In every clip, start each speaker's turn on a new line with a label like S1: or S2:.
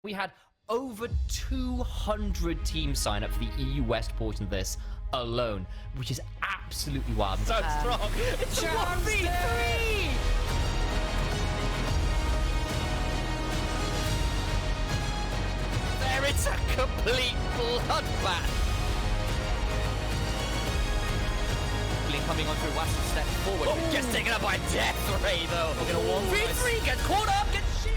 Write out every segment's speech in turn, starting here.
S1: we had over 200 teams sign up for the EU West portion of this alone, which is absolutely wild. So strong. It's a 1v3! There, it's a complete bloodbath. Coming on through West, step forward. Oh. Gets taken up by Death Ray, though. We're going to 1v3, gets caught up, gets shield.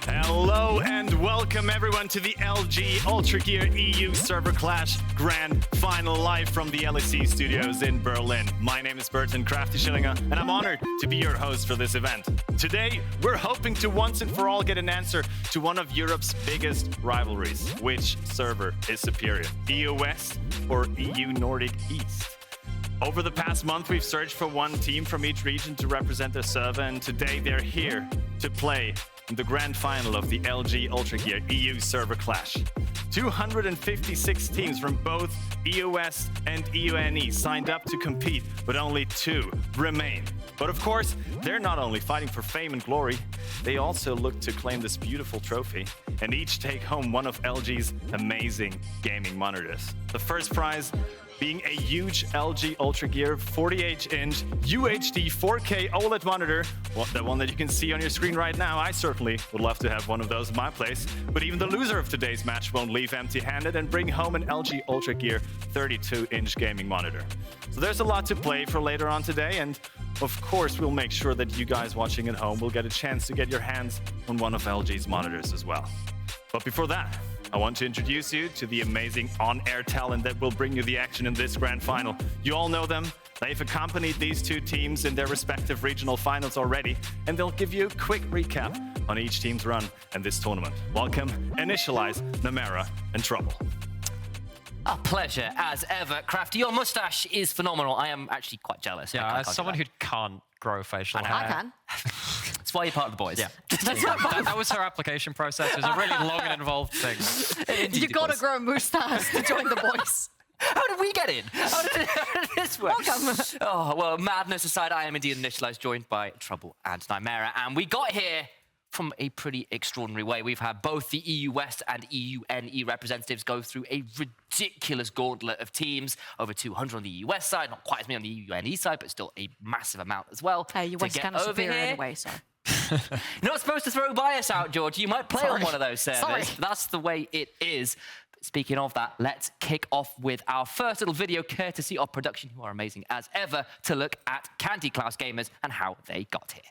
S2: Hello and welcome everyone to the LG UltraGear EU Server Clash Grand Final live from the LEC studios in Berlin. My name is Burton Crafty Schillinger and I'm honored to be your host for this event. Today, we're hoping to once and for all get an answer to one of Europe's biggest rivalries. Which server is superior, EU West or EU Nordic East? Over the past month, we've searched for one team from each region to represent their server, and today they're here to play in the grand final of the LG UltraGear EU Server Clash. 256 teams from both EU West and EUNE signed up to compete, but only 2 remain. But of course, they're not only fighting for fame and glory, they also look to claim this beautiful trophy and each take home one of LG's amazing gaming monitors. The first prize being a huge LG UltraGear 48-inch UHD 4K OLED monitor, the one that you can see on your screen right now. I certainly would love to have one of those in my place, but even the loser of today's match won't leave empty-handed and bring home an LG UltraGear 32-inch gaming monitor. So there's a lot to play for later on today, and of course we'll make sure that you guys watching at home will get a chance to get your hands on one of LG's monitors as well. But before that, I want to introduce you to the amazing on-air talent that will bring you the action in this grand final. You all know them. They've accompanied these 2 teams in their respective regional finals already, and they'll give you a quick recap on each team's run in this tournament. Welcome, Initialize, Namera, and Trouble.
S1: A pleasure as ever, Crafty. Your mustache is phenomenal. I am actually quite jealous.
S3: Yeah, as someone who can't grow facial hair.
S4: I can.
S1: That's why you're part of the boys.
S3: Yeah. that was her application process. It was a really long and involved thing.
S4: You gotta grow a mustache to join the boys.
S1: How did we get in? How did this work?
S4: Welcome.
S1: Oh, well, madness aside, I am indeed Initialized, joined by Trouble and Nymera, and we got here from a pretty extraordinary way. We've had both the EU West and EUNE representatives go through a ridiculous gauntlet of teams, over 200 on the EU West side, not quite as many on the EUNE side, but still a massive amount as well.
S4: EU West kind of superior anyway, so.
S1: You're not supposed to throw bias out, George. You might play on one of those servers.
S4: Sorry.
S1: That's the way it is. Speaking of that, let's kick off with our first little video, courtesy of production, who are amazing as ever, to look at Candy Class Gamers and how they got here.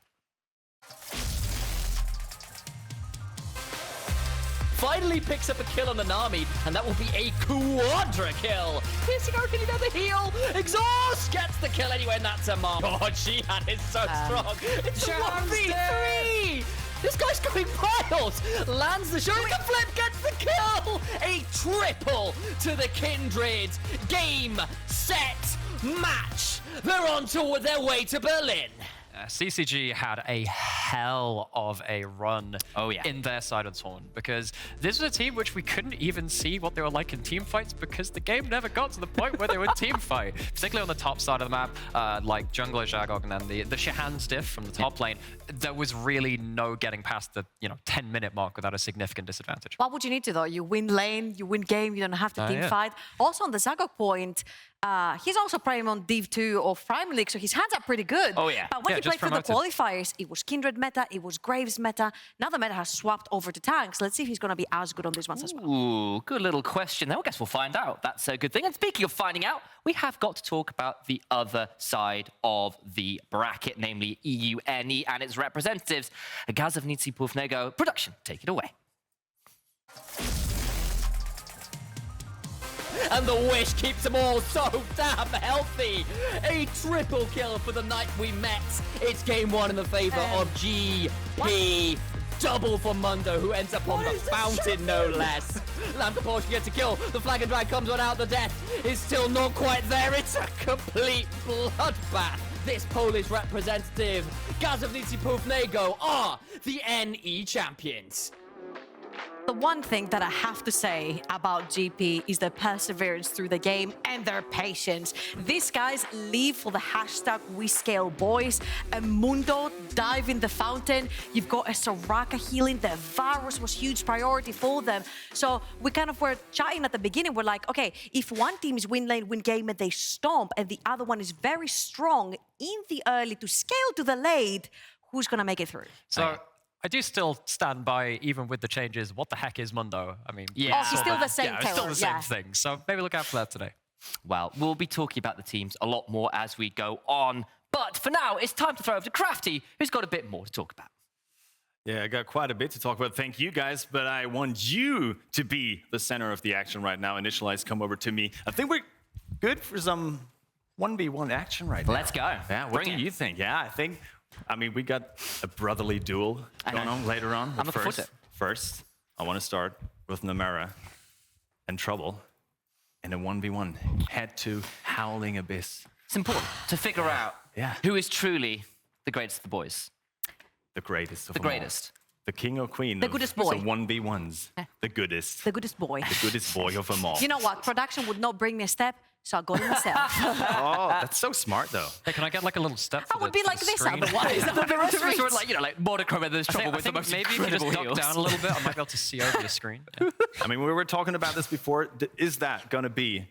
S1: Finally picks up a kill on the Nami, and that will be a quadra kill. Piercing Arcane down the heel. Exhaust gets the kill anyway, and that's a mark. God, Shihan is so strong. It's a 1v3. This guy's going wild. Lands the shuriken flip, gets the kill. A triple to the Kindred. Game, set, match. They're on to their way to Berlin.
S3: CCG had a hell of a run in their side of the tournament, because this was a team which we couldn't even see what they were like in team fights, because the game never got to the point where they were team fight. Particularly on the top side of the map, like Jungler Zhagog and then the Shihan Stiff from the top lane, there was really no getting past the 10-minute mark without a significant disadvantage.
S4: What would you need to, though? You win lane, you win game, you don't have to team fight. Also on the Zhagog point, he's also playing on Div 2 of Prime League, so his hands are pretty good.
S1: Oh, yeah.
S4: But when he played for the qualifiers, it was Kindred meta, it was Graves meta. Now the meta has swapped over to tanks. Let's see if he's going to be as good on these ones as well.
S1: Ooh, good little question there. I guess we'll find out. That's a good thing. And speaking of finding out, we have got to talk about the other side of the bracket, namely EUNE and its representatives. Gazovnitsy Pufnego. Production, take it away. And the wish keeps them all so damn healthy. A triple kill for the night we met. It's game 1 in the favor of GP. Double for Mundo, who ends up on the fountain, no less. Lamka Porsche gets a kill. The flag and drag comes on out. The death is still not quite there. It's a complete bloodbath. This Polish representative, Gazovnitsy Pufnego, are the NE champions.
S4: The one thing that I have to say about GP is their perseverance through the game and their patience. These guys live for the hashtag #WeScaleBoys. A Mundo dive in the fountain. You've got a Soraka healing. The Varus was huge priority for them. So we kind of were chatting at the beginning. We're like, okay, if one team is win lane, win game, and they stomp, and the other one is very strong in the early to scale to the late, who's going to make it through?
S3: So I do still stand by, even with the changes, what the heck is Mundo? I mean,
S4: Oh, he's still the same
S3: it's still the same thing. So maybe look out for that today.
S5: Well, we'll be talking about the teams a lot more as we go on. But for now, it's time to throw over to Crafty, who's got a bit more to talk about.
S2: Yeah, I got quite a bit to talk about. Thank you, guys. But I want you to be the center of the action right now. Initialize, come over to me. I think we're good for some 1v1 action right now.
S5: Let's go.
S2: Yeah, what do you think? Yeah, I mean, we got a brotherly duel going on later on.
S5: I'm looking forward to it.
S2: First, I want to start with Namera and Trouble in a 1v1 head to Howling Abyss.
S5: It's important to figure out who is truly the greatest of the boys.
S2: The greatest of
S5: the
S2: them all.
S5: greatest.
S2: The king or queen
S4: The goodest boy.
S2: The 1v1s. The goodest.
S4: The goodest boy.
S2: The goodest boy of them all.
S4: You know what? Production would not bring me a step, so I got it myself.
S2: Oh, that's so smart, though.
S3: Hey, can I get like a little step for
S4: I would be like this otherwise.
S5: The rest of us were like monochrome and there's trouble
S3: I
S5: with the
S3: think
S5: most
S3: maybe if you just
S5: incredible
S3: duck
S5: heals.
S3: down a little bit, I might be able to see over the screen. Yeah.
S2: I mean, we were talking about this before. Is that going to be,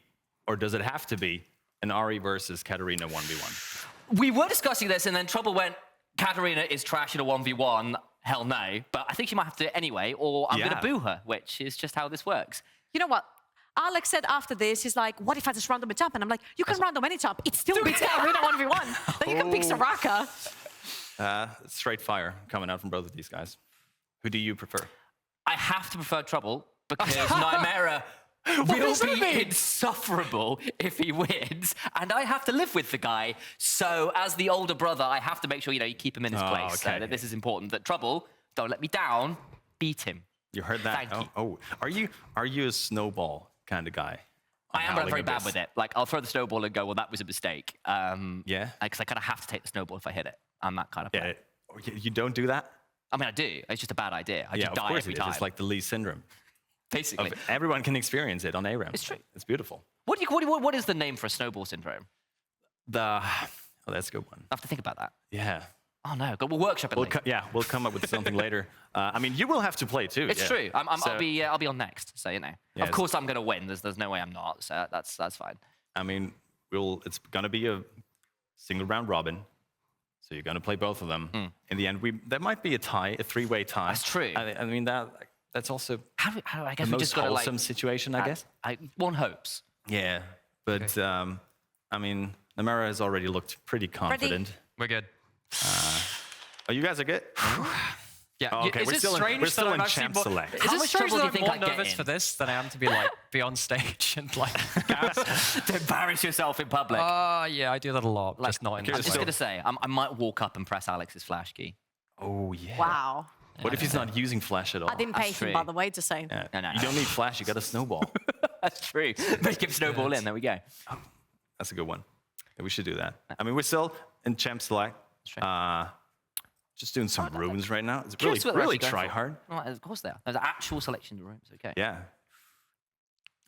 S2: or does it have to be, an Ari versus Katarina 1v1?
S5: We were discussing this and then Trouble went, Katarina is trash in a 1v1. Hell no. But I think she might have to do it anyway, or I'm going to boo her, which is just how this works.
S4: You know what? Alex said after this, he's like, what if I just random it up? And I'm like, you can random any top. It still beats Katarina 1v1. Then you can pick Soraka.
S2: Straight fire coming out from both of these guys. Who do you prefer?
S5: I have to prefer Trouble because Nightmare will be insufferable if he wins, and I have to live with the guy. So as the older brother, I have to make sure, you keep him in his place.
S2: Okay.
S5: So that this is important. That Trouble, don't let me down, beat him.
S2: You heard that?
S5: Thank you.
S2: Oh, are you a snowball kind of guy?
S5: I am, but I'm very bad with it. Like, I'll throw the snowball and go, well, that was a mistake.
S2: Yeah?
S5: Because I kind of have to take the snowball if I hit it. I'm that kind of player.
S2: Yeah. You don't do that?
S5: I mean, I do. It's just a bad idea. I just
S2: of
S5: die
S2: course
S5: every
S2: it is.
S5: time.
S2: It's like the Lee syndrome.
S5: Basically.
S2: Everyone can experience it on ARAM.
S5: It's true.
S2: It's beautiful.
S5: What is the name for a snowball syndrome?
S2: That's a good one.
S5: I have to think about that.
S2: Yeah.
S5: Oh, no. We'll workshop it later.
S2: We'll come up with something later. I mean, you will have to play too.
S5: It's true. I'll be on next, so you know.
S2: Yeah,
S5: of course, I'm going to win. There's no way I'm not. So that's fine.
S2: I mean, it's going to be a single round robin. So you're going to play both of them. In the end, there might be a tie, a three-way tie.
S5: That's true.
S2: I mean, that's also
S5: How I guess
S2: the
S5: we
S2: most
S5: just got to
S2: wholesome situation, I guess.
S5: One hopes.
S2: Yeah, but I mean, Namera has already looked pretty confident.
S3: We're good.
S2: Oh, you guys are good?
S3: Yeah.
S2: Oh, okay,
S3: Is
S2: we're
S3: it
S2: still
S3: strange
S2: we're still
S3: that
S2: in
S3: I'm actually
S2: champ
S3: more,
S2: select.
S3: Is
S5: How
S3: it
S5: much
S3: strange
S5: trouble
S3: that
S5: do you
S3: I'm
S5: think
S3: more
S5: I get
S3: nervous
S5: in?
S3: for this than I am to be like be on stage and like gas?
S5: To embarrass yourself in public.
S3: Yeah, I do that a lot. Just not in
S5: I'm
S3: this
S5: just
S3: way.
S5: going to say, I might walk up and press Alex's flash key.
S2: Oh, yeah.
S4: Wow.
S2: What if he's not using flash at all?
S4: I didn't pay
S5: That's
S4: him,
S5: true.
S4: by the way, to say.
S2: Yeah.
S5: No.
S2: You don't need flash, you got a snowball.
S5: That's true. Make him snowball in. There we go.
S2: That's a good one. Yeah, we should do that. I mean, we're still in champ select. Just doing some runes right now. It's
S5: Curious what they're
S2: really
S5: actually going
S2: try
S5: for.
S2: hard.
S5: Well, of course they are. There's actual selection of rooms. Okay.
S2: Yeah.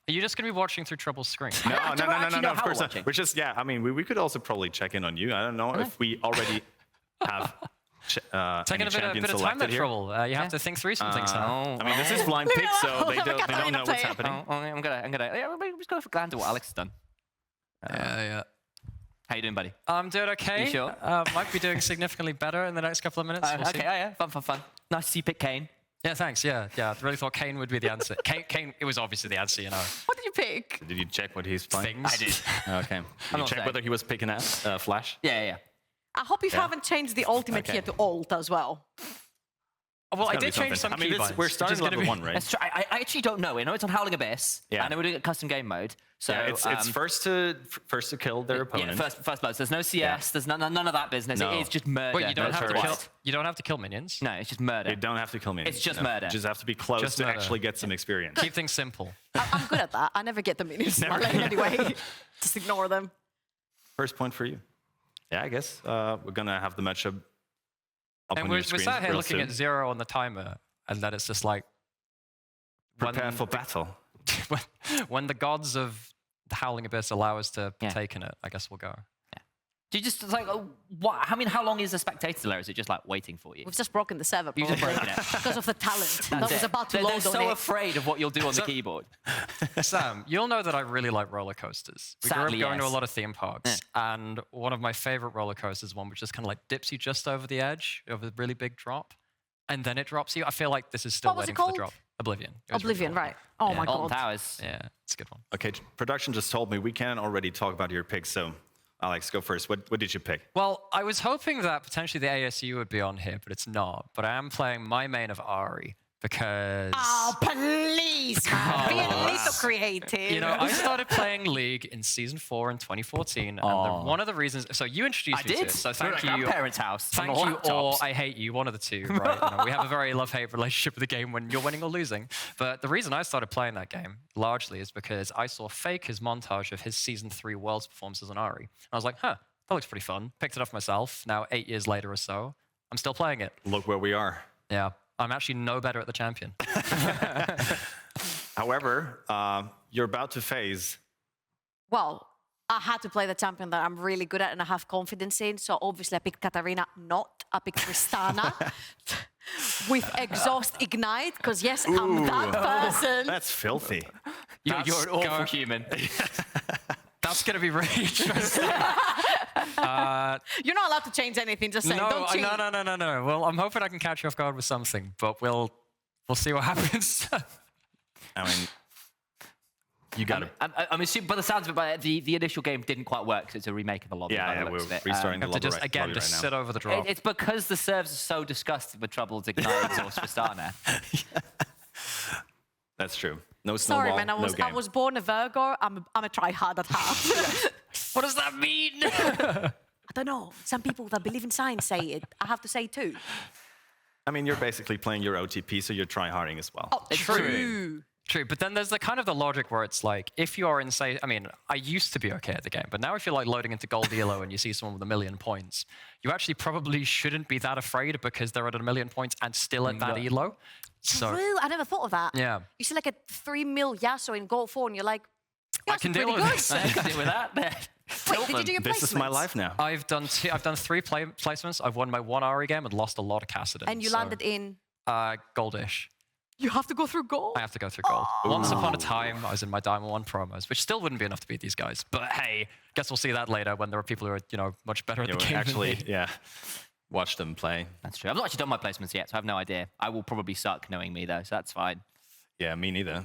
S3: Are you just going to be watching through Trouble's screen?
S2: No,
S5: do I actually know
S2: of
S5: how
S2: course
S5: we're
S2: not.
S5: watching?
S2: We're just, I mean, we could also probably check in on you. I don't know if we already have
S3: Taking
S2: any
S3: a bit
S2: champions
S3: of time
S2: selected
S3: there,
S2: here.
S3: Trouble. You have to think through some things now.
S2: I mean, this is blind pick, so they don't know what's
S4: player.
S2: happening.
S5: I'm gonna. Yeah, let's go for glance at what Alex has done.
S3: Yeah.
S5: How you doing, buddy?
S3: I'm doing okay.
S5: You sure?
S3: Might be doing significantly better in the next couple of minutes. We'll
S5: Okay,
S3: see.
S5: yeah. Fun. Nice to see you pick Kane.
S3: Yeah, thanks. Yeah. I really thought Kane would be the answer. Kane, it was obviously the answer, you know.
S4: What did you pick?
S2: Did you check what he's playing?
S3: Things.
S5: I did.
S2: Okay. Did you
S5: not
S2: check
S5: saying.
S2: whether he was picking flash?
S5: Yeah.
S4: I hope you haven't changed the ultimate
S2: Okay.
S4: here to alt as well.
S3: Well, I
S2: gotta be
S3: did change
S2: something.
S3: some
S2: I mean,
S3: keybinds.
S2: we're
S3: which
S2: starting
S3: is gonna
S2: level
S3: be-
S2: 1, right?
S5: That's true. I actually don't know. I know it's on Howling Abyss.
S2: Yeah.
S5: I know we're doing a custom game mode. So
S2: Yeah, it's first to kill their opponent.
S5: Yeah, first blood. There's no CS. There's none of that business.
S2: No.
S5: It's just murder.
S3: Wait, you don't
S2: No
S3: have to
S2: turrets.
S3: kill. You don't have to kill minions.
S5: No, it's just murder.
S2: You don't have to kill me.
S5: It's just murder.
S2: You just have to be close
S3: Just
S2: to
S3: murder.
S2: actually get some experience.
S3: Keep things simple.
S4: I'm good at that. I never get the minions in my lane anyway. Just ignore them.
S2: First point for you. Yeah, I guess we're gonna have the matchup up
S3: And
S2: on
S3: we're
S2: your screen.
S3: sat here
S2: real
S3: looking
S2: soon.
S3: at 0 on the timer, and then it's just like
S2: Prepare for battle.
S3: when the gods of the Howling Abyss allow us to partake in it, I guess we'll go.
S5: Do you just like what? I mean, how long is the spectator there? Is it just like waiting for you?
S4: We've just broken the server.
S5: You've just broken it
S4: because of the talent that was about to
S5: They're
S4: load on
S5: so
S4: it.
S5: afraid of what you'll do on the keyboard.
S3: Sam, you'll know that I really like roller coasters. We grew up going to a lot of theme parks, and one of my favorite roller coasters is one which just kind of like dips you just over the edge of a really big drop, and then it drops you. I feel like this is still waiting for the drop. Oblivion.
S4: Oblivion, right. Oh my
S5: Alton
S4: god.
S5: Towers.
S3: Yeah, it's a good one.
S2: Okay, production just told me we can already talk about your picks, so Alex, go first. What did you pick?
S3: Well, I was hoping that potentially the ASU would be on here, but it's not. But I am playing my main of Ari because...
S4: Oh, please, man. Be a little creative.
S3: You know, I started playing League in Season 4 in 2014, and one of the reasons... So you introduced me to it, so thank you.
S5: Grandparents' house.
S3: Thank you, or I hate you, one of the two, right? You know, we have a very love-hate relationship with the game when you're winning or losing. But the reason I started playing that game, largely, is because I saw Faker's montage of his Season 3 Worlds performances on Ari. And I was like, huh, that looks pretty fun. Picked it up myself. Now, 8 years later or so, I'm still playing it.
S2: Look where we are.
S3: Yeah. I'm actually no better at the champion.
S2: However, you're about to face...
S4: Well, I had to play the champion that I'm really good at and I have confidence in. So obviously I picked Katarina, I picked Tristana. With Exhaust Ignite, because yes, I'm that person.
S2: That's filthy.
S5: You're an awful human.
S3: That's going to be really interesting.
S4: You're not allowed to change anything, just saying. Don't cheat.
S3: No. Well, I'm hoping I can catch you off guard with something, but we'll see what happens.
S2: I mean, you got it.
S5: I'm assuming, by the sounds of it, the initial game didn't quite work, so it's a remake of the lobby.
S2: Yeah, we're restarting the lobby
S3: just
S2: right now.
S3: sit over the drop.
S5: It's because the servers are so disgusted with Trouble to Ignite Exhaust Tristana.
S2: That's true. No snowball,
S4: Sorry, man. I was born a Virgo. I'm a try-hard at heart.
S3: What does that mean?
S4: I don't know. Some people that believe in science say it. I have to say too.
S2: I mean, you're basically playing your OTP, so you're try-harding as well.
S4: Oh, true.
S3: True, but then there's the kind of the logic where it's like, if you are in, say, I mean, I used to be okay at the game, but now if you're like loading into Gold Elo and you see someone with 1 million points, you actually probably shouldn't be that afraid because they're at 1 million points and still at that Elo. So,
S4: True. I never thought of that.
S3: Yeah.
S4: You see like a 3 mil Yasuo in Gold 4 and you're like,
S3: I can deal with
S5: I can deal with that.
S4: Wait, did you do your placements?
S2: This is my life now.
S3: I've done 3 placements. I've won my 1 Ari game and lost a lot of Cassidon.
S4: And you landed in?
S3: Goldish.
S4: You have to go through gold?
S3: I have to go through gold. Once upon a time, I was in my Diamond 1 promos, which still wouldn't be enough to beat these guys. But hey, guess we'll see that later when there are people who are, you know, much better at the game
S2: actually,
S3: than me.
S2: yeah. Watch them play.
S5: That's true. I've not actually done my placements yet, so I have no idea. I will probably suck knowing me, though, so that's fine.
S2: Yeah, me neither.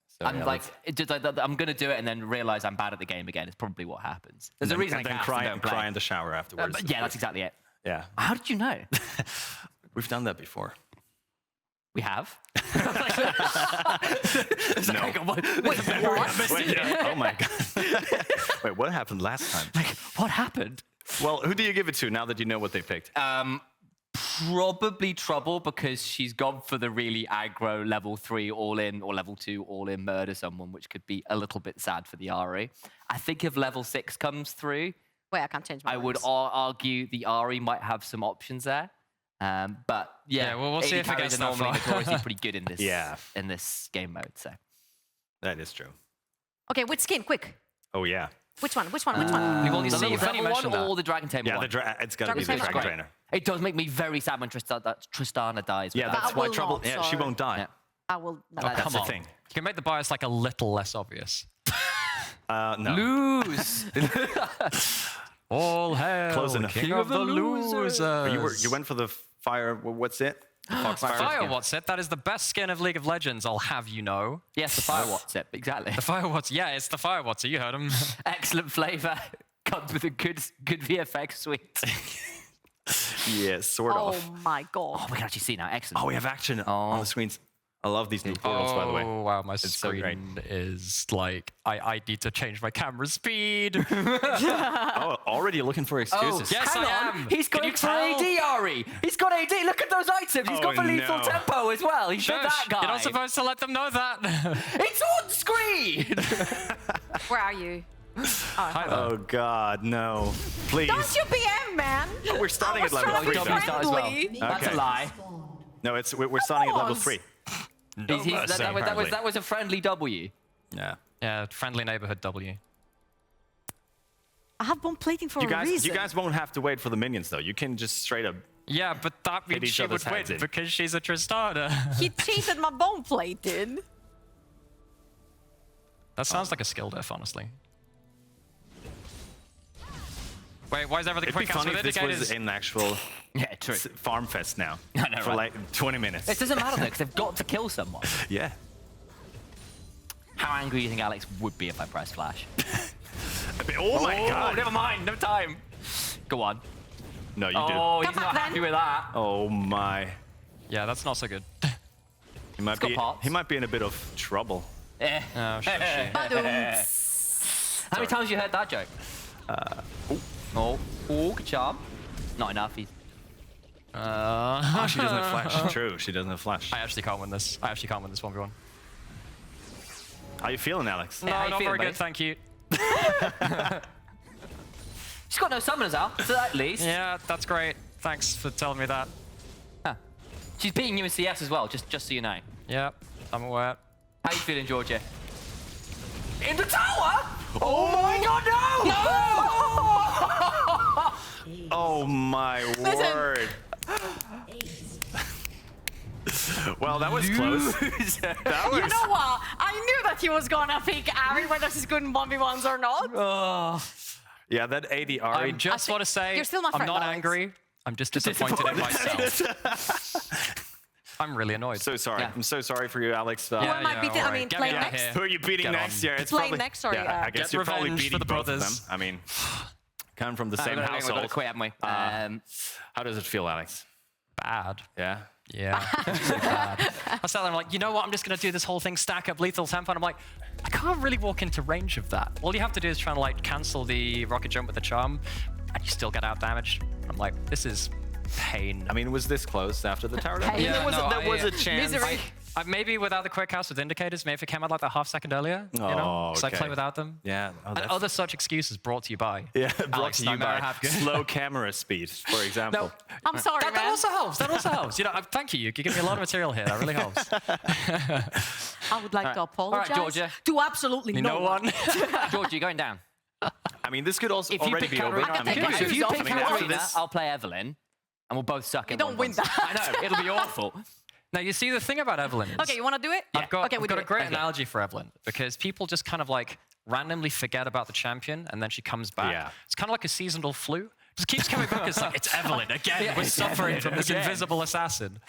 S2: So,
S5: I'm like, I'm going to do it and then realize I'm bad at the game again. It's probably what happens. There's a reason
S2: and
S5: I
S2: then cry in the shower afterwards.
S5: Yeah, that's exactly it.
S2: Yeah.
S5: How did you know?
S2: We've done that before.
S5: We have?
S2: No.
S5: Wait, what?
S2: Wait, oh my God. Wait, what happened last time?
S5: Like, what happened?
S2: Well, who do you give it to now that you know what they picked?
S5: Probably Trouble, because she's gone for the really aggro level 3 all-in or level 2 all-in murder someone, which could be a little bit sad for the Ari. I think if level 6 comes through...
S4: Wait, I can't change my
S5: I would argue the Ari might have some options there. But yeah,
S3: well, we'll see if it gets that
S5: normally
S3: far.
S5: notoriously pretty good in this
S2: Yeah.
S5: in this game mode. So
S2: That is true.
S4: Okay, which skin? Quick.
S2: Oh, yeah.
S4: Which one?
S3: Well, you
S5: the
S3: see,
S5: little
S3: funny you
S5: devil
S3: mention
S5: one
S3: that.
S5: or the Dragon Tamer
S2: Yeah,
S5: one?
S2: it's got to be the
S4: Dragon
S2: Dragon
S4: Tamer.
S2: Trainer.
S5: It does make me very sad when Tristana dies.
S2: Yeah, that's
S4: I
S2: why
S4: will
S2: Trouble...
S4: not,
S2: Yeah, she
S4: so-
S2: won't die.
S5: Yeah.
S4: I will. No,
S2: That's
S3: Come
S2: the
S3: on.
S2: thing.
S3: You can make the bias like a little less obvious.
S2: No.
S5: Lose.
S3: All hail,
S2: Close enough.
S3: king of the losers.
S2: You went for the fire... What's it? The Foxfire.
S3: Fire what's it? That is the best skin of League of Legends, I'll have you know.
S5: Yes, the Fire WhatsApp, exactly.
S3: The Fire What's, yeah, it's the Fire What's, you heard him.
S5: Excellent flavor. Comes with a good VFX suite.
S2: Yeah, sort of.
S4: Oh my god.
S5: Oh, we can actually see now. Excellent.
S2: Oh, we have action on the screens. I love these new portals, by the way.
S3: Oh, wow, my
S2: so
S3: screen is like, I need to change my camera speed.
S2: Oh, already looking for excuses.
S3: yes,
S5: Hang
S3: I
S5: on.
S3: am.
S5: He's
S3: Can
S5: got
S3: you
S5: it for
S3: tell?
S5: AD, Ari. He's got AD. Look at those items. He's
S2: Oh,
S5: got for lethal
S2: no.
S5: tempo as well. He's got that guy.
S3: You're not supposed to let them know that.
S5: It's on screen.
S4: Where are you?
S3: Hi there.
S2: Oh, God, no. Please.
S4: Don't you BM, man.
S2: We're starting
S4: I
S2: at
S4: was
S2: level
S4: trying to
S2: 3,
S4: be
S2: though.
S5: Start as well.
S4: friendly.
S5: That's a
S2: Okay.
S5: lie.
S2: No, we're starting at level
S4: Pause.
S2: 3.
S5: That was a friendly W.
S2: Yeah.
S3: Yeah, friendly neighborhood W.
S4: I have bomb plating for a reason.
S2: You guys won't have to wait for the minions, though. You can just straight up...
S3: Yeah, but that means she would win because she's a Tristana.
S4: He cheated my bomb plating.
S3: That sounds like a skill diff, honestly. Wait, why is everything quick
S2: It'd be
S3: cast
S2: funny
S3: with
S2: if this
S3: indicators?
S2: was an actual farm fest now.
S5: I know,
S2: for
S5: right?
S2: like 20 minutes.
S5: It doesn't matter though, because they've got to kill someone.
S2: Yeah.
S5: How angry do you think Alex would be if I pressed flash?
S2: Oh my god!
S5: Never mind, no time. Go on.
S2: No, you
S5: Oh,
S2: do.
S5: he's not happy with that.
S2: Oh my.
S3: Yeah, that's not so good.
S2: He might be in a bit of trouble.
S5: Eh.
S3: Oh, shit.
S5: How many times have you heard that joke? Oh, good job. Not enough.
S2: She doesn't have flash. True, she doesn't have flash.
S3: I actually can't win this. I actually can't win this 1v1.
S2: How you feeling, Alex?
S5: Yeah, how
S3: No,
S5: you
S3: not
S5: feeling,
S3: very
S5: buddy?
S3: good, thank you.
S5: She's got no summoners out, so at least.
S3: Yeah, that's great. Thanks for telling me that.
S5: Huh. She's beating you in CS as well, just so you know.
S3: Yeah, I'm aware.
S5: How you feeling, Georgia? In the tower? Oh my god, no!
S2: Oh my word. Well, that was close. That was...
S4: You know what? I knew that he was gonna pick Ari, whether he's good in 1v1s or not.
S2: Yeah, that ADR.
S3: I just want to say,
S4: you're still my
S3: I'm
S4: friend,
S3: not
S4: Alex.
S3: angry. I'm just disappointed in myself. I'm really annoyed.
S2: So sorry.
S5: Yeah.
S2: I'm so sorry for you, Alex.
S4: Who am I beating? I mean,
S3: Get
S4: play
S3: me out of
S4: next.
S3: here.
S2: Who are you beating
S3: Get
S2: next
S3: on.
S2: year? It's
S4: Playing
S2: probably
S4: next, sorry.
S2: Yeah, I guess
S3: Get
S2: you're probably
S3: revenge
S2: beating
S3: for the
S2: both of them.
S3: brothers.
S2: I mean, come from the same
S5: We've got
S2: household.
S5: to quit, haven't we?
S2: How does it feel, Alex?
S3: Bad.
S2: Yeah.
S3: Yeah. Bad. I sat there, I'm like, you know what? I'm just going to do this whole thing, stack up lethal tempo. And I'm like, I can't really walk into range of that. All you have to do is try and like cancel the rocket jump with the charm, and you still get out damaged. I'm like, this is pain.
S2: I mean, it was this close after the tower down?
S4: Pain.
S2: There was,
S3: Yeah,
S2: there was a chance.
S4: Misery.
S3: Maybe without the quick cast with indicators, maybe if it came out like that half second earlier, you know? So I
S2: okay.
S3: play without them.
S2: Yeah. Oh,
S3: And
S2: that's...
S3: other such excuses brought to you by.
S2: Yeah, brought
S3: Alex
S2: to you
S3: Nightmare
S2: by
S3: have good.
S2: slow camera speed, for example.
S4: I'm sorry,
S3: That
S4: man.
S3: also helps. That also helps. You know, thank you. You give me a lot of material here. That really helps.
S4: I would like to apologize
S5: Georgia.
S4: to absolutely
S3: No one.
S5: George, you're going down.
S2: I mean, this could also
S5: If you
S2: already
S5: pick
S2: be over.
S4: I can take my
S5: if you
S4: shoes off.
S5: pick
S4: I mean,
S2: after
S5: Katarina,
S2: this-
S5: I'll play Evelyn, and we'll both suck in
S4: don't win
S5: 1v1s.
S4: that.
S5: I know, it'll be awful.
S3: Now, you see, the thing about Evelyn is...
S4: Okay, you want to do it?
S3: I've got,
S4: okay,
S3: I've
S4: we
S3: got
S4: do
S3: a
S4: it.
S3: great
S4: Okay.
S3: analogy for Evelyn, because people just kind of like randomly forget about the champion, and then she comes back.
S2: Yeah.
S3: It's kind of like a seasonal flu. Just keeps coming back. It's like, it's Evelyn again. We're suffering from this invisible assassin.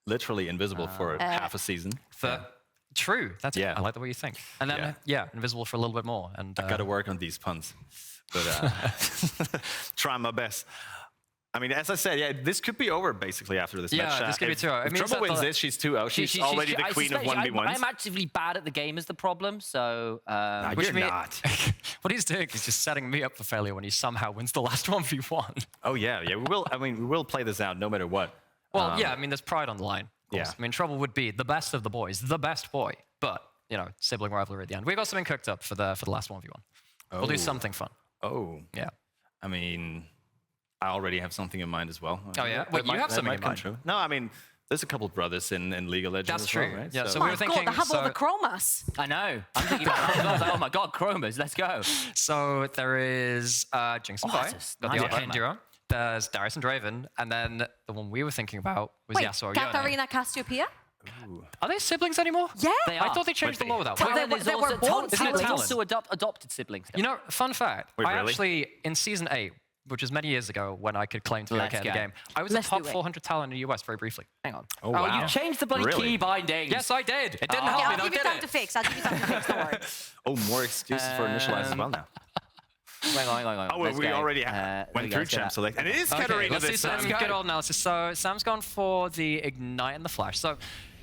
S2: Literally invisible for half a season.
S3: True. That's
S2: Yeah.
S3: I like the way you think. And then, yeah, invisible for a little bit more. And
S2: Got to work on these puns, but trying my best. I mean, as I said, yeah, this could be over basically after this match.
S3: this could be 2-0. It
S2: If
S3: means
S2: Trouble
S3: that
S2: wins
S3: the-
S2: this, she's 2-0. She's already the queen of 1v1s.
S5: I'm actively bad at the game is the problem, so...
S2: You're not.
S3: what he's doing is just setting me up for failure when he somehow wins the last 1v1.
S2: Oh yeah, yeah. We will. I mean, we will play this out no matter what.
S3: Well, yeah, I mean, there's pride on the line. Of course.
S2: Yeah.
S3: I mean, Trouble would be the best of the boys, the best boy. But, you know, sibling rivalry at the end. We got something cooked up for the last 1v1. We'll do something fun.
S2: Oh.
S3: Yeah.
S2: I mean, I already have something in mind as well.
S3: Oh, yeah? Wait, you have something in mind?
S2: True. No, I mean, there's a couple of brothers in League of Legends.
S3: That's
S2: as well,
S3: true.
S2: right?
S3: Yeah, so
S4: Oh
S3: we
S4: my
S3: were thinking...
S4: God, I have all the chromas.
S5: I know. I'm thinking about I was like, oh my god, Chromas, let's go.
S3: So there is Jinx and Vi,
S5: that's
S3: got
S5: nice
S3: the Arcane
S5: Chroma.
S3: duo. There's Darius and Draven, and then the one we were thinking about was
S4: Wait,
S3: Yasuo and Yone.
S4: Katarina Cassiopeia?
S3: Are they siblings anymore?
S4: Yeah.
S5: They
S3: I
S5: are.
S3: thought they changed the
S2: But
S3: law with that.
S4: But
S3: Wait,
S4: they were born
S3: Isn't it
S5: Talon's
S3: Talon?
S5: also adopted siblings.
S3: You know, fun fact.
S2: Wait,
S3: I
S2: really?
S3: actually, in Season 8, which was many years ago when I could claim to be
S5: Let's
S3: okay at the
S5: go.
S3: game, I was
S4: Let's
S3: a top
S4: do it.
S3: 400 Talon in the US very briefly.
S5: Hang on.
S2: Oh, wow.
S5: You changed the bloody
S2: Really?
S5: key bindings.
S3: Yes, I did. It didn't
S4: Okay,
S3: help me,
S4: I'll
S3: though,
S4: give you
S3: did
S4: time
S3: it?
S4: to fix. I'll give you time to fix. Don't worry.
S2: Oh, more excuses for initialize as well now.
S5: Hang on.
S2: Oh, well, we already went through champ select, and it is
S3: Okay,
S2: Katarina
S3: let's do
S2: this
S3: some
S2: time.
S3: good old analysis. So Sam's gone for the Ignite and the Flash. So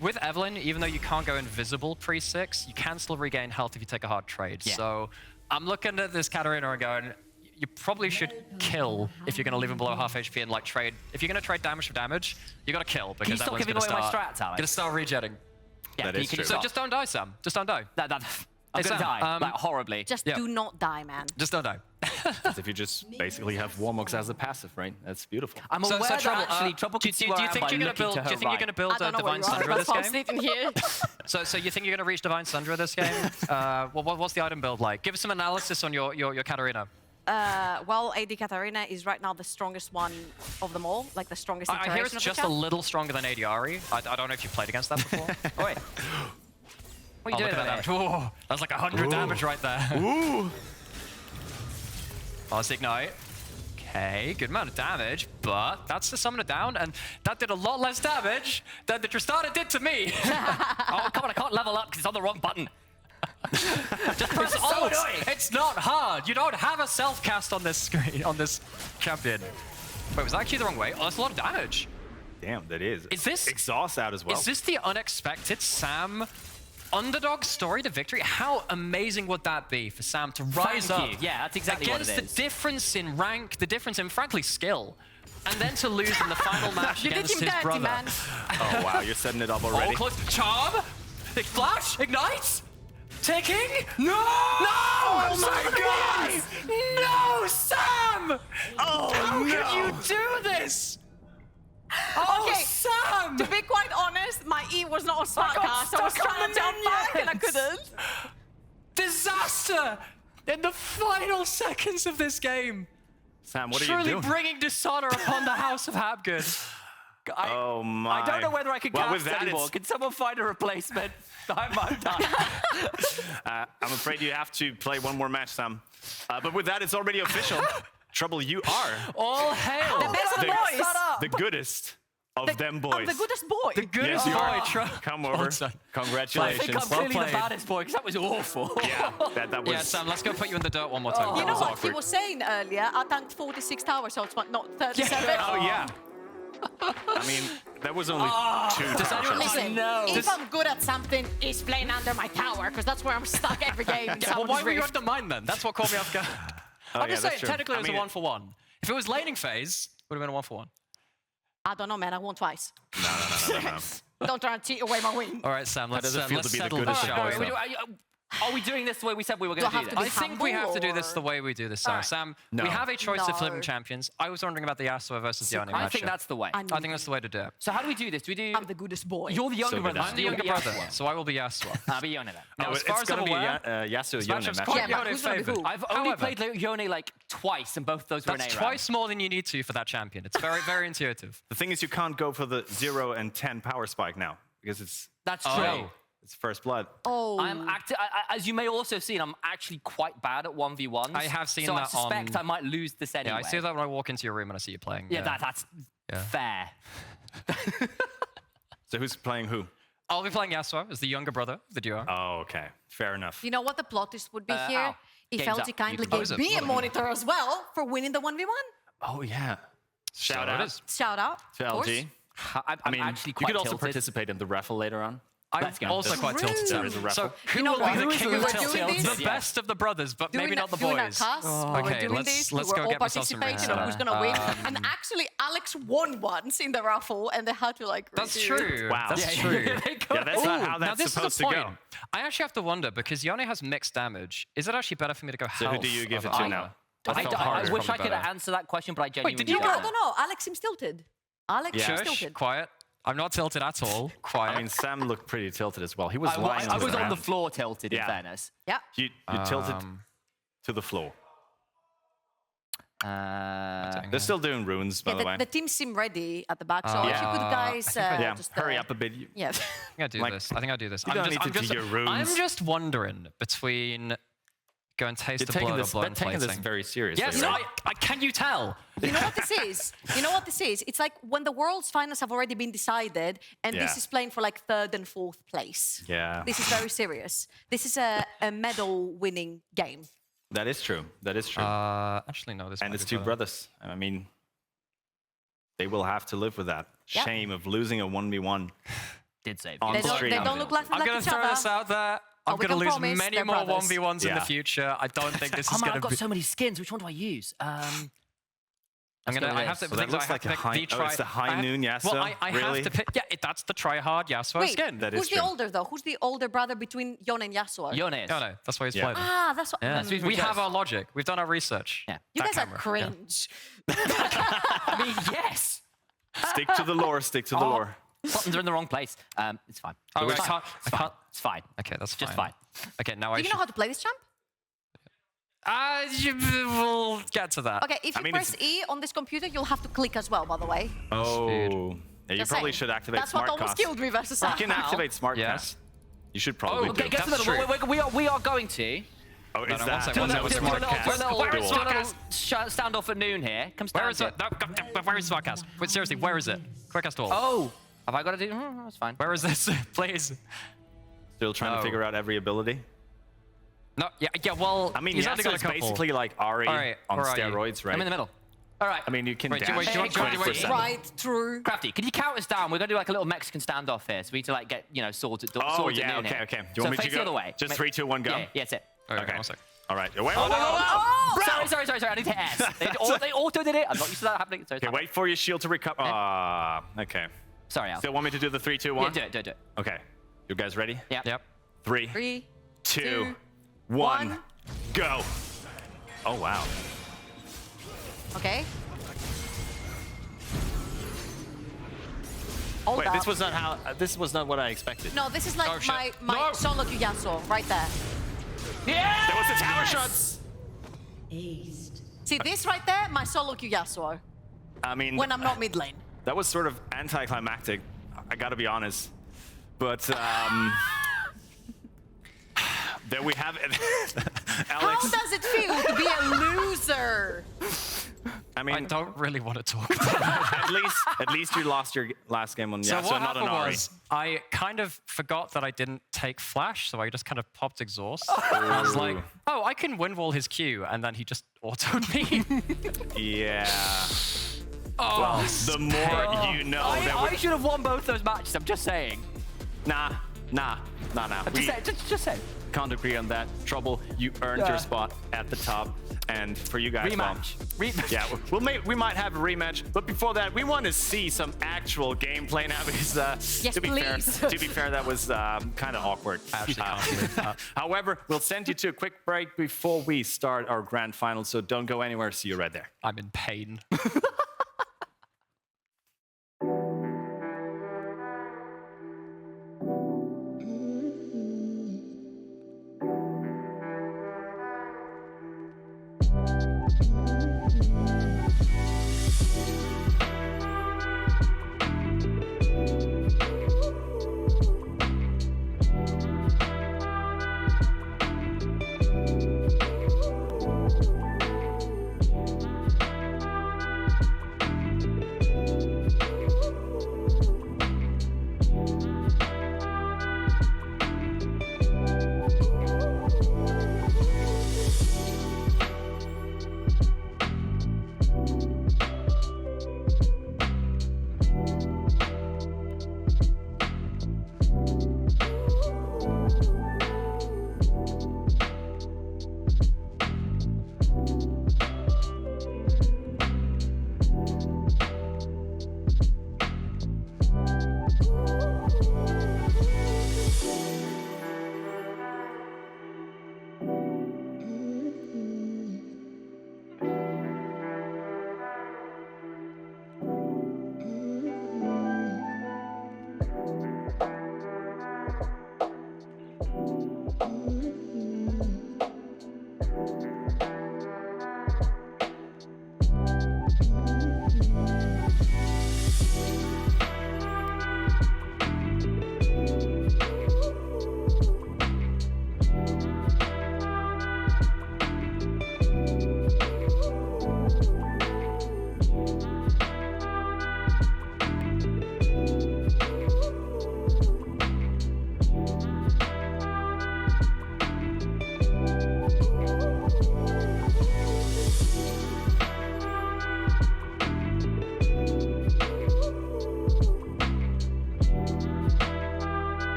S3: with Evelyn, even though you can't go invisible pre-6, you can still regain health if you take a hard trade.
S5: Yeah.
S3: So I'm looking at this Katarina and going, you probably should kill if you're going to leave him below half HP and like trade. If you're going to trade damage for damage, you got to kill because
S5: you stop
S3: Evelyn's
S5: giving
S3: gonna
S5: away my
S3: start,
S5: strats, Alex?
S3: Gonna start regenning.
S5: Yeah,
S2: That
S5: you
S2: is
S5: can
S2: true.
S3: So just don't die, Sam. Just don't die.
S5: I'm gonna die, like, horribly.
S4: Just do not die, man.
S3: Just don't die.
S2: As if you just basically have Warmogs as a passive, right? That's beautiful.
S5: I'm aware that actually Trouble
S3: do
S5: can see
S3: you
S5: where I am
S3: think
S5: by
S3: you're gonna
S5: looking
S3: build?
S5: to
S3: Do you
S5: her
S3: think you're
S5: right.
S3: gonna build
S4: I don't know
S3: Divine
S4: where you are.
S3: Sundra
S4: That's why I'm
S3: this game?
S4: sitting here.
S3: So you think you're gonna reach Divine Sundra this game? What's the item build like? Give us some analysis on your Katarina.
S4: Well, AD Katarina is right now the strongest one of them all, like the strongest
S3: I hear
S4: iteration
S3: it's
S4: of
S3: just
S4: the
S3: a
S4: champ.
S3: little stronger than AD Ahri. I don't know if you've played against that before.
S5: Oh, wait. What are you
S3: Look
S5: doing
S3: at that
S5: there?
S3: damage. Whoa, that's like 100 damage right there.
S2: Ooh!
S3: Oh, let's ignite. Okay, good amount of damage, but that's to summon it down, and that did a lot less damage than the Tristana did to me.
S5: Oh, come on, I can't level up because it's on the wrong button.
S3: Just press
S5: so
S3: alt.
S5: annoying.
S3: It's not hard. You don't have a self-cast on this screen, on this champion. Wait, was that actually the wrong way? Oh, that's a lot of damage.
S2: Damn, that is.
S3: Is this-
S2: Exhaust out as well?
S3: Is this the unexpected Sam underdog story to victory? How amazing would that be for Sam to rise
S5: Thank
S3: up
S5: you. Yeah, that's exactly what it
S3: against
S5: is.
S3: the difference in rank, the difference in, frankly, skill, and then to lose in the final match
S4: You did
S3: against
S4: him
S3: his
S4: dirty,
S3: brother?
S4: man.
S2: Oh, wow, you're setting it up already.
S3: Oh, close. Charm? Flash? Ignite? Taking? No!
S2: Oh my God!
S3: No, Sam!
S2: Oh,
S3: How
S2: no!
S3: could you do this? Oh,
S4: Okay,
S3: Sam!
S4: To be quite honest, my E was not a smart cast. I was
S3: stuck on
S4: trying to
S3: the
S4: jump back and I
S3: minions.
S4: couldn't.
S3: Disaster! In the final seconds of this game.
S2: Sam, what are you
S3: Truly
S2: doing?
S3: bringing dishonor upon the House of Habgood.
S2: Oh my.
S5: I don't know whether I can
S2: Well, with
S5: cast
S2: that,
S5: anymore.
S2: it's-
S5: Can someone find a replacement? I'm done.
S2: I'm afraid you have to play one more match, Sam. But with that, it's already official. Trouble, you are
S3: All hail
S4: The best
S2: the,
S4: boys.
S2: the goodest of them boys.
S4: I'm the goodest boy.
S3: the goodest
S2: Yes, you are.
S3: boy.
S2: Come over.
S3: done.
S5: I
S2: Congratulations.
S5: think I'm
S3: Well
S5: clearly the
S3: played.
S5: baddest boy because that was awful.
S2: Yeah, that was.
S3: Yeah, Sam, let's go put you in the dirt one more time.
S4: You
S3: That
S4: know
S3: was
S4: what
S3: awkward.
S4: he was saying earlier? I tanked 46 tower shots, but not 37.
S2: Oh yeah. I mean, that was only two
S3: Does
S2: tower
S3: anyone
S2: shots.
S4: Listen,
S5: no.
S4: if I'm good at something, it's playing under my tower, because that's where I'm stuck every game.
S3: Yeah, well, why were you under mine then? That's what caught me off guard. I'm
S2: yeah,
S3: just
S2: that's
S3: saying,
S2: true.
S3: technically
S2: I
S3: it was
S2: mean,
S3: a 1-for-1. If it was laning phase, it would have been a 1-for-1.
S4: I don't know, man. I won twice.
S2: No.
S4: Don't try to cheat away my win.
S3: All right, Sam, let's
S2: doesn't feel
S3: let's
S2: to be the
S3: settle
S2: goodest
S3: this,
S2: of
S3: shall
S2: boys,
S3: we?
S2: though.
S5: Are we doing this the way we said we were
S4: Do
S5: going
S4: I
S5: to do
S4: have to
S5: this?
S4: be
S3: I think we have to do this the
S4: humble,
S3: way we do this, Sam.
S4: Alright.
S3: Sam,
S2: No.
S3: we have a choice of
S4: No.
S3: flipping champions. I was wondering about the Yasuo versus the Yone
S5: I
S3: matchup.
S5: think that's the way.
S4: I
S3: I think that's the way to do it.
S5: So how do we do this? Do we do...
S4: I'm the goodest boy.
S5: You're the younger
S2: So
S5: brother.
S2: good.
S3: I'm the younger brother, so I will be Yasuo.
S5: I'll be Yone then.
S3: Now,
S2: Oh,
S3: as far
S2: it's
S3: as
S2: gonna
S3: I'm
S2: be
S3: aware,
S2: Yasuo
S3: this
S2: Yone
S3: matchup's
S2: match.
S3: quite
S4: Yeah, but
S3: Yone
S4: who's gonna be
S3: favored.
S4: who?
S5: I've only
S3: However,
S5: played Yone like twice, and both those were in
S3: that's
S5: A
S3: twice more than you need to for that champion. It's very, very intuitive.
S2: The thing is, you can't go for the 0 and 10 power spike now because it's
S5: That's
S3: Oh.
S5: true.
S2: it's first blood.
S4: Oh.
S5: As you may also see, I'm actually quite bad at 1v1s.
S3: I have seen
S5: so
S3: that
S5: I suspect
S3: on-
S5: I might lose this anyway.
S3: Yeah, I see that when I walk into your room and I see you playing.
S5: Yeah, that's
S3: Yeah.
S5: fair.
S2: So who's playing who?
S3: I'll be playing Yasuo as the younger brother of the duo.
S2: Oh, okay. Fair enough.
S4: You know what the plot twist would be here?
S5: ow.
S4: If
S5: Game's
S4: LG
S5: up. You
S4: kindly
S5: can
S3: close
S4: gave
S3: it.
S4: me a monitor as well for winning the 1v1.
S2: Oh, yeah. Shout
S3: So it
S2: out
S3: is.
S4: Shout out.
S2: to
S4: of course.
S2: LG.
S5: I'm
S2: I mean,
S5: actually
S2: you
S5: quite
S2: could also
S5: tilted.
S2: participate in the raffle later on.
S3: I'm
S5: Let's go.
S3: also quite tilted.
S2: There is a raffle.
S3: So who
S4: You know
S3: will
S4: what?
S3: be the
S4: Who is
S3: king
S4: it?
S3: of
S4: We're
S3: tilted?
S4: doing this?
S3: The best of the brothers, but maybe not the
S4: Doing that
S3: boys.
S4: cast, we're
S3: Okay,
S4: doing
S3: let's-
S4: this,
S3: let's
S4: we're
S3: go
S4: all
S3: get myself some
S4: participating
S3: rings.
S4: on who's gonna win. And actually, Alex won once in the raffle, and they had to like.
S3: That's
S4: redo it.
S3: true.
S2: Wow.
S3: That's
S2: Yeah,
S3: true.
S2: Yeah, that's not how
S3: Now
S2: that's
S3: this
S2: supposed
S3: is a
S2: to
S3: point.
S2: go.
S3: I actually have to wonder because Yone has mixed damage. Is it actually better for me to go
S2: So
S3: health?
S2: who do you give it
S3: over
S2: to
S3: armor?
S2: now?
S3: I felt harder,
S5: I wish I
S3: probably
S5: could
S3: better.
S5: answer that question, but I genuinely
S3: did you
S5: don't.
S3: go-
S4: I don't know. Alex seems tilted. Alex
S2: Yeah.
S4: seems
S3: Shush,
S4: tilted.
S3: quiet. I'm not tilted at all. Quiet.
S2: I mean, Sam looked pretty tilted as well. He was lying
S5: I was on the
S2: ground.
S5: floor tilted, in
S2: Yeah.
S5: fairness.
S4: Yeah.
S2: You tilted to the floor. They're still doing runes, by the way.
S4: The team seem ready at the back, so if you could guys
S2: Yeah,
S4: just
S2: hurry up a bit.
S4: Yeah.
S3: I think I do
S2: Like,
S3: this. I think I do this.
S2: you don't need to do your runes.
S3: I'm just wondering between going taste
S2: You're
S3: the
S2: taking
S3: blood or
S2: this,
S3: blood
S2: they're taking this
S3: plating.
S2: very seriously.
S3: Yes,
S2: right?
S3: can you tell?
S4: You know what this is? You know what this is? It's like when the world's finals have already been decided, and this
S2: Yeah.
S4: is playing for like 3rd and 4th place.
S2: Yeah.
S4: This is very serious. This is a medal-winning game.
S2: That is true. That is true.
S3: Actually, no. This
S2: and
S3: might
S2: it's
S3: be
S2: two
S3: better.
S2: brothers. I mean, they will have to live with that
S4: Yep.
S2: shame of losing a 1v1
S5: Did save.
S2: on
S4: They don't,
S2: stream.
S4: they don't look like,
S3: I'm
S4: like
S3: going
S4: each
S3: to throw
S4: other.
S3: this out there. I'm
S4: we
S3: going to
S4: can
S3: lose
S4: promise
S3: many
S4: they're
S3: more
S4: brothers.
S3: 1v1s in the
S2: Yeah.
S3: future. I don't think this
S5: Oh
S3: is
S5: man,
S3: going
S5: I've
S3: to
S5: got
S3: be...
S5: so many skins. Which one do I use?
S3: I have to.
S2: So that looks like a high. Oh, it's the high noon Yasuo.
S3: Well, I
S2: really?
S3: have to pick. Yeah, that's the try-hard Yasuo
S4: Wait,
S3: skin.
S2: That
S4: who's
S2: is
S4: the
S2: true.
S4: older though? Who's the older brother between Yone and Yasuo?
S5: Yone is.
S3: No, that's why he's
S2: Yeah.
S3: playing.
S4: Ah, that's what.
S3: Yeah.
S5: That's
S3: We
S5: just-
S3: have our logic. We've done our research.
S5: Yeah.
S4: You
S3: That
S4: guys are
S3: camera,
S4: cringe.
S5: I mean, yes.
S2: Stick to the lore. Stick to the lore.
S5: Buttons are in the wrong place. It's fine.
S3: Oh,
S5: it's
S3: I
S5: fine.
S3: can't-
S5: It's
S3: I
S5: fine.
S3: can't-
S5: It's fine.
S3: Okay, that's fine.
S5: Just fine.
S3: Okay, now
S4: Do
S3: I
S4: you
S3: should.
S4: know how to play this champ?
S3: We'll get to that.
S4: Okay, if you
S2: mean,
S4: press E on this computer, you'll have to click as well, by the way.
S2: Oh. Yeah, you
S4: Just
S2: probably
S4: saying.
S2: should activate
S4: That's what
S2: smart
S4: almost
S2: cast.
S4: killed me versus
S2: You can activate smart
S3: Yeah.
S2: cast. You should probably
S3: Oh,
S2: do.
S5: Okay, get to
S3: That's
S5: the
S3: true.
S5: we are going to.
S2: Oh,
S3: No,
S2: is
S3: no,
S2: that?
S3: one second,
S2: was that
S3: one
S2: with
S3: second.
S2: smart
S3: Do a
S2: cast?
S3: Where is
S2: Duel.
S5: Standoff at noon here. Come stand
S3: Where is
S5: here.
S3: it? No, where is Smartcast? Wait, seriously, where is it? Quickest all.
S5: Oh, have I got to do? That's fine.
S3: Where is this? Please.
S2: Still trying to
S3: No.
S2: figure out every ability.
S3: No, yeah, well,
S2: I mean,
S3: he's only got
S2: Yasuo
S3: a
S2: is
S3: couple.
S2: basically like Ari
S3: All right,
S2: on
S3: where are you?
S2: steroids, right?
S5: I'm in the middle. All right.
S2: I mean, you can
S3: Wait,
S2: dash.
S3: wait, do you want-
S2: 20%.
S4: Right, true.
S5: Crafty, can you count us down? We're going to do like a little Mexican standoff here. So we need to like get, swords at
S2: Oh,
S5: swords
S2: yeah,
S5: at noon
S2: okay,
S5: here.
S2: okay. Do you
S5: So
S2: want me to
S5: face
S2: go?
S5: the other way.
S2: Just 3, 2, 1, go?
S5: Yeah, that's it.
S3: Okay, one sec.
S2: All right. Wait,
S5: Oh,
S2: whoa.
S5: Sorry. I need to hit S. They auto did it. I'm not used to that happening. So it's
S2: Okay,
S5: fine.
S2: wait for your shield to recover. Okay.
S5: Sorry, Al.
S2: Still want me to do the 3, 2, 1?
S5: Yeah, do it.
S2: Okay. You guys ready?
S5: Yeah.
S3: Yep.
S2: 3,
S4: 3,
S2: 2,
S4: 2,
S2: 1,
S4: 1.
S2: go. Oh, wow.
S4: Okay. Hold
S2: Wait,
S4: up.
S2: this was not how. This was not what I expected.
S4: No, this is like
S3: Oh, shit.
S4: my
S3: No.
S4: solo queue Yasuo, right there.
S5: Yeah.
S2: There was the tower shots.
S4: See this right there? My solo queue Yasuo.
S2: I mean,
S4: When I'm not mid lane.
S2: that was sort of anticlimactic. I gotta be honest. But there we have it.
S4: How
S2: Alex.
S4: does it feel to be a loser?
S2: I
S3: I
S2: mean,
S3: don't really want to talk about it.
S2: at least you lost your last game on
S3: So
S2: Yasuo,
S3: what
S2: not on
S3: happened
S2: Ari.
S3: was, I kind of forgot that I didn't take flash, so I just kind of popped exhaust. And I was like, oh, I can win wall his Q, and then he just autoed me.
S2: Yeah.
S3: Oh,
S2: Well, the more you know that
S5: I should have won both those matches. I'm just saying.
S2: Nah. We
S5: Just saying.
S2: can't agree on that. Trouble, you earned your spot at the top. And for you guys, well,
S5: Rematch.
S2: yeah, we might have a rematch, but before that, we want to see some actual gameplay now because,
S4: Yes,
S2: to be
S4: please.
S2: fair, that was kind of awkward.
S3: I actually can't believe that.
S2: However, we'll send you to a quick break before we start our grand final, so don't go anywhere. See you right there.
S3: I'm in pain.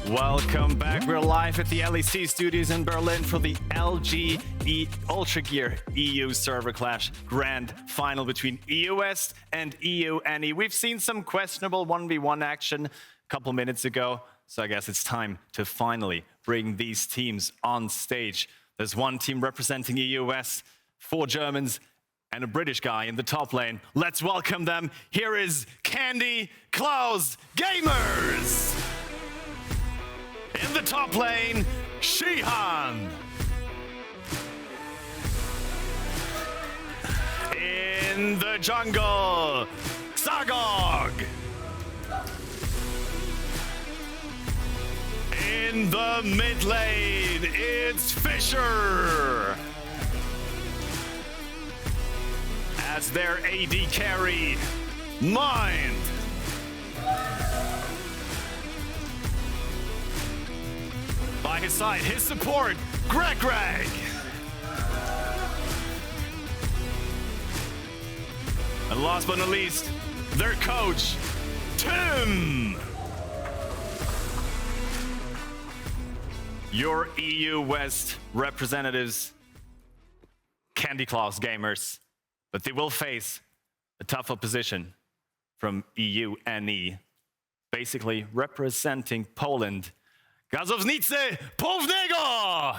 S2: Welcome back. We're live at the LEC studios in Berlin for the LG UltraGear EU Server Clash Grand Final between EU West and EUNE. We've seen some questionable 1v1 action a couple minutes ago, so I guess it's time to finally bring these teams on stage. There's one team representing EU West, 4 Germans, and a British guy in the top lane. Let's welcome them. Here is Candy Klaus Gamers. In the top lane, Shihan. In the jungle, Sagog. In the mid lane, it's Fisher. As their AD carry, Mind. By his side, his support, Greg. And last but not least, their coach, Tim. Your EU West representatives, Candy Klaus Gamers, but they will face a tough opposition from EUNE, basically representing Poland. Gazownice Pownego!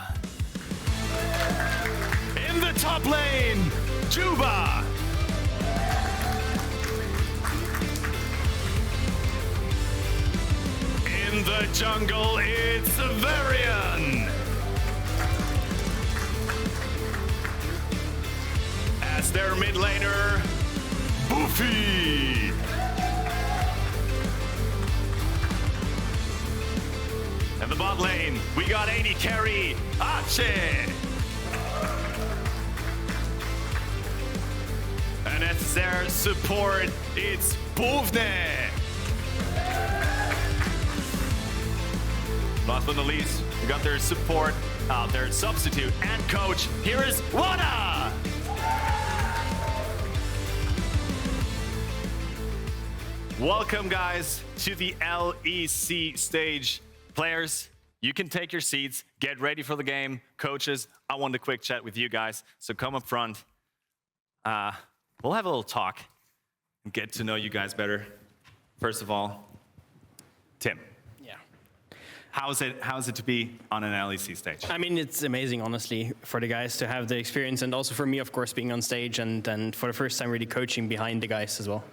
S2: In the top lane, Juba! In the jungle, it's Varian! As their mid laner, Buffy! In the bot lane, we got AD carry, Ache! And as their support, it's Bovne! Last but not least, we got their support, their substitute and coach. Here is Wana! Welcome, guys, to the LEC stage. Players, you can take your seats, get ready for the game. Coaches, I want a quick chat with you guys, so come up front. We'll have a little talk and get to know you guys better. First of all, Tim.
S6: Yeah.
S2: How's it to be on an LEC stage?
S6: I mean, it's amazing, honestly, for the guys to have the experience, and also for me, of course, being on stage and for the first time really coaching behind the guys as well.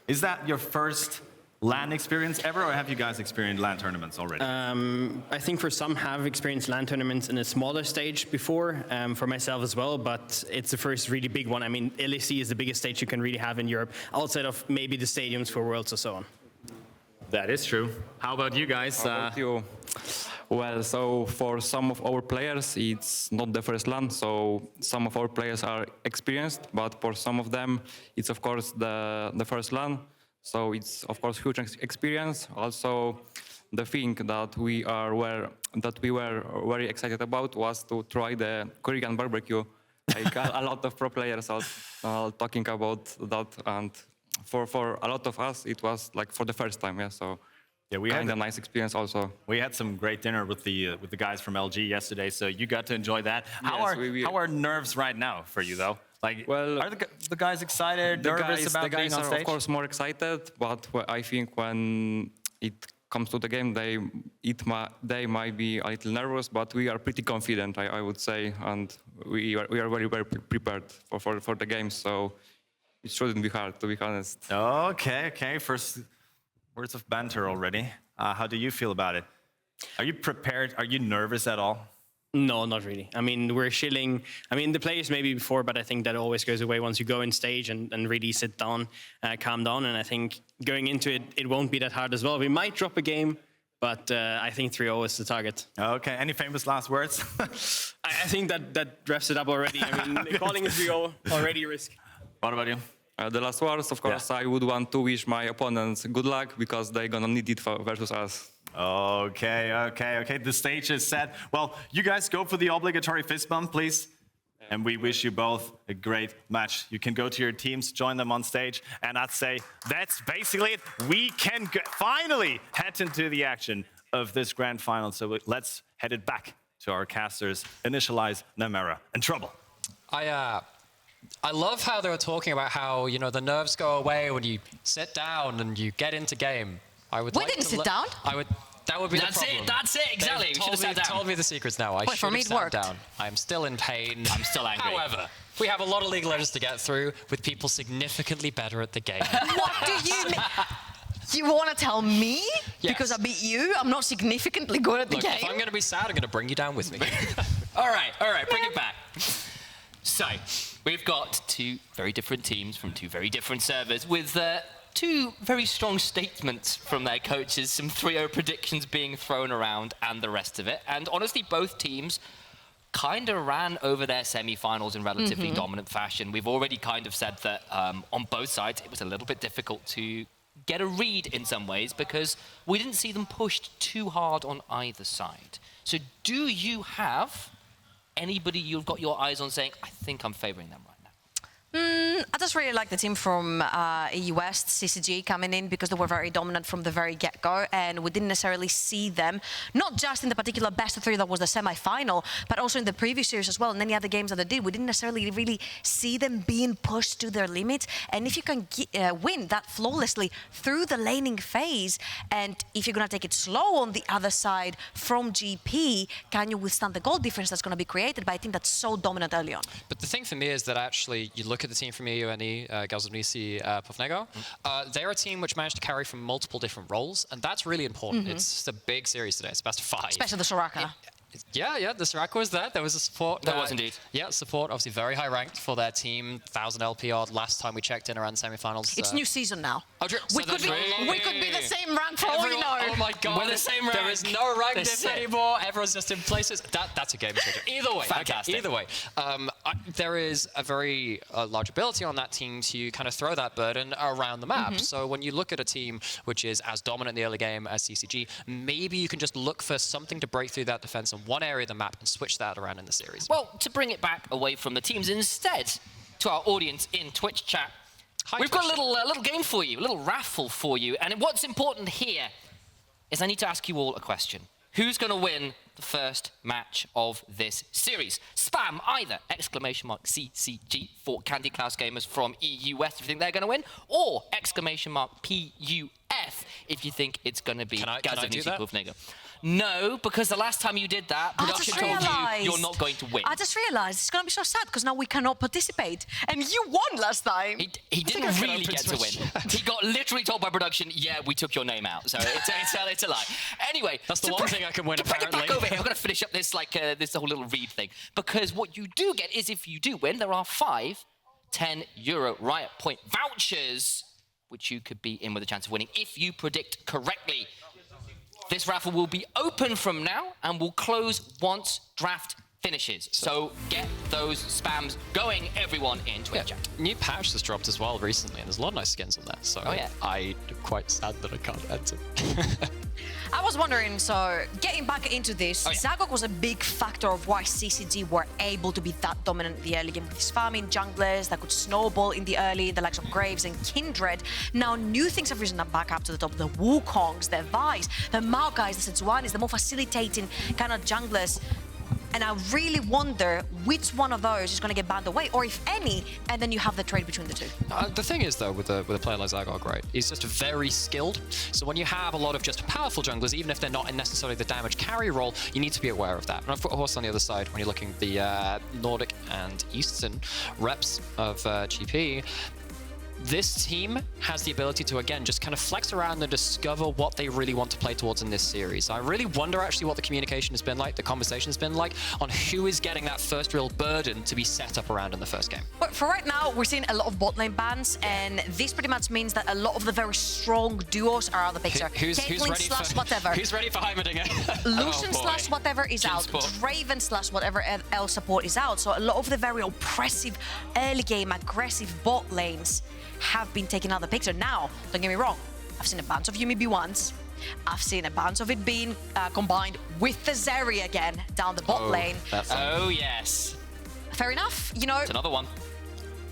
S2: Is that your first LAN experience ever, or have you guys experienced LAN tournaments already?
S6: I think for some have experienced LAN tournaments in a smaller stage before, for myself as well, but it's the first really big one. I mean, LEC is the biggest stage you can really have in Europe, outside of maybe the stadiums for Worlds or so on.
S2: That is true. How about you guys?
S7: How about you? Well, so for some of our players, it's not the first LAN, so some of our players are experienced, but for some of them, it's of course the first LAN. So it's of course huge experience. Also, the thing that we were very excited about was to try the Korean barbecue. Like a lot of pro players are talking about that, and for a lot of us, it was like for the first time. Yeah, so yeah, we had a nice experience also.
S2: We had some great dinner with the guys from LG yesterday, so you got to enjoy that. How are nerves right now for you though? Like, well, are the guys excited, nervous about being on stage?
S7: The guys are, of course, more excited, but I think when it comes to the game, they might be a little nervous, but we are pretty confident, I would say, and we are very, very prepared for the game, so it shouldn't be hard, to be honest.
S2: Okay. First words of banter already. How do you feel about it? Are you prepared? Are you nervous at all?
S6: No, not really. I mean, we're chilling. I mean, the players maybe before, but I think that always goes away once you go on stage and really sit down, calm down. And I think going into it, it won't be that hard as well. We might drop a game, but I think 3-0 is the target.
S2: Okay. Any famous last words?
S6: I think that wraps it up already. I mean, calling it 3-0 already a risk.
S2: What about you?
S7: The last words, of course, yeah. I would want to wish my opponents good luck because they're gonna need it versus us.
S2: Okay. The stage is set. Well, you guys go for the obligatory fist bump, please. And we wish you both a great match. You can go to your teams, join them on stage, and I'd say that's basically it. We can finally head into the action of this grand final. So let's head it back to our casters. Initialize, Nymera, and Trouble.
S3: I love how they were talking about how, you know, the nerves go away when you sit down and you get into game.
S4: We didn't sit down.
S3: That would be
S5: That's
S3: the problem.
S5: it. That's it. Exactly.
S3: They've
S5: We should have sat down.
S3: told me the secrets now. I should have sat down. I am still in pain.
S5: I'm still angry.
S3: However, we have a lot of League of Legends to get through with people significantly better at the game.
S4: What do you mean? You want to tell me?
S3: Yes.
S4: Because I beat you, I'm not significantly good at the
S3: Look,
S4: game?
S3: if I'm going to be sad, I'm going to bring you down with me.
S5: All right, bring it back. So, we've got two very different teams from two very different servers with two very strong statements from their coaches, some 3-0 predictions being thrown around and the rest of it. And honestly, both teams kind of ran over their semi-finals in relatively dominant fashion. We've already kind of said that on both sides, it was a little bit difficult to get a read in some ways because we didn't see them pushed too hard on either side. So do you have anybody you've got your eyes on saying, I think I'm favoring them right now?
S4: I just really like the team from EU West, CCG, coming in because they were very dominant from the very get-go, and we didn't necessarily see them, not just in the particular best of 3 that was the semi-final, but also in the previous series as well, and any other games that they did. We didn't necessarily really see them being pushed to their limits, and if you can win that flawlessly through the laning phase, and if you're going to take it slow on the other side from GP, can you withstand the goal difference that's going to be created by a team that's so dominant early on?
S3: But the thing for me is that actually, you look at the team from EUNE, Gazovnisi, Povnego, they're a team which managed to carry from multiple different roles, and that's really important. It's a big series today. It's best of 5.
S4: Especially the Soraka.
S3: Yeah, the Soraka was there. There was a support.
S5: There was indeed.
S3: Yeah, support, obviously very high ranked for their team. 1,000 LP odd last time we checked in around the semi-finals.
S4: It's new season now.
S3: Oh,
S4: we could be the same rank for all you know.
S3: Oh my god.
S5: We're the same rank.
S3: There is no rank diff anymore. Everyone's just in places. That's a game changer. Either way.
S5: Fantastic.
S3: Either way. There is a very large ability on that team to kind of throw that burden around the map. So when you look at a team which is as dominant in the early game as CCG, maybe you can just look for something to break through that defense in one area of the map and switch that around in the series.
S5: Well, to bring it back away from the teams instead to our audience in Twitch chat, we've got a little game for you, a little raffle for you. And what's important here is I need to ask you all a question. Who's going to win the first match of this series? Spam either !CCG for Candy Klaus Gamers from EU West if you think they're going to win, or !PUF if you think it's going to be Gazovnisi Povnego. No, because the last time you did that, production told you you're not going to win.
S4: I just realised it's going to be so sad because now we cannot participate. And you won last time.
S5: He didn't really get to win. He got literally told by production, yeah, we took your name out. So it's a lie. Anyway.
S3: That's the one thing I can win, apparently.
S5: Bring it back over here. I'm going to finish up this, this whole little read thing. Because what you do get is if you do win, there are 5 €10 Riot Point vouchers, which you could be in with a chance of winning if you predict correctly. This raffle will be open from now and will close once draft finishes. So get those spams going, everyone in Twitch chat.
S3: New patch has dropped as well recently, and there's a lot of nice skins on there. So I'm quite sad that I can't enter.
S4: I was wondering, so getting back into this, Zagok was a big factor of why CCG were able to be that dominant in the early game with his farming junglers that could snowball in the early, the likes of Graves and Kindred. Now new things have risen back up to the top. The Wukongs, the Vice, the Maokais, the Setsuanis, the more facilitating kind of junglers. And I really wonder which one of those is going to get banned away, or if any, and then you have the trade between the two.
S3: The thing is, though, with a player like Zagok, right, he's just very skilled. So when you have a lot of just powerful junglers, even if they're not in necessarily the damage carry role, you need to be aware of that. And of course, on the other side, when you're looking at the Nordic and Eastern reps of GP, this team has the ability to, again, just kind of flex around and discover what they really want to play towards in this series. I really wonder, actually, what the communication has been like, the conversation has been like, on who is getting that first real burden to be set up around in the first game.
S4: But for right now, we're seeing a lot of bot lane bans, and this pretty much means that a lot of the very strong duos are out of the picture.
S3: Who's ready for
S4: whatever.
S3: Who's ready for Heimerdinger?
S4: Lucian / whatever is out. Draven / whatever else support is out. So a lot of the very oppressive early game, aggressive bot lanes have been taken out of the picture. Now, don't get me wrong, I've seen a bunch of Yuumi B1s. I've seen a bunch of it being combined with the Zeri again down the bot lane.
S5: Oh, yes.
S4: Fair enough, you know.
S5: It's another one.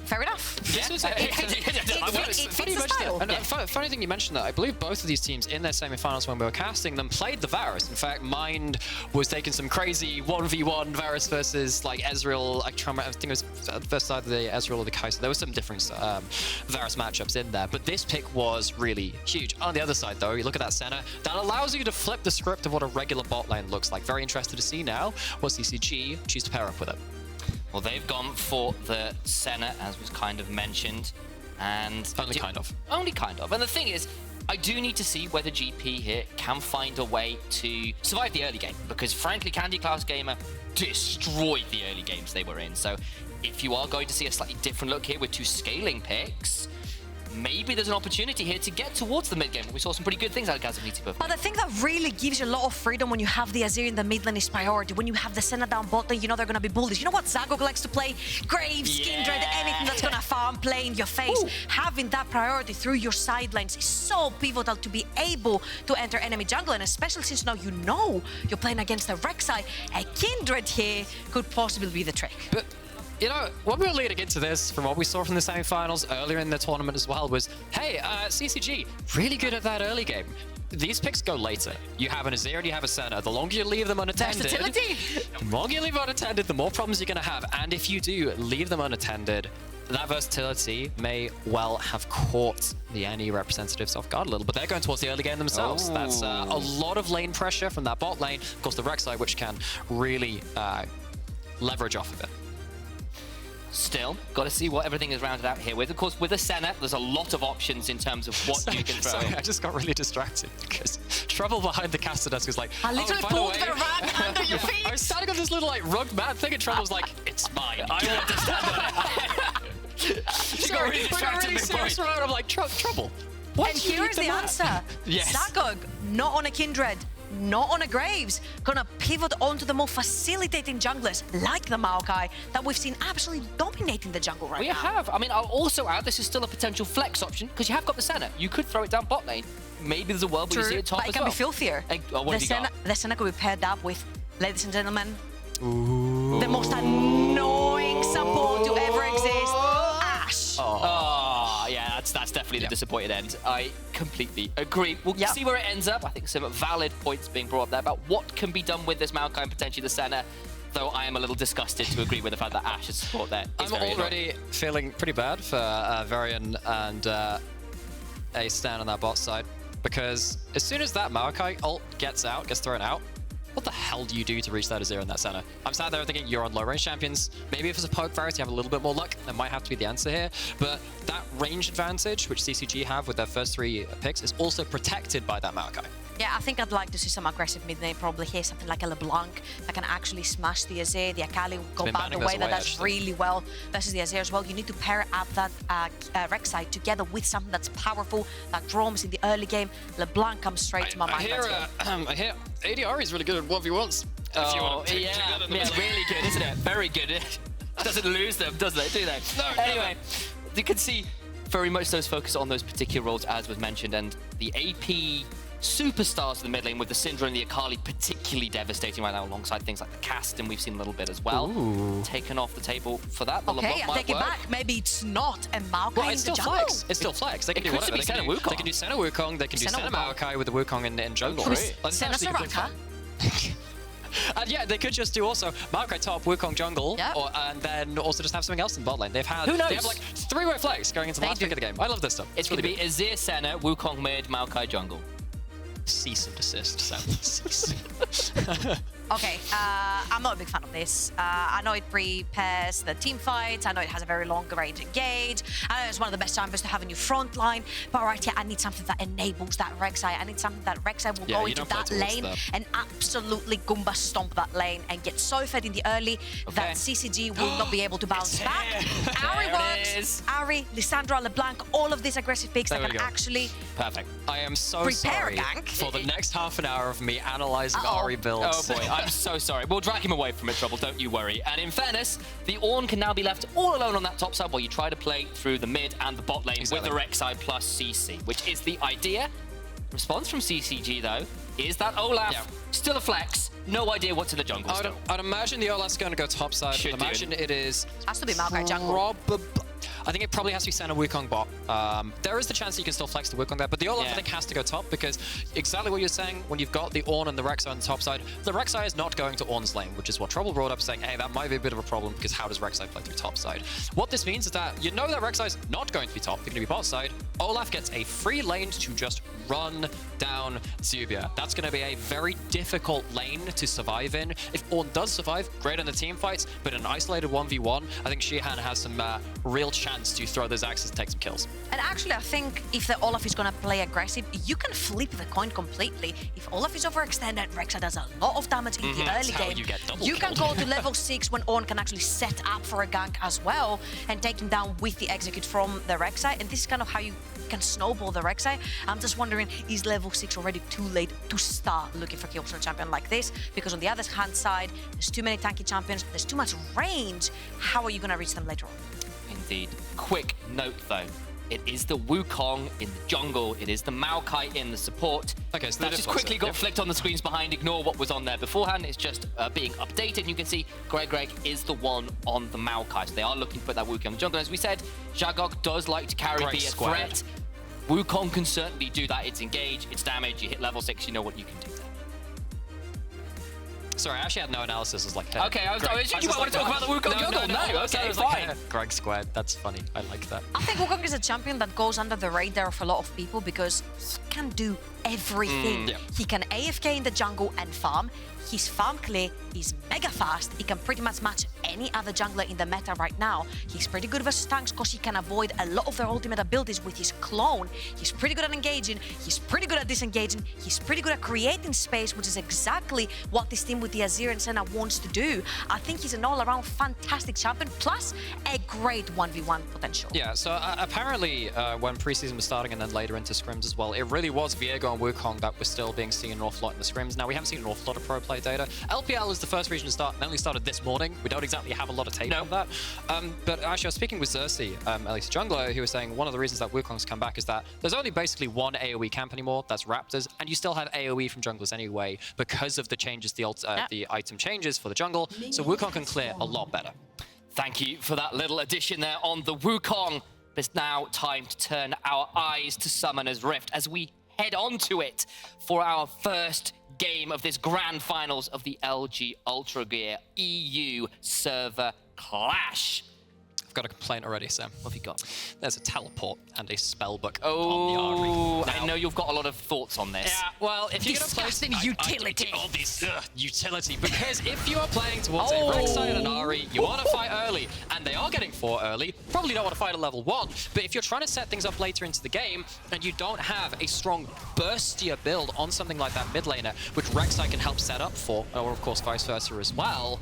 S4: Fair enough.
S3: This was
S4: It fits the style.
S3: And funny thing you mentioned that. I believe both of these teams in their semi-finals when we were casting them played the Varus. In fact, Mind was taking some crazy 1v1 Varus versus like Ezreal. I think it was versus either the Ezreal or the Kai'Sa. There was some different Varus matchups in there, but this pick was really huge. On the other side, though, you look at that Senna. That allows you to flip the script of what a regular bot lane looks like. Very interested to see now what CCG choose to pair up with it.
S5: Well, they've gone for the Senna, as was kind of mentioned, and
S3: Only kind of.
S5: Only kind of. And the thing is, I do need to see whether GP here can find a way to survive the early game, because frankly, Candy Class Gamer destroyed the early games they were in. So if you are going to see a slightly different look here with 2 scaling picks, maybe there's an opportunity here to get towards the mid game. We saw some pretty good things out of Gazamiti.
S4: But the thing that really gives you a lot of freedom when you have the Azir in the mid lane is priority. When you have the Senna down bot lane, you know they're going to be bullies. You know what Zagok likes to play? Graves, Kindred, anything that's going to farm play in your face. Ooh. Having that priority through your side lanes is so pivotal to be able to enter enemy jungle, and especially since now you know you're playing against the Rek'Sai. A Kindred here could possibly be the trick.
S3: But you know, what we were leading into this, from what we saw from the semi-finals earlier in the tournament as well, was, hey, CCG, really good at that early game. These picks go later. You have an Azir and you have a Senna. The longer you leave them unattended, the more problems you're going to have. And if you do leave them unattended, that versatility may well have caught the NE representatives off guard a little, but they're going towards the early game themselves. Oh. That's a lot of lane pressure from that bot lane. Of course, the Rek'Sai, which can really leverage off of it.
S5: Still, got to see what everything is rounded out here with. Of course, with a Senna, there's a lot of options in terms of what you can throw.
S3: Sorry, I just got really distracted because Trouble behind the caster desk was like,
S4: I literally pulled the rug under your feet.
S3: I was standing on this little like rugged mat thing, and Trouble's like, it's mine. I want to stand on it. Sorry, we got really serious round. I'm like, Trouble. What?
S4: And here is the answer.
S3: Yes.
S4: Zagok, not on a Kindred. Not on a Graves, gonna pivot onto the more facilitating junglers like the Maokai that we've seen absolutely dominating the jungle right now.
S5: We have. I mean, I'll also add this is still a potential flex option because you have got the Senna. You could throw it down bot lane. Maybe there's a world where you see it top
S4: but it
S5: as
S4: can
S5: well.
S4: be filthier. The Senna could be paired up with, ladies and gentlemen, the most annoying support to ever exist, Ashe.
S5: Oh, yeah, that's definitely the disappointed end. I completely agree. We'll see where it ends up. I think some valid points being brought up there about what can be done with this Maokai and potentially the Senna, though I am a little disgusted to agree with the fact that Ashe's support there is
S3: I'm already feeling pretty bad for Varian and a Stan on that bot side, because as soon as that Maokai ult gets thrown out, what the hell do you do to reach that Azir in that Senna? I'm sat there thinking you're on low range champions. Maybe if it's a poke Varus, you have a little bit more luck. That might have to be the answer here. But that range advantage, which CCG have with their first 3 picks, is also protected by that Maokai.
S4: Yeah, I think I'd like to see some aggressive mid lane probably here, something like a LeBlanc that can actually smash the Azir. The Akali will go back the way that does really well versus the Azir as well. You need to pair up that Rek'Sai together with something that's powerful, that roams in the early game. LeBlanc comes straight to my mind.
S3: I hear ADR is really good at 1v1s.
S5: Yeah, really good, isn't it? Very good. Doesn't lose them, does it? Do they? No. Anyway, you can see very much those focus on those particular roles as was mentioned, and the AP superstars in the mid lane with the Syndra and the Akali particularly devastating right now, alongside things like the Cast, and we've seen a little bit as well. Taken off the table for that.
S4: Okay, I take it back. Maybe it's not a Maokai
S3: well, it's still flex. It's still flex. They can do whatever. They can do Senna Wukong. They can do Senna Maokai with the Wukong in jungle.
S4: Senna Soraka.
S3: And yeah, they could just do also Maokai top, Wukong jungle, and then also just have something else in bot lane. They've had, they have like 3-way flex going into the last pick of the game. I love this stuff.
S5: It's going to be Azir Senna, Wukong mid, Maokai jungle.
S3: Cease and desist, Sam.
S4: Okay, I'm not a big fan of this. I know it prepares the team fights. I know it has a very long range engage. I know it's one of the best champions to have in your front line. But right here, I need something that enables that Rek'Sai. I need something that Rek'Sai will go into that lane and absolutely Goomba stomp that lane and get so fed in the early that CCG will not be able to bounce back. Ari works. Ari, Lissandra, LeBlanc, all of these aggressive picks that can actually
S3: I am so sorry for the next half an hour of me analyzing Ari builds.
S5: Oh boy, I'm so sorry. We'll drag him away from it, Trouble, don't you worry. And in fairness, the Ornn can now be left all alone on that top side while you try to play through the mid and the bot lane with the Rek'Sai plus CC, which is the idea. Response from CCG, though, is that Olaf still a flex. No idea what's in the jungle still.
S3: I'd imagine the Olaf's going to go top side. I'd imagine it is...
S4: Has to be Maokai jungle.
S3: I think it probably has to be center Wukong bot. There is the chance that you can still flex the Wukong there, but the Olaf I think has to go top because exactly what you're saying, when you've got the Ornn and the Rek'Sai on the top side, the Rek'Sai is not going to Ornn's lane, which is what Trouble brought up, saying, hey, that might be a bit of a problem because how does Rek'Sai play through top side? What this means is that you know that Rek'Sai's not going to be top, they're going to be bot side. Olaf gets a free lane to just run down Zubia. That's going to be a very difficult lane to survive in. If Ornn does survive, great in the team fights, but in an isolated 1v1, I think Shihan has some real chance to throw those axes and take some kills.
S4: And actually, I think if the Olaf is going to play aggressive, you can flip the coin completely. If Olaf is overextended, Rek'Sai does a lot of damage in the early game. You can go to level 6 when Ornn can actually set up for a gank as well and take him down with the execute from the Rek'Sai. And this is kind of how you can snowball the Rek'Sai. I'm just wondering, is level 6 already too late to start looking for kills for a champion like this? Because on the other hand side, there's too many tanky champions, there's too much range. How are you going to reach them later on?
S5: Indeed. Quick note though, it is the Wukong in the jungle, it is the Maokai in the support.
S3: Okay, so
S5: that just quickly got flicked on the screens behind. Ignore what was on there beforehand. It's just being updated. You can see Greg is the one on the Maokai. So they are looking to put that Wukong in the jungle. As we said, Zagok does like to carry, be a threat. Wukong can certainly do that. It's engage, it's damage. You hit level 6, you know what you can do there.
S3: Sorry, I actually had no analysis. I was like, hey,
S5: okay, I was you might want to talk about the Wukong jungle. No, okay, fine.
S3: Like, hey, Greg squared. That's funny. I like that.
S4: I think Wukong is a champion that goes under the radar of a lot of people because he can do everything. He can AFK in the jungle and farm. His farm clear is mega fast. He can pretty much match any other jungler in the meta right now. He's pretty good versus tanks because he can avoid a lot of their ultimate abilities with his clone. He's pretty good at engaging. He's pretty good at disengaging. He's pretty good at creating space, which is exactly what this team with the Azir and Senna wants to do. I think he's an all-around fantastic champion, plus a great 1v1 potential.
S3: Yeah, so apparently when preseason was starting and then later into scrims as well, it really was Viego and Wukong that were still being seen an awful lot in the scrims. Now, we haven't seen an awful lot of pro play data. LPL is the first region to start, and only started this morning. We don't exactly have a lot of tape of that. But actually, I was speaking with Xerxes, at least jungler, who was saying one of the reasons that Wukong's come back is that there's only basically one AoE camp anymore, that's Raptors, and you still have AoE from junglers anyway because of the changes, the item changes for the jungle, so Wukong can clear a lot better.
S5: Thank you for that little addition there on the Wukong. It's now time to turn our eyes to Summoner's Rift as we head on to it for our first game of this grand finals of the LG UltraGear EU Server Clash.
S3: I've got a complaint already, Sam.
S5: What have you got?
S3: There's a teleport and a spellbook
S5: on
S3: the Ahri.
S5: I know you've got a lot of thoughts on this.
S3: Yeah, well, if you're going to play
S4: utility.
S3: all this utility, because if you are playing towards a Rek'Sai and an Ahri, you want to fight early, and they are getting 4 early. Probably don't want to fight at level 1, but if you're trying to set things up later into the game and you don't have a strong burstier build on something like that mid laner, which Rek'Sai can help set up for, or of course vice versa as well,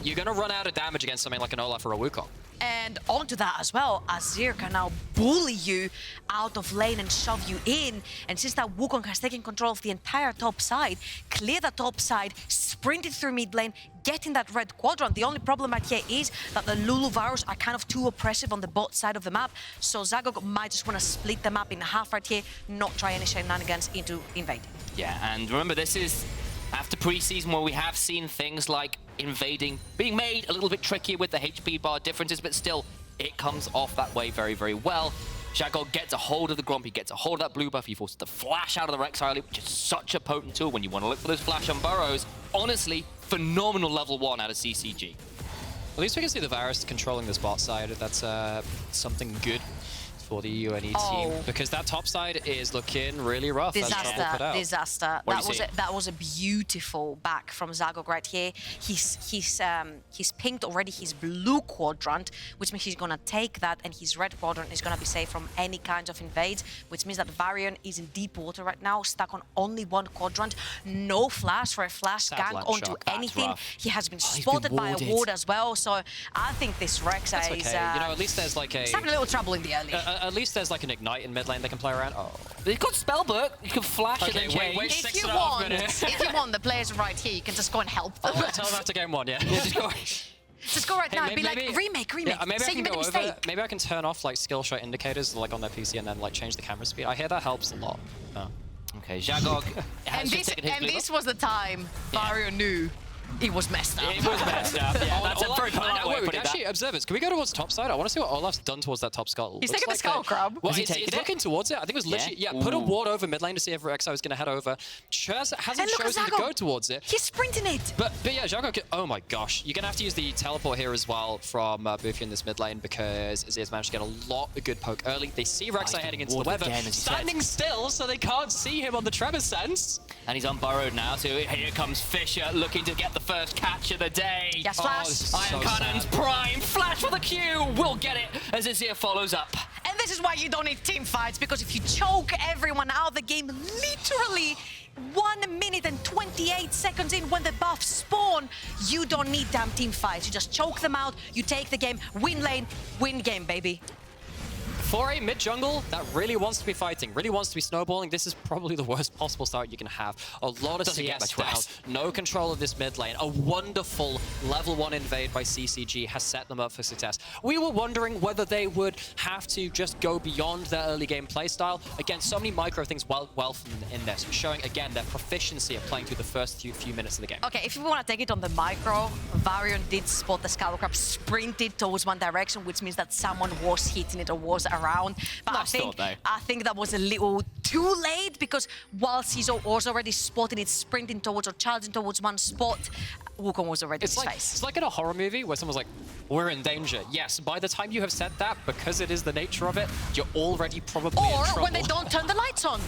S3: you're going to run out of damage against something like an Olaf or a Wukong.
S4: And onto that as well, Azir can now bully you out of lane and shove you in. And since that Wukong has taken control of the entire top side, clear the top side, sprinted through mid lane, getting that red quadrant. The only problem right here is that the Lulu Varus are kind of too oppressive on the bot side of the map. So Zagok might just want to split the map in half right here, not try any shenanigans into invading.
S5: Yeah, and remember, this is after preseason where we have seen things like invading being made a little bit trickier with the HP bar differences, but still, it comes off that way very, very well. Zagok gets a hold of the Gromp, he gets a hold of that blue buff, he forces the flash out of the Rek'Sai, which is such a potent tool when you want to look for those flash on burrows. Honestly, phenomenal level 1 out of CCG.
S3: At least we can see the Varus controlling this bot side. That's something good for the UNE team, because that top side is looking really rough.
S4: Disaster. That was a beautiful back from Zagok right here. He's pinged already his blue quadrant, which means he's gonna take that, and his red quadrant is gonna be safe from any kind of invades, which means that Varian is in deep water right now, stuck on only 1 quadrant, no flash for a flash gank onto anything. He has been spotted by a ward as well, so I think this Rek'Sai is
S3: you know, at least there's like
S4: he's having a little trouble in the early.
S3: At least there's like an ignite in mid lane they can play around. Oh.
S5: You've got Spellbook, you can flash and then change.
S3: Wait
S4: if you want, the players right here, you can just go and help them.
S3: Tell them after game 1, yeah.
S4: Just go right now and be like, remake.
S3: Yeah, maybe I can go over. Maybe I can turn off like skill shot indicators like on their PC and then like change the camera speed. I hear that helps a lot. Oh.
S5: Okay, Zagok
S4: and this was the time Vario knew It was messed up.
S5: It was messed up. Yeah, that's a very polite way of putting
S3: Actually,
S5: that.
S3: observers, can we go towards top side? I want to see what Olaf's done towards that top skull.
S4: He's
S3: Looks
S4: taking the skull crab.
S3: Well,
S5: Is he
S3: he's
S5: taking it?
S3: looking towards it. I think it was literally, yeah, put a ward over mid lane to see if Rek'Sai was going to head over. Hasn't chosen to go towards it.
S4: He's sprinting it.
S3: But yeah, Jago, oh my gosh. You're going to have to use the teleport here as well from Buffy in this mid lane because Azir's managed to get a lot of good poke early. They see Rek'Sai heading into the weather, standing still so they can't see him on the Tremor sense.
S5: And he's unburrowed now, so here comes Fisher looking to get the first catch of the day.
S4: Yes, Flash.
S5: Iron Cannon's prime. Flash for the Q. We'll get it as Azir follows up.
S4: And this is why you don't need team fights, because if you choke everyone out of the game literally 1 minute and 28 seconds in when the buffs spawn, you don't need damn team fights. You just choke them out, you take the game, win lane, win game, baby.
S3: For a mid-jungle that really wants to be fighting, really wants to be snowballing, this is probably the worst possible start you can have. A lot of CS down, no control of this mid lane. A wonderful level 1 invade by CCG has set them up for success. We were wondering whether they would have to just go beyond their early game playstyle. Again, so many micro things well in this, showing again their proficiency of playing through the first few minutes of the game.
S4: Okay, if you want to take it on the micro, Varian did spot the Skull Crab, sprinted towards one direction, which means that someone was hitting it or was around. But I think that was a little too late, because whilst he's already spotting it, sprinting towards or charging towards one spot, Wukong was already in his face.
S3: It's like in a horror movie where someone's like, we're in danger. Yes, by the time you have said that, because it is the nature of it, you're already probably in trouble.
S4: Or when they don't turn the lights on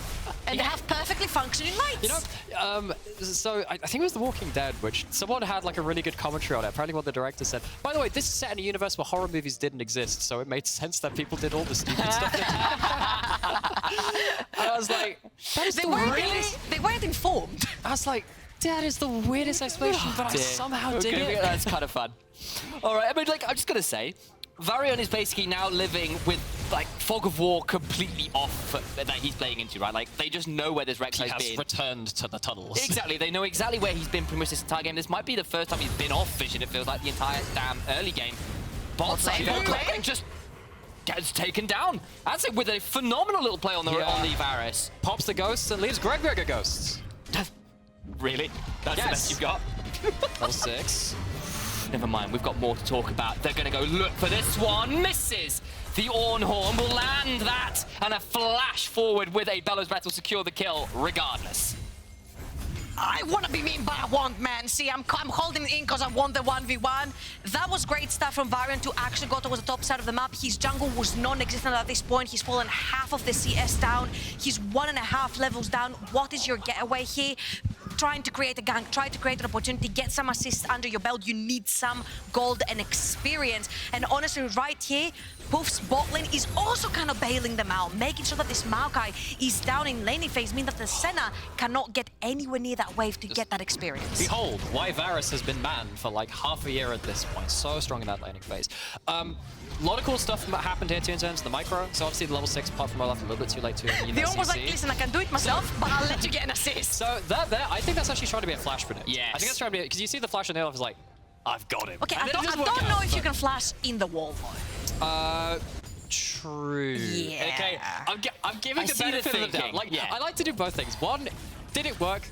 S4: and they have perfectly functioning lights.
S3: You know, so I think it was The Walking Dead, which someone had like a really good commentary on it. Apparently what the director said, by the way, this is set in a universe where horror movies didn't exist, so it made sense that people did all the stupid stuff. And I was like, that is
S4: they weren't informed.
S3: I was like, that is the weirdest explanation, but I somehow did it.
S5: That's kind of fun. All right, I mean, like, I'm just going to say, Varian is basically now living with, like, Fog of War completely off that he's playing into, right? Like, they just know where this Rek'Sai's been.
S3: He has returned to the tunnels.
S5: Exactly, they know exactly where he's been pretty much this entire game. This might be the first time he's been off Vision, it feels like, the entire damn early game. Bot lane just gets taken down. That's it, with a phenomenal little play on the Varus.
S3: Pops the ghosts and leaves Greg ghosts.
S5: Really? That's the best you've got?
S3: Level 6.
S5: Never mind, we've got more to talk about. They're going to go look for this one. Misses. The Ornhorn will land that. And a flash forward with a Bellows Breath will secure the kill regardless.
S4: I want to be mean, but I won't, man. See, I'm holding it in because I won the 1v1. That was great stuff from Varian to actually go towards the top side of the map. His jungle was non-existent at this point. He's fallen half of the CS down. He's 1.5 levels down. What is your getaway here? Trying to create a gank, try to create an opportunity, get some assists under your belt. You need some gold and experience. And honestly, right here, Puff's bot lane is also kind of bailing them out, making sure that this Maokai is down in laning phase, means that the Senna cannot get anywhere near that wave to get that experience.
S3: Behold, why Varus has been banned for like half a year at this point. So strong in that laning phase. A lot of cool stuff happened here too in terms of the micro. So obviously the level 6 apart from left a little bit too late to
S4: The one was like, listen, I can do it myself, but I'll let you get an assist.
S3: So that there, I think that's actually trying to be a flash predict.
S5: Yes.
S3: I think that's trying to be, because you see the flash on the other is like, I've got him.
S4: Okay, I don't know if you can flash in the wall though.
S3: True.
S4: Yeah.
S3: Okay, I'm giving the benefit of the doubt. Like, I like to do both things. One, did it work?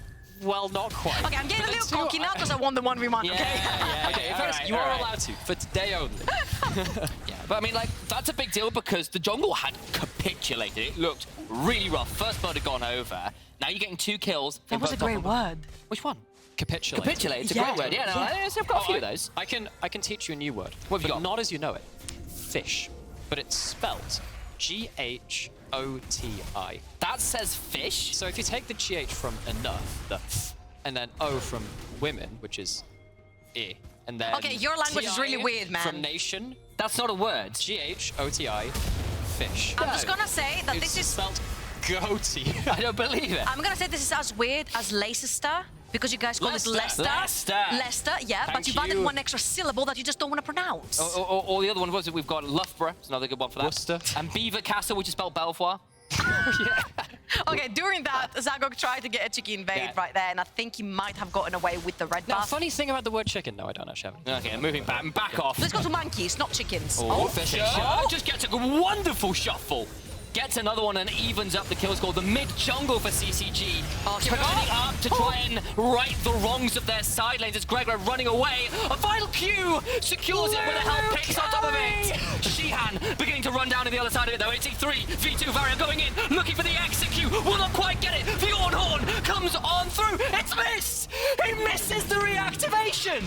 S3: Well, not quite.
S4: Okay, I'm getting a little cocky now because I won the 1v1, okay?
S3: Okay, first, you are allowed to, for today only.
S5: But I mean, like, that's a big deal because the jungle had capitulated. It looked really rough. First blood had gone over. Now you're getting 2 kills.
S4: That was a great word.
S5: Which one?
S3: Capitulate.
S5: Capitulate. It's a great word. Yeah, no, I've got a few of those.
S3: I can teach you a new word.
S5: What have you got?
S3: Not as you know it. Fish. But it's spelled GHOTI.
S5: That says fish?
S3: So if you take the GH from enough, the F, and then O from women, which is I, and then
S4: okay, your language is really weird, man.
S3: From nation,
S5: that's not a word.
S3: GHOTI, fish.
S4: I'm just gonna say that this is
S3: spelled goatee.
S5: I don't believe it.
S4: I'm gonna say this is as weird as Leicester, because you guys call it Leicester. Leicester, yeah, but you've added one extra syllable that you just don't want to pronounce.
S5: Or the other one was that we've got Loughborough, it's another good one for that.
S3: Worcester.
S5: And Beaver Castle, which is spelled Belvoir.
S4: Okay, during that, Zagok tried to get a chicken invade right there, and I think he might have gotten away with the red buff.
S3: Funny thing about the word chicken, no, I don't actually have it.
S5: Okay, moving back off.
S4: Let's go to monkeys, not chickens.
S5: Fisher just gets a wonderful shuffle. gets another one and evens up the kill score. The mid-jungle for CCG. Turning up to try and right the wrongs of their side lanes as Gregor running away. A final Q secures it with a help picks on top of it. Shihan beginning to run down to the other side of it though. 83, V2 Varian going in, looking for the execute. Will not quite get it. The Horn comes on through. It's missed. He misses the reactivation.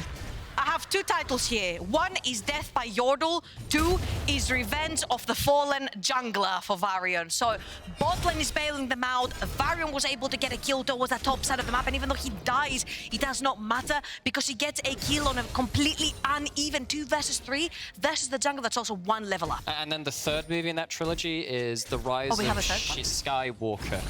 S4: I have 2 titles here. 1 is Death by Yordle. 2 is Revenge of the Fallen Jungler for Varian. So bot lane is bailing them out. Varian was able to get a kill towards the top side of the map, and even though he dies, it does not matter because he gets a kill on a completely uneven 2 versus 3 versus the jungle that's also 1 level up.
S3: And then the third movie in that trilogy is the rise of Skywalker.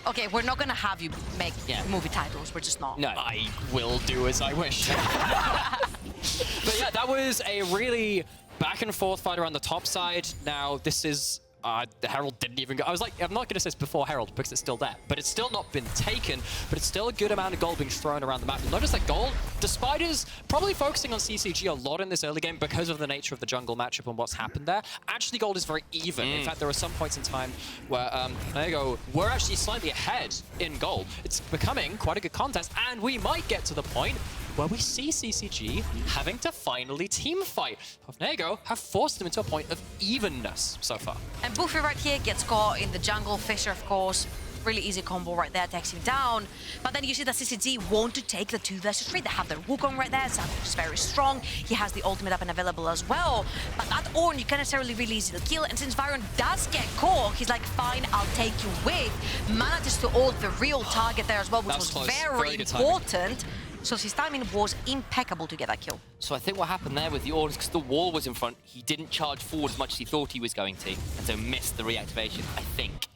S4: Okay, we're not gonna have you make movie titles. We're just not.
S5: No.
S3: I will do as I wish. But yeah, that was a really back and forth fight around the top side. Now, this is... the Herald didn't even go. I was like, I'm not going to say it's before Herald because it's still there, but it's still not been taken, but it's still a good amount of gold being thrown around the map. You'll notice that gold, despite us probably focusing on CCG a lot in this early game because of the nature of the jungle matchup and what's happened there, actually gold is very even. In fact, there are some points in time where, there you go, we're actually slightly ahead in gold. It's becoming quite a good contest, and we might get to the point where we see CCG having to finally team fight. Nego have forced them into a point of evenness so far.
S4: And Buffy right here gets caught in the jungle. Fisher, of course, really easy combo right there, takes him down. But then you see that CCG want to take the 2 versus 3. They have their Wukong right there. Sam is very strong. He has the ultimate up and available as well. But that Ornn, you can't necessarily really easy to kill. And since Varian does get caught, he's like, fine, I'll take you with. Manages to ult the real target there as well, which was very important. So his timing was impeccable to get that kill.
S5: So I think what happened there with the Ornn is because the wall was in front, he didn't charge forward as much as he thought he was going to, and so missed the reactivation, I think.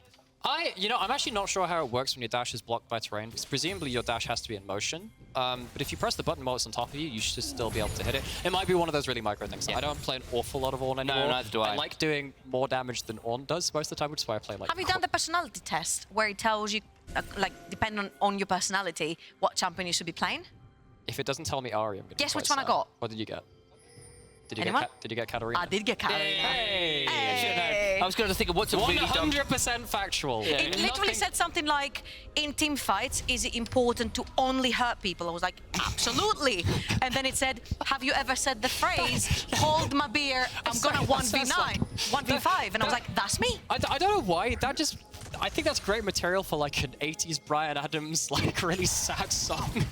S3: I'm actually not sure how it works when your dash is blocked by terrain, because presumably your dash has to be in motion. But if you press the button while it's on top of you, you should still be able to hit it. It might be one of those really micro things. Yeah. I don't play an awful lot of Ornn anymore.
S5: No, neither do I.
S3: I like doing more damage than Ornn does most of the time, which is why I play like...
S4: Have you done the personality test, where it tells you, like, depending on your personality, what champion you should be playing?
S3: If it doesn't tell me Ahri, I'm gonna
S4: guess which one I got.
S3: What did you get? Did you get Katarina?
S4: I did get Katarina.
S5: Hey. I was going to think of what's a really dumb...
S3: 100% factual.
S4: Yeah. It literally said something like, in team fights, is it important to only hurt people? I was like, absolutely. And then it said, have you ever said the phrase, hold my beer, I'm gonna 1v9, 1v5? And I was like, that's me.
S3: I don't know why. I think that's great material for like an 80s Bryan Adams, like really sad song.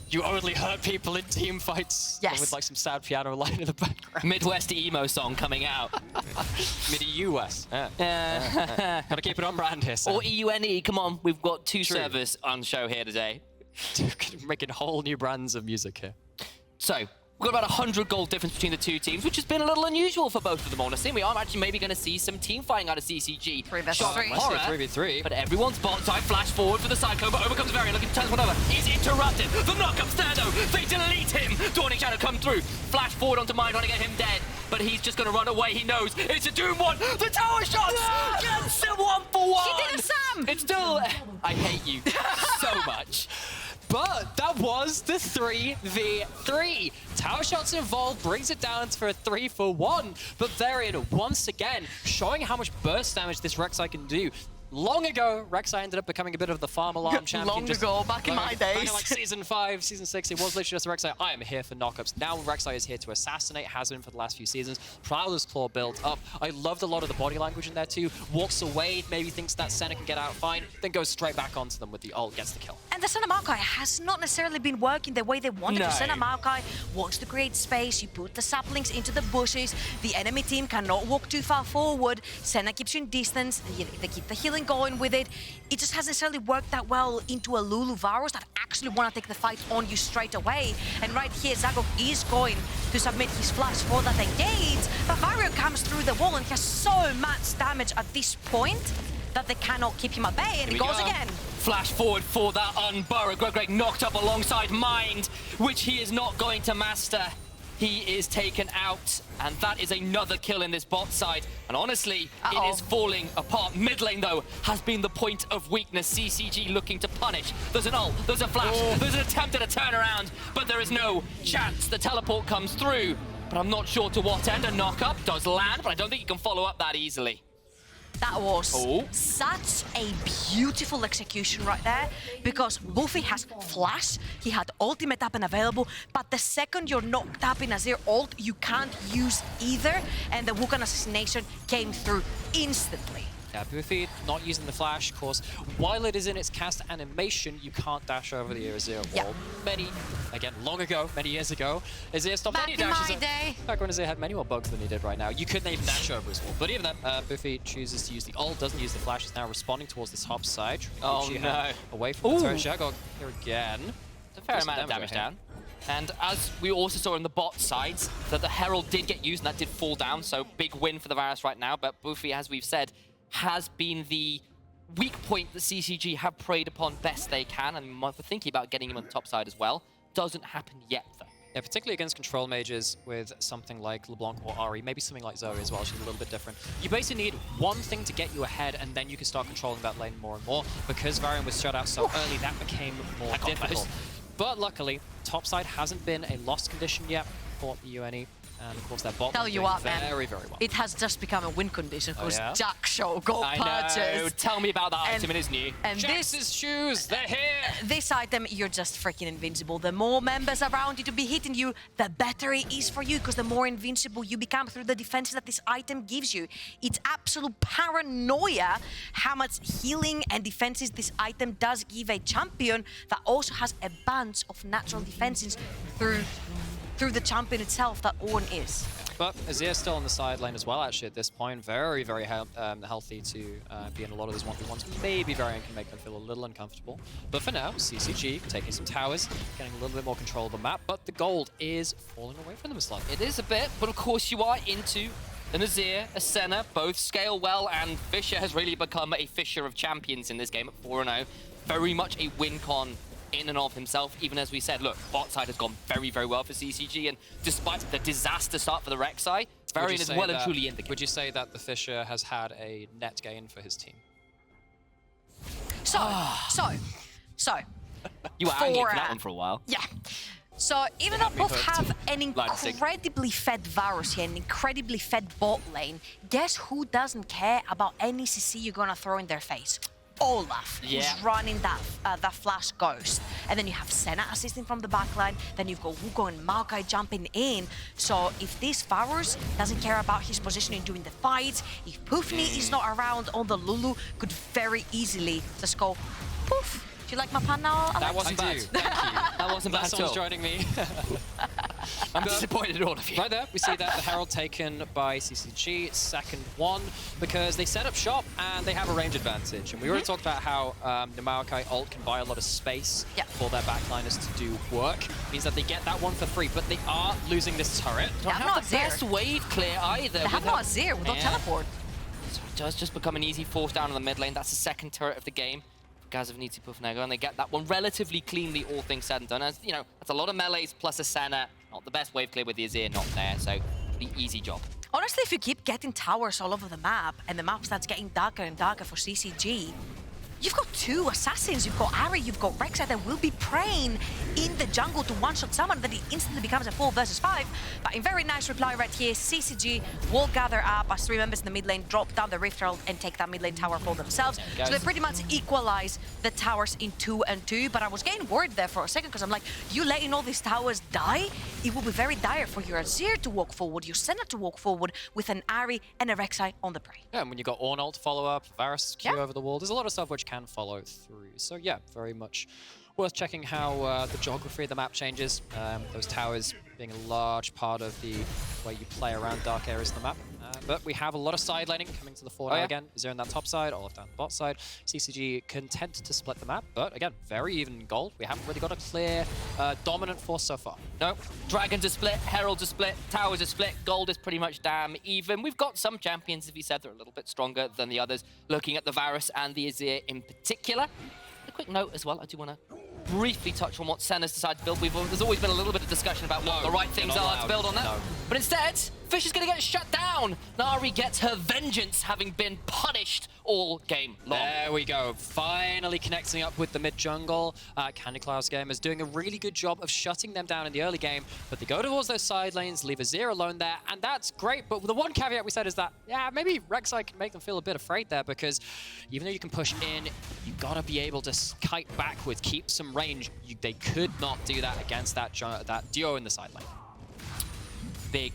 S3: You only hurt people in team fights.
S4: Yes.
S3: With like some sad piano line in the background.
S5: Midwest emo song coming out.
S3: Mid-US. Gotta keep it on brand here, Sam.
S5: Or EUNE, come on. We've got 2 servers on the show here today.
S3: Making whole new brands of music here.
S5: So, we've got about 100 gold difference between the 2 teams, which has been a little unusual for both of them, honestly. We are actually maybe going to see some team fighting out of CCG.
S4: 3 versus 3.
S3: 3v3.
S5: But everyone's bot side flash forward for the Cyclone, but overcomes Varian, looking to turn one over. He's interrupted. The knockup's there, though. They delete him. Dawning Shadow come through. Flash forward onto Mind, trying to get him dead. But he's just going to run away. He knows it's a Doom one. The tower shots gets him 1 for 1.
S4: He did it, Sam.
S5: It's still... I hate you so much.
S3: But that was the 3v3. Tower shots involved brings it down for a 3 for 1. But Varian, once again, showing how much burst damage this Rek'Sai can do. Long ago, Rek'Sai ended up becoming a bit of the farm alarm champion.
S4: Long ago, back in my days.
S3: Back in like season 5, season 6, it was literally just Rek'Sai. I am here for knockups. Now Rek'Sai is here to assassinate, has been for the last few seasons. Prowler's Claw built up. I loved a lot of the body language in there too. Walks away, maybe thinks that Senna can get out fine, then goes straight back onto them with the ult, gets the kill.
S4: And the Senna Maokai has not necessarily been working the way they wanted.
S5: No.
S4: The Senna Maokai wants to create space. You put the saplings into the bushes. The enemy team cannot walk too far forward. Senna keeps you in distance. They keep the healing going with it. It just hasn't necessarily worked that well into a Lulu Varus that actually want to take the fight on you straight away. And right here, Zagok is going to submit his flash for that engage, but Vario comes through the wall and he has so much damage at this point that they cannot keep him at bay, and he goes again.
S5: Flash forward for that unburrow. Greg knocked up alongside Mind, which he is not going to master. He is taken out, and that is another kill in this bot side. And honestly, it is falling apart. Mid lane, though, has been the point of weakness. CCG looking to punish. There's an ult, there's a flash, there's an attempt at a turnaround, but there is no chance. The teleport comes through, but I'm not sure to what end. A knock-up does land, but I don't think you can follow up that easily.
S4: That was such a beautiful execution right there, because Buffy has flash, he had ultimate up and available, but the second you're knocked up in Azir ult, you can't use either, and the Wukong assassination came through instantly.
S3: Yeah, Buffy not using the flash, of course. While it is in its cast animation, you can't dash over the Azir wall. Long ago, many years ago, Azir stopped many dashes. Back when Azir had many more bugs than he did right now. You couldn't even dash over his wall. But even then, Buffy chooses to use the ult, doesn't use the flash, is now responding towards this top side. Away from the turret. Shagog here again.
S5: It's a fair amount of damage down. And as we also saw in the bot sides, that the Herald did get used and that did fall down, so big win for the Varus right now. But Buffy, as we've said, has been the weak point that CCG have preyed upon best they can, and we're thinking about getting him on the top side as well. Doesn't happen yet, though.
S3: Yeah, particularly against control mages with something like LeBlanc or Ahri, maybe something like Zoe as well, she's a little bit different. You basically need one thing to get you ahead, and then you can start controlling that lane more and more. Because Varian was shut out so early, that became more difficult. But luckily, topside hasn't been a lost condition yet for the UNE. And of course, their bot
S4: Tell you what,
S3: very, very well.
S4: It has just become a win condition because Jack Show got purchased.
S5: I know. Tell me about that item, it is new.
S4: And
S3: Jax's shoes, they're here!
S4: This item, you're just freaking invincible. The more members around you to be hitting you, the better it is for you, because the more invincible you become through the defenses that this item gives you. It's absolute paranoia how much healing and defenses this item does give a champion that also has a bunch of natural defenses through the champion itself that Ornn is.
S3: But Azir's still on the side lane as well, actually, at this point. Very, very healthy to be in a lot of those 1v1s. Maybe Varian can make them feel a little uncomfortable. But for now, CCG taking some towers, getting a little bit more control of the map, but the gold is falling away from them slightly.
S5: It is a bit, but of course you are into an Azir, a Senna, both scale well, and Fisher has really become a Fisher of champions in this game at 4-0. Very much a win con in and of himself, even as we said, look, bot side has gone very, very well for CCG, and despite the disaster start for the Rek'Sai, Varian is well and truly in the game.
S3: Would you say that the Fisher has had a net gain for his team?
S4: So.
S5: You were angling for that one for a while.
S4: Yeah. So even though both have an incredibly fed Varus here, an incredibly fed bot lane, guess who doesn't care about any CC you're gonna throw in their face? Olaf, who's running that flash ghost. And then you have Senna assisting from the backline, then you've got Wukong and Maokai jumping in. So if this Varus doesn't care about his positioning during the fights, if Pufni is not around on the Lulu, could very easily just go poof. Do you like my pun now, Alex?
S3: That wasn't bad. Thank you.
S5: That wasn't bad at all.
S3: Someone's joining me.
S5: I'm disappointed in all of you.
S3: Right there, we see that the Herald taken by CCG, second one, because they set up shop and they have a range advantage. And we already talked about how the Maokai ult can buy a lot of space for their backliners to do work. Means that they get that one for free, but they are losing this turret.
S5: Don't have the best wave clear either.
S4: They have no Azir without teleport.
S5: So it does just become an easy force down in the mid lane. That's the second turret of the game. Gazavniti Pufnego, and they get that one relatively cleanly, all things said and done. As you know, that's a lot of melees plus a Senna. Not the best wave clear with the Azir not there, so pretty easy job.
S4: Honestly, if you keep getting towers all over the map, and the map starts getting darker and darker for CCG, you've got two assassins, you've got Ahri, you've got Rek'Sai that will be praying in the jungle to one-shot someone, that it instantly becomes a 4 versus 5. But in very nice reply right here, CCG will gather up as 3 members in the mid lane, drop down the Rift Herald and take that mid lane tower for themselves. So they pretty much equalize the towers in 2 and 2. But I was getting worried there for a second, because I'm like, you letting all these towers die? It will be very dire for your Azir to walk forward, your Senna to walk forward with an Ahri and a Rek'Sai on the prey.
S3: Yeah, and when you got Ornn ult follow up, Varus Q over the wall, there's a lot of stuff which can follow through. So yeah, very much worth checking how the geography of the map changes. Those towers being a large part of the way you play around dark areas of the map. But we have a lot of side laning coming to the fore now again. Azir on that top side, Olaf down the bot side. CCG content to split the map, but again, very even in gold. We haven't really got a clear dominant force so far.
S5: No, Dragons are split, Heralds are split, Towers are split, gold is pretty much damn even. We've got some champions, as we said, that are a little bit stronger than the others, looking at the Varus and the Azir in particular. A quick note as well, I do want to briefly touch on what Senna's decided to build. There's always been a little bit of discussion about what the right things are to build on that. But instead, Fish is going to get shut down. Nari gets her vengeance, having been punished all game long.
S3: There we go. Finally connecting up with the mid-jungle. Candy Cloud's game is doing a really good job of shutting them down in the early game, but they go towards those side lanes, leave Azir alone there, and that's great. But the one caveat we said is that, yeah, maybe Rek'Sai can make them feel a bit afraid there, because even though you can push in, you gotta be able to kite backwards, keep some range. They could not do that against that duo in the side lane.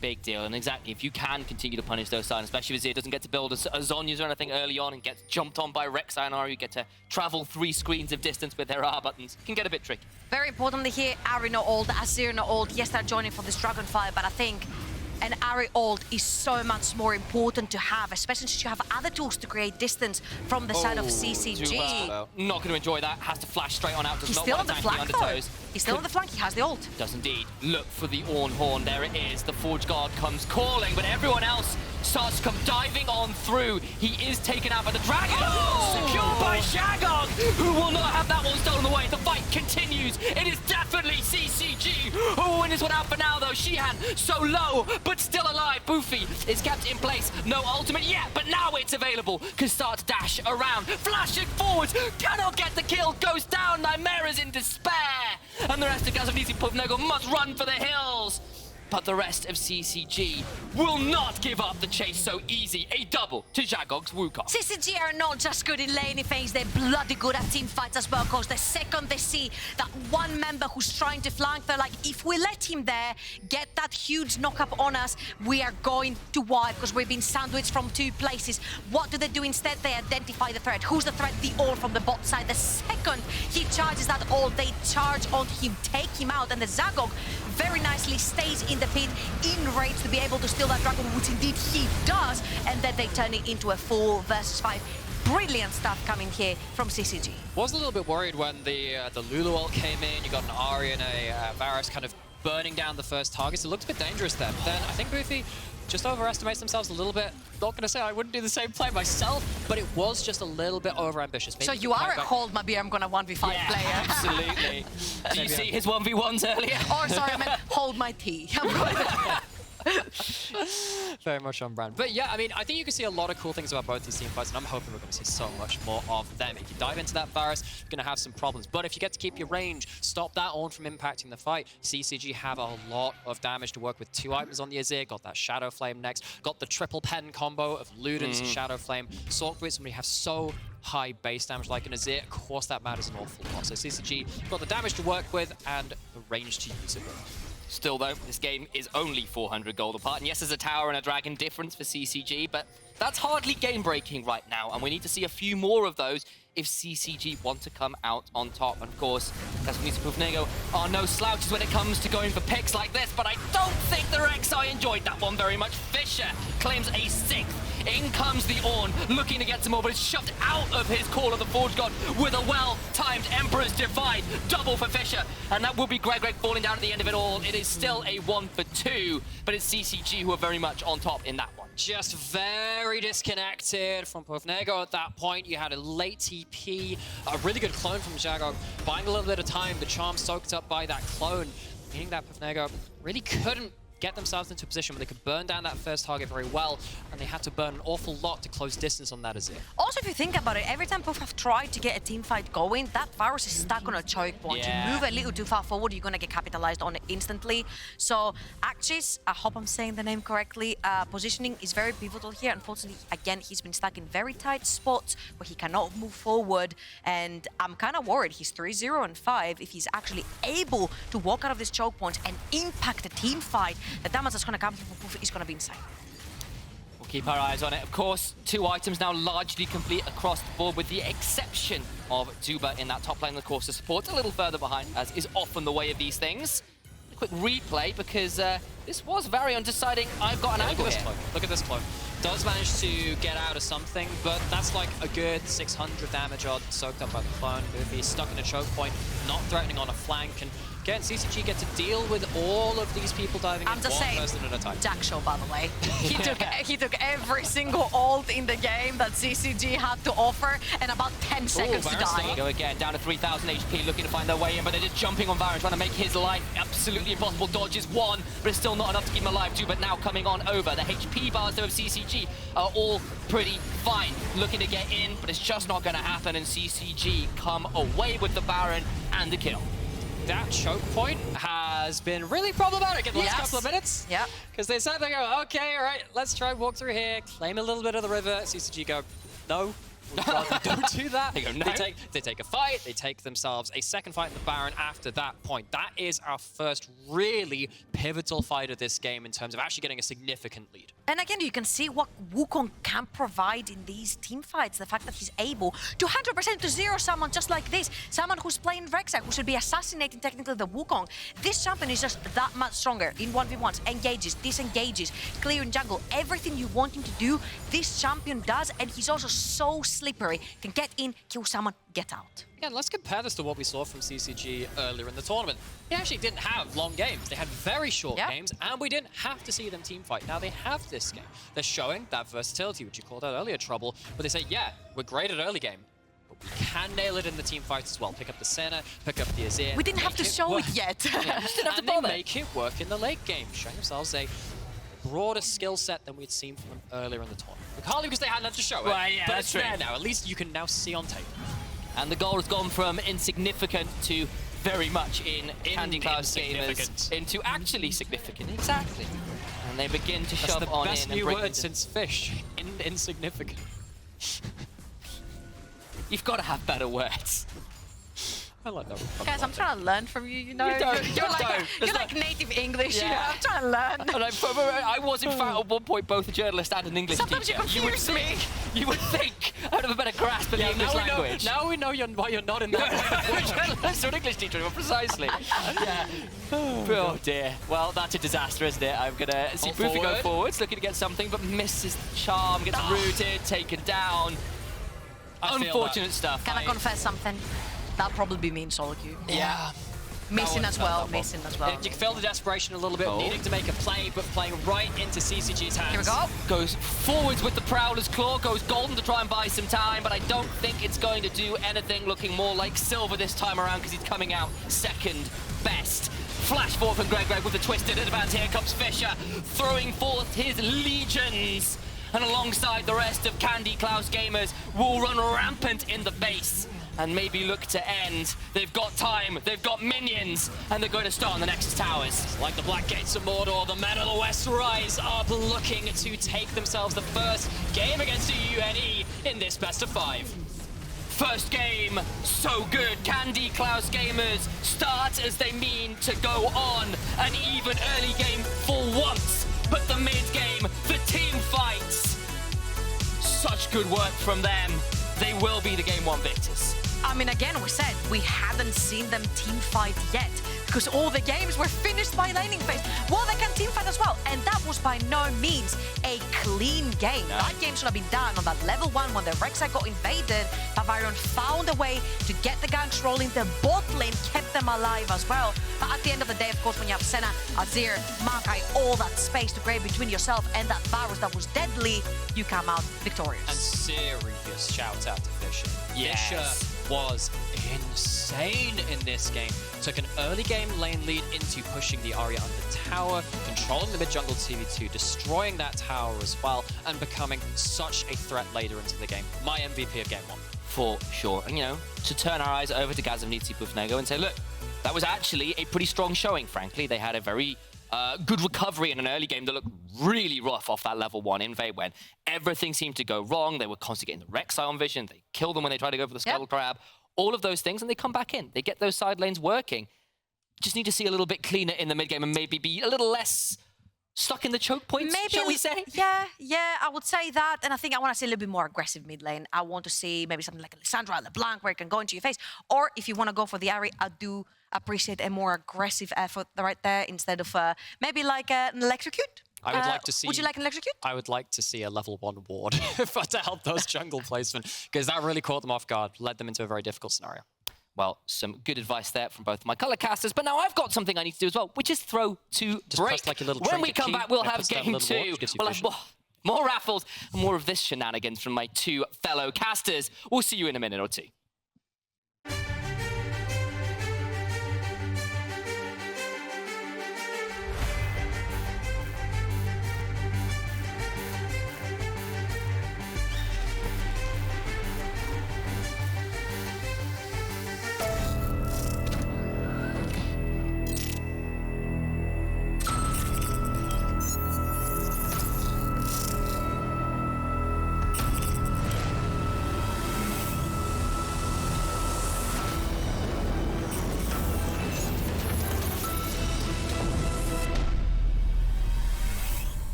S5: Big deal. And exactly, if you can continue to punish those sides, especially if Azir doesn't get to build a Zhonya's or anything early on and gets jumped on by Rek'Sai and Ahri, you get to travel 3 screens of distance with their R buttons, can get a bit tricky.
S4: Very importantly here, Ahri not ult, Azir not ult. Yes, they're joining for this Dragonfire, but I think an Ahri ult is so much more important to have, especially since you have other tools to create distance from the side of CCG.
S5: Not going to enjoy that. Has to flash straight on out. Does
S4: He's
S5: not
S4: still
S5: want
S4: on the
S5: to tank
S4: flank,
S5: the
S4: though.
S5: undertoes.
S4: He's still on the flank. He has the ult.
S5: Does indeed. Look for the Ornn Horn. There it is. The Forge Guard comes calling, but everyone else starts to come diving on through. He is taken out by the dragon. Secured by Shagog, who will not have that one stolen away. The fight continues. It is definitely CCG who will win this one out for now, though. Shihan so low, but still alive. Boofy is kept in place. No ultimate yet, but now it's available. Can start to dash around. Flashing forwards. Cannot get the kill. Goes down. Nymera's in despair. And the rest of Gazanisi Puvnego must run for the hills. But the rest of CCG will not give up the chase so easy. A double to Zhagog's Wukong.
S4: CCG are not just good in laning phase, they're bloody good at team fights as well, because the second they see that one member who's trying to flank, they're like, if we let him there, get that huge knock-up on us, we are going to wipe, because we've been sandwiched from 2 places. What do they do instead? They identify the threat. Who's the threat? The ult from the bot side. The second he charges that ult, they charge onto him, take him out, and the Zhagog very nicely stays in the pit, in range to be able to steal that dragon, which indeed he does, and then they turn it into a 4 versus 5. Brilliant stuff coming here from CCG.
S3: Was a little bit worried when the Lulu ult came in. You got an Ahri and a Varus kind of burning down the first targets. It looked a bit dangerous then. But then I think Boofy just overestimates themselves a little bit. Not gonna say I wouldn't do the same play myself, but it was just a little bit overambitious.
S4: So you are a hold my beer, I'm gonna 1v5 player.
S5: Absolutely. Do you see his 1v1s earlier?
S4: Or sorry, I meant hold my tea.
S3: Very much on brand. But yeah, I mean, I think you can see a lot of cool things about both these team fights, and I'm hoping we're going to see so much more of them. If you dive into that Varus, you're going to have some problems. But if you get to keep your range, stop that on from impacting the fight. CCG have a lot of damage to work with. 2 items on the Azir, got that Shadow Flame next, got the triple pen combo of Luden's Shadow Flame. Sorkwitz, when you have so high base damage like an Azir, of course that matters an awful lot. So CCG got the damage to work with and the range to use it with.
S5: Still, though, this game is only 400 gold apart. And yes, there's a tower and a dragon difference for CCG, but that's hardly game-breaking right now. And we need to see a few more of those if CCG want to come out on top. And of course, Gazanisi Puvnego are no slouches when it comes to going for picks like this, but I don't think the Rek'Sai enjoyed that one very much. Fisher claims a 6th. In comes the Ornn, looking to get some more, but it's shoved out of his Call of the Forge God with a well-timed Emperor's Divide. Double for Fisher, and that will be Greg falling down at the end of it all. It is still a 1 for 2, but it's CCG who are very much on top in that one.
S3: Just very disconnected from Puvnego at that point. You had a late TP, a really good clone from Zhagog, buying a little bit of time. The charm soaked up by that clone, meaning that Puvnego really couldn't get themselves into a position where they could burn down that first target very well, and they had to burn an awful lot to close distance on that Azir.
S4: Also, if you think about it, every time Puff have tried to get a team fight going, that Varus is stuck on a choke point.
S5: Yeah.
S4: You move a little too far forward, you're gonna get capitalized on it instantly. So Axis, I hope I'm saying the name correctly, positioning is very pivotal here. Unfortunately, again, he's been stuck in very tight spots where he cannot move forward, and I'm kind of worried. He's 3-0 and 5. If he's actually able to walk out of this choke point and impact the team fight, the damage that's going to come from Puff is going to be insane.
S5: We'll keep our eyes on it. Of course, 2 items now largely complete across the board, with the exception of Zuba in that top lane. Of course, the support's a little further behind, as is often the way of these things. A quick replay, because this was very undeciding. I've got an angle here.
S3: Look at this clone. Does manage to get out of something, but that's like a good 600 damage odd soaked up by the clone. Boofy stuck in a choke point, not threatening on a flank, and Again, CCG get to deal with all of these people diving
S4: I'm
S3: in
S4: just
S3: one
S4: saying,
S3: person at a time.
S4: Jack Show, by the way. He took every single ult in the game that CCG had to offer and about 10 seconds to die.
S5: Go again, down to 3,000 HP, looking to find their way in, but they're just jumping on Baron, trying to make his life absolutely impossible. Dodges one, but it's still not enough to keep him alive. Two, but now coming on over. The HP bars though of CCG are all pretty fine. Looking to get in, but it's just not going to happen, and CCG come away with the Baron and the kill.
S3: That choke point has been really problematic in the last couple of minutes.
S4: Yeah.
S3: Because they said, they go, okay, all right, let's try and walk through here, claim a little bit of the river. CCG go, no. We'd rather don't do that.
S5: They go, no.
S3: They take a fight, they take themselves a second fight in the Baron after that point. That is our first really pivotal fight of this game in terms of actually getting a significant lead.
S4: And again, you can see what Wukong can provide in these team fights. The fact that he's able to 100% to zero someone just like this. Someone who's playing Rek'Sai, who should be assassinating technically the Wukong. This champion is just that much stronger in 1v1s, engages, disengages, clearing jungle. Everything you want him to do, this champion does. And he's also so slippery. Can get in, kill someone, get out.
S3: Again, let's compare this to what we saw from CCG earlier in the tournament. They actually didn't have long games. They had very short games, and we didn't have to see them team fight. Now they have this game. They're showing that versatility, which you called out earlier, Trouble, but they say, yeah, we're great at early game, but we can nail it in the team fights as well. Pick up the Senna, pick up the Azir.
S4: We didn't have to show it yet.
S3: And they make it work in the late game, showing themselves a broader skill set than we'd seen from them earlier in the tournament. Partly because they hadn't had to show it,
S5: Well, yeah,
S3: but
S5: that's
S3: it's
S5: true.
S3: there now. At least you can now see on tape.
S5: And the goal has gone from insignificant to very much in Candy Cloud's gamers
S3: Insignificant.
S5: into actually significant. Exactly. And they begin to
S3: That's
S5: shove
S3: the
S5: on
S3: best
S5: in and
S3: new
S5: break
S3: word
S5: into-
S3: since fish. Insignificant.
S5: You've got to have better words.
S3: I like that one.
S4: Guys, I'm trying to learn from you, you know.
S5: You don't.
S4: You're
S5: You
S4: like,
S5: don't.
S4: you're
S5: There's
S4: like native English, you know.
S5: Yeah.
S4: I'm trying to learn.
S5: And I was, in fact, at one point both a journalist and an English
S4: Sometimes
S5: teacher.
S4: you confuse me.
S5: You would think I'd have a better grasp of the English language.
S3: Now we know why you're not in that.
S5: We're journalists or an English teacher, well, precisely. Yeah. Oh dear. Well, that's a disaster, isn't it? I'm gonna see Boofy go forwards, looking to get something, but misses the charm, gets rooted, taken down. Unfortunate stuff.
S4: Can I confess something? That'll probably be me in solo queue.
S3: Yeah.
S4: Missing as well, missing as well.
S3: You can feel the desperation a little bit, needing to make a play, but playing right into CCG's hands.
S4: Here we go.
S5: Goes forwards with the Prowler's Claw, goes golden to try and buy some time, but I don't think it's going to do anything. Looking more like silver this time around because he's coming out second best. Flash forward from Greg with the twisted advance. Here comes Fisher, throwing forth his legions. And alongside the rest of Candy Cloud's gamers will run rampant in the base and maybe look to end. They've got time, they've got minions, and they're going to start on the next towers.
S3: Like the Black Gates of Mordor, the men of the West rise up, looking to take themselves the first game against the UNE in this best of 5.
S5: First game, so good. Candy Cloud's gamers start as they mean to go on. An even early game for once, but the mid game, the team fights. Such good work from them. They will be the game 1 victors.
S4: I mean, again, we said we hadn't seen them team fight yet because all the games were finished by laning phase. Well, they can team fight as well, and that was by no means a clean game.
S5: No.
S4: That game should have been done on that level 1 when the Rek'Sai got invaded. Bavarian found a way to get the ganks rolling. The bot lane kept them alive as well. But at the end of the day, of course, when you have Senna, Azir, Makai, all that space to create between yourself and that Varus that was deadly, you come out victorious.
S3: And serious shout out to Fisher.
S5: Yes.
S3: Fisher was insane in this game. Took an early game lane lead into pushing the Arya under tower, controlling the mid jungle TV2, destroying that tower as well, and becoming such a threat later into the game. My MVP of game 1.
S5: For sure. And, you know, to turn our eyes over to Gazavnitsi Bufnego and say, look, that was actually a pretty strong showing, frankly. They had a very good recovery in an early game that looked really rough off that level 1 invade when everything seemed to go wrong. They were constantly getting the Rek'Sai on vision. They killed them when they tried to go for the Scuttle Crab. All of those things, and they come back in. They get those side lanes working. Just need to see a little bit cleaner in the mid game and maybe be a little less stuck in the choke points, shall we say?
S4: Yeah, I would say that. And I think I want to see a little bit more aggressive mid lane. I want to see maybe something like a Lissandra, LeBlanc, where it can go into your face. Or if you want to go for the Ari, I do appreciate a more aggressive effort right there instead of maybe like an Electrocute.
S3: I would like to see.
S4: Would you like an Electrocute?
S3: I would like to see a level 1 ward to help those jungle placement, because that really caught them off guard, led them into a very difficult scenario.
S5: Well, some good advice there from both my color casters, but now I've got something I need to do as well, which is throw to break.
S1: press like a little
S5: when we
S1: trinket
S5: come
S1: key,
S5: back, we'll
S1: that
S5: have
S1: puts down a
S5: game
S1: little
S5: 2.
S1: watch, gives you
S5: We'll have
S1: vision.
S5: more raffles and more of this shenanigans from my 2 fellow casters. We'll see you in a minute or 2.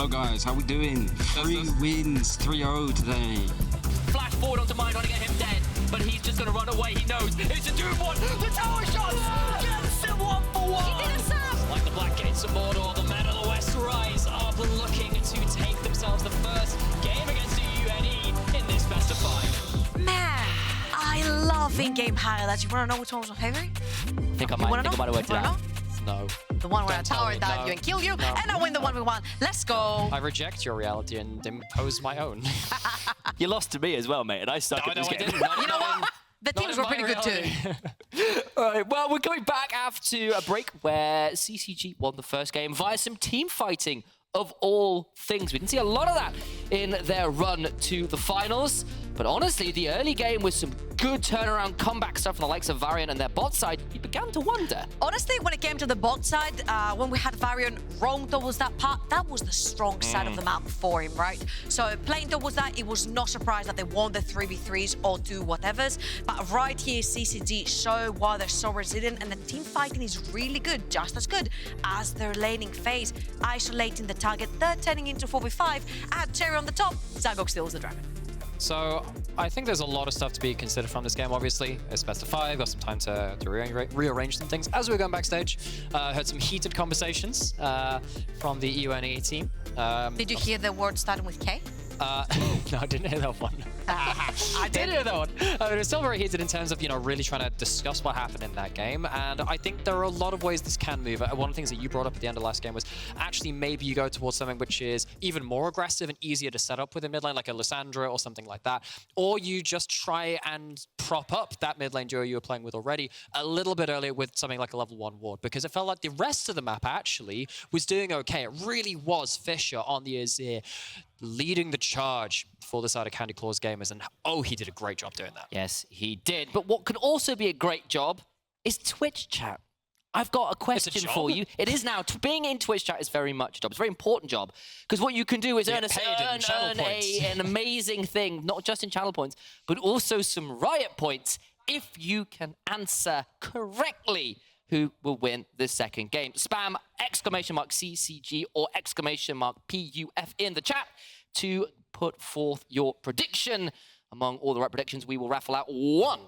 S8: Hello guys, how we doing? 3 wins, 3-0 today.
S5: Flash forward onto mine, trying to get him dead. But he's just going to run away. He knows it's a doomed one. The tower shots gets him 1 for 1.
S4: He did a sub.
S1: Like the Black Gates of Mordor, the men of the West Rise are looking to take themselves the first game against the UNE in this best of 5.
S4: Man, I love in-game highlights. You want to know which one was my favorite?
S5: Think I might have worked it out.
S3: No.
S4: The one where I
S3: Don't tell
S4: tower
S3: me,
S4: dive
S3: no.
S4: you and kill you,
S3: No.
S4: and I win the 1v1. Let's go.
S3: I reject your reality and impose my own.
S5: You lost to me as well, mate, and I suck at this game.
S4: You know what? The teams were pretty good too.
S5: All right, well, we're coming back after a break where CCG won the first game via some team fighting of all things. We didn't see a lot of that in their run to the finals. But honestly, the early game was some good turnaround comeback stuff from the likes of Varian and their bot side. You began to wonder.
S4: Honestly, when it came to the bot side, when we had Varian roam towards that part, that was the strong side of the map for him, right? So playing towards that, it was no surprise that they won the 3v3s or 2 whatevers. But right here, CCG show why they're so resilient, and the team fighting is really good, just as good as their laning phase, isolating the target. They're turning into 4v5, and cherry on the top, Zagok steals the dragon.
S3: So I think there's a lot of stuff to be considered from this game, obviously. It's best of 5, got some time to rearrange some things. As we were going backstage, heard some heated conversations from the EUNE team.
S4: Did you hear the word starting with K?
S3: No, I didn't hear that one. I did hear that one. It was still very heated in terms of, really trying to discuss what happened in that game. And I think there are a lot of ways this can move. One of the things that you brought up at the end of last game was actually maybe you go towards something which is even more aggressive and easier to set up with a mid lane, like a Lysandra or something like that. Or you just try and prop up that mid lane duo you were playing with already a little bit earlier with something like a level 1 ward, because it felt like the rest of the map actually was doing okay. It really was Fisher on the Azir leading the charge for the side of Candy Claws gamers, and oh, he did a great job doing that.
S5: Yes, he did. But what could also be a great job is Twitch chat. I've got a question for you. It is now. Being in Twitch chat is very much a job. It's a very important job, because what you can do is earn an amazing thing, not just in channel points, but also some riot points if you can answer correctly who will win the second game. Spam !CCG or !PUF in the chat to put forth your prediction. Among all the right predictions, we will raffle out one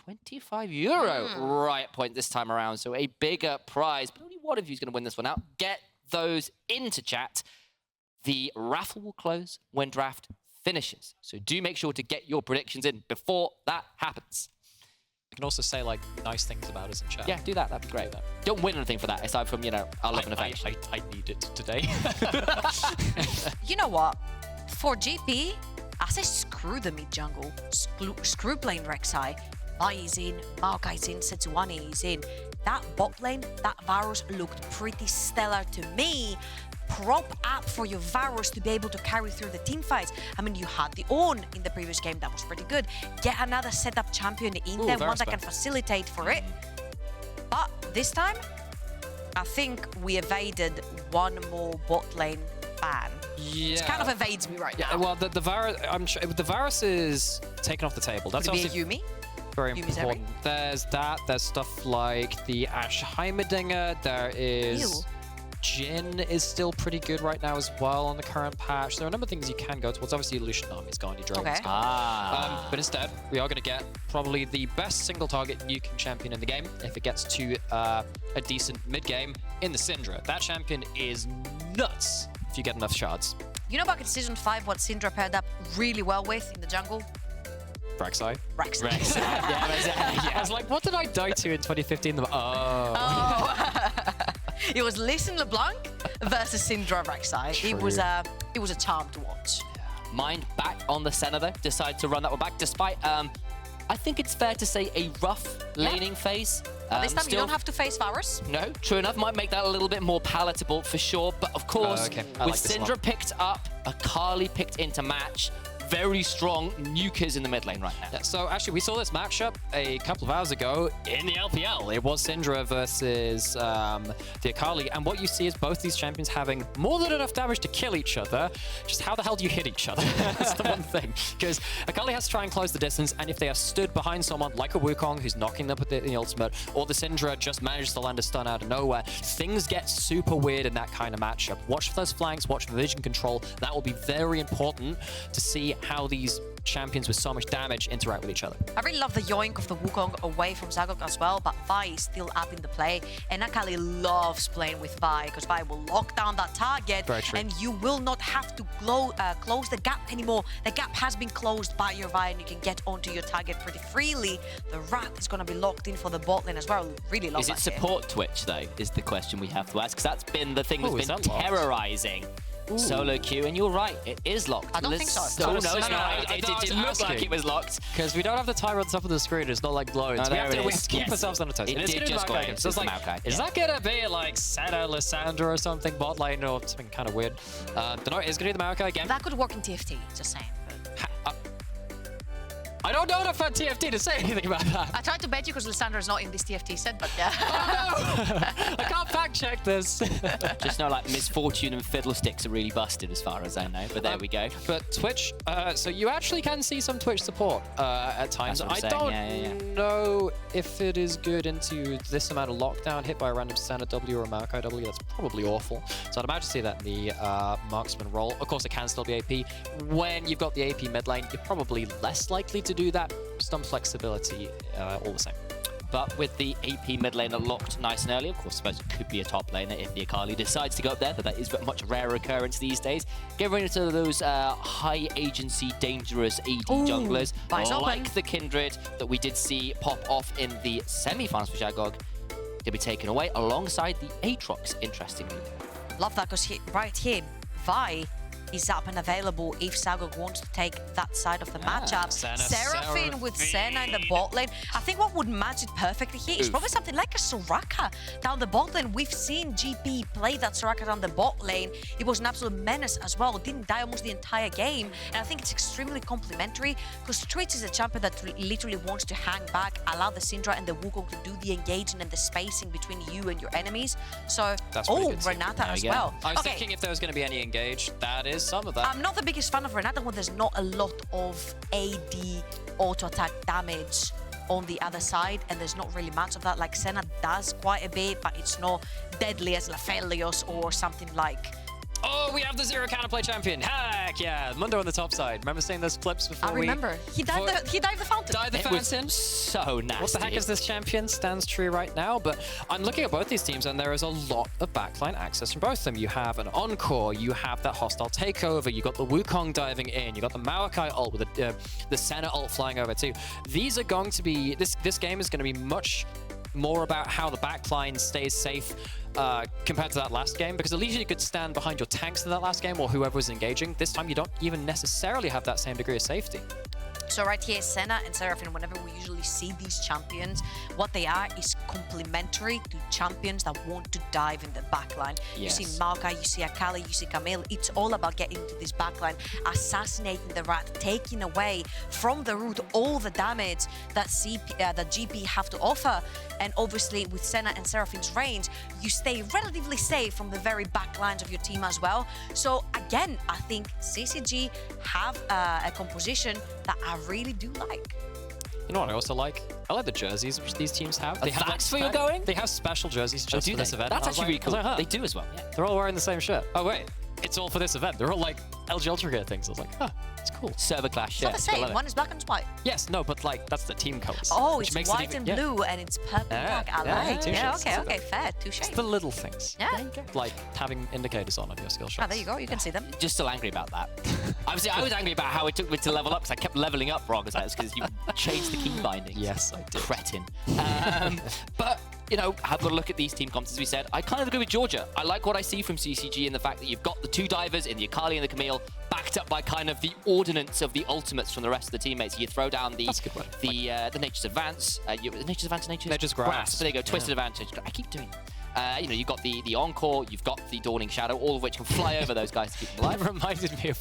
S5: €25 riot point this time around, so a bigger prize. But only one of you is going to win this one out. Get those into chat. The raffle will close when draft finishes, so do make sure to get your predictions in before that happens.
S3: You can also say nice things about us in chat.
S5: Yeah, do that. That'd be great. Don't win anything for that, aside from, our love and affection.
S3: I need it today.
S4: You know what? For GP, I say screw the mid jungle. Screw playing Rek'Sai. Mai is in, Maokai is in, Sejuani is in. That bot lane, that Varus looked pretty stellar to me. Prop up for your Varus to be able to carry through the team fights. I mean, you had the EUNE in the previous game. That was pretty good. Get another setup champion in there, one that can facilitate for it. But this time, I think we evaded one more bot lane ban.
S3: Yeah.
S4: It kind of evades me right now.
S3: Well, the Varus, I'm sure the Varus is taken off the table. That's
S4: Could it be a Yuumi?
S3: very
S4: Yuumi's
S3: important. There's that. There's stuff like the Ashe Heimerdinger. There is... Jhin is still pretty good right now as well on the current patch. There are a number of things you can go towards. Obviously, Lucian Army's gone, your Dragon's gone. But instead, we are going to get probably the best single target you can champion in the game if it gets to a decent mid-game in the Syndra. That champion is nuts if you get enough shards.
S4: You know back in Season 5 what Syndra paired up really well with in the jungle?
S3: Rek'Sai.
S4: Rek'Sai.
S3: Yeah. I was like, what did I die to in 2015?
S4: It was Listen LeBlanc versus Syndra Rek'Sai. It was a charm to watch.
S5: Mind back on the center though. Decide to run that one back despite I think it's fair to say a rough laning phase.
S4: This time you don't have to face Varus.
S5: No, true enough. Might make that a little bit more palatable for sure. But of course, with Syndra picked up, Akali picked into match, very strong nukers in the mid lane right now.
S3: Yeah, so actually, we saw this matchup a couple of hours ago in the LPL. It was Syndra versus the Akali, and what you see is both these champions having more than enough damage to kill each other. Just how the hell do you hit each other? That's the one thing. Because Akali has to try and close the distance, and if they are stood behind someone like a Wukong who's knocking them with the ultimate, or the Syndra just manages to land a stun out of nowhere, things get super weird in that kind of matchup. Watch for those flanks, watch for vision control. That will be very important to see how these champions with so much damage interact with each other.
S4: I really love the yoink of the Wukong away from Zagok as well, but Vi is still up in the play, and Akali loves playing with Vi because Vi will lock down that target, and you will not have to close the gap anymore. The gap has been closed by your Vi, and you can get onto your target pretty freely. The Rat is going to be locked in for the bot lane as well. Really love that.
S5: Is it support Twitch, though, is the question we have to ask, because that's been the thing that's been terrorizing solo queue, and you're right, it is locked.
S4: I don't think so.
S5: No, it didn't look like it was locked.
S3: Because we don't have the timer on top of the screen, it's not like glowing. So we have to keep ourselves on a toast.
S5: It did just go in.
S3: So it's like, is that going to be like Senna, Lissandra or something, bot lane or something kind of weird? But no, it's going to be the Maokai again.
S4: That could work in TFT, just saying.
S3: I don't know enough about TFT to say anything about that.
S4: I tried to bet you because Lissandra is not in this TFT set, but yeah.
S3: Oh, no. I can't fact check this.
S5: Just know, like, Misfortune and Fiddlesticks are really busted as far as I know, but there we go.
S3: But Twitch, so you actually can see some Twitch support at times. I don't know if it is good into this amount of lockdown hit by a random standard W or a Maokai W. That's probably awful. So I'd imagine to see that in the marksman role. Of course, it can still be AP. When you've got the AP mid lane, you're probably less likely to do that. Some flexibility all the same.
S5: But with the AP mid laner locked nice and early, of course, I suppose it could be a top laner if the Akali decides to go up there, but that is a much rarer occurrence these days. Get rid of those high agency, dangerous AD junglers, like the Kindred that we did see pop off in the semi-finals for Jagog, to be taken away alongside the Aatrox, interestingly.
S4: Love that, because right here, Vi is up and available if Zagok wants to take that side of the matchup. Seraphine with Senna in the bot lane. I think what would match it perfectly here is probably something like a Soraka down the bot lane. We've seen GP play that Soraka down the bot lane. It was an absolute menace as well. Didn't die almost the entire game. And I think it's extremely complementary because Twitch is a champion that literally wants to hang back, allow the Syndra and the Wukong to do the engaging and the spacing between you and your enemies. So, Renata as well.
S3: I was thinking if there was going to be any engage, that is some of that.
S4: I'm not the biggest fan of Renata when there's not a lot of AD auto-attack damage on the other side, and there's not really much of that. Like Senna does quite a bit, but it's not deadly as Laphelios or something like...
S3: Oh, we have the zero counterplay champion. Heck yeah. Mundo on the top side. Remember seeing those clips before?
S4: I remember. He dived the fountain.
S3: Dived the fountain.
S5: So nasty.
S3: What the heck is this champion? Stands true right now. But I'm looking at both these teams, and there is a lot of backline access from both of them. You have an Encore. You have that hostile takeover. You got the Wukong diving in. You got the Maokai ult with the Senna ult flying over too. These are going to be... This game is going to be much more about how the backline stays safe compared to that last game, because at least you could stand behind your tanks in that last game or whoever was engaging. This time you don't even necessarily have that same degree of safety.
S4: So right here, Senna and Seraphine, whenever we usually see these champions, what they are is complementary to champions that want to dive in the backline. Yes. You see Maokai, you see Akali, you see Camille. It's all about getting into this backline, assassinating the Rat, taking away from the root all the damage that GP have to offer. And obviously, with Senna and Seraphine's range, you stay relatively safe from the very back lines of your team as well. So again, I think CCG have a composition that I really do like.
S3: You know what I also like? I like the jerseys which these teams have. They have
S5: that's where you're going?
S3: They have special jerseys just for this event.
S5: That's actually really cool.
S3: Like,
S5: they do as well. Yeah.
S3: They're all wearing the same shirt. Oh wait, it's all for this event. They're all like LG UltraGear things. I was like, huh, it's cool.
S5: Server clash.
S4: It's not the same. One is black and white.
S3: Yes, no, but like that's the team colors.
S4: Oh, it's white and blue, and it's purple and black. I like. Yeah, okay, fair. Touche.
S3: It's the little things.
S4: Yeah.
S3: Like having indicators on your skill shots.
S4: Oh, there you go. You can see them.
S5: Just still angry about that. Obviously, I was angry about how it took me to level up because I kept leveling up wrong. It's because you changed the key bindings.
S3: Yes, I did.
S5: Cretin. But, you know, have a look at these team comps, as we said. I kind of agree with Georgia. I like what I see from CCG in the fact that you've got the two divers in the Akali and the Camille backed up by kind of the ordnance of the ultimates from the rest of the teammates. You throw down the Nature's Advance. Nature's Grasp. There you go, Twisted Advantage. I keep doing that. You know, you've got the Encore, you've got the Dawning Shadow, all of which can fly over those guys to keep them alive.
S3: It reminded me of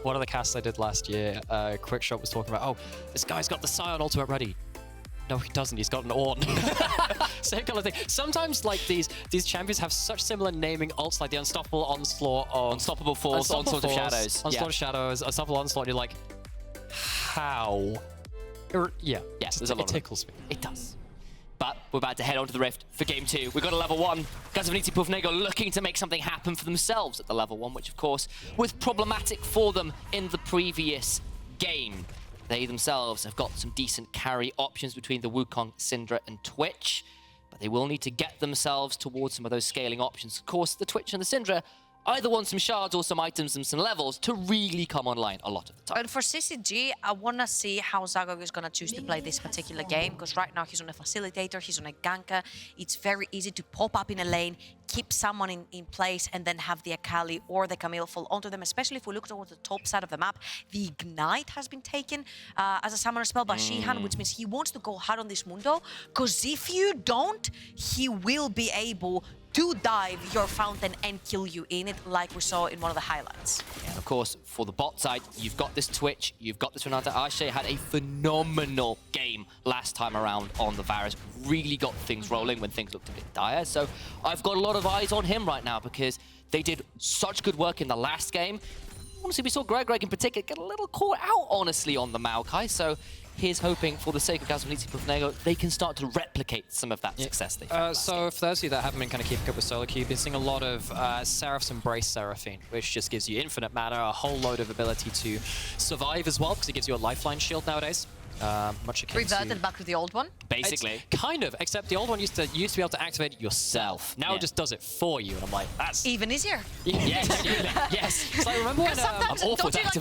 S3: one of the casts I did last year, Quickshot was talking about, oh, this guy's got the Scion ultimate ready. No, he doesn't. He's got an Orn. Same kind of thing. Sometimes, like, these champions have such similar naming ults, like the Unstoppable Onslaught or
S5: Unstoppable Force, Onslaught of Shadows.
S3: Onslaught of Shadows, Unstoppable Onslaught. You're like, how? Yeah,
S5: there's a lot
S3: it tickles me.
S5: It does. But we're about to head on to the Rift for Game 2. We've got a level 1. Gazavnitsi Pufnego looking to make something happen for themselves at the level 1, which, of course, was problematic for them in the previous game. They themselves have got some decent carry options between the Wukong, Syndra, and Twitch, but they will need to get themselves towards some of those scaling options. Of course, the Twitch and the Syndra either want some shards or some items and some levels to really come online a lot of the time.
S4: And for CCG, I want to see how Zagog is going to choose to play this particular game, because right now he's on a facilitator, he's on a ganker. It's very easy to pop up in a lane, keep someone in place, and then have the Akali or the Camille fall onto them, especially if we look towards the top side of the map. The Ignite has been taken as a summoner spell by Shihan, which means he wants to go hard on this Mundo, because if you don't, he will be able to dive your fountain and kill you in it, like we saw in one of the highlights.
S5: And of course, for the bot side, you've got this Twitch, you've got this Renata. Ashe had a phenomenal game last time around on the Varus. Really got things rolling when things looked a bit dire. So I've got a lot of eyes on him right now because they did such good work in the last game. Honestly, we saw Greg in particular get a little caught out, honestly, on the Maokai. So here's hoping, for the sake of Gazavnitsi Pufnego, they can start to replicate some of that success they found last game.
S3: For those of you that haven't been kind of keeping up with solo queue, you've been seeing a lot of Seraph's Embrace Seraphine, which just gives you infinite mana, a whole load of ability to survive as well, because it gives you a lifeline shield nowadays. Much akin
S4: Reverted back to the old one?
S5: Basically.
S3: It's kind of, except the old one used to be able to activate it yourself. Now it just does it for you, and I'm like, that's...
S4: Even easier.
S5: Yes, yes.
S3: It's like, remember when...
S4: Sometimes,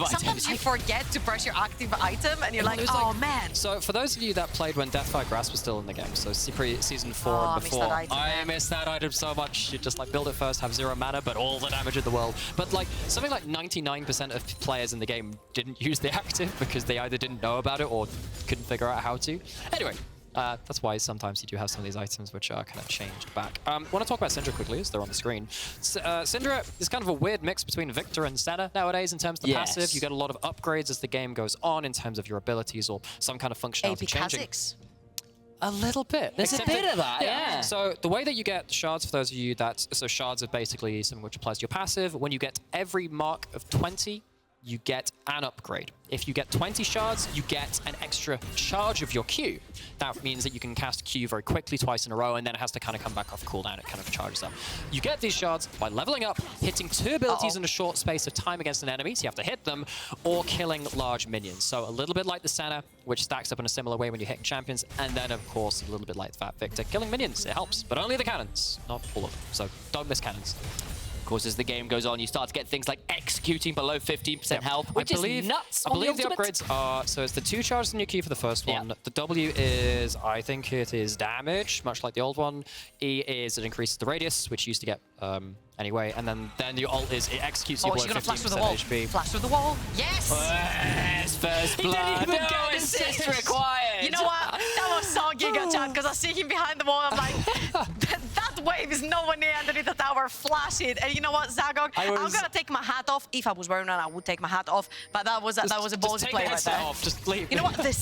S4: sometimes you forget to press your active item, and you're like, oh, man.
S3: So for those of you that played when Deathfire Grasp was still in the game, so Season 4 and before, I missed that item so much. You just like build it first, have 0 mana, but all the damage in the world. But like something like 99% of players in the game didn't use the active because they either didn't know about it or couldn't figure out how to. Anyway, that's why sometimes you do have some of these items which are kind of changed back. I want to talk about Syndra quickly, as they're on the screen. Syndra is kind of a weird mix between Victor and Senna nowadays in terms of the passive. You get a lot of upgrades as the game goes on in terms of your abilities or some kind of functionality changing. A little bit.
S5: There's a bit of that, yeah.
S3: So the way that you get shards, for those of you that... So shards are basically something which applies to your passive. When you get every mark of 20, you get an upgrade. If you get 20 shards, you get an extra charge of your Q. That means that you can cast Q very quickly twice in a row, and then it has to kind of come back off cooldown. It kind of charges up. You get these shards by leveling up, hitting 2 abilities in a short space of time against an enemy, so you have to hit them, or killing large minions. So a little bit like the Senna, which stacks up in a similar way when you're hitting champions, and then, of course, a little bit like that Victor. Killing minions, it helps, but only the cannons, not all of them. So don't miss cannons.
S5: Of course, as the game goes on, you start to get things like executing below 15% health, which is nuts.
S3: I believe the upgrades are, so it's the 2 charges in your Q for the first one. The W is, I think it is damage, much like the old one. E is it increases the radius, which you used to get anyway. And then the ult is it executes you below 15% HP.
S4: Flash through the wall. Yes!
S5: Yes, first blood.
S4: He didn't even
S5: no assist required.
S4: You know what? That was so giga chat, because I see him behind the wall. I'm like, that wave is nowhere near underneath the tower. Flash it. And you know what, Zagog? I'm gonna take my hat off. If I was wearing one, I would take my hat off. But that was a ballsy play right there.
S3: Just leave.
S4: You know what? The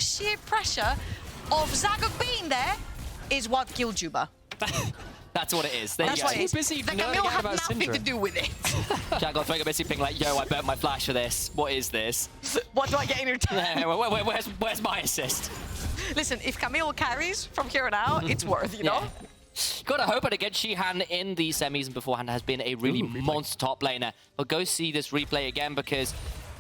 S4: sheer pressure of Zagog being there is what killed Juba.
S5: That's what it is.
S4: That's what it is. The Camille had nothing to do with it.
S5: Jack got throwing a busy ping like, yo, I burnt my flash for this. What is this?
S4: What do I get in return?
S5: Yeah, where's my assist?
S4: Listen, if Camille carries from here on out, it's worth, you know?
S5: Gotta hope it against Shihan in the semis and beforehand has been a really monster top laner. But go see this replay again, because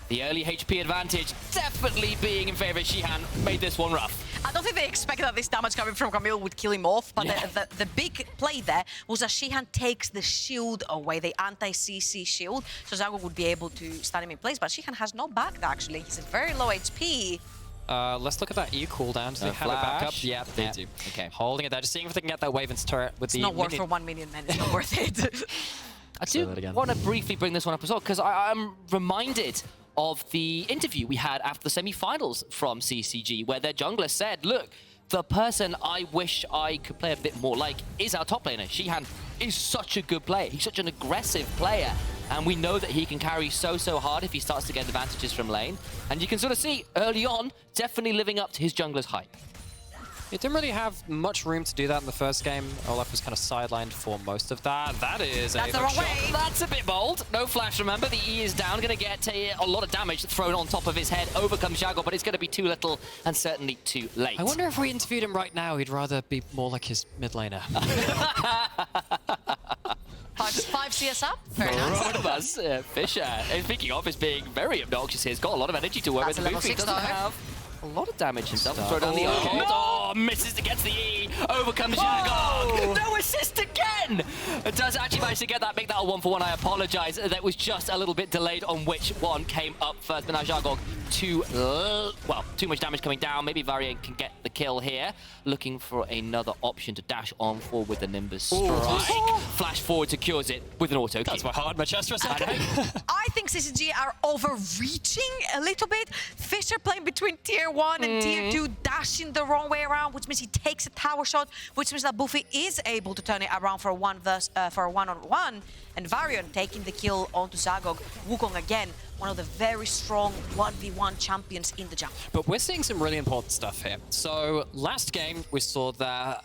S5: the early HP advantage definitely being in favor of Shihan made this one rough.
S4: I don't think they expected that this damage coming from Camille would kill him off, but the big play there was that Shihan takes the shield away, the anti-CC shield, so Zago would be able to stand him in place, but Shihan has no back actually. He's at very low HP.
S3: Let's look at that E cooldown. Do they have it back up? Yeah, they do. Okay. Holding it there, just seeing if they can get that Waven's turret with the...
S4: It's not worth for 1 million, man. It's not worth it.
S5: I do want to briefly bring this one up as well, because I'm reminded of the interview we had after the semi-finals from CCG, where their jungler said, look, the person I wish I could play a bit more like is our top laner. Shihan is such a good player. He's such an aggressive player. And we know that he can carry so hard if he starts to get advantages from lane. And you can sort of see early on, definitely living up to his jungler's hype.
S3: He didn't really have much room to do that in the first game. Olaf was kind of sidelined for most of that. That's
S4: the wrong way.
S5: That's a bit bold. No flash, remember. The E is down. Going to get a lot of damage thrown on top of his head. Overcomes Jago, but it's going to be too little and certainly too late.
S3: I wonder if we interviewed him right now, he'd rather be more like his mid laner.
S4: 5 CS up. Very nice.
S5: One of us, Fisher. And speaking of, is being very obnoxious here. He's got a lot of energy to work
S4: That's
S5: with.
S4: a level
S5: He
S4: 6
S5: doesn't
S4: though.
S5: have a lot of damage himself. Throw it on the no! Misses against the E. Overcomes Jago. No assist again. It does actually manage to get that, make that a 1-for-1. I apologize. That was just a little bit delayed on which one came up first. But now Jago, too much damage coming down. Maybe Varian can get the kill here. Looking for another option to dash on forward with the Nimbus Strike. Flash forward secures it with an auto kill.
S3: That's my hard, my chest for a second.
S4: I think CCG are overreaching a little bit. Fisher playing between tier 1 and tier 2, dashing the wrong way around, which means he takes a tower shot, which means that Buffy is able to turn it around for a one-on-one. And Varian taking the kill onto Zagok. Wukong again, one of the very strong 1v1 champions in the jungle.
S3: But we're seeing some really important stuff here. So last game, we saw that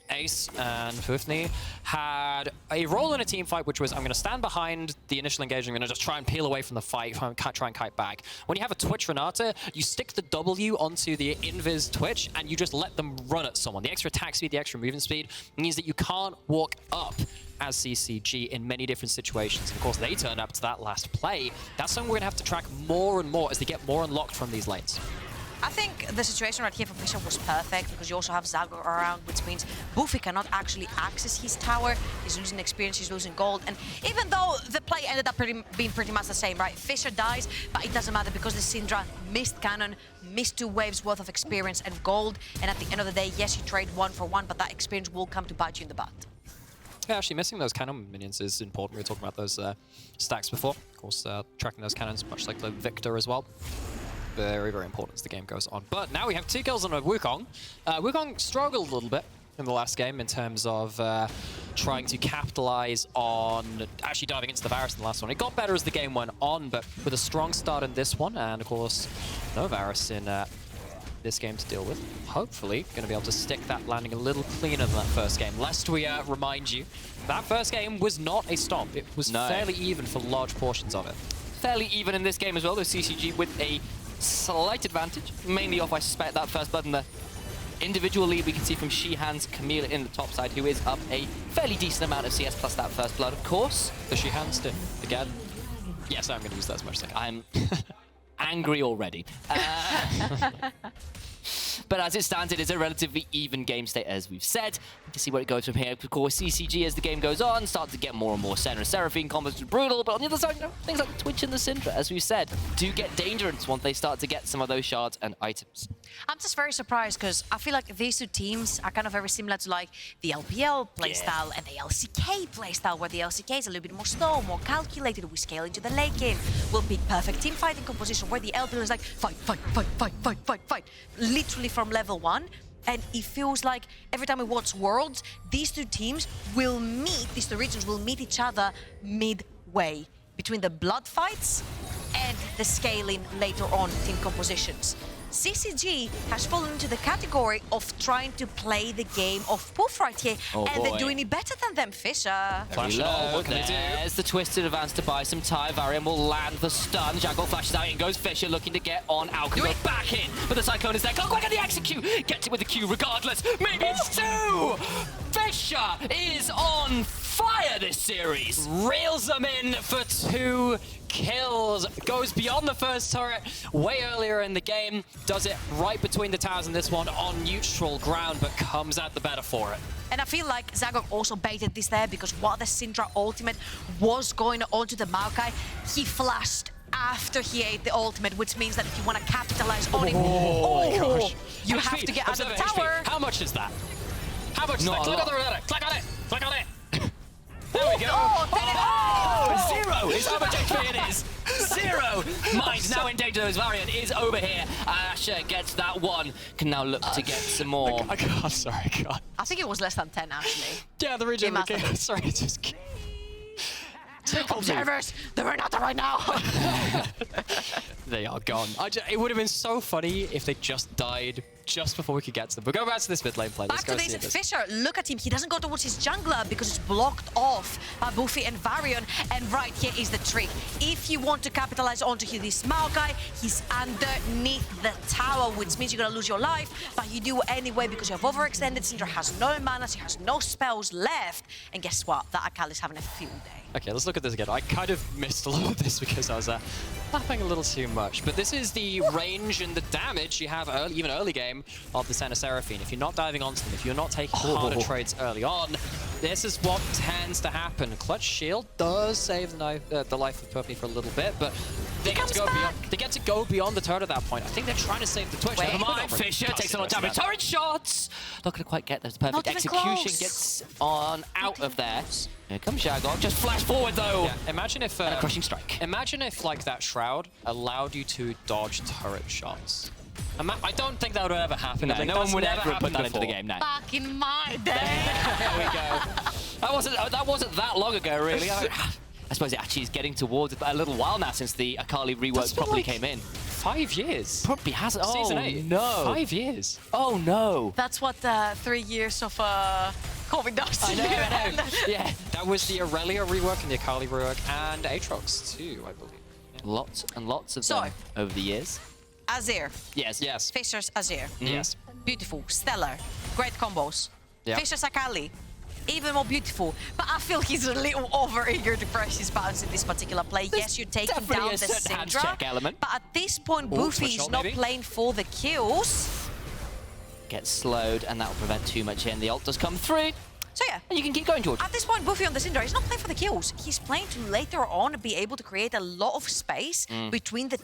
S3: Ace and Hufni had a role in a team fight, which was, I'm going to stand behind the initial engagement, I'm going to just try and peel away from the fight, try and kite back. When you have a Twitch Renata, you stick the W onto the invis Twitch, and you just let them run at someone. The extra attack speed, the extra movement speed means that you can't walk up as CCG in many different situations. And of course, they turned up to that last play. That's something we're going to have to track more and more as they get more unlocked from these lanes.
S4: I think the situation right here for Fisher was perfect because you also have Zago around, which means Buffy cannot actually access his tower. He's losing experience, he's losing gold. And even though the play ended up being pretty much the same, right? Fisher dies, but it doesn't matter because the Syndra missed cannon, missed 2 waves worth of experience and gold. And at the end of the day, yes, you trade 1-for-1, but that experience will come to bite you in the butt.
S3: Yeah, actually missing those cannon minions is important. We were talking about those stacks before. Of course, tracking those cannons, much like the Victor as well. Very, very important as the game goes on. But now we have 2 kills on a Wukong. Wukong struggled a little bit in the last game in terms of trying to capitalize on actually diving into the Varus in the last one. It got better as the game went on, but with a strong start in this one, and of course, no Varus in this game to deal with. Hopefully, going to be able to stick that landing a little cleaner than that first game. Lest we remind you, that first game was not a stomp. It was fairly even for large portions of it.
S5: Fairly even in this game as well, with CCG with a slight advantage, mainly off, I suspect, that first blood in the individual lead we can see from Shihan's Camille in the top side, who is up a fairly decent amount of CS plus that first blood, of course.
S3: The Shihan's did again. Yes, I'm going to use that as much as I can.
S5: I'm angry already. But as it stands, it is a relatively even game state, as we've said. To see where it goes from here. Of course, CCG, as the game goes on, start to get more and more Senna and Seraphine combos are brutal, but on the other side, you know, things like Twitch and the Syndra, as we've said, do get dangerous once they start to get some of those shards and items.
S4: I'm just very surprised because I feel like these 2 teams are kind of very similar to like the LPL playstyle and the LCK playstyle, where the LCK is a little bit more slow, more calculated. We scale into the late game. We'll pick perfect team fighting composition, where the LPL is like fight, fight, fight, fight, fight, fight, fight, literally from level 1. And it feels like every time we watch Worlds, these 2 teams will meet, these 2 regions will meet each other midway between the blood fights and the scaling later on team compositions. CCG has fallen into the category of trying to play the game of Puff right here, and they're doing it better than them, Fisher.
S5: Flash low, there's the twisted advance to buy some time. Varian will land the stun. Jago flashes out, in goes Fisher, looking to get on Alchemy. Go back in, but the Cyclone is there. Go quick at the execute. Gets it with the Q regardless. Maybe it's 2! Fisher is on fire this series.
S3: Reels them in for 2 kills. Goes beyond the first turret way earlier in the game. Does it right between the towers in this one on neutral ground, but comes out the better for it.
S4: And I feel like Zagok also baited this there because while the Syndra ultimate was going onto the Maokai, he flashed after he ate the ultimate, which means that if you want to capitalize on it,
S3: my gosh.
S4: you
S3: HP,
S4: have to get out of the
S3: HP.
S4: tower.
S3: How much is that? How much is that? Click on it. Click on it. Click on it. There we go.
S5: Zero is how much HP it is. 0. Mind now in danger. Those Varian is over here. Asher gets that one. Can now look to get some more.
S3: I can't. Sorry, I can't.
S4: I think it was less than 10 actually.
S3: Yeah, the region. Sorry, just.
S4: Observers, they're not right now.
S3: They are gone. It would have been so funny if they just died just before we could get to them. But go back to this mid lane play.
S4: Back to this, Fisher, look at him. He doesn't go towards his jungler because it's blocked off by Buffy and Varian. And right here is the trick. If you want to capitalize onto this Maokai, he's underneath the tower, which means you're going to lose your life. But you do anyway because you have overextended. Syndra has no mana, she has no spells left. And guess what? That Akali's having a field day.
S3: Okay, let's look at this again. I kind of missed a lot of this because I was laughing a little too much. But this is the range and the damage you have even early game of the Senna Seraphine. If you're not diving onto them, if you're not taking harder trades early on, this is what tends to happen. Clutch Shield does save the life of Puppy for a little bit, but they get to go beyond the turret at that point. I think they're trying to save the Twitch.
S5: Never mind, Fisher takes a lot of damage. Turret shots! Not going to quite get those perfect execution. Gets on out of there. Here comes Shagog. Just flash forward though.
S3: Yeah, imagine if
S5: a crushing strike.
S3: Imagine if like that shroud allowed you to dodge turret shots. I don't think that would ever happen.
S5: No, no one would ever put that into the game now.
S4: Back in my day.
S5: There we go. That wasn't that long ago, really. I suppose it actually is getting towards a little while now since the Akali rework properly came in.
S3: 5 years.
S5: Probably hasn't. Oh,
S3: Season 8.
S5: No.
S3: 5 years.
S5: Oh, no.
S4: That's what 3 years of COVID does.
S5: I know. Yeah.
S3: That was the Aurelia rework and the Akali rework and Aatrox too, I believe. Yeah.
S5: Lots and lots of them over the years.
S4: Azir.
S3: Yes.
S4: Fisher's Azir.
S3: Yes.
S4: Beautiful. Stellar. Great combos.
S3: Yeah.
S4: Fisher's Akali. Even more beautiful. But I feel he's a little over-eager to press his bounce in this particular play. Yes, you're taking down the Syndra.
S5: Element.
S4: But at this point, Buffy is not playing for the kills.
S5: Gets slowed, and that will prevent too much in. The ult does come through.
S4: So yeah.
S5: And you can keep going, George.
S4: At this point, Buffy on the Syndra, he's not playing for the kills. He's playing to later on be able to create a lot of space between the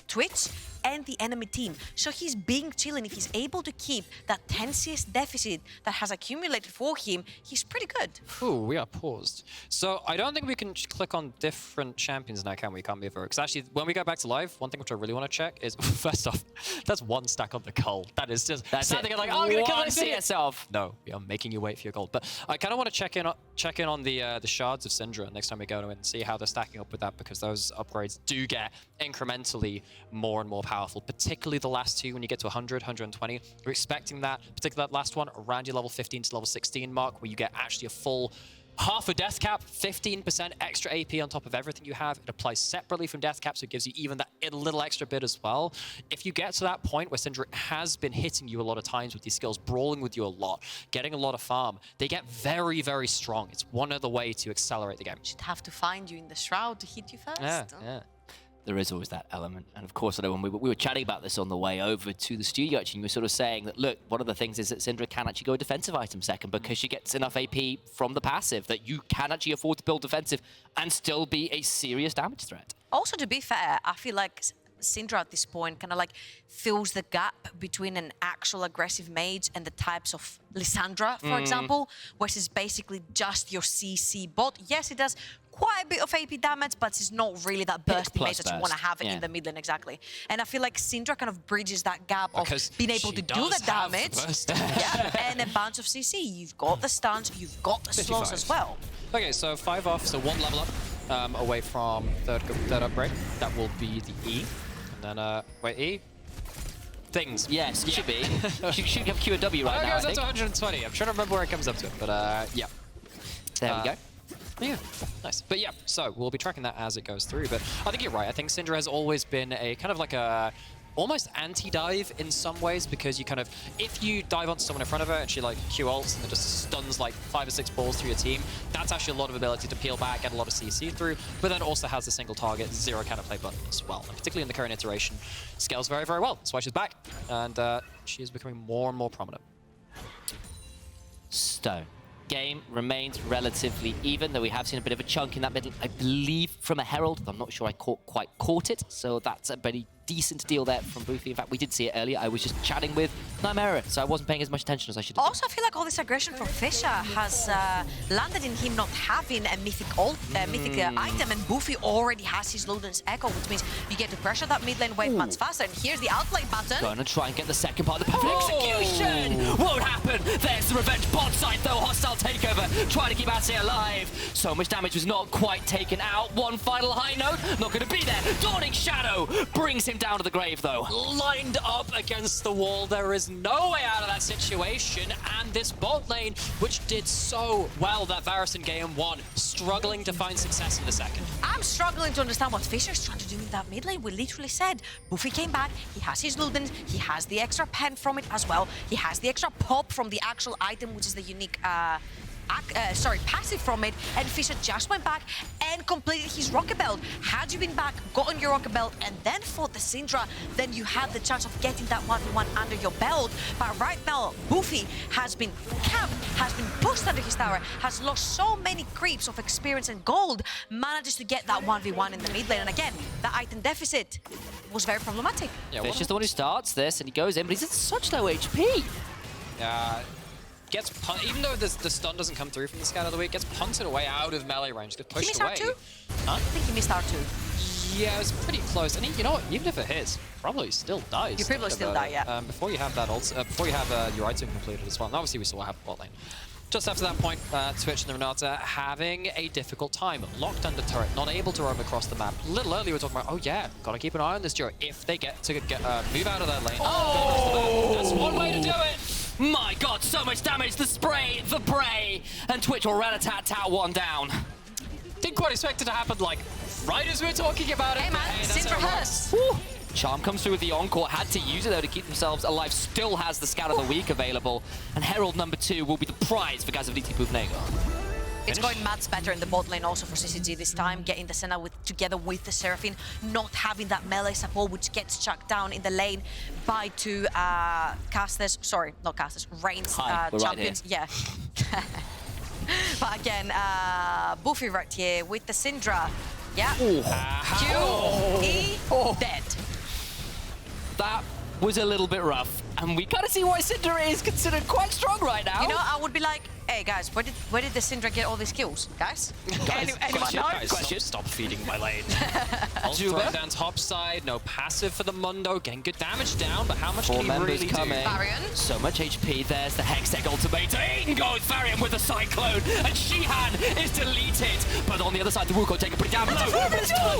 S4: Twitch and the enemy team. So he's being chill, and if he's able to keep that 10 CS deficit that has accumulated for him, he's pretty good.
S3: Ooh, we are paused. So I don't think we can click on different champions now, can we? Can't be over. Because actually, when we go back to live, one thing which I really want to check is, first off, that's one stack on the cull. That is just something like, oh, I'm going to kill this CS off. No, I'm making you wait for your gold. But I kind of want to check in on the shards of Syndra next time we go in and see how they're stacking up with that, because those upgrades do get incrementally more and more powerful, particularly the last two when you get to 100, 120. We're expecting that, particularly that last one, around your level 15 to level 16 mark, where you get actually a full half a death cap, 15% extra AP on top of everything you have. It applies separately from death cap, so it gives you even that a little extra bit as well. If you get to that point where Syndra has been hitting you a lot of times with these skills, brawling with you a lot, getting a lot of farm, they get very, very strong. It's one other way to accelerate the game.
S4: Should have to find you in the shroud to hit you first.
S3: Yeah.
S5: There is always that element. And of course, I know when we were chatting about this on the way over to the studio, actually, we were sort of saying that, look, one of the things is that Syndra can actually go a defensive item second because she gets enough AP from the passive that you can actually afford to build defensive and still be a serious damage threat.
S4: Also, to be fair, I feel like Syndra at this point kind of like fills the gap between an actual aggressive mage and the types of Lissandra, for example, which is basically just your CC bot. Yes, it does quite a bit of AP damage, but it's not really that bursty mage that you want to have in the mid lane, exactly. And I feel like Syndra kind of bridges that gap of being able to do the damage and a bunch of CC. You've got the stuns, you've got the slows as well.
S3: Okay, so 5 off, so 1 level up away from third upgrade. That will be the E. And then, wait, E? Things.
S5: Yes, it should be. Should have QW right now,
S3: it goes up to 120. I'm trying to remember where it comes up to, but yeah.
S5: There we go.
S3: Yeah, nice. But yeah, so we'll be tracking that as it goes through. But I think you're right. I think Syndra has always been a kind of like a almost anti-dive in some ways, because you kind of, if you dive onto someone in front of her and she like Q ults and it just stuns like 5 or 6 balls through your team, that's actually a lot of ability to peel back, get a lot of CC through, but then also has the single target, 0 counterplay button as well. And particularly in the current iteration, scales very, very well. That's why she's back. And she is becoming more and more prominent.
S5: Stone. Game remains relatively even, though we have seen a bit of a chunk in that middle, I believe, from a Herald. I'm not sure I quite caught it, so that's a very
S9: decent deal there from Boofy. In fact, we did see it earlier. I was just chatting with Nightmare, so I wasn't paying as much attention as I should have.
S4: Also, I feel like all this aggression from Fisher has landed in him not having a mythic item, and Boofy already has his Luden's Echo, which means you get to pressure that mid lane wave much faster. And here's the outplay button.
S9: Gonna try and get the second part of the perfect execution. Won't happen. There's the revenge bot side though. Hostile takeover. Trying to keep Ase alive. So much damage was not quite taken out. One final high note. Not going to be there. Dawning Shadow brings him down to the grave though.
S3: Lined up against the wall. There is no way out of that situation. And this bot lane, which did so well that Varus in game 1, struggling to find success in the second.
S4: I'm struggling to understand what Fisher's trying to do in that mid lane. We literally said Boofy came back, he has his Ludens, he has the extra pen from it as well, he has the extra pop from the actual item, which is the unique passive from it, and Fisher just went back and completed his rocket belt. Had you been back, gotten your rocket belt, and then fought the Syndra, then you had the chance of getting that 1v1 under your belt. But right now, Boofy has been camped, has been pushed under his tower, has lost so many creeps of experience and gold, manages to get that 1v1 in the mid lane. And again, that item deficit was very problematic.
S9: Yeah, Fisher's the one who starts this, and he goes in, but he's at such low HP.
S3: Gets even though the stun doesn't come through from the Scout of the Week, gets punted away out of melee range, gets pushed away.
S4: He missed R2? Huh? I think he missed R2.
S3: Yeah, it was pretty close. And you know what? Even if it hits, probably still dies.
S4: You probably still die, yeah.
S3: Before you have that before you have your item completed as well. And obviously we still have bot lane. Just after that point, Twitch and the Renata having a difficult time. Locked under turret, not able to roam across the map. A little earlier we were talking about, oh yeah, gotta keep an eye on this duo. If they get to move out of their lane, that's one way to do it.
S9: My god, so much damage, the spray, the prey, and Twitch will rat-a-tat-tat one down.
S3: Didn't quite expect it to happen, like, right as we were talking about it.
S4: Hey man, sin for hers.
S9: Charm comes through with the Encore, had to use it though to keep themselves alive, still has the Scout of the Week available, and Herald number 2 will be the prize for Gazavliti Puvnego.
S4: It's going much better in the bot lane also for CCG this time, getting the Senna together with the Seraphine, not having that melee support which gets chucked down in the lane by two casters, sorry, not casters, Reigns champions.
S9: Right,
S4: yeah. But again, Boofy right here with the Syndra. Yeah. Dead.
S9: That was a little bit rough, and we kind of see why Syndra is considered quite strong right now.
S4: You know, I would be like, hey guys, where did the Syndra get all these kills, guys? Anyone know?
S3: Guys, stop feeding my lane. Ultra down top side, no passive for the Mundo, getting good damage down, but how much can he really do?
S4: Varian.
S9: So much HP, there's the Hextech ultimate. In goes Varian with the Cyclone, and Shihan is deleted. But on the other side, the Wukong taking pretty damage.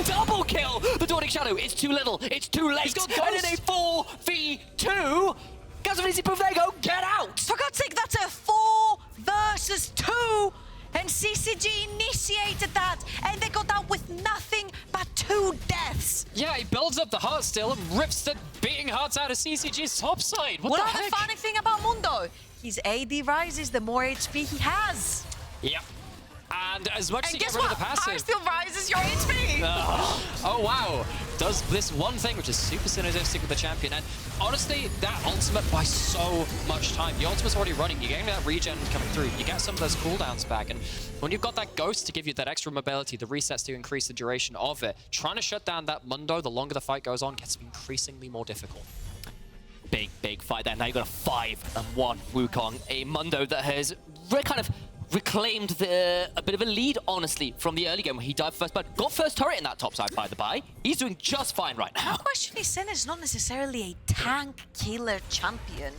S9: Double kill! The Dawning Shadow, it's too little, it's too late. And in a 4v2, Gazavliti Puvnego, get out!
S4: For God's sake, that's a 4 versus 2! And CCG initiated that, and they got out with nothing but 2 deaths.
S3: Yeah, he builds up the heart still and rips the beating hearts out of CCG's top side. What the heck?
S4: The funny thing about Mundo? His AD rises the more HP he has.
S3: Yep. And as much as you
S4: guess
S3: get rid
S4: what?
S3: of the passive...
S4: Power still rises your HP!
S3: Oh, wow. Does this one thing, which is super synergistic with the champion. And honestly, that ultimate buys so much time. The ultimate's already running. You're getting that regen coming through. You get some of those cooldowns back. And when you've got that ghost to give you that extra mobility, the resets to increase the duration of it, trying to shut down that Mundo, the longer the fight goes on, gets increasingly more difficult.
S9: Big fight there. Now you've got a 5-1 Wukong. A Mundo that has kind of reclaimed a bit of a lead, honestly, from the early game where he died first, but got first turret in that top side, by the by. He's doing just fine right now.
S4: My question is, Senna is not necessarily a tank killer champion,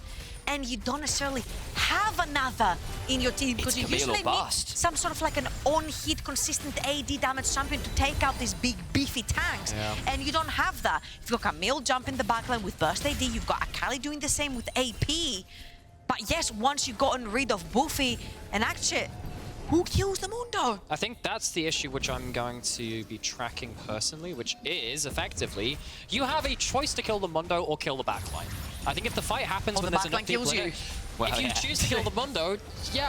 S4: and you don't necessarily have another in your team because you usually need some sort of like an on-hit, consistent AD damage champion to take out these big, beefy tanks, and you don't have that. You've got Camille jump in the backline with burst AD, you've got Akali doing the same with AP. But yes, once you've gotten rid of Boofy and Akshit, who kills the Mundo?
S3: I think that's the issue which I'm going to be tracking personally, which is, effectively, you have a choice to kill the Mundo or kill the backline. I think if the fight happens when there's enough people in it,
S9: Well,
S3: if you choose to kill the Mundo,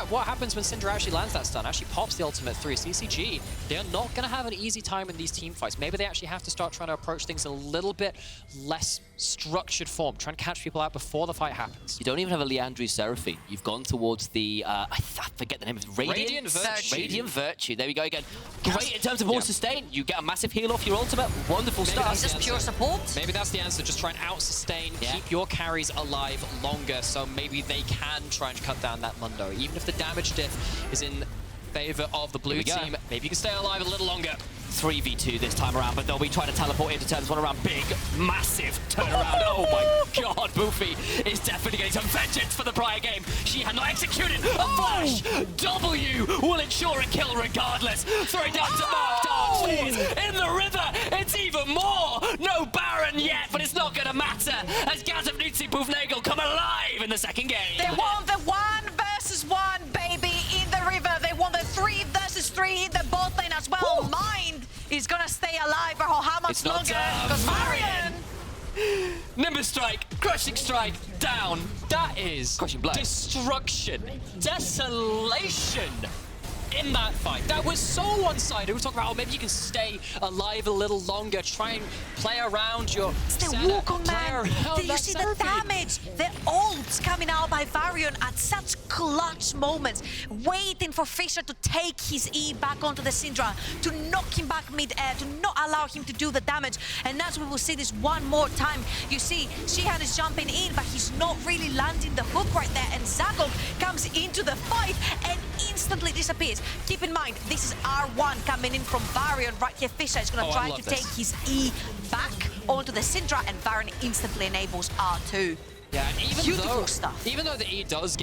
S3: what happens when Syndra actually lands that stun? Actually pops the ultimate through. CCG, they're not going to have an easy time in these team fights. Maybe they actually have to start trying to approach things in a little bit less structured form, trying to catch people out before the fight happens.
S9: You don't even have a Leandri Seraphine. You've gone towards the, I forget the name of it,
S3: Radiant Virtue.
S9: Radiant Virtue. There we go again. Great in terms of more sustain. You get a massive heal off your ultimate. Wonderful start.
S4: Is this pure support?
S3: Maybe that's the answer. Just try and out-sustain, keep your carries alive longer, so maybe they can try and cut down that Mundo. Even if the damage diff is in favor of the blue team, maybe you can stay alive a little longer.
S9: 3v2 this time around, but they'll be trying to teleport into turns one around. Big, massive turnaround. Oh my god, Boofy is definitely getting some vengeance for the prior game. She had not executed a flash. W will ensure a kill regardless. Throwing down to Mark Dark. In the river, it's even more. No Baron yet, but it's not going to matter as Gazavnitsi Pufnagel come alive in the second game.
S4: They want the 1 versus 1, baby, in the river. They want the 3 versus 3 in the bot lane as well. Mind is gonna stay alive for how much longer? Because Marion!
S9: Nimbus Strike, Crushing Strike, down.
S3: That is
S9: Crushing Blow.
S3: Destruction, desolation in that fight. That was so one-sided. We were talking about, maybe you can stay alive a little longer, try and play around your
S4: It's the Wukong, man. Did you see the damage? The ults coming out by Varian at such clutch moments, waiting for Fisher to take his E back onto the Syndra, to knock him back mid-air, to not allow him to do the damage. And that's when we'll see this one more time. You see, Shihan is jumping in, but he's not really landing the hook right there. And Zagok comes into the fight and instantly disappears. Keep in mind, this is R1 coming in from Varian right here. Fisher is going to try to take his E back onto the Syndra, and Varian instantly enables R2.
S3: Yeah, and
S4: Beautiful stuff.
S3: Even though the E does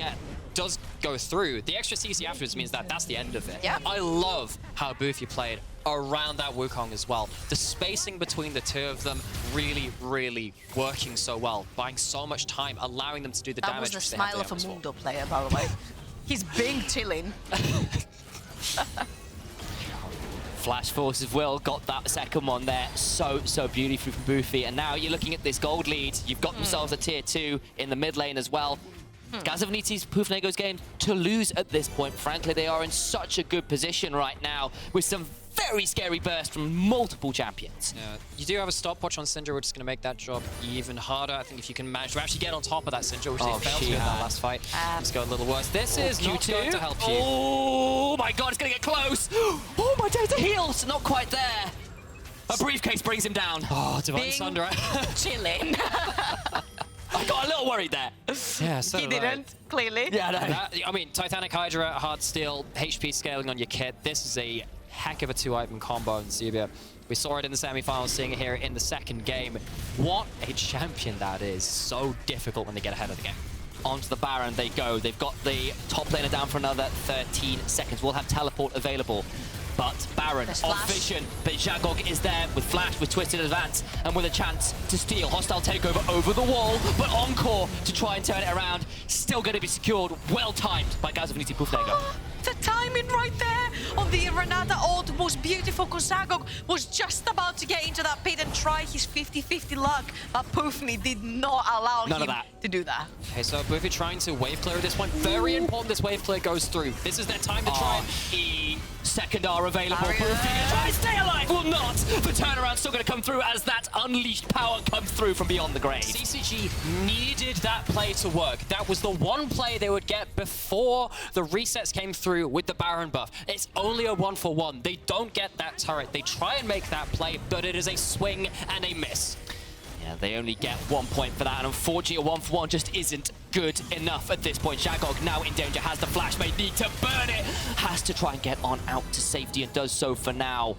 S3: go through, the extra CC afterwards means that that's the end of it.
S4: Yeah.
S3: I love how Boofy played around that Wukong as well. The spacing between the two of them really, really working so well, buying so much time, allowing them to do the damage.
S4: That was the smile of a Mundo player, by the way. He's being chilling.
S9: Flash Force of Will got that second one there so beautifully from Boofy. And now you're looking at this gold lead. You've got themselves a tier 2 in the mid lane as well. Gazavniti's Pufnago's game to lose at this point. Frankly, they are in such a good position right now with some very scary burst from multiple champions.
S3: Yeah, you do have a stopwatch on Syndra, which is going to make that job even harder. I think if you can manage to actually get on top of that Syndra, which they failed to in that last fight, let's go a little worse. This is not going to help you.
S9: Oh my god, it's going to get close. Oh my days, the heals, not quite there. A briefcase brings him down.
S3: Oh, Divine Sunder.
S4: Chilling.
S9: I got a little worried there.
S3: Yeah, so
S4: He didn't, clearly.
S9: Yeah, no.
S3: I mean, Titanic Hydra, hard steel, HP scaling on your kit. This is a heck of a 2-item combo in Zubia. We saw it in the semi-finals, seeing it here in the second game. What a champion that is. So difficult when they get ahead of the game.
S9: Onto the Baron they go. They've got the top laner down for another 13 seconds. We'll have teleport available. But Baron off vision, but Zagok is there with Flash, with Twisted Advance, and with a chance to steal. Hostile takeover over the wall, but Encore to try and turn it around. Still going to be secured, well timed by Gazavniti Pufnago.
S4: The timing right there on the Renata ult was beautiful, because Zagok was just about to get into that pit and try his 50-50 luck, but Pufni did not allow him to do that.
S3: Okay, so Boofy trying to wave clear at this point. Very important this wave clear goes through. This is their time to try and...
S9: Second R available. Boofy try to stay alive, will not. The turnaround's still going to come through as that unleashed power comes through from beyond the grave.
S3: CCG needed that play to work. That was the one play they would get before the resets came through with the Baron buff. It's only a 1-for-1. They don't get that turret. They try and make that play, but it is a swing and a miss.
S9: Yeah, they only get 1 point for that, and unfortunately a 1-for-1 just isn't good enough at this point. Zagok now in danger, has the flash, may need to burn it, has to try and get on out to safety and does so for now.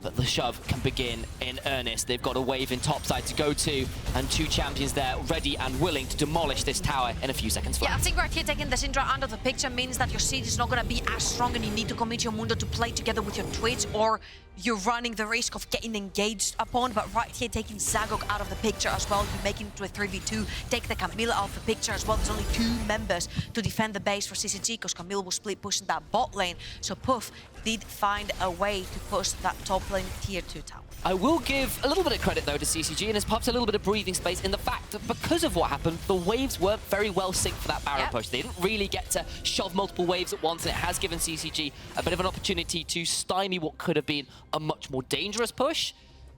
S9: But the shove can begin in earnest. They've got a wave in topside to go to, and 2 champions there ready and willing to demolish this tower in a few seconds flat.
S4: Yeah, I think right here taking the Syndra out of the picture means that your siege is not going to be as strong, and you need to commit your Mundo to play together with your Twitch or you're running the risk of getting engaged upon, but right here, taking Zagok out of the picture as well, you make it into a 3v2, take the Camille out of the picture as well. There's only 2 members to defend the base for CCG, because Camille will split pushing that bot lane, so Puff did find a way to push that top lane tier 2 tower.
S9: I will give a little bit of credit, though, to CCG, and has popped a little bit of breathing space in the fact that because of what happened, the waves weren't very well synced for that Baron push. They didn't really get to shove multiple waves at once, and it has given CCG a bit of an opportunity to stymie what could have been a much more dangerous push.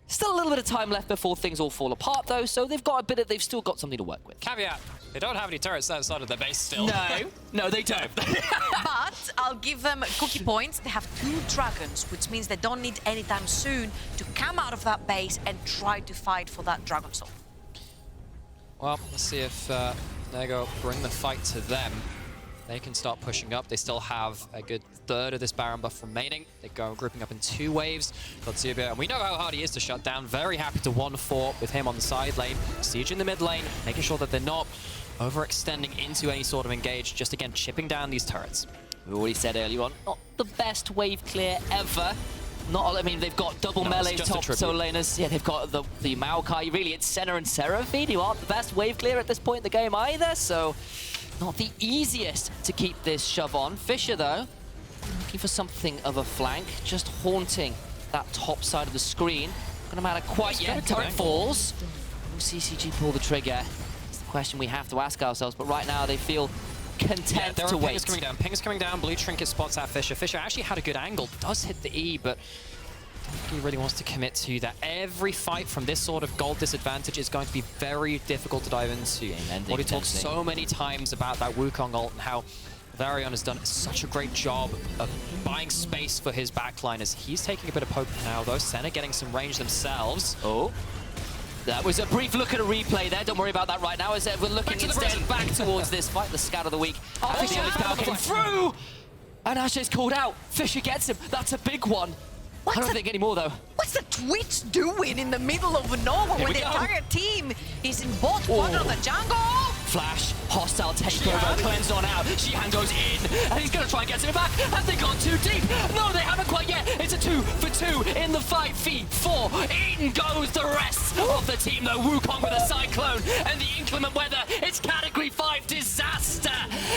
S9: Still a little bit of time left before things all fall apart, though, so they've got a bit of, they've still got something to work with.
S3: Caveat, they don't have any turrets outside of their base still.
S9: No, they don't.
S4: But I'll give them cookie points. They have 2 dragons, which means they don't need anytime soon to come out of that base and try to fight for that dragon soul.
S3: Well, let's see if Nego bring the fight to them. They can start pushing up. They still have a good third of this Baron buff remaining. They go grouping up in 2 waves. Godzilla, and we know how hard he is to shut down. Very happy to 1-4 with him on the side lane. Siege in the mid lane, making sure that they're not overextending into any sort of engage. Just again, chipping down these turrets.
S9: We already said earlier on, not the best wave clear ever. I mean, they've got double melee top solo laners. Yeah, they've got the Maokai. Really, it's Senna and Seraphine who aren't the best wave clear at this point in the game either. So, not the easiest to keep this shove on. Fisher, though, looking for something of a flank, just haunting that top side of the screen. Gonna matter quite yet. Turret falls. Will CCG pull the trigger? It's the question we have to ask ourselves. But right now, they feel content to wait.
S3: Ping is coming down. Blue Trinket spots out Fisher. Fisher actually had a good angle. Does hit the E, but I don't think he really wants to commit to that. Every fight from this sort of gold disadvantage is going to be very difficult to dive into. What he talked so many times about that Wukong ult and how Varian has done such a great job of buying space for his backline as he's taking a bit of poke now, though. Senna getting some range themselves.
S9: Oh. That was a brief look at a replay there. Don't worry about that right now, as we're looking instead back towards this fight. The scout of the week. Fisher came through! And Ashe's called out. Fisher gets him. That's a big one. I don't think anymore, though.
S4: What's the Twitch doing in the middle of nowhere when the entire team is in both corners of the jungle?
S9: Flash, hostile takeover, cleansed on out. Shihan goes in, and he's going to try and get him back. Have they gone too deep? No, they haven't quite yet. It's a 2-for-2 in the 5v4. In goes the rest of the team, though. Wukong with a cyclone, and the inclement weather. It's category 5 disaster,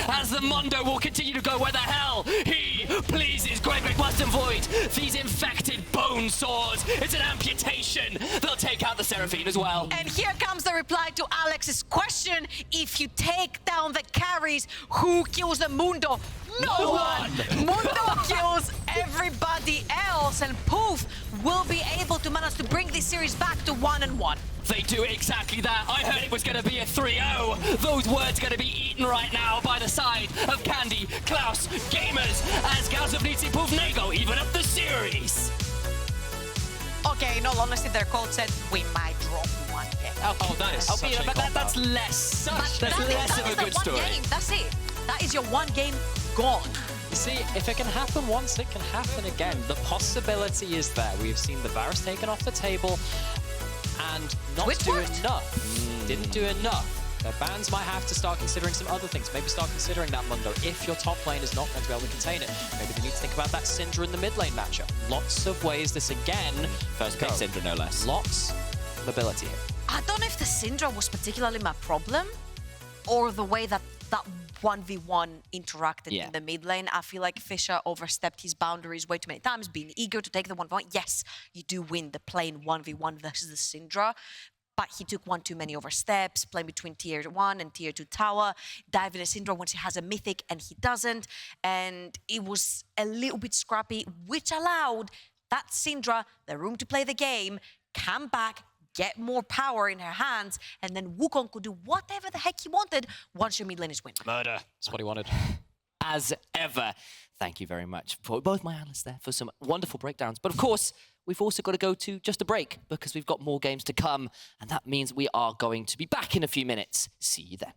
S9: as the Mondo will continue to go where the hell he pleases. Great Big Western Void. These infected bone swords. It's an amputation. They'll take out the Seraphine as well.
S4: And here comes the reply to Alex's question. If you take down the carries, who kills the Mundo? No one! Mundo kills everybody else, and Poof will be able to manage to bring this series back to 1-1.
S9: They do exactly that. I heard it was going to be a 3-0. Those words going to be eaten right now by the side of Candy, Klaus, Gamers, as Gazovnitsi Poof Nego even up the series.
S4: Okay, in all honesty, their coach said we might drop 1 game.
S3: Oh, that is such a
S9: but that's less. That's less of a good story.
S4: Game. That's it. That is your 1 game gone.
S3: You see, if it can happen once, it can happen again. The possibility is there. We've seen the Varus taken off the table and not do enough. Didn't do enough. Their bans might have to start considering some other things. Maybe start considering that Mundo if your top lane is not going to be able to contain it. Maybe they need to think about that Syndra in the mid lane matchup. Lots of ways this again.
S9: First pick Syndra, no less.
S3: Lots of ability here.
S4: I don't know if the Syndra was particularly my problem or the way that 1v1 interacted in the mid lane. I feel like Fisher overstepped his boundaries way too many times, being eager to take the 1v1. Yes, you do win the plain 1v1 versus the Syndra, but he took 1 too many oversteps, playing between tier 1 and tier 2 tower, diving a Syndra once he has a mythic and he doesn't, and it was a little bit scrappy, which allowed that Syndra the room to play the game, come back, get more power in her hands, and then Wukong could do whatever the heck he wanted once your mid lane is winning.
S3: Murder. That's what he wanted.
S9: As ever. Thank you very much for both my analysts there for some wonderful breakdowns. But of course, we've also got to go to just a break because we've got more games to come, and that means we are going to be back in a few minutes. See you then.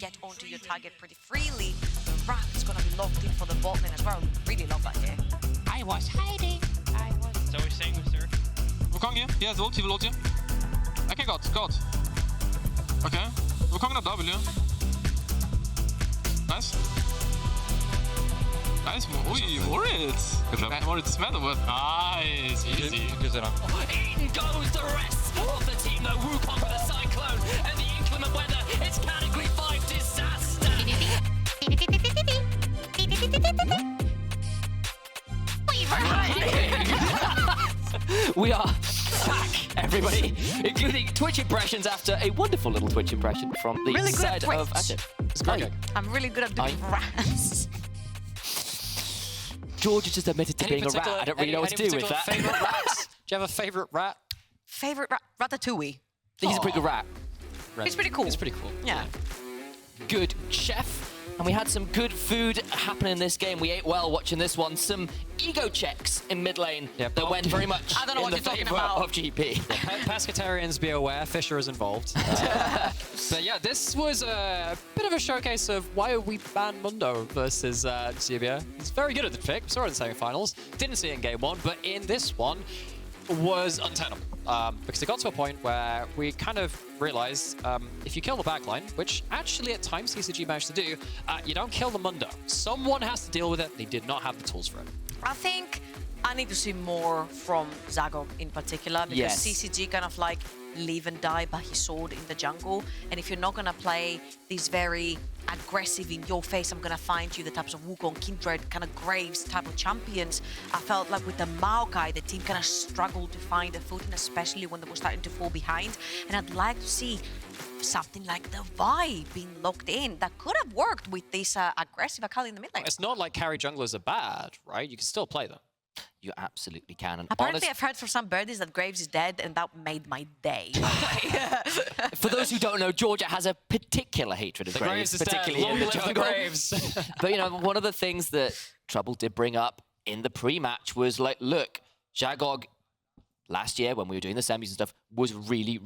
S4: get onto your target pretty freely. Rat is going to be locked in for the bot lane as well. Really love that here.
S10: I was hiding.
S6: So we're saying with Sir.
S10: Wukong here. He has ult. He will ult here. Okay, got. Okay. Wukong up W. Nice. Nice. Ui, Moritz.
S9: Good job.
S10: Moritz smelled it. Nice. Easy.
S9: In goes the rest of the team, though. Wukong with a cyclone and the inclement weather. It's category 5 disaster. We are back, everybody, including Twitch impressions after a wonderful little Twitch impression from the
S4: Really good
S9: side
S4: at
S9: of
S4: Twitch.
S9: It's great.
S4: I'm really good at doing rats.
S9: George just admitted to being a rat. I don't really know what to do with that.
S3: Favorite rats? Do you have a favorite rat?
S4: Favorite rat? Ratatouille.
S9: He's a pretty good rat.
S4: He's pretty cool.
S3: He's pretty cool.
S4: Yeah.
S9: Good chef. And we had some good food happen in this game. We ate well watching this one. Some ego checks in mid lane that went very much
S4: I don't know
S9: in
S4: what
S9: the
S4: you're talking
S9: favor
S4: about.
S9: of GP.
S3: Pescatarians, be aware, Fisher is involved. But yeah, this was a bit of a showcase of why we banned Mundo versus Zubia. He's very good at the pick. Saw it in semi-finals. Didn't see it in game 1, but in this one was untenable. Because it got to a point where we kind of realized if you kill the backline, which actually at times CCG managed to do, you don't kill the Mundo. Someone has to deal with it. They did not have the tools for it.
S4: I think I need to see more from Zagok in particular, because CCG kind of like live and die by his sword in the jungle. And if you're not going to play these very aggressive, in your face, I'm going to find you, the types of Wukong, Kindred, kind of Graves type of champions, I felt like with the Maokai, the team kind of struggled to find a footing, especially when they were starting to fall behind. And I'd like to see something like the Vi being locked in. That could have worked with this aggressive Akali in the mid lane.
S3: It's not like carry junglers are bad, right? You can still play them.
S9: You absolutely can. And
S4: apparently, I've heard from some birdies that Graves is dead, and that made my day.
S9: For those who don't know, Georgia has a particular hatred of Graves, particularly in the jungle. Graves. But you know, one of the things that Trouble did bring up in the pre-match was like, look, Zagok last year when we were doing the semis and stuff was really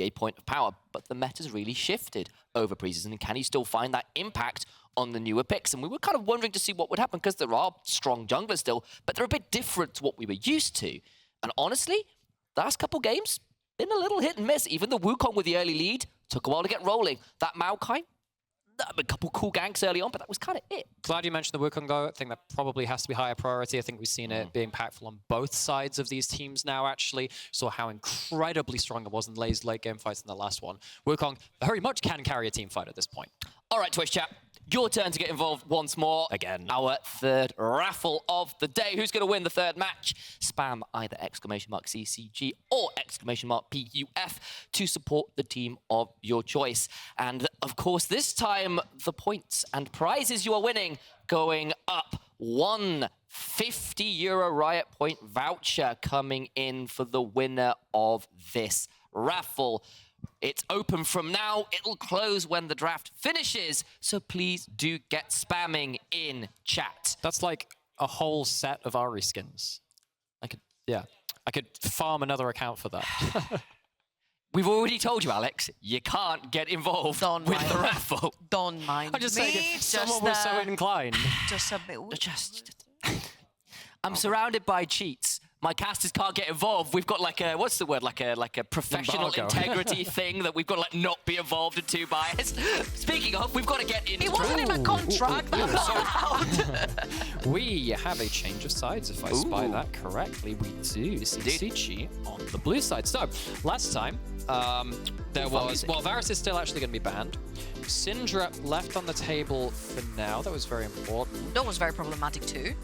S9: a point of power, but the meta's really shifted over preseason, and can he still find that impact on the newer picks? And we were kind of wondering to see what would happen, because there are strong junglers still, but they're a bit different to what we were used to. And honestly, the last couple games, been a little hit and miss. Even the Wukong with the early lead took a while to get rolling. That Maokai, a couple cool ganks early on, but that was kind of it.
S3: Glad you mentioned the Wukong, though. I think that probably has to be higher priority. I think we've seen it being impactful on both sides of these teams now, actually. Saw how incredibly strong it was in Lay's late game fights in the last one. Wukong very much can carry a team fight at this point.
S9: All right, Twitch chat. Your turn to get involved once more.
S3: Again.
S9: Our third raffle of the day. Who's going to win the third match? Spam either !CCG or !PUF to support the team of your choice. And of course, this time, the points and prizes you are winning going up. €150 Riot Point voucher coming in for the winner of this raffle. It's open from now. It'll close when the draft finishes. So please do get spamming in chat.
S3: That's like a whole set of Ari skins. I could farm another account for that.
S9: We've already told you, Alex, you can't get involved with the raffle.
S4: Don't mind
S3: I'm just
S4: me.
S3: saying, if someone was so inclined.
S4: Just a bit.
S9: I'm surrounded by cheats. My casters can't get involved. We've got like a, what's the word? Like a professional integrity thing that we've got to like not be involved and too biased. Speaking of, we've got to get into
S4: it. wasn't in my contract.
S3: We have a change of sides, if I spy that correctly. We do. CCG on the blue side. So, last time, there was... Well, Varus is still actually going to be banned. Syndra left on the table for now. That was very important.
S4: That was very problematic too.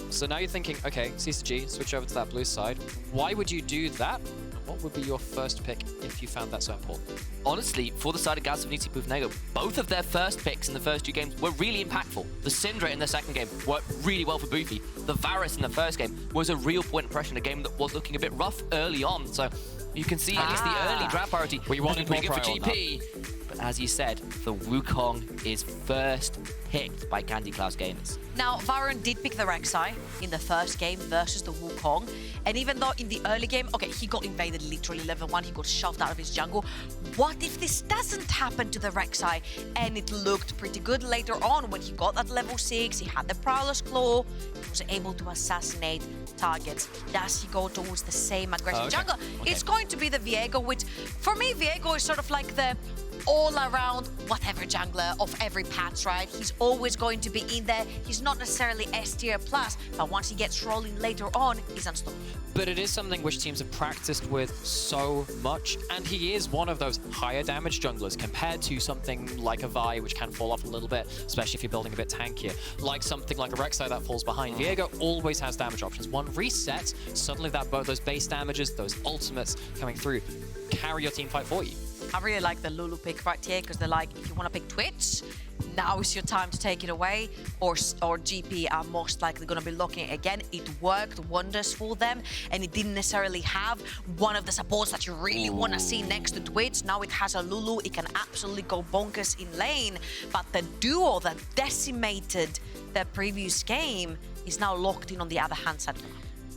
S3: So now you're thinking, okay, CCG, switch over to that blue side. Why would you do that? What would be your first pick if you found that so important?
S9: Honestly, for the side of Gaz, Vanity, Pufnego, both of their first picks in the first two games were really impactful. The Syndra in the second game worked really well for Boofy. The Varus in the first game was a real point of pressure in a game that was looking a bit rough early on. So you can see at least the early draft priority.
S3: We wanted
S9: pretty
S3: more
S9: good for
S3: GP.
S9: But as you said, the Wukong is first picked by Candy Klaus Gamers.
S4: Now, Varun did pick the Rek'Sai in the first game versus the Wukong. And even though in the early game, okay, he got invaded literally level 1, he got shoved out of his jungle. What if this doesn't happen to the Rek'Sai and it looked pretty good later on when he got that level 6, he had the Prowler's Claw, he was able to assassinate targets. Does he go towards the same aggressive jungle? It's going to be the Viego, which for me, Viego is sort of like the all-around whatever jungler of every patch, right? He's always going to be in there. He's not necessarily S tier plus, but once he gets rolling later on, he's unstoppable.
S3: But it is something which teams have practiced with so much, and he is one of those higher damage junglers compared to something like a Vi, which can fall off a little bit, especially if you're building a bit tankier. Like something like a Rek'Sai that falls behind. Viego always has damage options. One reset, suddenly those base damages, those ultimates coming through, carry your team fight for you.
S4: I really like the Lulu pick right here because they're like, if you want to pick Twitch, now is your time to take it away, or GP are most likely going to be looking again. It worked wonders for them, and it didn't necessarily have one of the supports that you really want to see next to Twitch. Now it has a Lulu. It can absolutely go bonkers in lane, but the duo that decimated the previous game is now locked in on the other hand side.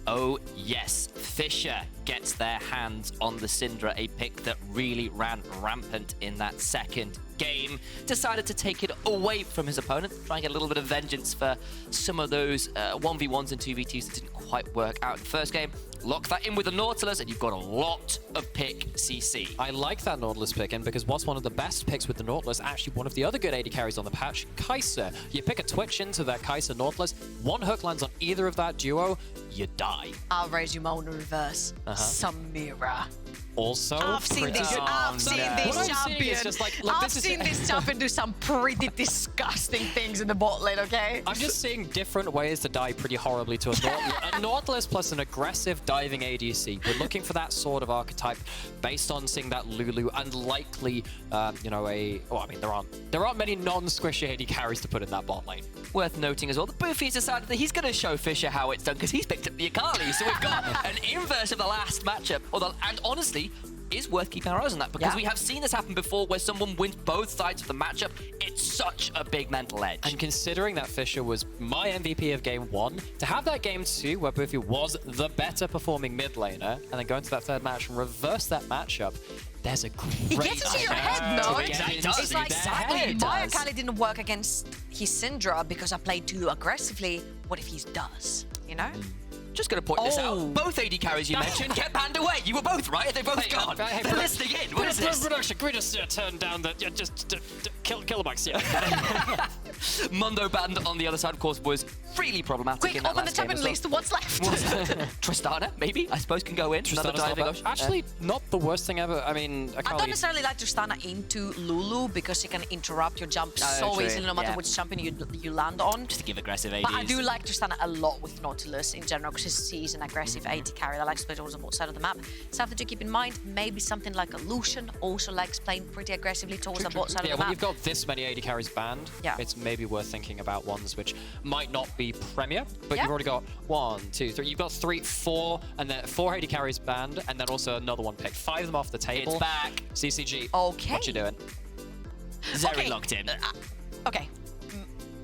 S9: Oh yes, Fisher gets their hands on the Syndra, a pick that really ran rampant in that second game. Decided to take it away from his opponent, try and get a little bit of vengeance for some of those 1v1s and 2v2s that didn't quite work out in the first game. Lock that in with the Nautilus, and you've got a lot of pick CC.
S3: I like that Nautilus pick in because what's one of the best picks with the Nautilus, actually one of the other good AD carries on the patch, Kai'Sa. You pick a Twitch into that Kai'Sa Nautilus, one hook lands on either of that duo, you die.
S4: I'll raise you Mona reverse. Samira.
S3: Also,
S4: I've seen this champion. I've seen this champion do some pretty disgusting things in the bot lane, okay?
S3: I'm just seeing different ways to die pretty horribly to a Nautilus. A Nautilus plus an aggressive diving ADC. We're looking for that sort of archetype based on seeing that Lulu and likely, you know, there aren't many non-squishy AD carries to put in that bot lane.
S9: Worth noting as well, that Boofy's decided that he's going to show Fisher how it's done because he's picked up the Akali. So we've got an inverse of the last matchup. And honestly, is worth keeping our eyes on that because we have seen this happen before where someone wins both sides of the matchup. It's such a big mental edge.
S3: And considering that Fisher was my MVP of game 1, to have that game 2 where Boofy was the better performing mid laner and then go into that third match and reverse that matchup, there's a great...
S4: He gets into your head, though.
S9: It's
S4: like, sadly, my Akali didn't work against his Syndra because I played too aggressively. What if he does, you know?
S9: Just going to point this out. Both AD carries you mentioned get banned away. You were both right. They both gone. They're listening in. What is this?
S3: Production, can we just turn down the... just kill the mics, yeah.
S9: Mundo banned on the other side, of course, was really problematic.
S4: Quick,
S9: in that
S4: open the champion list. What's left?
S9: Tristana, maybe, I suppose, can go in.
S3: Actually, not the worst thing ever. I mean, Akali...
S4: I don't necessarily like Tristana into Lulu because she can interrupt your jump so easily no matter which champion you land on.
S9: Just to give aggressive ADs.
S4: But I do like Tristana a lot with Nautilus in general because she's an aggressive AD carry that likes to play towards the bot side of the map. Something to keep in mind, maybe something like a Lucian also likes playing pretty aggressively towards the bot side of the map.
S3: When you've got this many AD carries banned, it's maybe worth thinking about ones which might not be Premier, but you've already got 1, 2, 3. You've got 3, 4, and then 4 AD carries banned, and then also another one picked. 5 of them off the table.
S9: It's back.
S3: CCG.
S4: Okay.
S3: What you doing?
S9: Zeri locked in.
S4: Okay.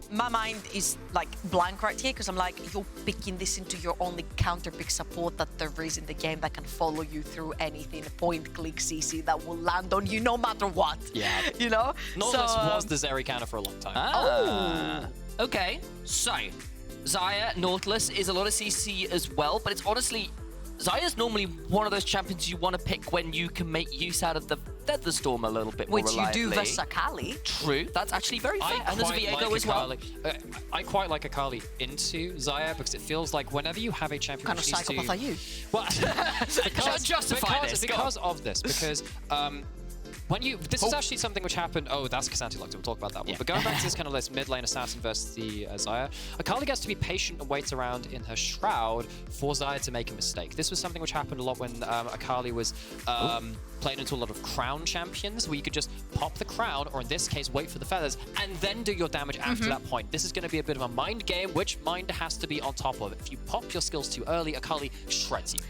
S4: My mind is like blank right here because I'm like, you're picking this into your only counter pick support that there is in the game that can follow you through anything, point, click, CC that will land on you no matter what.
S3: Yeah.
S4: You know?
S3: Nautilus was the Zeri counter for a long time.
S9: Okay. So, Xayah, Nautilus is a lot of CC as well, but it's honestly... Xayah's normally one of those champions you want to pick when you can make use out of the Featherstorm a little bit more reliably.
S4: Which you do versus Akali.
S9: True, that's actually very fair. And there's Viego as well.
S3: I quite like Akali into Xayah because it feels like whenever you have a champion...
S4: What kind of psychopath are you?
S3: Well, because when you... This is actually something which happened... Oh, that's K'Sante locked. We'll talk about that one. But going back to this kind of list, mid lane assassin versus the Xayah, Akali gets to be patient and wait around in her shroud for Xayah to make a mistake. This was something which happened a lot when Akali was played into a lot of crown champions, where you could just pop the crown, or in this case, wait for the feathers, and then do your damage after that point. This is going to be a bit of a mind game, which mind has to be on top of. If you pop your skills too early, Akali shreds you.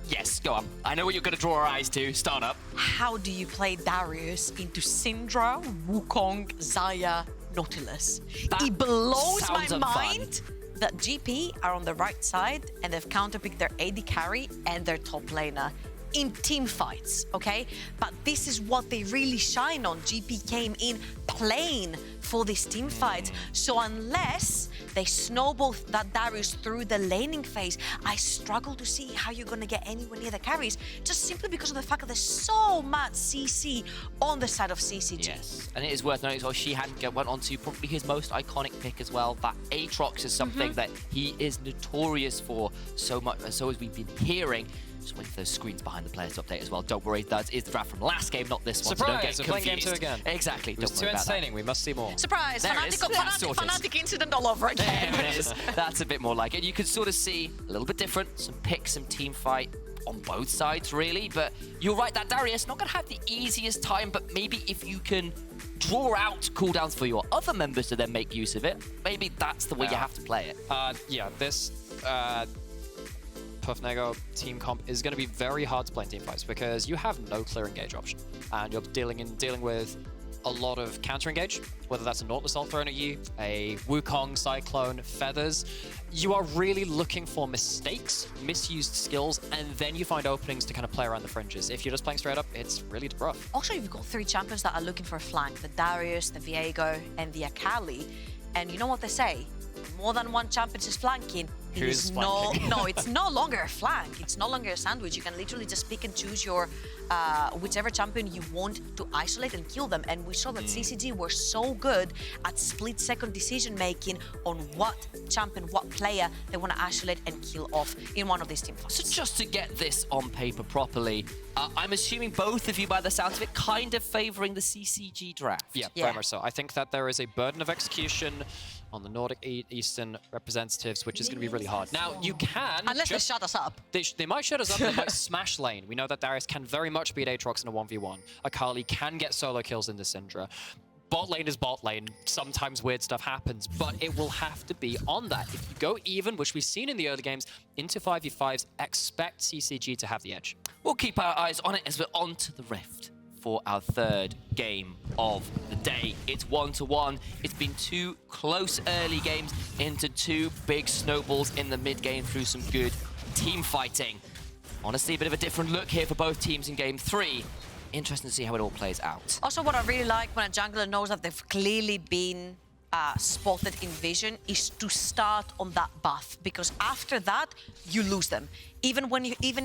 S9: Yes, go on. I know what you're going to draw our eyes to. Start up.
S4: How do you play Darius into Syndra, Wukong, Xayah, Nautilus? It blows my
S9: sounds
S4: mind that GP are on the right side and they've counterpicked their AD carry and their top laner in team fights, okay? But this is what they really shine on. GP came in playing for these team fights. So unless they snowball that Darius through the laning phase, I struggle to see how you're gonna get anywhere near the carries, just simply because of the fact that there's so much CC on the side of CCG.
S9: Yes, and it is worth noting as well, Sheehan went on to probably his most iconic pick as well. That Aatrox is something that he is notorious for so much, so as we've been hearing. Just wait for those screens behind the players update as well. Don't worry, that is the draft from last game, not this one.
S3: Surprise!
S9: So
S3: We're
S9: don't
S3: playing
S9: get
S3: game 2
S9: confused.
S3: again.
S9: Exactly.
S3: It was
S9: Don't
S3: too
S9: worry about that.
S3: entertaining. We must see more.
S4: Surprise!
S9: There it is.
S4: Fanatic incident all over again.
S9: There it is. That's a bit more like it. You could sort of see a little bit different, some picks, some team fight on both sides, really. But you're right, that Darius not going to have the easiest time, but maybe if you can draw out cooldowns for your other members to then make use of it, maybe that's the way you have to play it.
S3: Yeah, this Puffnego team comp is going to be very hard to play in team fights because you have no clear engage option, and you're dealing with a lot of counter engage, whether that's a Nautilus ult thrown at you, a Wukong, Cyclone, Feathers. You are really looking for mistakes, misused skills, and then you find openings to kind of play around the fringes. If you're just playing straight up, it's really rough.
S4: Also, you've got 3 champions that are looking for a flank, the Darius, the Viego, and the Akali. And you know what they say? More than one champion is flanking.
S3: Who's
S4: no, it's no longer a flank. It's no longer a sandwich. You can literally just pick and choose your whichever champion you want to isolate and kill them. And we saw that CCG were so good at split-second decision-making on what champion, what player they want to isolate and kill off in one of these team fights.
S9: So just to get this on paper properly, I'm assuming both of you, by the sounds of it, kind of favouring the CCG draft.
S3: Yeah, very much so. I think that there is a burden of execution on the Nordic Eastern representatives, which is going to be really hard. Now, you can...
S4: Unless they shut us up.
S3: They might shut us up, they might smash lane. We know that Darius can very much beat Aatrox in a 1v1. Akali can get solo kills into Syndra. Bot lane is bot lane. Sometimes weird stuff happens, but it will have to be on that. If you go even, which we've seen in the early games, into 5v5s, expect CCG to have the edge.
S9: We'll keep our eyes on it as we're on to the Rift for our 3rd game of the day. It's 1-1. It's been 2 close early games into 2 big snowballs in the mid game through some good team fighting. Honestly, a bit of a different look here for both teams in game 3. Interesting to see how it all plays out.
S4: Also, what I really like when a jungler knows that they've clearly been spotted in vision is to start on that buff, because after that, you lose them. Even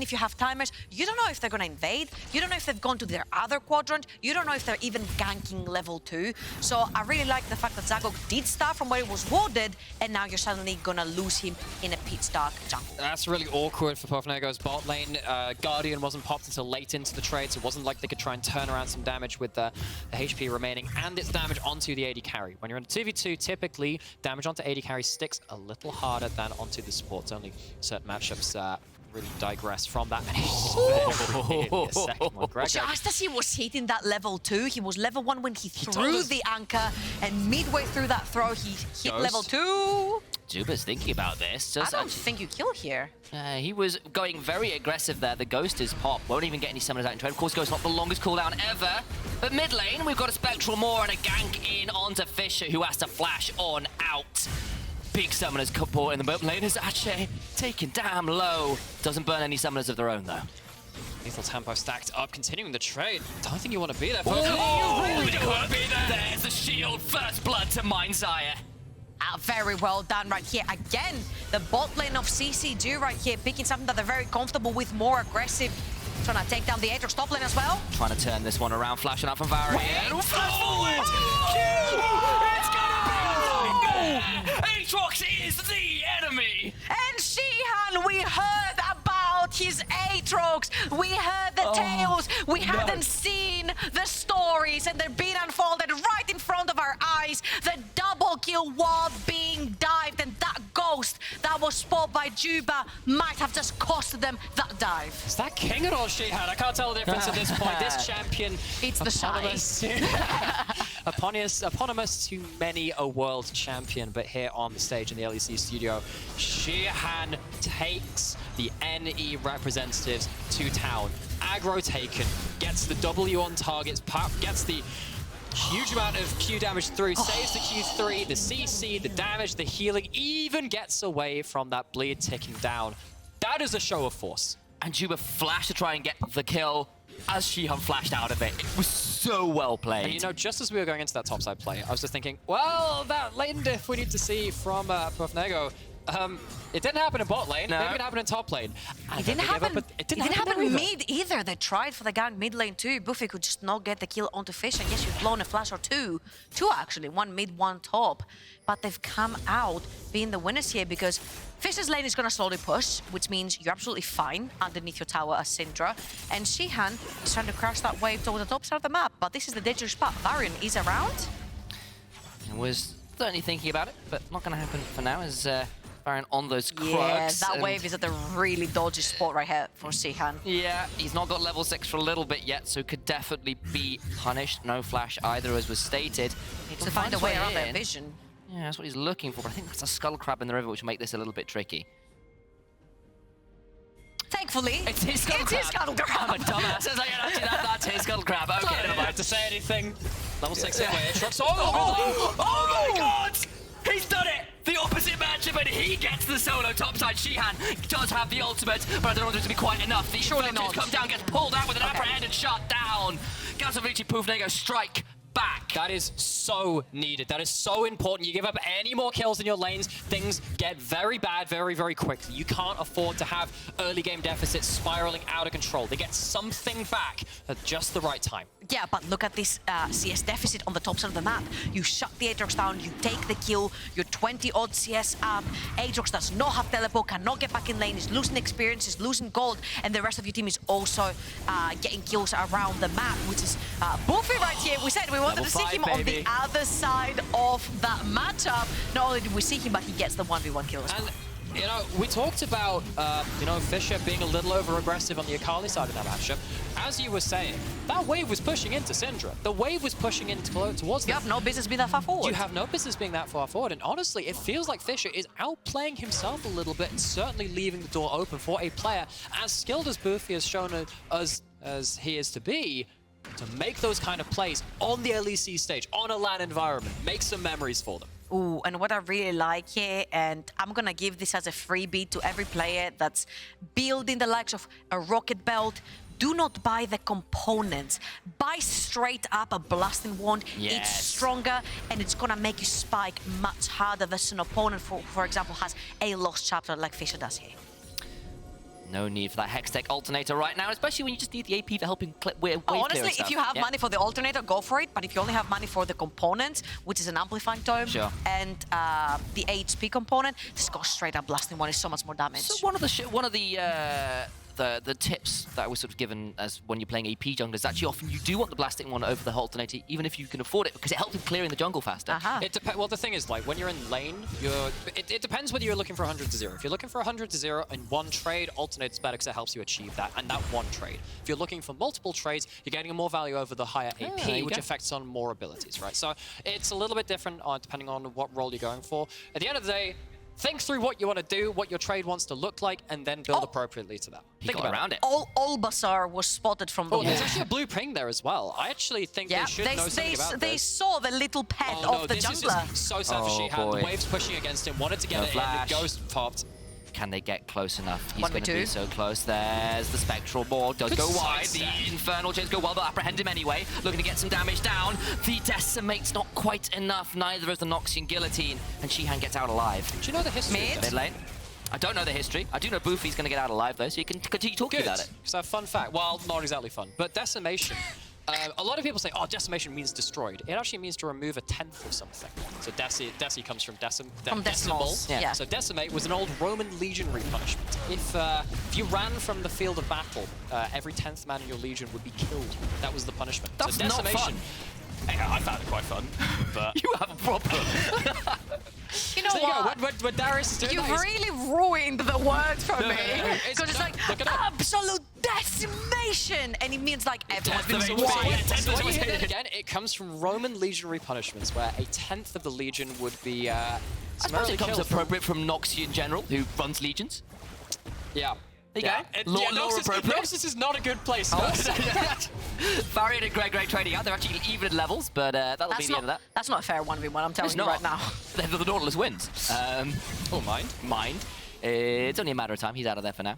S4: if you have timers, you don't know if they're going to invade. You don't know if they've gone to their other quadrant. You don't know if they're even ganking level 2. So I really like the fact that Zagok did start from where he was warded, and now you're suddenly going to lose him in a pitch dark jungle.
S3: That's really awkward for Puffnego's bot lane. Guardian wasn't popped until late into the trade, so it wasn't like they could try and turn around some damage with the HP remaining, and it's damage onto the AD carry. When you're in a 2v2, typically, damage onto AD carry sticks a little harder than onto the supports. Only certain matchups really digress from that.
S4: Just as he was hitting that level 2, he was level 1 when he threw the anchor, and midway through that throw, he hit level 2.
S9: Zuba's thinking about this.
S4: I don't think you kill here.
S9: He was going very aggressive there. The Ghost is pop. Won't even get any summoners out in trade. Of course, Ghost not the longest cooldown ever. But mid lane, we've got a Spectral Maw and a gank in onto Fisher, who has to flash on out. Big summoners support in the bottom lane is Ache taken damn low. Doesn't burn any summoners of their own, though.
S3: Lethal tempo stacked up, continuing the trade. Don't think you want to be there.
S9: You really don't want to be there. There's the shield. First blood to mine Xayah.
S4: Very well done right here. Again, the bot lane of CCG right here, picking something that they're very comfortable with, more aggressive. Trying to take down the Aatrox top lane as well.
S9: Trying to turn this one around, flashing out from Varian. Flash forward! It's gonna be a Aatrox is the enemy!
S4: And Sheehan, we heard about his Aatrox. We heard the tales. We hadn't seen the stories, and they're being unfolded right in front of our eyes. The double kill while being dived, and that Ghost that was spotted by Juba might have just costed them that dive.
S3: Is that King or Sheehan? I can't tell the difference at this point. This champion...
S4: It's the size.
S3: eponymous to many a world champion, but here on the stage in the LEC studio, Shihan takes the NE representatives to town. Aggro taken, gets the W on targets, gets the huge amount of Q damage through, saves the Q3, the CC, the damage, the healing, even gets away from that bleed ticking down. That is a show of force.
S9: And Juba flashed to try and get the kill as Shihan flashed out of it. It was so well played.
S3: And you know, just as we were going into that topside play, I was just thinking, well, that lane diff we need to see from Puffnego, it didn't happen in bot lane.
S9: No.
S3: Maybe it happened in top lane.
S4: It didn't happen
S3: there either.
S4: mid either. They tried for the gank mid lane too. Buffy could just not get the kill onto Fish, and yes, you've blown a flash or two. Two actually, one mid, one top. But they've come out being the winners here because Fish's lane is going to slowly push, which means you're absolutely fine underneath your tower as Syndra. And Shihan is trying to crash that wave towards the top side of the map, but this is the dangerous spot. Varian is around.
S9: I was certainly thinking about it, but not going to happen for now as Varian on those Krugs.
S4: Yeah, that wave is at a really dodgy spot right here for Shihan.
S9: Yeah, he's not got level 6 for a little bit yet, so could definitely be punished. No flash either, as was stated.
S4: Needs to find a way around their vision.
S9: Yeah, that's what he's looking for, but I think that's a skull crab in the river, which will make this a little bit tricky.
S4: Thankfully,
S9: it's his skull crab.
S4: Scuttle crab.
S9: I'm a dumbass. That's his skull crab. Okay, never mind.
S3: To say anything. Level 6 away.
S9: Oh my god! He's done it! The opposite matchup, and he gets the solo topside. Shihan does have the ultimate, but I don't know whether it's going to be quite enough. The
S4: Surely not.
S9: come down, gets pulled out with an apprehend and shut down. Gasovici Puffnego strike back.
S3: That is so needed. That is so important. You give up any more kills in your lanes, things get very bad very, very quickly. You can't afford to have early game deficits spiraling out of control. They get something back at just the right time.
S4: Yeah, but look at this CS deficit on the top side of the map. You shut the Aatrox down, you take the kill, you're 20-odd CS up. Aatrox does not have teleport, cannot get back in lane, is losing experience, is losing gold, and the rest of your team is also getting kills around the map, which is Buffy right here. We said we wanted to see him on the other side of that matchup. Not only did we see him, but he gets the 1v1 kill as well.
S3: You know, we talked about, you know, Fisher being a little over-aggressive on the Akali side of that matchup. As you were saying, that wave was pushing into Syndra. The wave was pushing in towards them.
S4: You have no business being that far forward.
S3: You have no business being that far forward. And honestly, it feels like Fisher is outplaying himself a little bit and certainly leaving the door open for a player as skilled as Buffy has shown us as he is to be, to make those kind of plays on the LEC stage, on a LAN environment, make some memories for them.
S4: Ooh, and what I really like here, and I'm gonna give this as a freebie to every player that's building the likes of a rocket belt. Do not buy the components. Buy straight up a blasting wand.
S9: Yes.
S4: It's stronger and it's gonna make you spike much harder than an opponent, for example, has a lost chapter like Fisher does here.
S9: No need for that Hextech alternator right now, especially when you just need the AP for helping wave
S4: honestly, if you have money for the alternator, go for it. But if you only have money for the components, which is an amplifying dome and the HP component, just go straight up blasting one. Is so much more damage.
S9: So one of the tips that I was sort of given as when you're playing AP jungle is actually often you do want the blasting one over the alternator, even if you can afford it, because it helps with clearing the jungle faster.
S3: Well, the thing is, like, when you're in lane, it depends whether you're looking for 100 to 0. If you're looking for 100 to 0 in one trade, alternator's better because it helps you achieve that, and that one trade. If you're looking for multiple trades, you're getting more value over the higher AP, which affects on more abilities, right? So it's a little bit different depending on what role you're going for. At the end of the day, think through what you want to do, what your trade wants to look like, and then build appropriately to that. Think about it.
S4: Olbasar was spotted from the wall.
S3: There's actually a blue ping there as well. I actually think they should know something about
S4: They saw the little pet of the jungler.
S3: This is so sad for Shihan. The wave's pushing against him, wanted to get it in, the ghost popped.
S9: Can they get close enough? He's going to be so close. There's the Spectral Ball. Does go wide. The Infernal Chains go well, but apprehend him anyway. Looking to get some damage down. The Decimate's not quite enough. Neither is the Noxian Guillotine. And Shihan gets out alive.
S3: Do you know the history of this?
S9: Mid lane. I don't know the history. I do know Buffy's going to get out alive, though, so you can continue talking about it.
S3: So, fun fact. Well, not exactly fun, but Decimation. A lot of people say, oh, decimation means destroyed. It actually means to remove a tenth of something. So deci comes from
S4: decimals.
S3: Yeah. So decimate was an old Roman legionary punishment. If you ran from the field of battle, every 10th man in your legion would be killed. That was the punishment.
S9: That's
S3: so decimation.
S9: Not fun.
S3: I found it quite fun, but
S9: you have a problem.
S4: You know what?
S3: When Darius is doing
S4: You've really ruined the word for me.
S3: Because
S4: it's like absolute decimation, and it means like everyone's been
S3: So
S4: wiped.
S3: when you hear that again, it comes from Roman legionary punishments, where a 10th of the legion would be
S5: I suppose
S3: summarily
S5: it comes
S3: killed.
S5: appropriate from Noxy in general, who runs legions.
S3: Yeah.
S5: There you go. Lore appropriate.
S3: Noxus is not a good place.
S5: Varian and Greg trading out. They're actually even in levels, but that'll be the end of that.
S4: That's not a fair 1v1, I'm telling
S5: It's
S4: you
S5: not.
S4: right now.
S5: The Nautilus wins.
S3: Oh, mind.
S5: Mind. It's only a matter of time. He's out of there for now.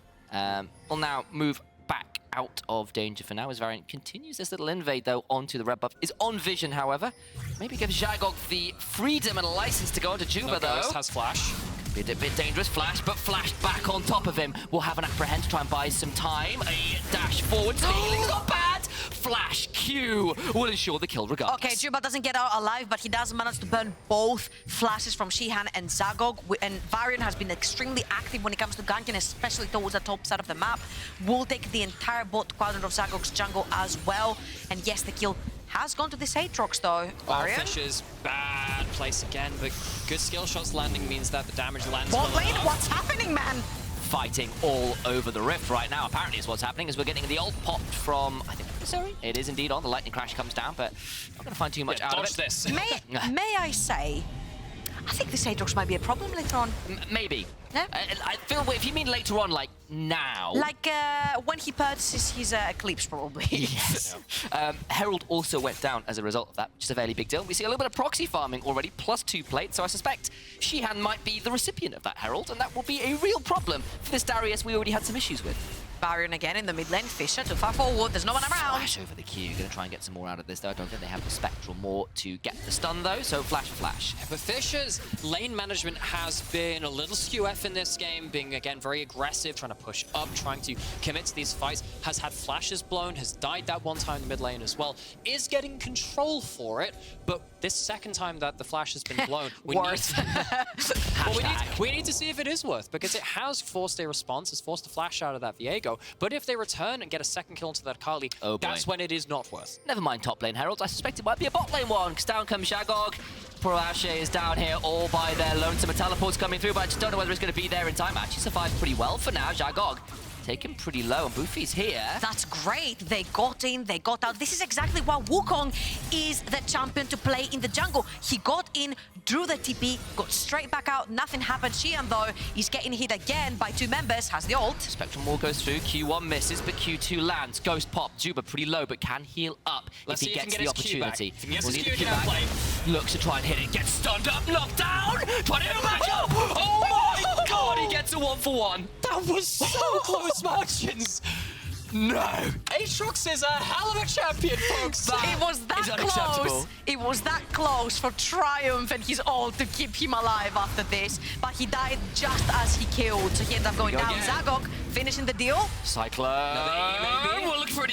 S5: We'll now move back out of danger for now as Variant continues this little invade, though, onto the red buff. Is on vision, however. Maybe gives Zagog the freedom and license to go into Juba, though.
S3: Ghost has flash.
S5: Be a bit dangerous. Flash, but Flash back on top of him. We'll have an apprehend to try and buy some time. A dash forward. Healing's not bad. Flash Q will ensure the kill regardless.
S4: Okay, Juba doesn't get out alive, but he does manage to burn both flashes from Shihan and Zagog. And Varian has been extremely active when it comes to ganking, especially towards the top side of the map. Will take the entire bot quadrant of Zagog's jungle as well. And yes, the kill has gone to this Aatrox though. Varian.
S3: Fish's bad place again, but good skill shots landing means that the damage lands
S4: Bot
S3: well
S4: lane,
S3: enough.
S4: what's happening, man?
S5: Fighting all over the rift right now. Apparently is what's happening as we're getting the ult popped from, I think, sorry, it is indeed on. The lightning crash comes down, but not going to find too much out of
S3: Dodge
S5: it.
S3: this.
S4: May I say, I think this Aatrox might be a problem later on.
S5: Maybe.
S4: Yeah?
S5: I feel, if you mean later on, like now.
S4: Like when he purchases his Eclipse, probably.
S5: Yes. Herald also went down as a result of that, which is a fairly big deal. We see a little bit of proxy farming already, +2 plates, so I suspect Shihan might be the recipient of that Herald, and that will be a real problem for this Darius we already had some issues with.
S4: Varian again in the mid lane. Fisher too far forward. There's no one around.
S5: Flash over the Q. Going to try and get some more out of this, though. I don't think they have the Spectral more to get the stun, though, so flash for flash.
S3: But Fisher's lane management has been a little skew-F in this game, being, again, very aggressive, trying to push up, trying to commit to these fights, has had flashes blown, has died that one time in the mid lane as well, is getting control for it, but this second time that the flash has been blown, we need to see if it is worth, because it has forced a response, has forced a flash out of that Viego, but if they return and get a second kill into that Kali, that's when it is not worth.
S5: Never mind top lane Heralds, I suspect it might be a bot lane one, because down comes Zagog. Poor Ashe is down here all by their lonesome. A teleport's coming through, but I just don't know whether it's going to be there in time. Actually survived pretty well for now. Zagog taken pretty low, and Boofy's here.
S4: That's great. They got in, they got out. This is exactly why Wukong is the champion to play in the jungle. He got in, drew the TP, got straight back out. Nothing happened. Xian, though, is getting hit again by 2 members, has the ult.
S5: Spectral Maul goes through. Q1 misses, but Q2 lands. Ghost pop. Juba pretty low, but can heal up if he gets the opportunity.
S3: If he gets his Q back.
S5: Looks to try and hit it. Gets stunned up, knocked down. Trying to hit back up. Oh my god, he gets a 1-for-1.
S3: That was so close margins. No. Aatrox is a hell of a champion, folks.
S4: It was that close. It was that close for Triumph and his ult to keep him alive after this. But he died just as he killed, so he ended up going down. Zagog finishing the deal.
S5: Cyclone. Well, looking for it.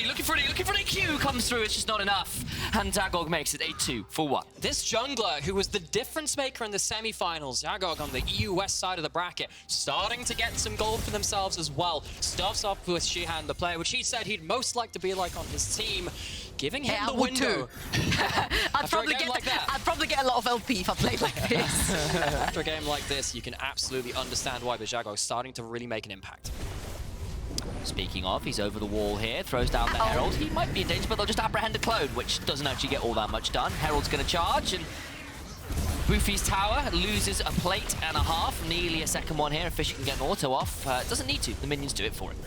S5: Q comes through. It's just not enough. And Zagog makes it a 2-for-1.
S3: This jungler, who was the difference maker in the semifinals, Zagog on the EU West side of the bracket, starting to get some gold for themselves as well. Stuffs up with Shihan, the player, which he said he'd most like to be like on his team, giving him the window.
S4: I'd probably get a lot of LP if I played like this.
S3: After a game like this, you can absolutely understand why the Zagog is starting to really make an impact.
S5: Speaking of, he's over the wall here, throws down the Herald. He might be in danger, but they'll just apprehend a clone, which doesn't actually get all that much done. Herald's going to charge, and Boofy's tower loses a plate and a half. Nearly a second one here, if Fisher can get an auto off. Doesn't need to. The minions do it for him.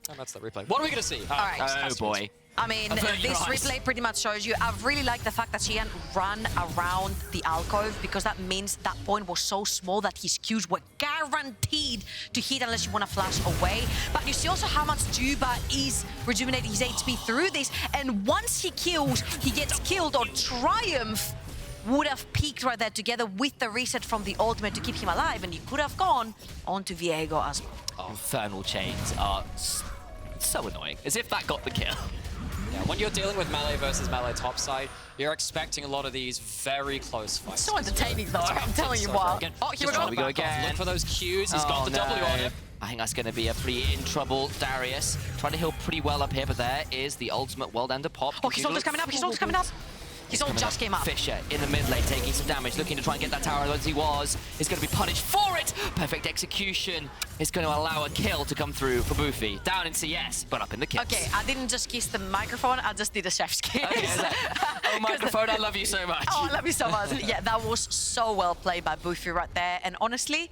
S3: And that's the replay. What are we going to see?
S4: All right.
S5: Oh, boy.
S4: I mean, this replay pretty much shows you. I really like the fact that Xian ran around the alcove, because that means that point was so small that his Qs were guaranteed to hit unless you want to flash away. But you see also how much Juba is rejuvenating his HP through this. And once he kills, he gets killed, or Triumph would have peaked right there together with the reset from the ultimate to keep him alive, and he could have gone onto Viego as well.
S5: Oh, Infernal Chains are so annoying. As if that got the kill.
S3: Yeah, when you're dealing with melee versus melee topside, you're expecting a lot of these very close fights.
S4: So entertaining though, I'm telling you what.
S3: Oh, here we go again. Look for those Qs. He's got the W on him.
S5: I think that's going to be a pretty in trouble Darius. Trying to heal pretty well up here, but there is the ultimate world ender pop.
S4: Oh, his ulti's coming up, his ulti's coming up. His ult just came up.
S9: Fisher in the mid lane taking some damage, looking to try and get that tower as he was. Is going to be punished for it. Perfect execution is going to allow a kill to come through for Boofy. Down in CS, but up in the kills.
S4: Okay, I didn't just kiss the microphone, I just did a chef's kiss.
S9: Okay, oh, microphone, I love you so much.
S4: Oh, I love you so much. Yeah, that was so well played by Boofy right there. And honestly,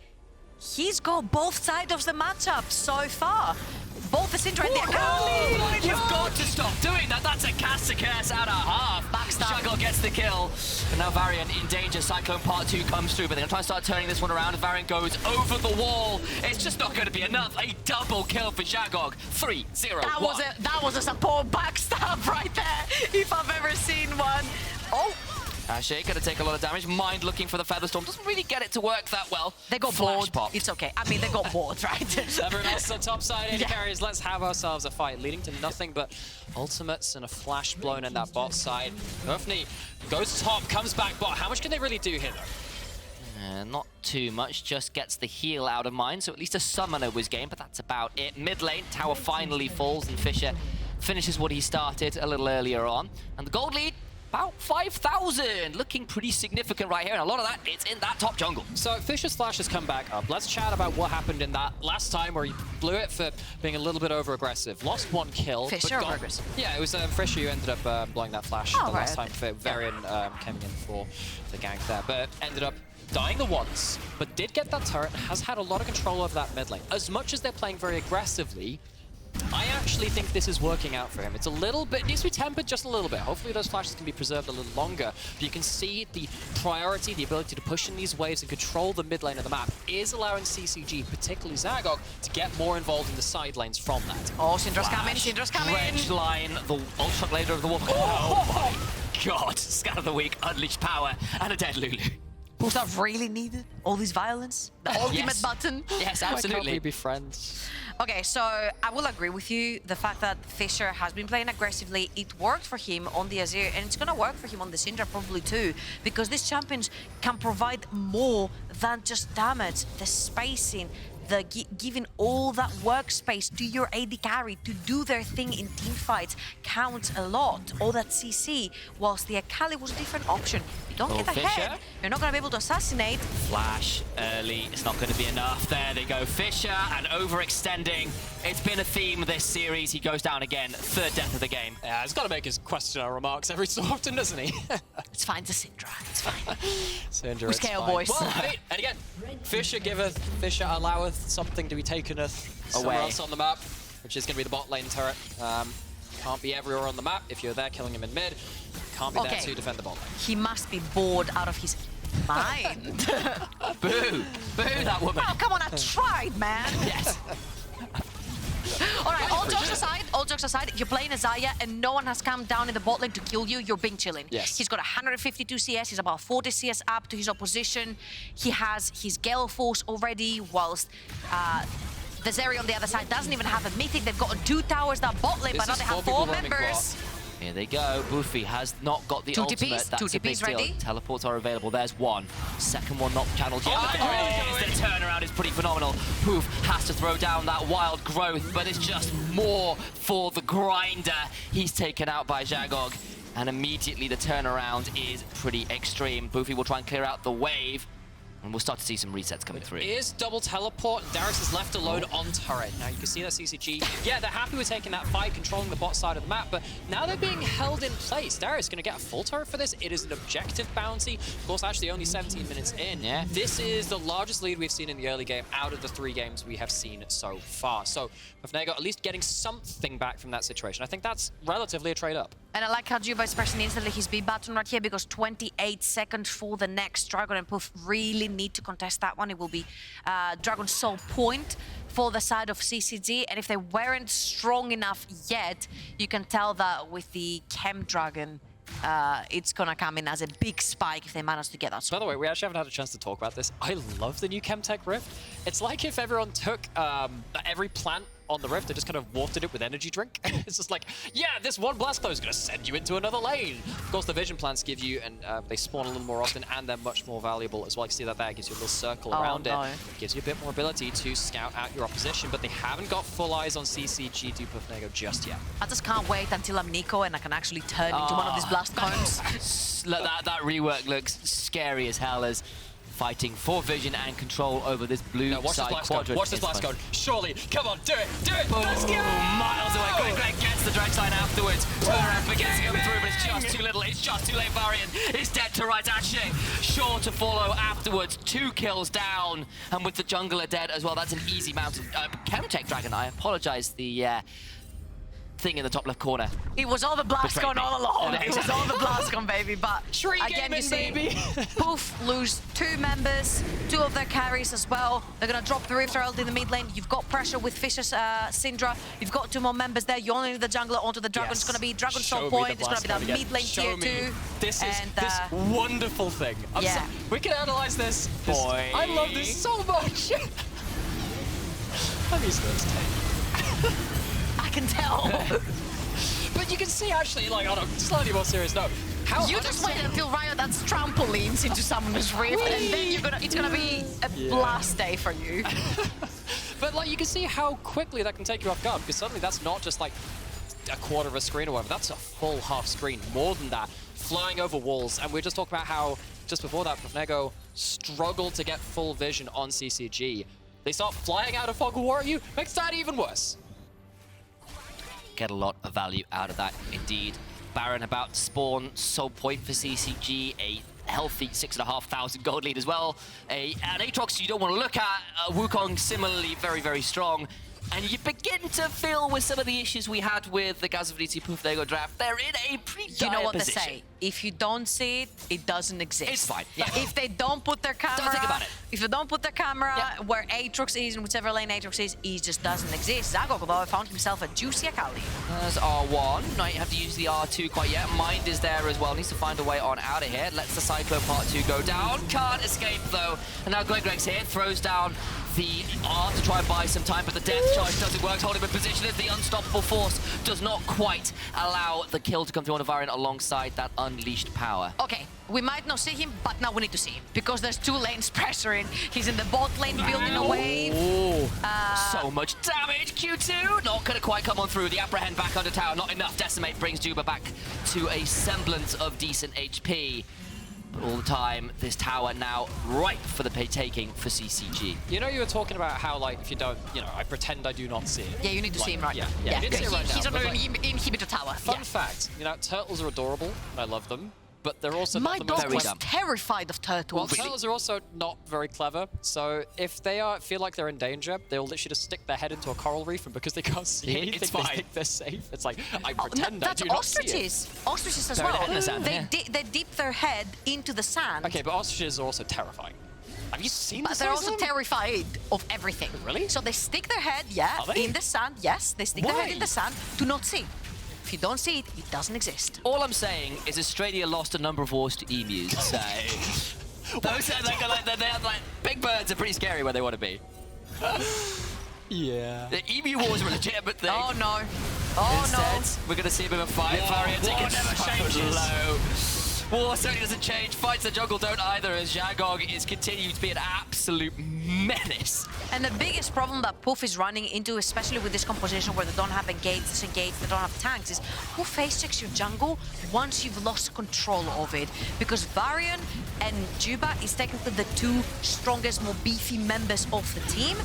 S4: he's got both sides of the matchup so far. Both the Syndra and the Akali.
S9: You've got to stop doing that. That's a cast curse out of half.
S4: Backstab.
S9: Shackle gets the kill. And now Varian in danger. Cyclone Part 2 comes through, but they're going to try and start turning this one around. As Varian goes over the wall, it's just not going to be enough. A double kill for Shagog. 3-0-1.
S4: That was a support backstab right there, if I've ever seen one. Oh.
S9: Ashe going to take a lot of damage. Mind looking for the Featherstorm. Doesn't really get it to work that well.
S4: They got bored. It's okay. I mean, they got bored, right?
S3: Everyone else on top side, AD carries. Let's have ourselves a fight, leading to nothing but ultimates and a flash blown in that bot side. Hofni goes top, comes back bot. How much can they really do here, though?
S9: Not too much, just gets the heal out of mind, so at least a summoner was gained, but that's about it. Mid lane, tower finally falls, and Fisher finishes what he started a little earlier on. And the gold lead, about 5,000, looking pretty significant right here, and a lot of that, it's in that top jungle.
S3: So Fisher's flash has come back up. Let's chat about what happened in that last time where he blew it for being a little bit over-aggressive. Lost one kill.
S4: Fisher over-aggressive?
S3: Yeah, it was Fisher who ended up blowing that flash the last time. Varian came in for the gank there, but ended up dying the once, but did get that turret, has had a lot of control over that mid lane. As much as they're playing very aggressively, I actually think this is working out for him. It's a little bit, it needs to be tempered just a little bit. Hopefully those flashes can be preserved a little longer. But you can see the priority, the ability to push in these waves and control the mid lane of the map is allowing CCG, particularly Zagok, to get more involved in the side lanes from that.
S4: Oh, Syndra's coming, Syndra's coming.
S9: Dredge line, the Ultra Later of the Wolf. Oh my god, Scat of the Week, Unleashed Power, and a dead Lulu.
S4: Both are really needed, all this violence, the ultimate button.
S9: Yes,
S3: Why
S9: absolutely.
S3: can't we be friends?
S4: Okay, so I will agree with you. The fact that Fisher has been playing aggressively, it worked for him on the Azir, and it's gonna work for him on the Syndra probably too, because these champions can provide more than just damage, the spacing, the giving all that workspace to your AD carry to do their thing in team fights counts a lot. All that CC, whilst the Akali was a different option. You don't get ahead,
S9: Fisher.
S4: you're not gonna be able to assassinate.
S9: Flash early, it's not going to be enough. There they go, Fisher, and overextending. It's been a theme this series. He goes down again, third death of the game.
S3: Yeah, he's got to make his questionable remarks every so often, doesn't he?
S4: It's fine to Syndra, it's fine.
S3: Syndra,
S4: We scale, boys.
S3: Well, and again, Fisher alloweth something to be taken somewhere else on the map, which is going to be the bot lane turret. Can't be everywhere on the map. If you're there killing him in mid, can't be there to defend the bot lane.
S4: He must be bored out of his mind.
S9: Boo! Boo that woman!
S4: Oh, come on, I tried, man.
S9: Yes.
S4: All right, all jokes aside, you're playing Azaya and no one has come down in the bot lane to kill you, you're being chilling.
S3: Yes.
S4: He's got 152 CS, he's about 40 CS up to his opposition. He has his Gale Force already, whilst the Zeri on the other side doesn't even have a mythic. They've got 2 towers that bot lane, but now they have 4 members.
S9: Here they go. Boofy has not got the ultimate. That's
S4: two
S9: a big
S4: TPs
S9: deal.
S4: ready.
S9: Teleports are available. There's one. Second one not channeled yet. The turnaround is pretty phenomenal. Poof has to throw down that wild growth, but it's just more for the grinder. He's taken out by Zagog, and immediately the turnaround is pretty extreme. Boofy will try and clear out the wave, and we'll start to see some resets coming through.
S3: It is double teleport. Darius is left alone on turret. Now you can see that CCG. Yeah, they're happy with taking that fight, controlling the bot side of the map, but now they're being held in place. Darius is going to get a full turret for this. It is an objective bounty. Of course, actually only 17 minutes in.
S9: Yeah.
S3: This is the largest lead we've seen in the early game out of the 3 games we have seen so far. So Nego at least getting something back from that situation. I think that's relatively a trade up.
S4: And I like how Juba is pressing instantly his B button right here because 28 seconds for the next. Dragon and Puff really need to contest that one. It will be Dragon's sole point for the side of CCG. And if they weren't strong enough yet, you can tell that with the Chem Dragon, it's gonna come in as a big spike if they manage to get that.
S3: By the way, we actually haven't had a chance to talk about this. I love the new Chemtech Rift. It's like if everyone took every plant on the Rift, they just kind of watered it with energy drink. It's just like, yeah, this one blast clone is going to send you into another lane. Of course, the vision plants give you, and they spawn a little more often, and they're much more valuable as well. You can see that there gives you a little circle around it. Gives you a bit more ability to scout out your opposition, but they haven't got full eyes on CCG do Puffnego just yet.
S4: I just can't wait until I'm Nico and I can actually turn into one of these blast cones.
S5: that rework looks scary as hell as fighting for vision and control over this blue side quadrant.
S3: Watch this blast cone. Surely, come on, do it, do it.
S5: Boom.
S3: Let's go.
S5: Miles away. Greg gets the drag sign afterwards. Turnaround begins to come through, but it's just too little. It's just too late. Varian is dead to right. Ashe sure to follow afterwards. 2 kills down, and with the jungler dead as well, that's an easy mountain. Chemtech Dragon, I apologize. The thing in the top left corner.
S4: It was all the blast cone all along. It was all the blast cone, baby. But again, you see, Poof lose 2 members, 2 of their carries as well. They're gonna drop the Rift Herald in the mid lane. You've got pressure with Fisher's Syndra. You've got 2 more members there. You only need the jungler onto the Dragon. It's gonna be Dragon Soul Point. It's gonna be that mid lane tier 2.
S3: This is this wonderful thing. We can analyze this. I love this so much. I'm used to this take.
S4: I can tell.
S3: But you can see actually, like, on a slightly more serious note, how
S4: you just wait until Riot that's trampolines into someone's Rift, and then it's gonna be a blast day for you.
S3: But like, you can see how quickly that can take you off guard, because suddenly that's not just like a quarter of a screen or whatever. That's a full half screen, more than that, flying over walls. And we were just talking about how just before that, Puffnego struggled to get full vision on CCG. They start flying out of fog of war at you, makes that even worse.
S5: Get a lot of value out of that, indeed. Baron about to spawn, Soul Point for CCG, a healthy 6,500 gold lead as well. An Aatrox you don't want to look at, Wukong similarly very, very strong. And you begin to feel with some of the issues we had with the Gazavniti Puffnego draft, they're in a pretty dire
S4: You know what
S5: position.
S4: they say, if you don't see it, it doesn't exist.
S5: It's fine. Yeah.
S4: If they don't put their camera,
S5: don't think about it.
S4: If you don't put their camera where Aatrox is and whichever lane Aatrox is, he just doesn't exist. Zagok, though, found himself a juicy Akali.
S5: There's R1, not have to use the R2 quite yet. Mind is there as well, needs to find a way on out of here. Lets the Cyclone Part 2 go down, can't escape though. And now Greg's here, throws down the R to try and buy some time, but the death charge doesn't work. Hold him in position as the unstoppable force does not quite allow the kill to come through on the Varian alongside that unleashed power.
S4: Okay, we might not see him, but now we need to see him because there's 2 lanes pressuring. He's in the bot lane building a wave.
S5: So much damage. Q2 not gonna quite come on through. The apprehend back under tower, not enough. Decimate brings Juba back to a semblance of decent HP. But all the time, this tower now ripe for the taking for CCG.
S3: You know, you were talking about how, like, if you don't, you know, I pretend I do not see it.
S4: Yeah, you need to see him right now.
S3: Yeah. You didn't see it right
S4: He's
S3: now,
S4: on
S3: but,
S4: an inhibitor tower.
S3: Fun fact, you know, turtles are adorable, and I love them, but they're also
S4: My
S3: not the most
S4: dog was terrified of turtles.
S3: Well, turtles are also not very clever, so if they feel like they're in danger, they'll literally just stick their head into a coral reef, and because they can't see anything, they think they're safe. It's like, I pretend I do not see it.
S4: Ostriches as
S5: Buried
S4: well.
S5: head in the sand,
S4: They dip their head into the sand.
S3: Okay, but ostriches are also terrifying. Have you seen
S4: But they're also terrified of everything.
S3: Really?
S4: So they stick their head, in the sand. Yes, they stick their head in the sand to not see. If you don't see it, it doesn't exist.
S5: All I'm saying is Australia lost a number of wars to emus, so... Those are like big birds are pretty scary where they want to be.
S3: Yeah.
S5: The emu wars are a legitimate thing.
S4: Oh no. Oh
S5: Instead, we're going to see a bit of a fight. Varian taking so low. War certainly doesn't change. Fights the jungle don't either, as Zagog is continuing to be an absolute menace.
S4: And the biggest problem that Poof is running into, especially with this composition where they don't have engage, disengage, they don't have tanks, is who face checks your jungle once you've lost control of it. Because Varian and Juba is technically the 2 strongest, more beefy members of the team.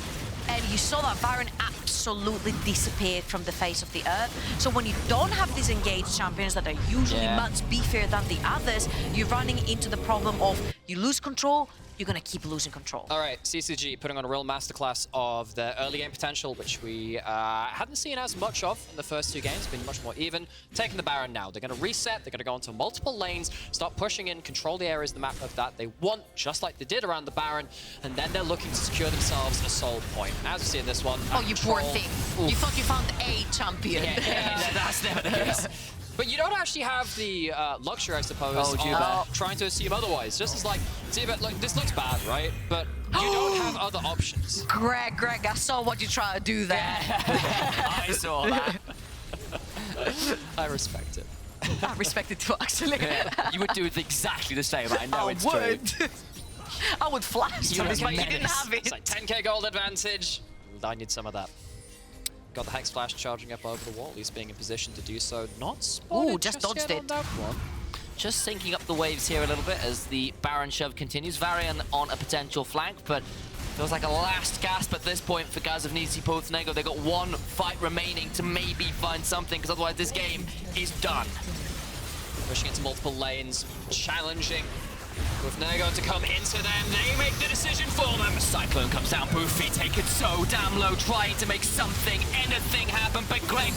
S4: And you saw that Varian absolutely disappeared from the face of the earth. So when you don't have these engaged champions that are usually much beefier than the others, you're running into the problem of you lose control, you're going to keep losing control.
S3: All right, CCG putting on a real masterclass of their early game potential, which we hadn't seen as much of in the first 2 games, been much more even. Taking the Baron now. They're going to reset, they're going to go into multiple lanes, start pushing in, control the areas of the map of that they want, just like they did around the Baron, and then they're looking to secure themselves a soul point. As we see in this one,
S4: Oh, you poor thing. Oof. You thought you found a champion.
S5: Yeah, that's never the case.
S11: But you don't actually have the luxury, I suppose, of trying to assume otherwise. Just as like, see, but look, this looks bad, right? But you don't have other options.
S4: Greg, I saw what you tried to do there.
S5: I saw that.
S11: I respect it.
S4: I respect it too, actually.
S5: Yeah, you would do it exactly the same. I know it's true.
S4: I would flash you, but you didn't have it.
S11: It's like 10k gold advantage. I need some of that. Got the Hex Flash charging up over the wall. He's being in position to do so. Not spotted.
S4: Ooh, just dodged
S11: yet
S4: it.
S11: on that one.
S5: Just syncing up the waves here a little bit as the Baron shove continues. Varian on a potential flank, but feels like a last gasp at this point for guys of Nisi Nego. They got one fight remaining to maybe find something, because otherwise this game is done.
S11: Pushing into multiple lanes, challenging with Nego to come into them. They make the decision for them.
S5: Cyclone comes down, Boofy taken so damn low, trying to make something, anything happen, but Greg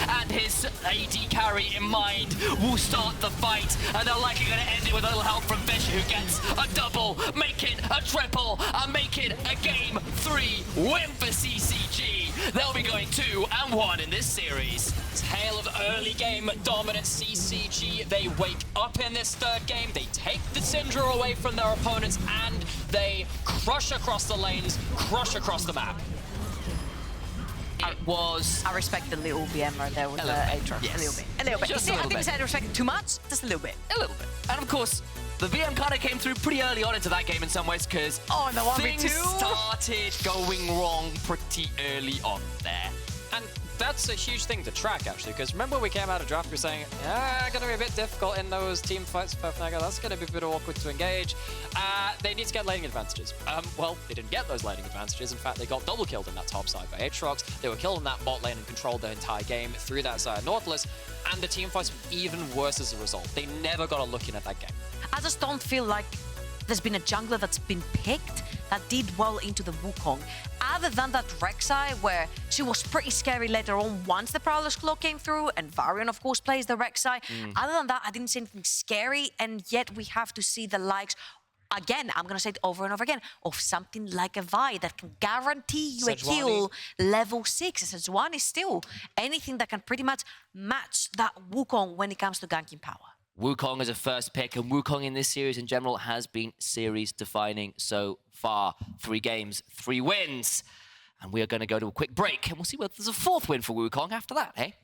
S5: and his AD carry in mind will start the fight, and they're likely going to end it with a little help from Vish, who gets a double, make it a triple, and make it a Game 3 win for CCG. They'll be going 2-1 in this series.
S11: Tale of early game dominant CCG. They wake up in this third game. They take the Syndra away from their opponents, and they crush across the lanes, crush across the map.
S5: It was...
S4: I respect the little BM right there with the Aatrox.
S5: Yes.
S4: A little bit. A little bit.
S5: Just
S4: You see,
S5: a
S4: I
S5: little
S4: think
S5: bit.
S4: you said respect too much. Just a little bit.
S5: A little bit. And of course, the VM kind of came through pretty early on into that game in some ways, because
S4: in the 1v2
S5: things started going wrong pretty early on there.
S11: And that's a huge thing to track, actually, because remember we came out of draft, we were saying, gonna be a bit difficult in those team fights for Fnago. That's gonna be a bit awkward to engage. They need to get laning advantages. Well, they didn't get those laning advantages. In fact, they got double killed in that top side by Aatrox. They were killed in that bot lane and controlled the entire game through that side of Nautilus. And the team fights were even worse as a result. They never got a look in at that game.
S4: I just don't feel like there's been a jungler that's been picked that did well into the Wukong. Other than that Rek'Sai, where she was pretty scary later on once the Prowler's Claw came through, and Varian, of course, plays the Rek'Sai. Other than that, I didn't see anything scary, and yet we have to see the likes, again, I'm going to say it over and over again, of something like a Vi that can guarantee you a kill level 6. Sejuani is still anything that can pretty much match that Wukong when it comes to ganking power.
S5: Wukong is a first pick, and Wukong in this series in general has been series-defining so far. 3 games, 3 wins. And we are going to go to a quick break, and we'll see whether there's a 4th win for Wukong after that, hey?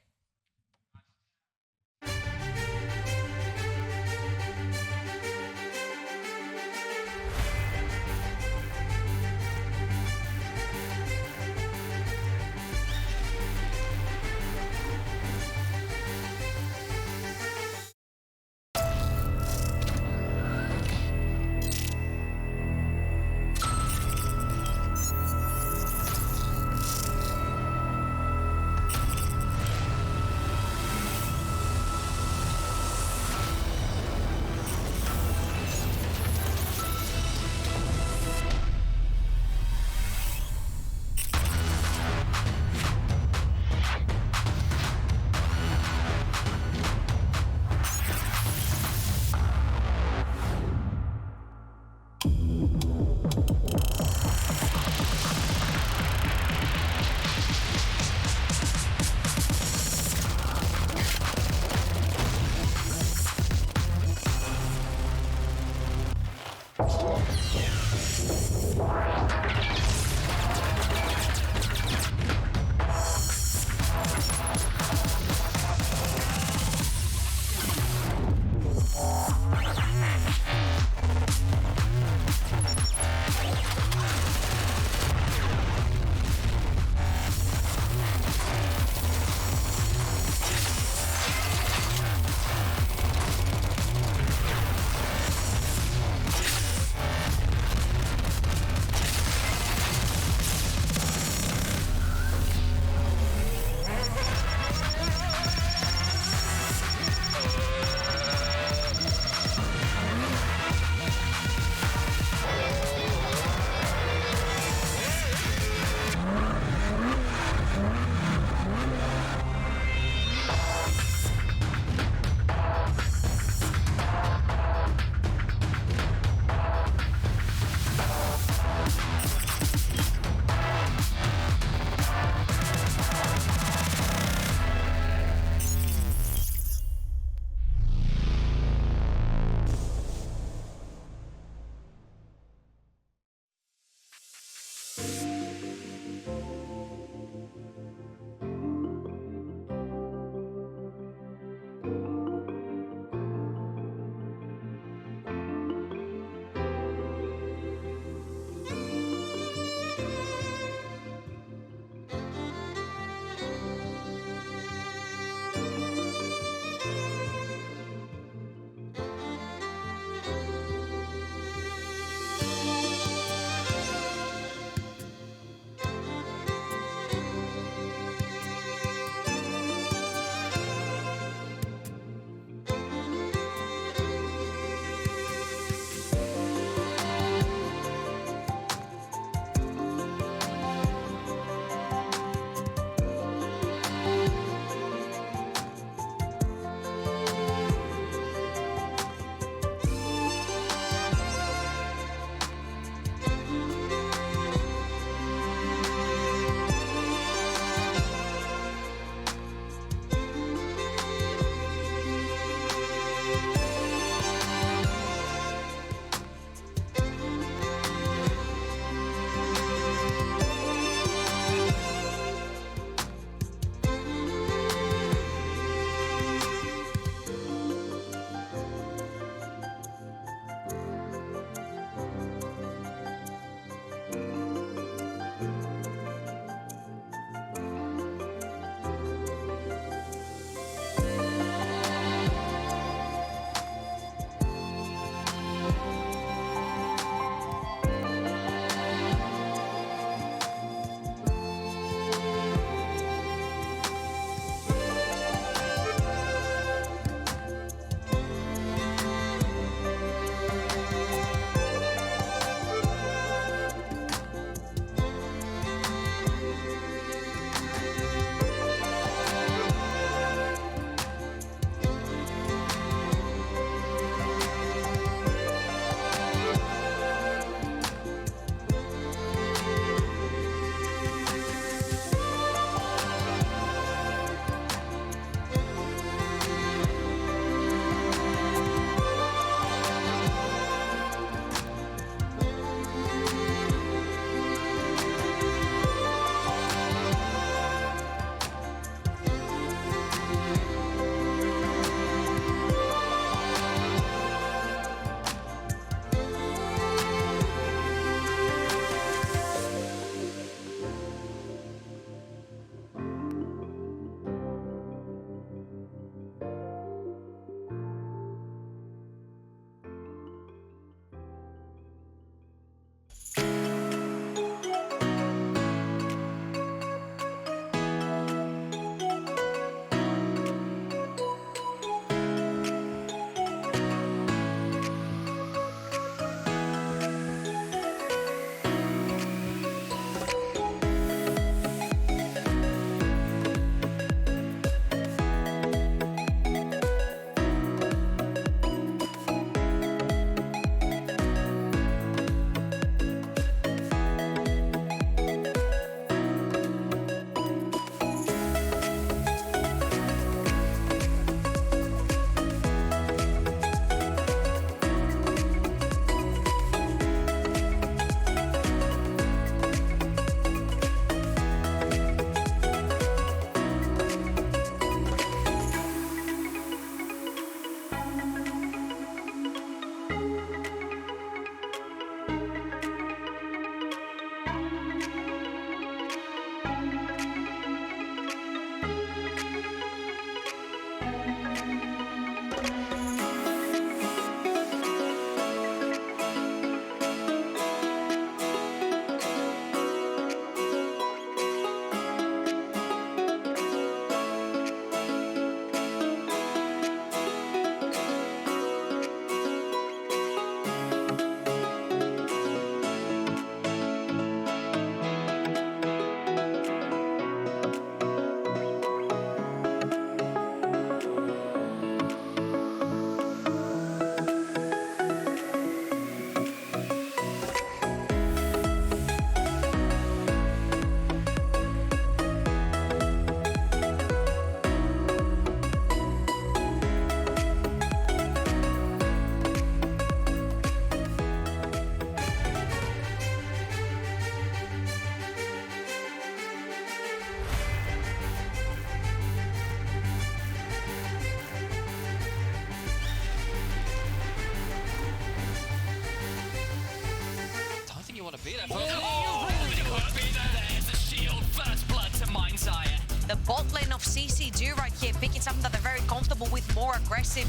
S4: bot lane of CCG right here, picking something that they're very comfortable with, more aggressive.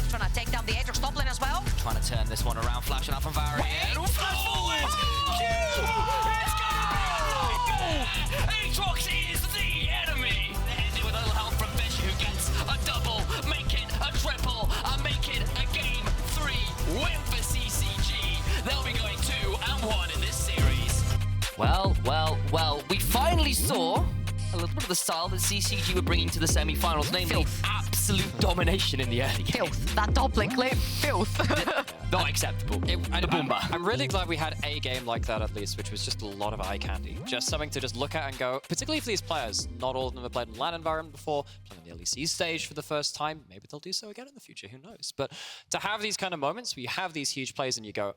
S4: Trying to take down the Aatrox top lane as well.
S9: Trying to turn this one around, flashing out from Varian. Flash forward! Aatrox is the enemy! Ending with a little help from Bish, who gets a double, make it a triple, and make it a game 3 win for CCG. They'll be going 2-1 in this series. Well, we finally saw a little bit of the style that CCG were bringing to the semi-finals, namely absolute domination in the early game.
S4: Filth. That top lane claim, filth.
S9: Not acceptable.
S11: I'm really glad we had a game like that at least, which was just a lot of eye candy. Just something to just look at and go, particularly for these players. Not all of them have played in LAN environment before, playing the LEC stage for the first time. Maybe they'll do so again in the future, who knows? But to have these kind of moments where you have these huge plays and you go,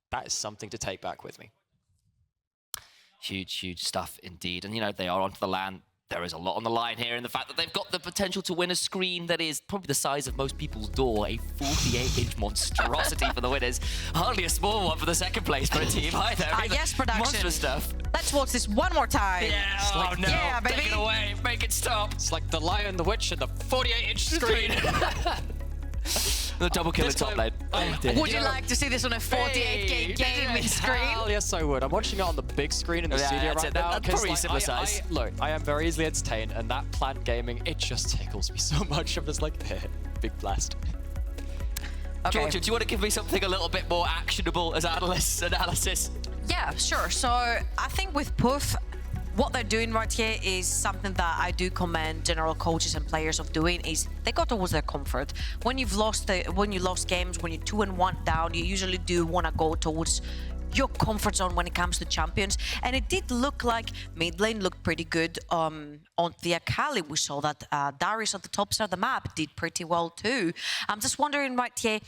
S11: that is something to take back with me.
S9: Huge stuff indeed. And, you know, they are onto the LAN. There is a lot on the line here, and the fact that they've got the potential to win a screen that is probably the size of most people's door, a 48-inch monstrosity for the winners. Hardly a small one for the second place for a team either.
S4: Yes, production.
S9: Monstrous stuff.
S4: Let's watch this one more time.
S9: Yeah,
S11: like,
S9: no.
S4: Yeah, baby.
S9: Take it away. Make it stop.
S11: It's like the Lion, the Witch, and the 48-inch screen.
S9: The double kill in top lane.
S4: Would you like to see this on a 48K gaming screen?
S11: Hell yes, I would. I'm watching it on the big screen in the studio right now.
S9: That's probably similar size.
S11: Look, I am very easily entertained, and that plant gaming, it just tickles me so much. I'm just like, big blast.
S4: Okay.
S9: Georgia, do you want to give me something a little bit more actionable as analysis?
S4: Yeah, sure. So I think with Puff, what they're doing right here is something that I do commend general coaches and players of doing, is they go towards their comfort. When you've lost games, when you're 2-1 down, you usually do want to go towards your comfort zone when it comes to champions. And it did look like mid lane looked pretty good. On the Akali, we saw that Darius at the top side of the map did pretty well too. I'm just wondering right here,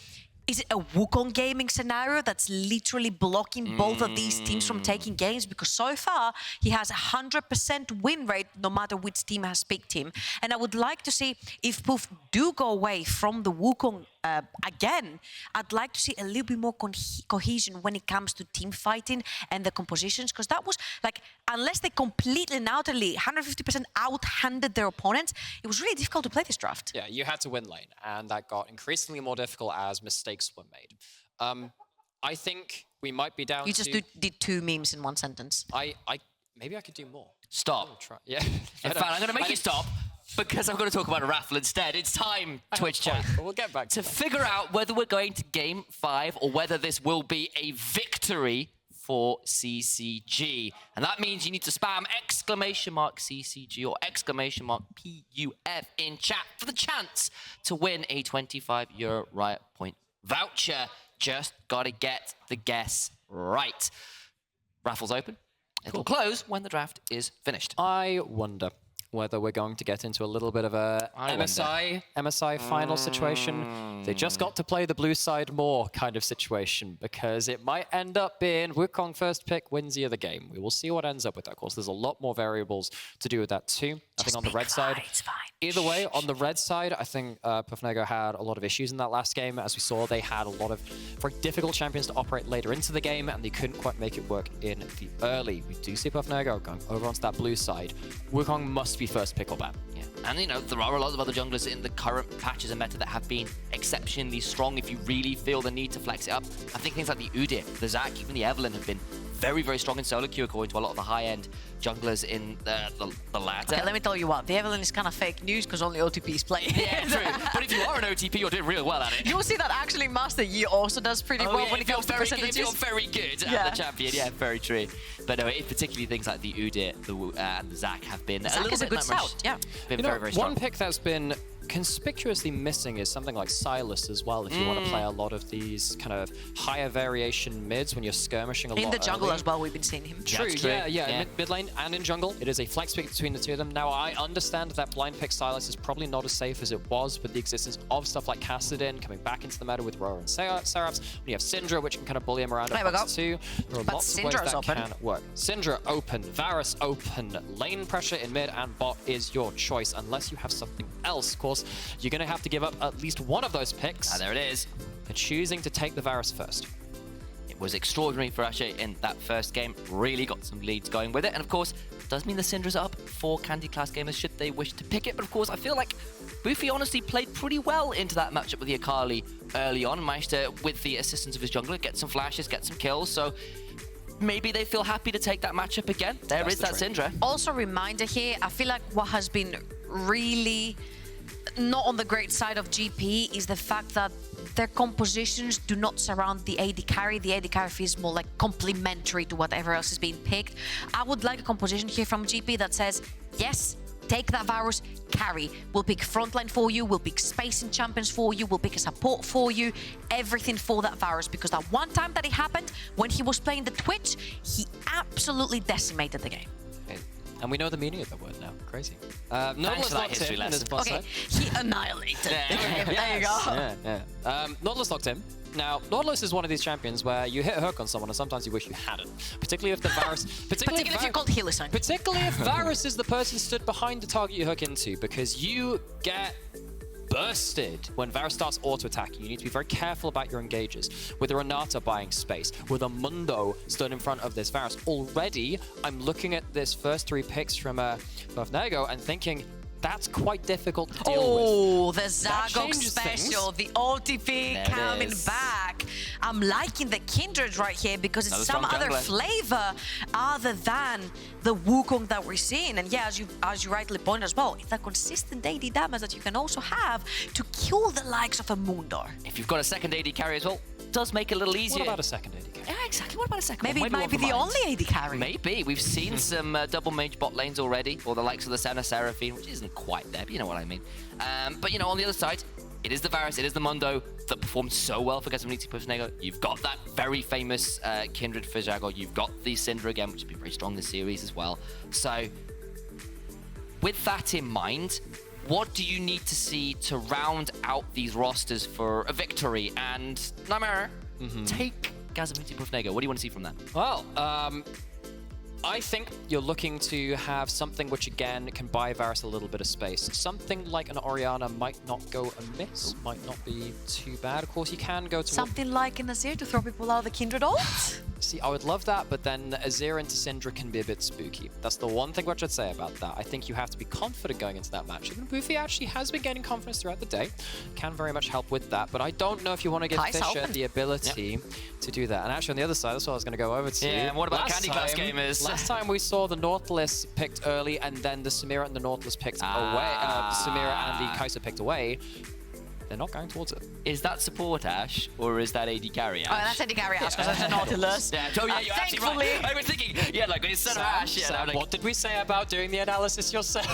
S4: is it a Wukong gaming scenario that's literally blocking both of these teams from taking games? Because so far, he has a 100% win rate no matter which team has picked him. And I would like to see if Puff do go away from the Wukong again, I'd like to see a little bit more cohesion when it comes to team fighting and the compositions. Because that was like, unless they completely and utterly 150% out-handed their opponents, it was really difficult to play this draft.
S11: Yeah, you had to win lane, and that got increasingly more difficult as mistakes were made. I think we might be down to...
S4: You just did 2 memes in one sentence.
S11: Maybe I could do more.
S9: Stop.
S11: Yeah.
S9: In fact, I'm going to make you stop, because I'm going to talk about a raffle instead. It's time, Twitch chat,
S11: we'll get back
S9: to figure out whether we're going to game 5 or whether this will be a victory for CCG. And that means you need to spam !CCG or !PUF in chat for the chance to win a €25 Riot Point voucher. Just got to get the guess right. Raffle's open. It'll close when the draft is finished.
S11: I wonder whether we're going to get into a little bit of a MSI final situation. They just got to play the blue side more kind of situation, because it might end up being Wukong first pick wins you the game. We will see what ends up with that. Of course, there's a lot more variables to do with that too. I think on the red side, either way, on the red side, I think Puffnego had a lot of issues in that last game. As we saw, they had a lot of very difficult champions to operate later into the game, and they couldn't quite make it work in the early. We do see Puffnego going over onto that blue side. Wukong must be first pick or ban.
S9: Yeah. And, you know, there are a lot of other junglers in the current patches and meta that have been exceptionally strong if you really feel the need to flex it up. I think things like the UItraGear, the Zac, even the Evelynn have been very, very strong in solo queue according to a lot of the high-end junglers in the ladder.
S4: Okay, let me tell you what, the Evelynn is kind of fake news because only OTPs play it.
S9: Yeah, true. But if you are an OTP, you're doing real well at it.
S4: You'll see that actually Master Yi also does pretty well when it comes to percentages.
S9: If you're very good at the champion, yeah, very true. But no, particularly things like the UItraGear and the Zac have been a little bit nutmerish.
S4: Yeah.
S9: Been very, very strong.
S11: One pick that's been conspicuously missing is something like Silas as well, if you want to play a lot of these kind of higher variation mids when you're skirmishing a lot
S4: in the jungle
S11: early.
S4: as well, we've been seeing him.
S11: True, yeah. Mid lane and in jungle, it is a flex pick between the two of them. Now, I understand that blind pick Silas is probably not as safe as it was with the existence of stuff like Kassadin coming back into the meta with Roar and Seraphs. When you have Syndra, which can kind of bully him around too. There are lots of ways that can work. Syndra open, Varus open, lane pressure in mid and bot is your choice, unless you have something else. Of course, you're going to have to give up at least one of those picks.
S9: There it is.
S11: They're choosing to take the Varus first.
S9: It was extraordinary for Ashe in that first game. Really got some leads going with it. And of course,
S5: does mean the Syndra's up for Candy Class gamers should they wish to pick it. But of course, I feel like Boofy honestly played pretty well into that matchup with the Akali early on, and managed to, with the assistance of his jungler, get some flashes, get some kills. So maybe they feel happy to take that matchup again. There is that Syndra.
S4: Also, reminder here, I feel like what has been really not on the great side of GP is the fact that their compositions do not surround the AD carry. The AD carry feels more like complementary to whatever else is being picked. I would like a composition here from GP that says, yes, take that Varus, carry. We'll pick frontline for you, we'll pick spacing champions for you, we'll pick a support for you, everything for that Varus, because that one time that it happened, when he was playing the Twitch, he absolutely decimated the game.
S11: And we know the meaning of the word now. Crazy.
S5: Thanks for that history lesson.
S4: Okay, he annihilated. There you go.
S11: Nautilus locked in. Now, Nautilus is one of these champions where you hit a hook on someone and sometimes you wish you hadn't. Particularly if the Varus...
S4: Particularly if you're called Healer.
S11: Particularly if Varus is the person stood behind the target you hook into, because you get bursted when Varus starts auto-attacking. You need to be very careful about your engages. With a Renata buying space, with a Mundo stood in front of this Varus. Already, I'm looking at this first 3 picks from Nego and thinking, that's quite difficult to deal with.
S4: Oh, the Zagok special, the ulti coming back. I'm liking the Kindred right here because it's some other flavor other than the Wukong that we're seeing. And yeah, as you rightly point as well, it's a consistent AD damage that you can also have to kill the likes of a Moondor.
S5: If you've got a second AD carry as well, it does make it a little easier.
S11: What about a second AD carry?
S5: Yeah, exactly. What about a second
S4: Maybe
S5: one?
S4: it might be the only AD carry.
S5: Maybe. We've seen some double mage bot lanes already, or the likes of the Senna Seraphine, which isn't quite there, but you know what I mean. But, you know, on the other side, it is the Varus, it is the Mundo that performed so well for Nego. You've got that very famous Kindred for Jago. You've got the Syndra again, which has been very strong this series as well. So, with that in mind, what do you need to see to round out these rosters for a victory? And Nightmare, take Nego. What do you want to see from that?
S11: Well, I think you're looking to have something which, again, can buy Varus a little bit of space. Something like an Orianna might not go amiss, might not be too bad. Of course, you can go to...
S4: Something like an Azir to throw people out of the Kindred ult?
S11: See, I would love that, but then Azir into Syndra can be a bit spooky. That's the one thing which I'd say about that. I think you have to be confident going into that match. Even Boofy actually has been gaining confidence throughout the day. Can very much help with that, but I don't know if you want to give Fisher the ability to do that. And actually, on the other side, that's what I was going to go over to.
S5: Yeah, and what about Candy Class gamers?
S11: Last time we saw the Nautilus picked early, and then the Samira and the Nautilus picked away. Samira and the Kai'Sa picked away. They're not going towards it.
S5: Is that support Ash, or is that AD carry Ash?
S4: Oh, that's AD carry Ash, because that's a Nautilus.
S5: Yeah, you're absolutely right. I was thinking, yeah, like, instead of Ash,
S11: Sam, what did we say about doing the analysis yourself?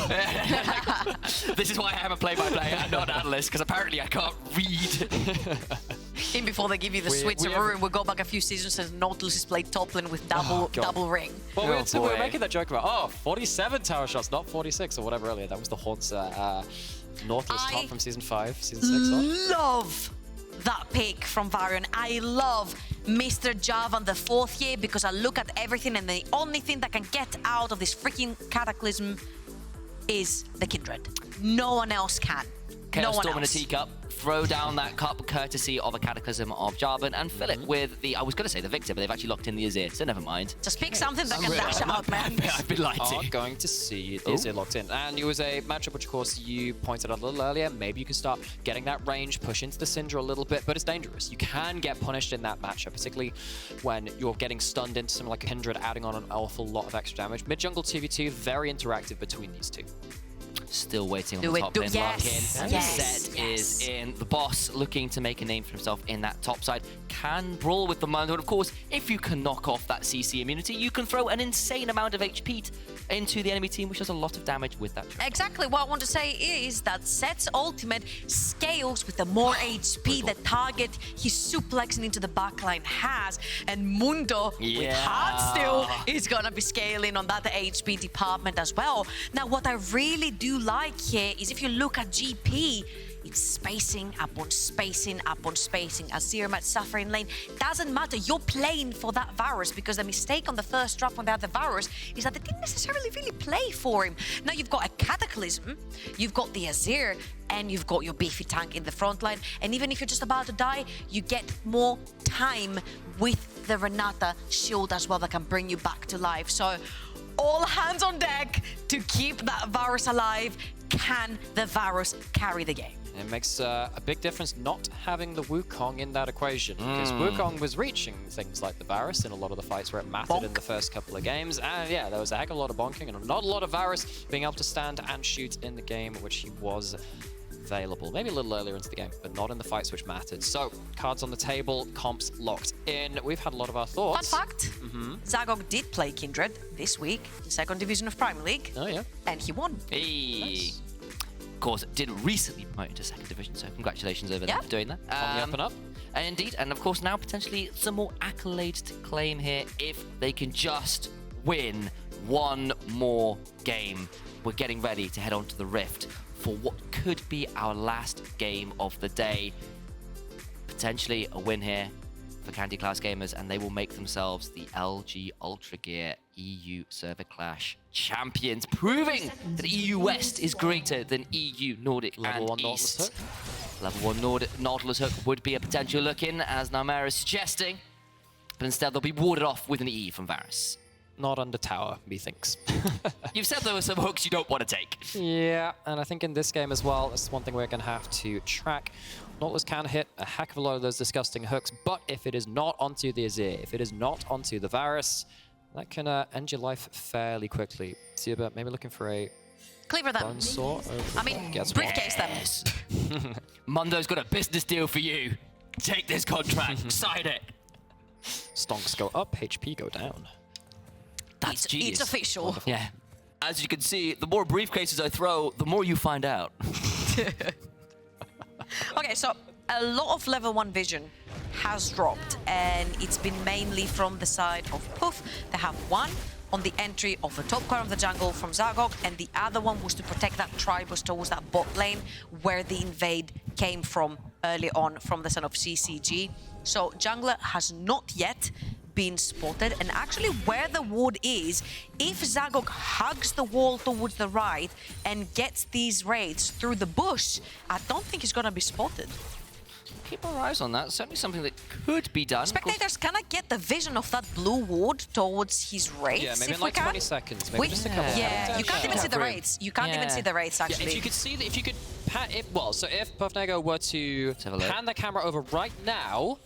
S5: This is why I am a play-by-play and not an analyst, because apparently I can't read.
S4: Even before they give you the switcheroo, we'll go back a few seasons and Nautilus is played top lane with double ring.
S11: Well, we were making that joke about, 47 tower shots, not 46 or whatever earlier. That was the Haunts Nautilus top from season 5, season 6.
S4: Love that pick from Varian. I love Mr. Javan the 4th year because I look at everything and the only thing that can get out of this freaking cataclysm is the Kindred. No one else can.
S5: Chaos Storm in a teacup. Throw down that cup courtesy of a Cataclysm of Jarvan and fill it with the, I was going to say the Victor, but they've actually locked in the Azir, so never mind.
S4: Just pick something that can dash out, man.
S5: I've been lied to.
S11: Are going to see the Azir locked in. And it was a matchup which, of course, you pointed out a little earlier. Maybe you can start getting that range, push into the Syndra a little bit, but it's dangerous. You can get punished in that matchup, particularly when you're getting stunned into something like a Kindred, adding on an awful lot of extra damage. Mid-jungle 2v2, very interactive between these two.
S5: Still waiting on the top lane lock-in. The set is in. The boss looking to make a name for himself in that top side. Can brawl with the Mundo. And of course, if you can knock off that CC immunity, you can throw an insane amount of HP into the enemy team, which does a lot of damage with that.
S4: Exactly. What I want to say is that Set's ultimate scales with the more HP the target he's suplexing into the backline has. And Mundo, with Heartsteel, is going to be scaling on that HP department as well. Now, what I really do like here is if you look at GP, it's spacing upon spacing upon spacing. Azir might suffer in lane. Doesn't matter. You're playing for that Varus because the mistake on the first drop on the other Varus is that they didn't necessarily really play for him. Now you've got a Cataclysm, you've got the Azir, and you've got your beefy tank in the front line. And even if you're just about to die, you get more time with the Renata shield as well that can bring you back to life. So all hands on deck to keep that Varus alive. Can the Varus carry the game?
S11: It makes a big difference not having the Wukong in that equation, because Wukong was reaching things like the Varus in a lot of the fights where it mattered in the first couple of games, and yeah, there was a heck of a lot of bonking and not a lot of Varus being able to stand and shoot in the game, which he was available. Maybe a little earlier into the game, but not in the fights which mattered. So, cards on the table, comps locked in. We've had a lot of our thoughts.
S4: Fun fact, Zagok did play Kindred this week, the second division of Premier League.
S11: Oh yeah.
S4: And he won.
S5: Hey.
S11: Nice.
S5: Of course, didn't recently promote into second division, so congratulations over there for doing that.
S11: On the up and up.
S5: And indeed, and of course now potentially some more accolades to claim here if they can just win one more game. We're getting ready to head on to the Rift for what could be our last game of the day. Potentially a win here for Candy Class Gamers, and they will make themselves the LG UltraGear EU Server Clash champions, proving that EU West is greater than EU Nordic
S11: Level
S5: and
S11: 1
S5: East.
S11: Nautilus Hook.
S5: Level 1 Nautilus Hook would be a potential look-in, as Naimera is suggesting, but instead they'll be warded off with an E from Varus.
S11: Not under tower, methinks.
S5: You've said there were some hooks you don't want to take.
S11: Yeah, and I think in this game as well, that's one thing we're going to have to track. Nautilus can hit a heck of a lot of those disgusting hooks, but if it is not onto the Azir, if it is not onto the Varus, that can end your life fairly quickly. Siuba maybe looking for a
S4: Cleaver them.
S11: bone saw.
S4: I mean, briefcase them.
S5: Mundo's got a business deal for you. Take this contract, sign it.
S11: Stonks go up, HP go down.
S5: That's genius.
S4: It's official.
S11: Wonderful.
S5: Yeah. As you can see, the more briefcases I throw, the more you find out.
S4: Okay, so a lot of level 1 vision has dropped, and it's been mainly from the side of Puff. They have one on the entry of the top corner of the jungle from Zagok, and the other one was to protect that Tribus towards that bot lane where the invade came from early on from the son of CCG. So jungler has not yet been spotted, and actually where the ward is, if Zagok hugs the wall towards the right and gets these raids through the bush, I don't think he's gonna be spotted.
S5: Keep our eyes on that. Certainly something that could be done.
S4: Spectators, can I get the vision of that blue ward towards his raids?
S11: Yeah, maybe
S4: if
S11: in like
S4: we can?
S11: 20 seconds. Maybe just a couple.
S4: Yeah, you can't even see the raids. You can't even see the raids, actually.
S11: Yeah, if you could see that, if you could pan it, well, so if Puffnego were to pan the camera over right now,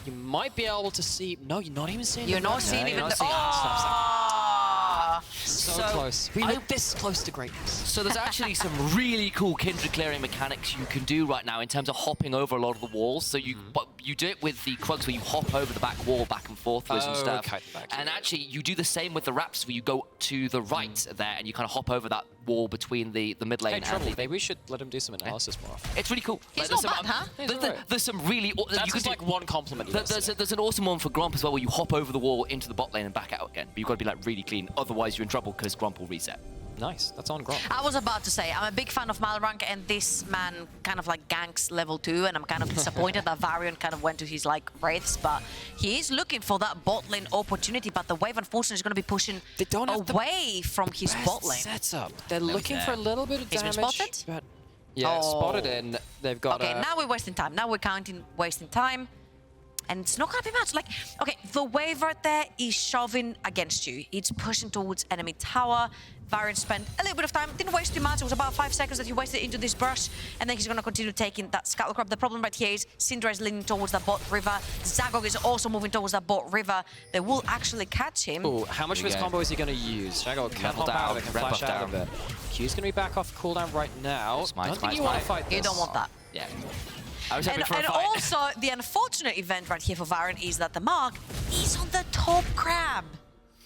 S11: you might be able to see. No, you're not even seeing.
S4: You're not seeing even the.
S11: So close. We look this close to greatness.
S5: So there's actually some really cool Kindred clearing mechanics you can do right now in terms of hopping over a lot of the walls. So you but you do it with the Krugs where you hop over the back wall back and forth with some stuff.
S11: Okay,
S5: and actually you do the same with the Raps where you go to the right there and you kind of hop over that wall between the mid lane and
S11: Trouble, maybe we should let him do some analysis more often.
S5: It's really cool.
S4: He's not bad, huh?
S5: There's some really...
S11: That's just like one compliment.
S5: There's an awesome one for Gromp as well where you hop over the wall into the bot lane and back out again. But you've got to be like really clean, otherwise you're in trouble because Gromp will reset.
S11: Nice, that's on Gromp.
S4: I was about to say, I'm a big fan of Malrank, and this man kind of like ganks level 2, and I'm kind of disappointed that Varian kind of went to his like wraiths, but he is looking for that bot lane opportunity, but the wave unfortunately is going to be pushing away from his bot lane.
S11: Setup. They're looking for a little bit of damage.
S4: He's been spotted?
S11: But yeah, spotted in. They've got
S4: okay, now we're wasting time. Now we're counting wasting time. And it's not gonna be much. Like, okay, the wave right there is shoving against you. It's pushing towards enemy tower. Varian spent a little bit of time, didn't waste too much. It was about 5 seconds that he wasted into this brush, and then he's gonna continue taking that Scuttle Crab. The problem right here is Syndra is leaning towards that bot river. Zagok is also moving towards that bot river. They will actually catch him.
S11: Oh, how much of his combo is he gonna use? Zagok can hop out, can flash out of it. Q's gonna be back off cooldown right now. I don't think you want to fight this.
S4: You don't want that.
S5: Yeah.
S4: And also, the unfortunate event right here for Varian is that the mark is on the top crab.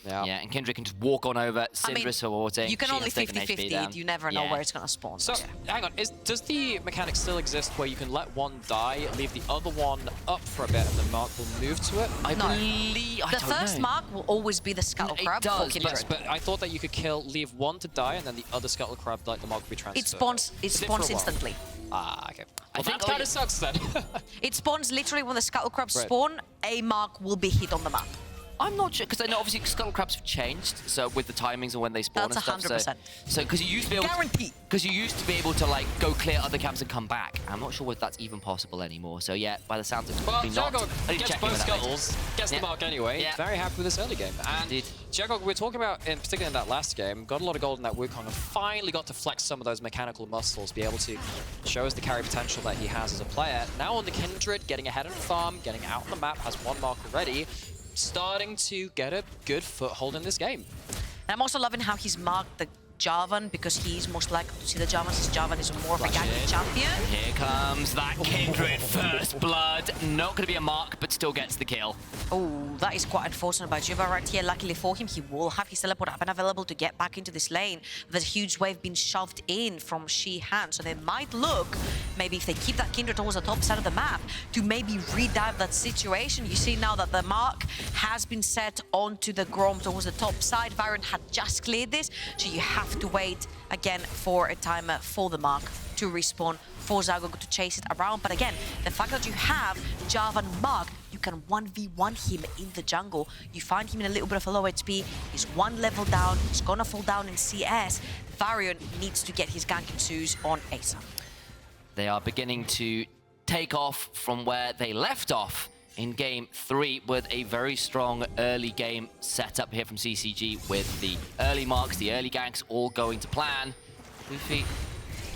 S5: Yeah, and Kindred can just walk on over, Syndra supporting.
S4: You can only 50-50, you never know where it's going to spawn.
S11: So, hang on, does the mechanic still exist where you can let one die, leave the other one up for a bit, and the mark will move to it?
S5: I believe...
S4: The first mark will always be the Scuttle Crab for Kindred.
S11: Yes, but I thought that you could leave one to die, and then the other Scuttle Crab, like the mark will be transferred.
S4: It spawns instantly.
S11: Ah, okay. Well, that kind of sucks then.
S4: It spawns literally when the Scuttle Crabs spawn, a mark will be hit on the map.
S9: I'm not sure, because I know obviously Scuttle Crabs have changed, so with the timings and when they spawn
S4: That's
S9: and stuff.
S4: 100%.
S9: So because you used to be able
S4: Guarantee.
S9: because you used to be able to like go clear other camps and come back. I'm not sure if that's even possible anymore. So yeah, by the sounds of it,
S11: Well,
S9: probably not.
S11: Jagog
S9: I need to
S11: gets
S9: check in
S11: both
S9: with that later.
S11: scuttles, gets the mark anyway.
S9: Yeah.
S11: Very happy with this early game. And
S9: Indeed.
S11: Jagog, we're talking about, in particular in that last game, got a lot of gold in that Wukong and finally got to flex some of those mechanical muscles, be able to show us the carry potential that he has as a player. Now on the Kindred, getting ahead on the farm, getting out on the map, has one mark already, starting to get a good foothold in this game.
S4: And I'm also loving how he's marked the Jarvan, because he's most likely to see the Jarvan, since Jarvan is more of a ganking champion.
S9: Here comes that Kindred first blood. Not going to be a mark, but still gets the kill.
S4: Oh, that is quite unfortunate by Juva right here. Luckily for him, he will have his teleport up and available to get back into this lane. There's a huge wave being shoved in from Shihan, so they might look, maybe if they keep that Kindred towards the top side of the map, to maybe redive that situation. You see now that the mark has been set onto the Grom towards the top side. Varian had just cleared this, so you have to wait again for a timer for the mark to respawn, for Zagog to chase it around. But again, the fact that you have Jarvan marked, you can 1v1 him in the jungle. You find him in a little bit of a low HP. He's one level down. He's gonna fall down in CS. Varian needs to get his ganking suits on ASAP.
S9: They are beginning to take off from where they left off in Game 3 with a very strong early game setup here from CCG, with the early marks, the early ganks all going to plan. Luffy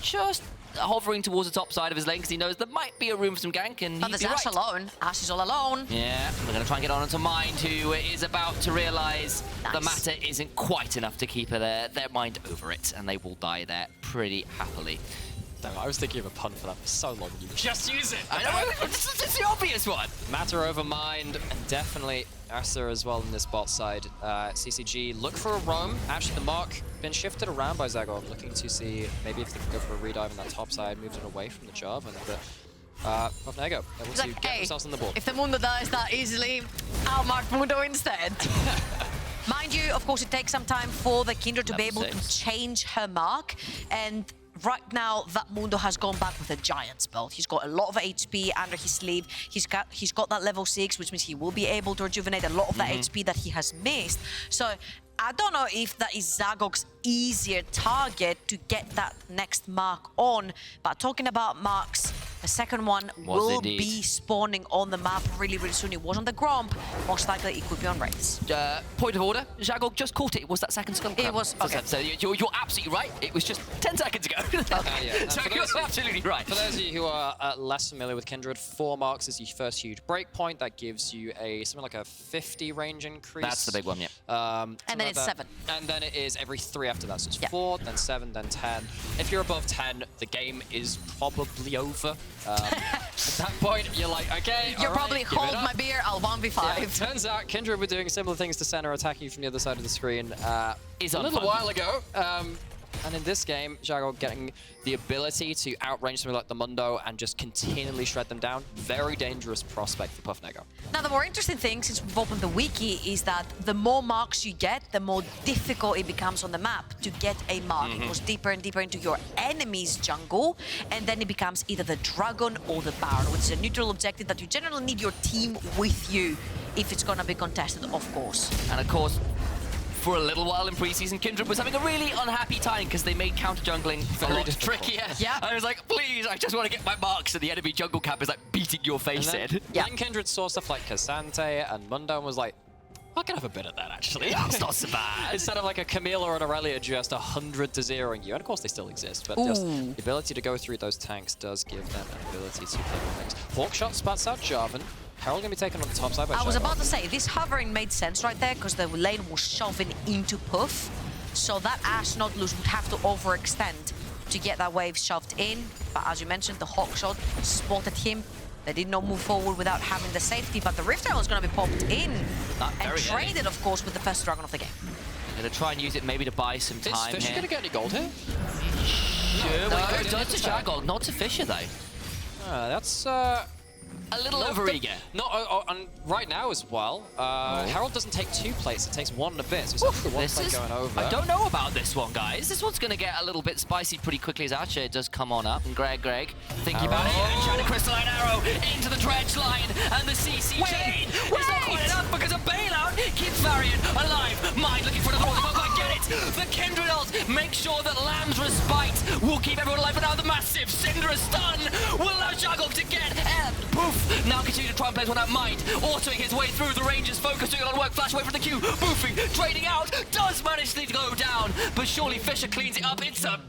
S9: just hovering towards the top side of his lane because he knows there might be a room for some gank, and
S4: But there's Ash alone. Ash is all alone.
S9: Yeah, we're going to try and get on to Mind, who is about to realise the matter isn't quite enough to keep their mind over it, and they will die there pretty happily.
S11: Damn, I was thinking of a pun for that for so long. You just use it.
S9: I know, it's the obvious one.
S11: Matter over Mind, and definitely Aster as well in this bot side. CCG look for a roam. Actually, the mark been shifted around by Zagog, looking to see maybe if they can go for a redive on that top side, moved it away from the job, and Pofnego able to get themselves on the board.
S4: If the Mundo dies that easily, I'll mark Mundo instead. Mind you, of course, it takes some time for the Kindred to be able to change her mark, and right now, that Mundo has gone back with a giant spell. He's got a lot of HP under his sleeve. He's got that level 6, which means he will be able to rejuvenate a lot of that HP that he has missed. So I don't know if that is Zagog's easier target to get that next mark on. But talking about marks, the second one will be spawning on the map really, really soon. It was on the Gromp. Most likely it could be on Wraiths.
S9: Point of order, Zagog just caught it. It was that second Scuttle Crab.
S4: It was, okay.
S9: So you're absolutely right. It was just 10 seconds ago.
S11: Yeah.
S9: So you're absolutely right.
S11: For those of you who are less familiar with Kindred, 4 marks is your first huge break point. That gives you something like a 50 range increase.
S9: That's the big one, yeah.
S4: And then it's 7.
S11: And then it is every 3 after that. So it's 4, then 7, then 10. If you're above 10, the game is probably over. At that point, you're like, okay,
S4: You're probably hold my beer, I'll 1v5.
S11: Yeah, turns out Kindred were doing similar things to center, attacking you from the other side of the screen a little while ago. And in this game, Zagog getting the ability to outrange something like the Mundo and just continually shred them down. Very dangerous prospect for Pofnego.
S4: Now, the more interesting thing, since we've opened the wiki, is that the more marks you get, the more difficult it becomes on the map to get a mark. It goes deeper and deeper into your enemy's jungle, and then it becomes either the Dragon or the Baron, which is a neutral objective that you generally need your team with you if it's going to be contested, of course.
S9: And of course, for a little while in preseason, Kindred was having a really unhappy time because they made counter jungling a lot trickier.
S4: Yeah.
S9: I was like, please, I just want to get my marks, and the enemy jungle camp is like beating your face in.
S11: Then Kindred saw stuff like Cassante and Mundo and was like, I can have a bit of that, actually.
S9: That's not so bad.
S11: Instead of like a Camille or an Aurelia just 100-0ing you. And of course they still exist, but just the ability to go through those tanks does give them an ability to play with things. Hawkshot spots out Jarvan. Herald gonna be taken on the top side by
S4: I was about to say, this hovering made sense right there because the lane was shoving into Puff. So that Ashe Nautilus would have to overextend to get that wave shoved in. But as you mentioned, the Hawkshot spotted him. They did not move forward without having the safety, but the Rift Arrow is going to be popped in and traded, of course, with the first Dragon of the game.
S9: I'm going to try and use it maybe to buy some time here.
S11: Is Fisher going to get any gold here?
S9: Sure, well, it does to Zagog, not to Fisher, though.
S11: That's
S9: a little overeager.
S11: And right now as well, Herald doesn't take 2 plates, it takes 1 and a bit. So it's one plate going over.
S9: I don't know about this one, guys. This one's going to get a little bit spicy pretty quickly as Archer does come on up. And Greg, thinking about it, and trying to crystalline arrow into the dredge line, and the CC chain is not quite enough because of bailout. down, keeps Varian alive. Mind looking for another one, can't quite get it. The Kindred ult makes sure that Lamb's Respite will keep everyone alive, but now the massive Syndra stun will allow Jagog to get Poof! Now continue to try and place one out. Mind autoing his way through. The Rangers focusing on work. Flash away from the queue. Boofing, trading out, does manage to go down, but surely Fisher cleans it up. It's a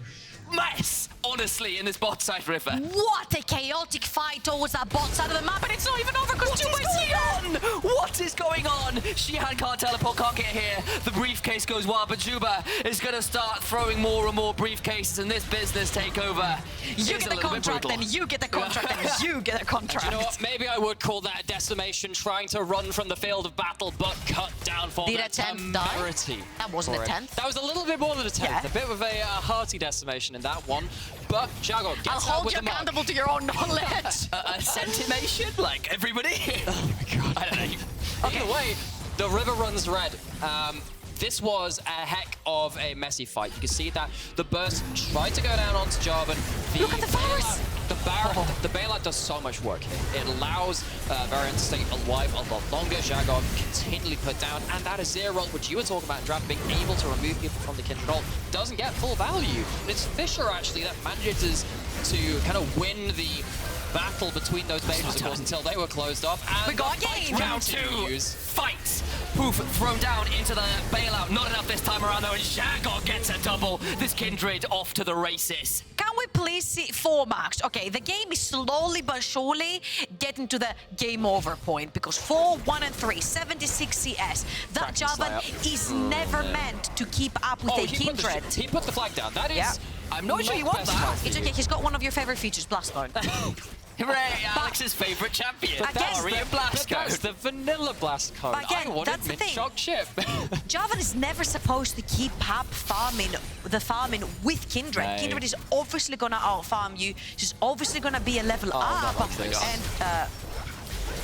S9: mess, honestly, in this bot side river.
S4: What a chaotic fight towards that bot side of the map, and it's not even over because
S9: What is going on? Shihan can't teleport, can't get here. The briefcase goes wild, but Juba is going to start throwing more and more briefcases, and this business takeover
S4: You get the contract, then you get the contract, then you get a contract.
S11: You know what? Maybe I would call that a decimation, trying to run from the field of battle, but cut down for
S4: Did
S11: the
S4: a 10th die?
S11: temerity.
S4: That wasn't
S11: for
S4: a
S11: it.
S4: 10th.
S11: That was a little bit more than a 10th.
S4: Yeah.
S11: A bit of a hearty decimation in that one. But Jagog gets
S4: I'll
S11: out
S4: hold
S11: with
S4: you
S11: the mark.
S4: accountable to your own knowledge.
S9: A centimation, like everybody?
S11: Oh my god. I don't know. Either way, the river runs red. This was a heck of a messy fight. You can see that the burst tried to go down onto Jarvan.
S4: Look at the Varus!
S11: The bailout does so much work here. It allows Varian to stay alive a lot longer. Jagog continually put down, and that Azir ult, which you were talking about in draft, being able to remove people from the Kindred ult, doesn't get full value. It's Fisher, actually, that manages to kind of win the battle between those bases, of course, until they were closed off. And
S4: We got a game!
S9: Round 2 fights. Poof thrown down into the bailout. Not enough this time around though, and Jagog gets a double. This Kindred off to the races.
S4: Can we please see 4 marks? Okay, the game is slowly but surely getting to the game over point because 4, 1, and 3, 76 CS. That Jarvan is never meant to keep up with a Kindred.
S11: He put the flag down. That is...
S9: I'm not sure you want that.
S4: It's okay, he's got one of your favorite features, Blast Mode.
S9: Hooray, Alex's favorite champion.
S4: Again,
S9: Mario Blast Code.
S11: That's the vanilla Blast Code.
S4: But again,
S11: I wanted
S4: that's the thing.
S11: Mint-Shock chip.
S4: Jarvan is never supposed to keep up farming with Kindred.
S11: No.
S4: Kindred is obviously gonna out-farm you. She's obviously gonna be a level up.
S11: like this.
S4: And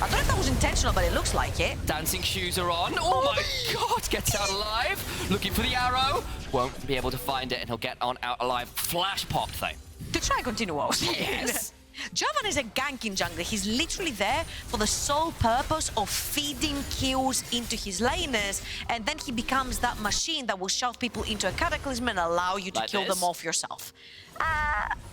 S4: I don't know if that was intentional, but it looks like it.
S9: Dancing shoes are on. Oh my god, gets out alive. Looking for the arrow. Won't be able to find it, and he'll get on out alive. Flash popped though.
S4: To try and continue what I was saying.
S9: Yes.
S4: Jarvan is a ganking jungler. He's literally there for the sole purpose of feeding kills into his laners, and then he becomes that machine that will shove people into a cataclysm and allow you to
S9: Like
S4: kill
S9: this?
S4: them off yourself.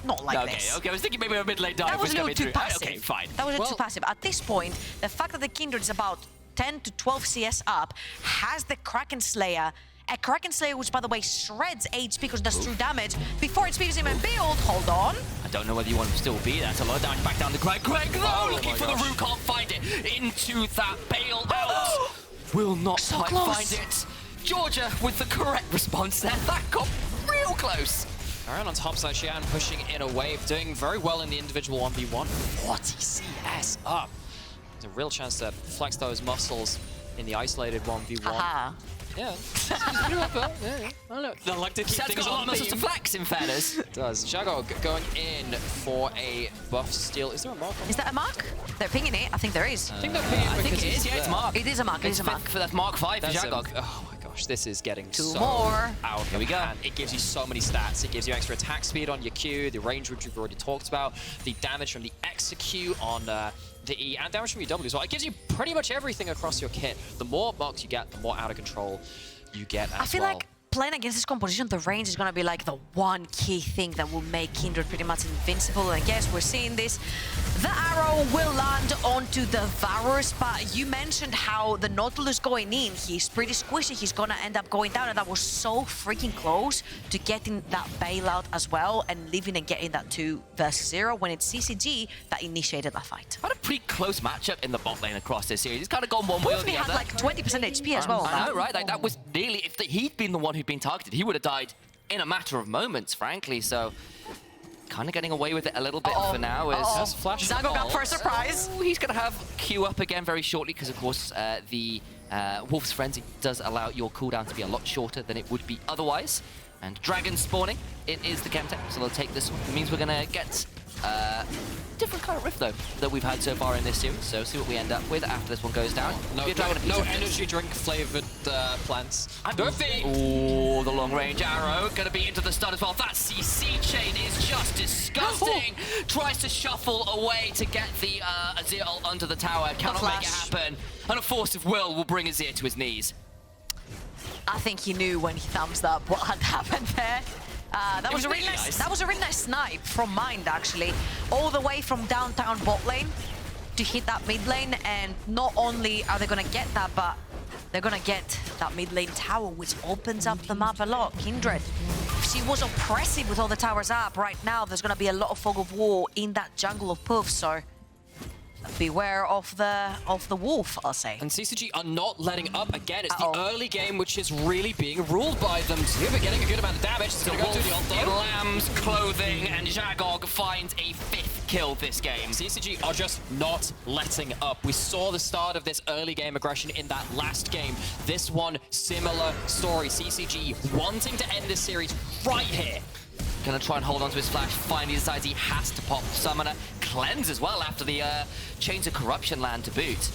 S4: Not like this.
S9: Okay, I was thinking maybe a mid-lane dive
S4: That was
S9: was
S4: a little
S9: coming
S4: too
S9: through.
S4: passive.
S9: Okay, fine.
S4: That was a little too passive. At this point, the fact that the Kindred is about 10 to 12 CS up has the Kraken Slayer. A Kraken Slayer, which, by the way, shreds HP because it does true damage before its speed is even built. Hold on.
S9: I don't know whether you want to still be there. It's a lot of damage back down to Greg. Greg, though, looking for the root, can't find it. Into that bail out. Will not
S4: So
S9: quite
S4: close.
S9: find it. Georgia with the correct response there. That got real close.
S11: Around on top side, Xian pushing in a wave, doing very well in the individual 1v1. 40 CS up. There's a real chance to flex those muscles in the isolated 1v1.
S4: Haha.
S11: Yeah. I don't know. They like to keep
S9: Sam's
S11: things
S9: got a lot
S11: on
S9: of muscles to
S11: theme.
S9: flex, in fairness.
S11: It does. Jagog going in for a buff steal. Is there a mark on
S4: Is that a mark? They're pinging it. I think there is.
S11: I think they're pinging
S9: I think
S11: because
S9: it is,
S11: he's
S9: yeah, it's
S11: there.
S9: Mark.
S4: It is a mark. It is a mark.
S9: For that Mark 5 for
S11: That's
S9: Jagog.
S11: oh my gosh, this is getting so
S4: more.
S11: out. Here we go. It gives you so many stats. It gives you extra attack speed on your Q, the range which we've already talked about, the damage from the execute on the E, and damage from your W as well. It gives you pretty much everything across your kit. The more marks you get, the more out of control you get as
S4: I feel
S11: well.
S4: like playing against this composition, the range is going to be like the one key thing that will make Kindred pretty much invincible. And I guess we're seeing this. The arrow will land onto the Varus, but you mentioned how the Nautilus going in, he's pretty squishy. He's going to end up going down, and that was so freaking close to getting that bailout as well and living and getting that 2 versus 0 when it's CCG that initiated that fight.
S9: Had a pretty close matchup in the bot lane across this series. It's kind of gone one way or
S4: Both of
S9: the
S4: them had
S9: other.
S4: like 20% HP as well.
S9: I know, right? Like, that was nearly, if he'd been the one who'd been targeted, he would have died in a matter of moments, frankly. So, kind of getting away with it a little bit for now. Is
S11: Flash
S4: Zago up for a surprise.
S9: Oh, he's going to have Q up again very shortly because, of course, the Wolf's Frenzy does allow your cooldown to be a lot shorter than it would be otherwise. And Dragon spawning, it is the Chemtech, so they'll take this one. It means we're going to get Different kind of rift, though, that we've had so far in this series. So see what we end up with after this one goes down.
S11: No energy drink flavored plants. Durfee!
S9: Oh, the long range arrow. Gonna be into the stun as well. That CC chain is just disgusting. Tries to shuffle away to get the Azir ult under the tower. Cannot make it happen. And a force of will bring Azir to his knees.
S4: I think he knew when he thumbs up what had happened there. That was a really nice. That was a really nice snipe from Mind, actually, all the way from downtown bot lane to hit that mid lane. And not only are they gonna get that, but they're gonna get that mid lane tower, which opens up the map a lot. Kindred, she was oppressive with all the towers up. Right now, there's gonna be a lot of fog of war in that jungle of Puff. So beware of the wolf, I'll say.
S11: And CCG are not letting up again. It's the early game which is really being ruled by them. Zuba getting a good amount of damage. It's going to go through the ult though.
S9: Lamb's clothing, and Jagog finds a 5th kill this game.
S11: CCG are just not letting up. We saw the start of this early game aggression in that last game. This one, similar story. CCG wanting to end this series right here.
S9: Gonna try and hold on to his flash. Finally decides he has to pop Summoner. Cleanse as well after the Chains of Corruption land to boot.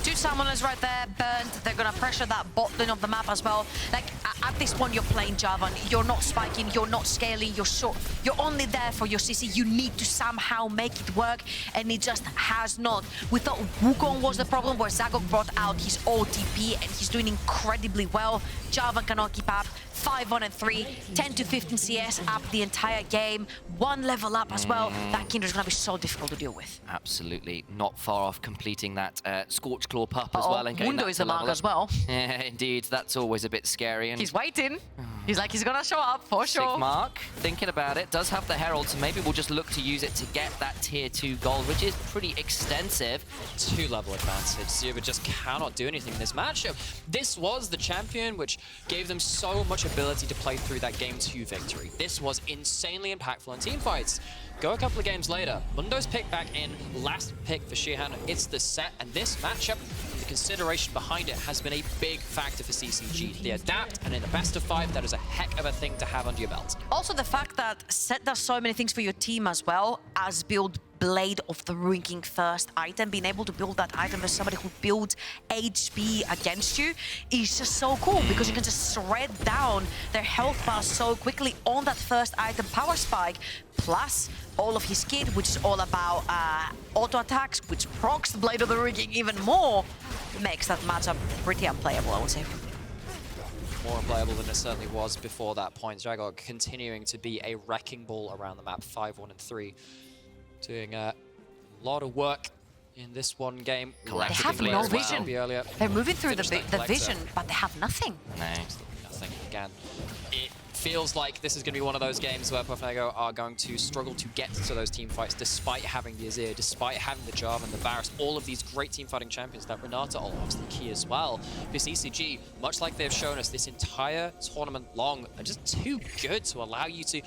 S4: 2 summoners right there, burned. They're gonna pressure that bot lane of the map as well. Like, at this point, you're playing Jarvan. You're not spiking, you're not scaling, you're short. You're only there for your CC. You need to somehow make it work, and it just has not. We thought Wukong was the problem, where Zagok brought out his OTP, and he's doing incredibly well. Jarvan cannot keep up. 5-1-3, 10 to 15 CS up the entire game. 1 level up as well. That Kindred's gonna be so difficult to deal with.
S9: Absolutely. Not far off completing that Scorch Claw pup as well. And
S4: Mundo is the mark as well.
S9: Yeah, indeed. That's always a bit scary. And
S4: he's waiting. He's like, he's gonna show up for sure.
S9: Sigmark, thinking about it, does have the Herald, so maybe we'll just look to use it to get that tier 2 gold, which is pretty extensive.
S11: 2-level advantage. Zuba just cannot do anything in this matchup. This was the champion which gave them so much ability to play through that game 2 victory. This was insanely impactful in team fights. Go a couple of games later, Mundo's pick back in, last pick for Shihan. It's the set, and this matchup, the consideration behind it has been a big factor for CCG. They adapt, and in the best of 5, that is a heck of a thing to have under your belt.
S4: Also, the fact that set does so many things for your team as well, as build Blade of the Ruin King first item, being able to build that item as somebody who builds HP against you is just so cool, because you can just shred down their health bar so quickly on that first item, Power Spike, plus all of his kit, which is all about auto attacks, which procs the Blade of the Ruin King even more, makes that matchup pretty unplayable, I would say.
S11: More unplayable than it certainly was before that point. Jagog continuing to be a wrecking ball around the map, 5-1-3. Doing a lot of work in this one game.
S4: They have no vision. They're moving through the vision, but they have nothing.
S11: Nothing again. It feels like this is going to be one of those games where Pofnago are going to struggle to get to those team fights despite having the Azir, despite having the Jarvan, the Varus, all of these great team fighting champions. That Renata ult was the key as well. This ECG, much like they've shown us this entire tournament long, are just too good to allow you to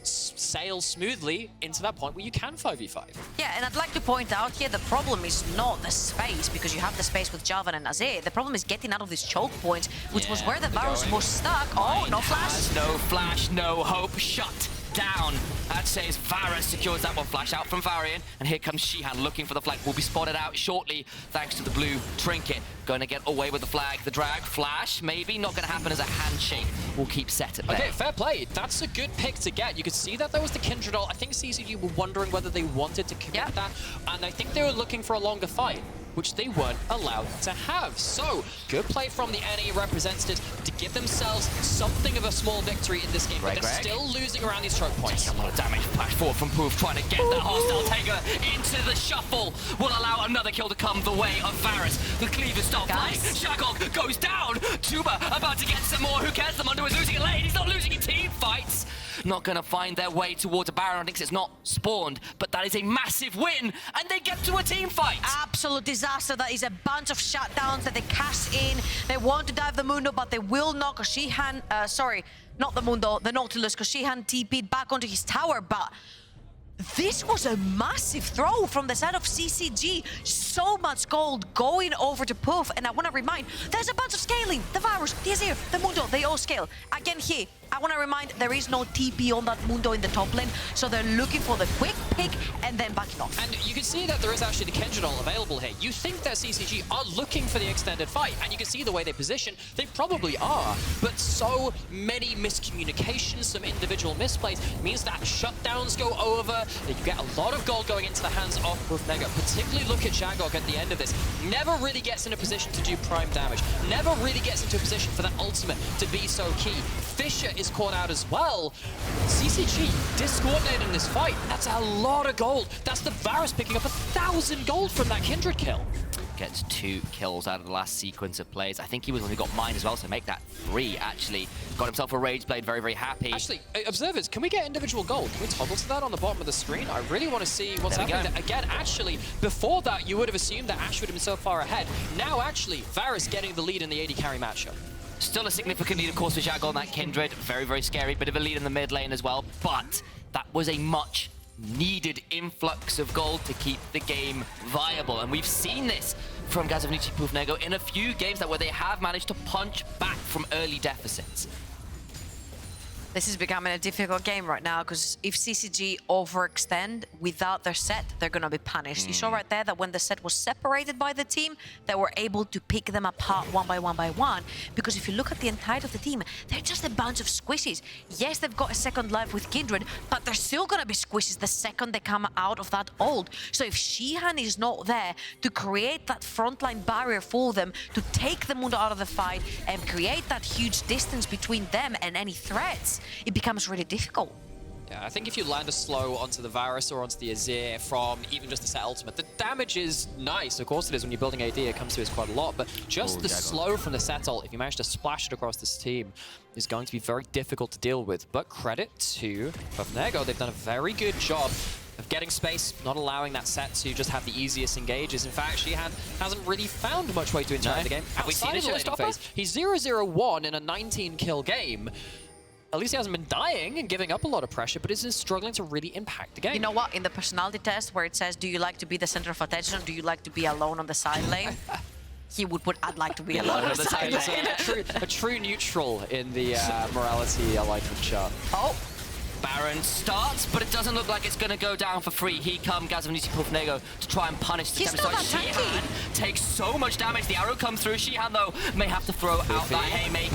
S11: sail smoothly into that point where you can 5v5.
S4: Yeah, and I'd like to point out here, the problem is not the space, because you have the space with Jarvan and Azir. The problem is getting out of these choke points, which was where the Varus was stuck. Oh, no flash.
S9: No flash, no hope. Shut down. That says Varus secures that one. Flash out from Varian, and here comes Shihan looking for the flag. Will be spotted out shortly thanks to the blue trinket. Going to get away with the flag. The drag flash, maybe not going to happen as a handshake. Will keep set at bay.
S11: Okay, fair play. That's a good pick to get. You could see that there was the Kindred ult. I think CCG were wondering whether they wanted to commit that, and I think they were looking for a longer fight, which they weren't allowed to have. So, good play from the NE representatives to give themselves something of a small victory in this game, but they're still losing around these choke points.
S9: A lot of damage. Flash forward from Poof, trying to get that hostile taker into the shuffle. Will allow another kill to come the way of Varus. The cleavers start flying. Shagog goes down. Tuba about to get some more. Who cares? The Mundo is losing a lane. He's not losing in team fights. Not going to find their way towards a Baron. I think it's not spawned, but that is a massive win, and they get to a team fight.
S4: Absolute disaster. That is a bunch of shutdowns that they cash in. They want to dive the Mundo, but they will not, because Shihan, sorry, not the Mundo, the Nautilus, because Shihan TP'd back onto his tower, but this was a massive throw from the side of CCG. So much gold going over to Puff, and I want to remind, there's a bunch of scaling. The Varus, the Azir, the Mundo, they all scale. Again here, I want to remind, there is no TP on that Mundo in the top lane, so they're looking for the quick pick and then backing off.
S11: And you can see that there is actually the Kindred ult available here. You think that CCG are looking for the extended fight, and you can see the way they position. They probably are, but so many miscommunications, some individual misplays, means that shutdowns go over, that you get a lot of gold going into the hands of Buffnego. Particularly look at Shagog at the end of this. Never really gets in a position to do prime damage. Never really gets into a position for that ultimate to be so key. Fisher is caught out as well. CCG discoordinated in this fight. That's a lot of gold. That's the Varus picking up 1,000 gold from that Kindred kill.
S9: Gets 2 kills out of the last sequence of plays. I think he was only got mine as well, so make that 3, actually. Got himself a Rage Blade, very, very happy.
S11: Actually, observers, can we get individual gold? Can we toggle to that on the bottom of the screen? I really want to see what's happening. Again, actually, before that, you would have assumed that Ash would have been so far ahead. Now, actually, Varus getting the lead in the AD carry matchup.
S9: Still a significant lead, of course, for Shag on that Kindred. Very, very scary. Bit of a lead in the mid lane as well. But that was a much needed influx of gold to keep the game viable. And we've seen this from Gazovnici Buffnego in a few games where they have managed to punch back from early deficits.
S4: This is becoming a difficult game right now because if CCG overextend without their set, they're going to be punished. You saw right there that when the set was separated by the team, they were able to pick them apart one by one. Because if you look at the entirety of the team, they're just a bunch of squishies. Yes, they've got a second life with Kindred, but they're still going to be squishies the second they come out of that ult. So if Shihan is not there to create that frontline barrier for them, to take the Mundo out of the fight and create that huge distance between them and any threats, it becomes really difficult.
S11: Yeah, I think if you land a slow onto the Varus or onto the Azir from even just the set ultimate, the damage is nice. Of course it is when you're building AD, it comes to us quite a lot, but just the slow from the set ult, if you manage to splash it across this team, is going to be very difficult to deal with. But credit to Buffnego, they've done a very good job of getting space, not allowing that set to just have the easiest engages. In fact, Shihan hasn't really found much way to interact the game.
S9: Have we seen a showstopper?
S11: He's 0-0-1 in a 19-kill game. At least he hasn't been dying and giving up a lot of pressure, but is struggling to really impact the game.
S4: You know what? In the personality test where it says, do you like to be the center of attention or do you like to be alone on the side lane? He would put, I'd like to be alone on the side lane.
S11: A true neutral in the morality alignment chart.
S4: Oh.
S9: Baron starts, but it doesn't look like it's going to go down for free. Here come Gazovnici Buffnego to try and punish the damage. Shihan takes so much damage. The arrow comes through. Shihan, though, may have to throw out that haymaker.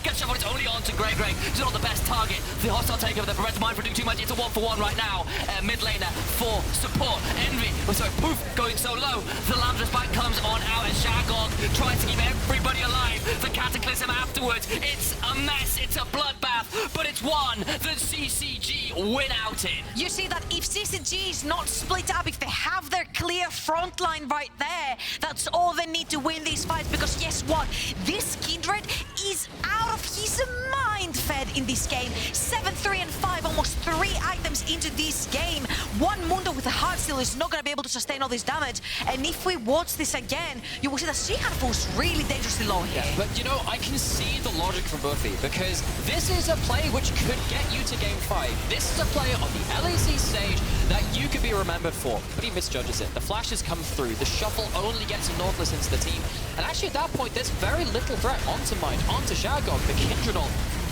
S9: Gets shot, but it's only on to Grey. He's not the best target. The hostile takeover that prevents mine from doing too much. It's a 1-for-1 right now. Mid laner for support. Envy, sorry, Poof going so low. The Lambda spike comes on out as Shagog tries to keep everybody alive. The Cataclysm afterwards. It's a mess. It's a bloodbath. But it's one that CCG win out in.
S4: You see that if CCG is not split up, if they have their clear front line right there, that's all they need to win these fights. Because guess what? This Kindred is out of his mind fed in this game. 7, 3, and 5, almost 3 items into this game. One Mundo with a heart steal is not going to be able to sustain all this damage. And if we watch this again, you will see that Shihan falls really dangerously low here.
S11: Yeah, but you know, I can see the logic from Buffy because this is a play which could get you to game 5. This is a play on the LEC stage that you could be remembered for, but he misjudges it. The flashes come through, the shuffle only gets a Nautilus into the team, and actually at that point there's very little threat onto Mind, onto Shagog. The Kindred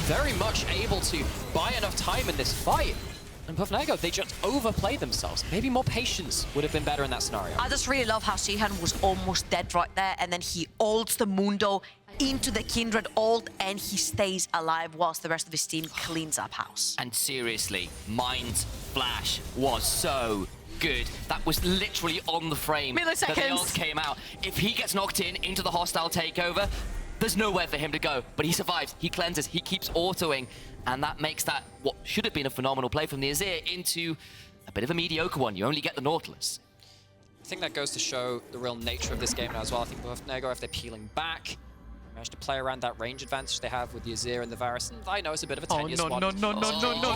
S11: very much able to buy enough time in this fight. And Buffnego, they just overplayed themselves. Maybe more patience would have been better in that scenario.
S4: I just really love how Shihan was almost dead right there, and then he ults the Mundo into the Kindred ult, and he stays alive whilst the rest of his team cleans up house.
S9: And seriously, Mind's flash was so good. That was literally on the frame that the ult came out. If he gets knocked into the hostile takeover, there's nowhere for him to go. But he survives, he cleanses, he keeps autoing, and that makes that what should have been a phenomenal play from the Azir into a bit of a mediocre one. You only get the Nautilus.
S11: I think that goes to show the real nature of this game now as well. I think Buffnego, if they're peeling back, managed to play around that range advantage they have with the Azir and the Varus. And I know it's a bit of a tenuous one.
S3: No, he doesn't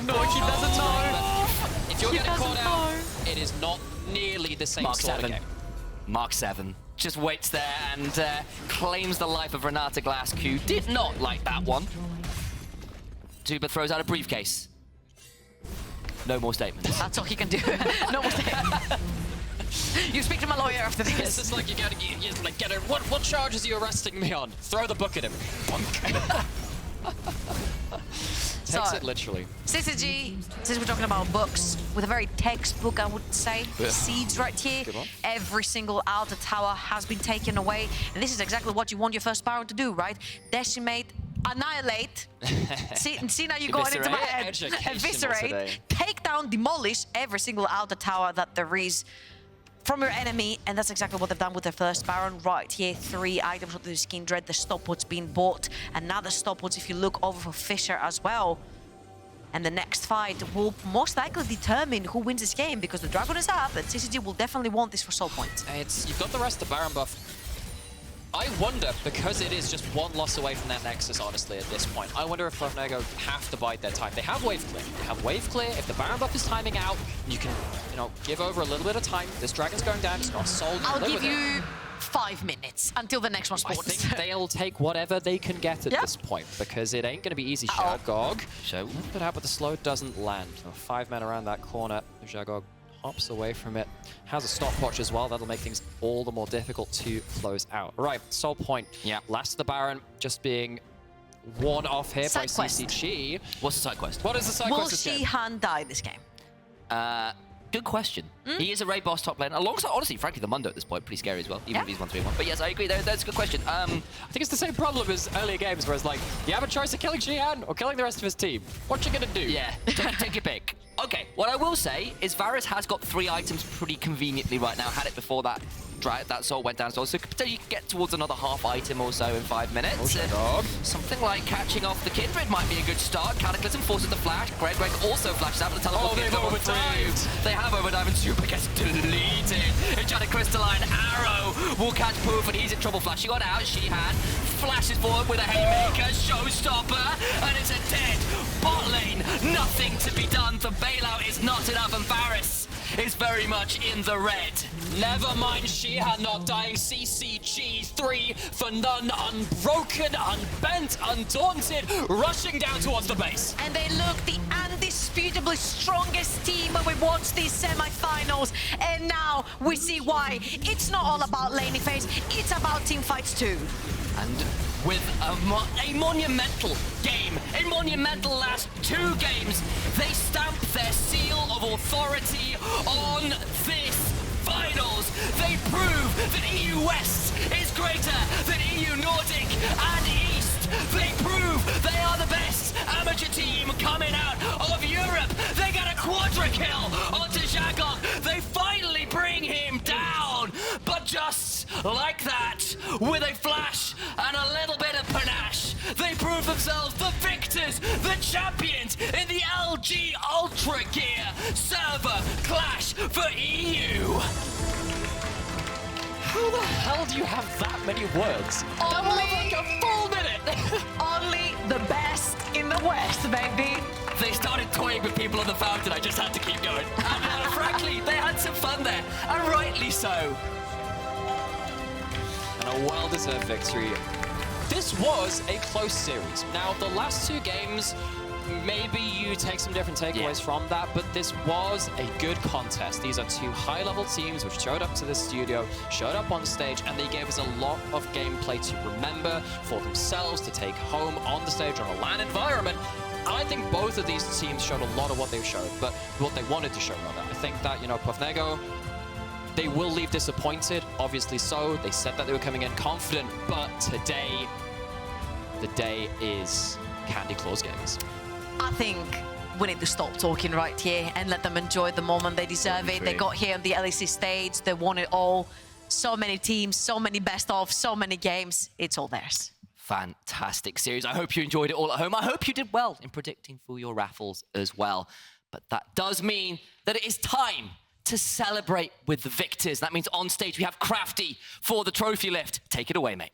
S11: know. If you're getting caught out, it is not nearly the same sort of game.
S9: Mark 7 just waits there and claims the life of Renata Glass, who did not like that one. Tuba throws out a briefcase. No more statements.
S4: That's all he can do. No more statements. You speak to my lawyer after this.
S11: It's just like you gotta get what charges are you arresting me on? Throw the book at him. Takes it literally.
S4: CCG, since we're talking about books, with a very textbook, I would say, seeds right here. Every single outer tower has been taken away. And this is exactly what you want your first Baron to do, right? Decimate, annihilate. see now you're going into my head. Eviscerate, take down, demolish every single outer tower that there is from your enemy, and that's exactly what they've done with their first Baron. Right here, 3 items of the Skin Dread, the stopwatch being bought, another stopwatch if you look over for Fisher as well. And the next fight will most likely determine who wins this game, because the Dragon is up, and CCG will definitely want this for soul points.
S11: You've got the rest of the Baron buff. I wonder, because it is just 1 loss away from that Nexus, honestly, at this point, I wonder if Plovnego have to bide their time. They have wave clear. They have wave clear. If the Baron buff is timing out, you can, give over a little bit of time. This Dragon's going down. It's not sold.
S4: I'll give you 5 minutes until the next one spawns.
S11: I think they'll take whatever they can get at this point, because it ain't going to be easy. Zhagog. So, put out, but the slow doesn't land. 5 men around that corner. Zhagog hops away from it. Has a stopwatch as well. That'll make things all the more difficult to close out. Right, soul point. Yeah. Last of the Baron just being worn off here by CCG.
S5: What's the side quest?
S11: What is the side quest?
S4: Will Shihan die this game?
S5: Good question. He is a raid boss top lane. Alongside, honestly, frankly, the Mundo at this point, pretty scary as well, even if he's 1-3-1. But yes, I agree. That's a good question.
S11: I think it's the same problem as earlier games, where it's like, you have a choice of killing Shihan or killing the rest of his team. What you gonna do?
S5: Yeah, take your pick. Okay, what I will say is Varus has got 3 items pretty conveniently right now. Had it before that soul went down, so you could get towards another half item or so in 5 minutes. Something like catching off the Kindred might be a good start. Cataclysm forces the flash. Greg also flashes out, but the teleport
S11: they've overdived.
S5: They have overdived, and Super gets deleted. Enchanted Crystalline Arrow will catch Poof, and he's in trouble. Flashing on out, Shihan flashes forward with a haymaker, showstopper, and it's a dead bot lane. Nothing to be done. The bailout is not enough, and Varus is very much in the red.
S11: Never mind Shihan not dying. CCG 3 for none. Unbroken, unbent, undaunted, rushing down towards the base.
S4: And they look the undisputably strongest team when we watch these semi-finals. And now we see why. It's not all about laning phase. It's about team fights too.
S5: And with a monumental game, a monumental last 2 games, they stamp their seal of authority on this finals. They prove that EU West is greater than EU Nordic and East. They prove they are the best amateur team coming out of Europe. They get a quadra kill onto Zhagog. They finally bring him down. But just like that, with a flash and a little bit of panache, they prove themselves the victors, the champions in the LG UltraGear Server Clash for EU.
S11: How the hell do you have that many words?
S4: Only
S11: like a full minute.
S4: Only the best in the West, baby.
S5: They started toying with people on the fountain. I just had to keep going. And frankly, they had some fun there, and rightly so.
S11: And a well-deserved victory. This was a close series. Now, the last 2 games, maybe you take some different takeaways from that, but this was a good contest. These are 2 high-level teams which showed up to the studio, showed up on stage, and they gave us a lot of gameplay to remember for themselves, to take home on the stage on a LAN environment. And I think both of these teams showed a lot of what they showed, but what they wanted to show, rather. I think that, Plovnego, they will leave disappointed, obviously so. They said that they were coming in confident, but today, the day is Candy Claus games.
S4: I think we need to stop talking right here and let them enjoy the moment. They deserve it. They got here on the LEC stage. They won it all. So many teams, so many best of, so many games. It's all theirs.
S5: Fantastic series. I hope you enjoyed it all at home. I hope you did well in predicting for your raffles as well. But that does mean that it is time to celebrate with the victors. That means on stage we have Crafty for the trophy lift. Take it away, mate.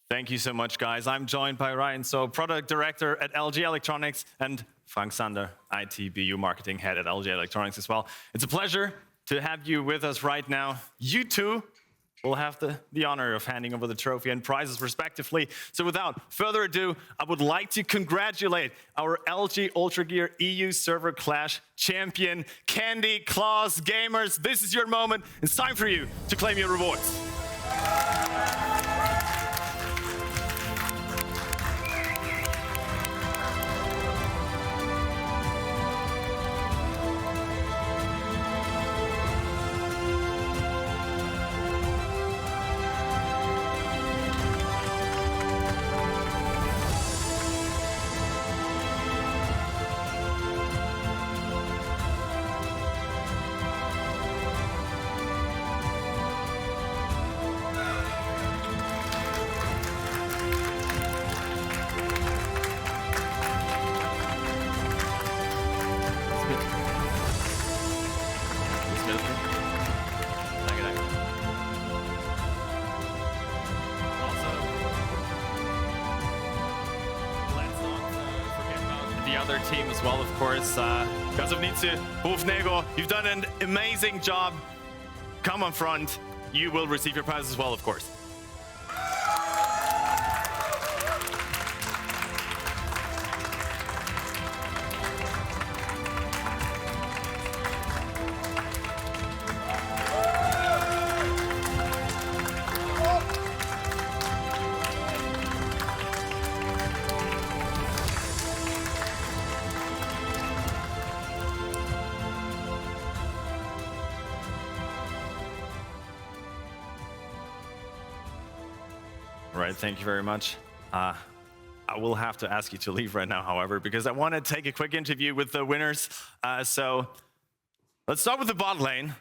S2: Thank you so much, guys. I'm joined by Ryan, so product director at LG Electronics, and Frank Sander, ITBU marketing head at LG Electronics as well. It's a pleasure to have you with us right now. You two will have the honor of handing over the trophy and prizes respectively. So without further ado, I would like to congratulate our LG UltraGear EU Server Clash champion, Candy Claus Gamers. This is your moment. It's time for you to claim your rewards. the other team as well, of course. Gazovnice, Wolfnego, you've done an amazing job. Come on front. You will receive your prize as well, of course. Right, thank you very much. I will have to ask you to leave right now, however, because I want to take a quick interview with the winners. So let's start with the bot lane.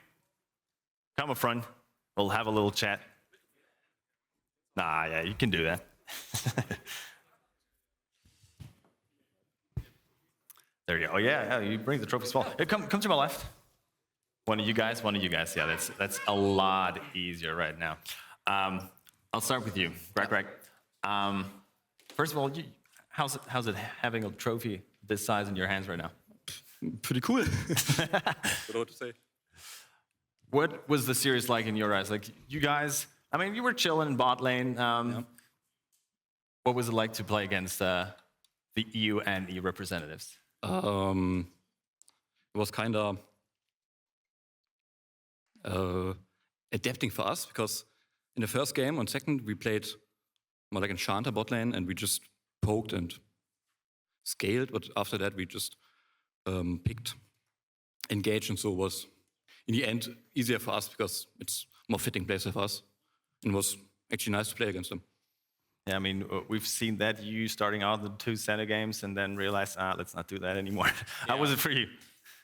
S2: Come up front. We'll have a little chat. Nah, yeah, you can do that. There you go. Oh, yeah, you bring the trophy as well. Hey, come to my left. One of you guys. Yeah, that's a lot easier right now. I'll start with you, Greg. First of all, how's it having a trophy this size in your hands right now?
S12: Pretty cool. Don't know what to say.
S2: What was the series like in your eyes? Like, you guys, I mean, you were chilling in bot lane. Yeah. What was it like to play against the EUNE representatives?
S12: It was kind of adapting for us, because in the first game, on second, we played more like Enchanter bot lane, and we just poked and scaled. But after that, we just picked Engage, and so it was, in the end, easier for us because it's more fitting place for us. And it was actually nice to play against them.
S2: Yeah, I mean, we've seen that you starting out the 2 center games and then realized, let's not do that anymore. How was it for you?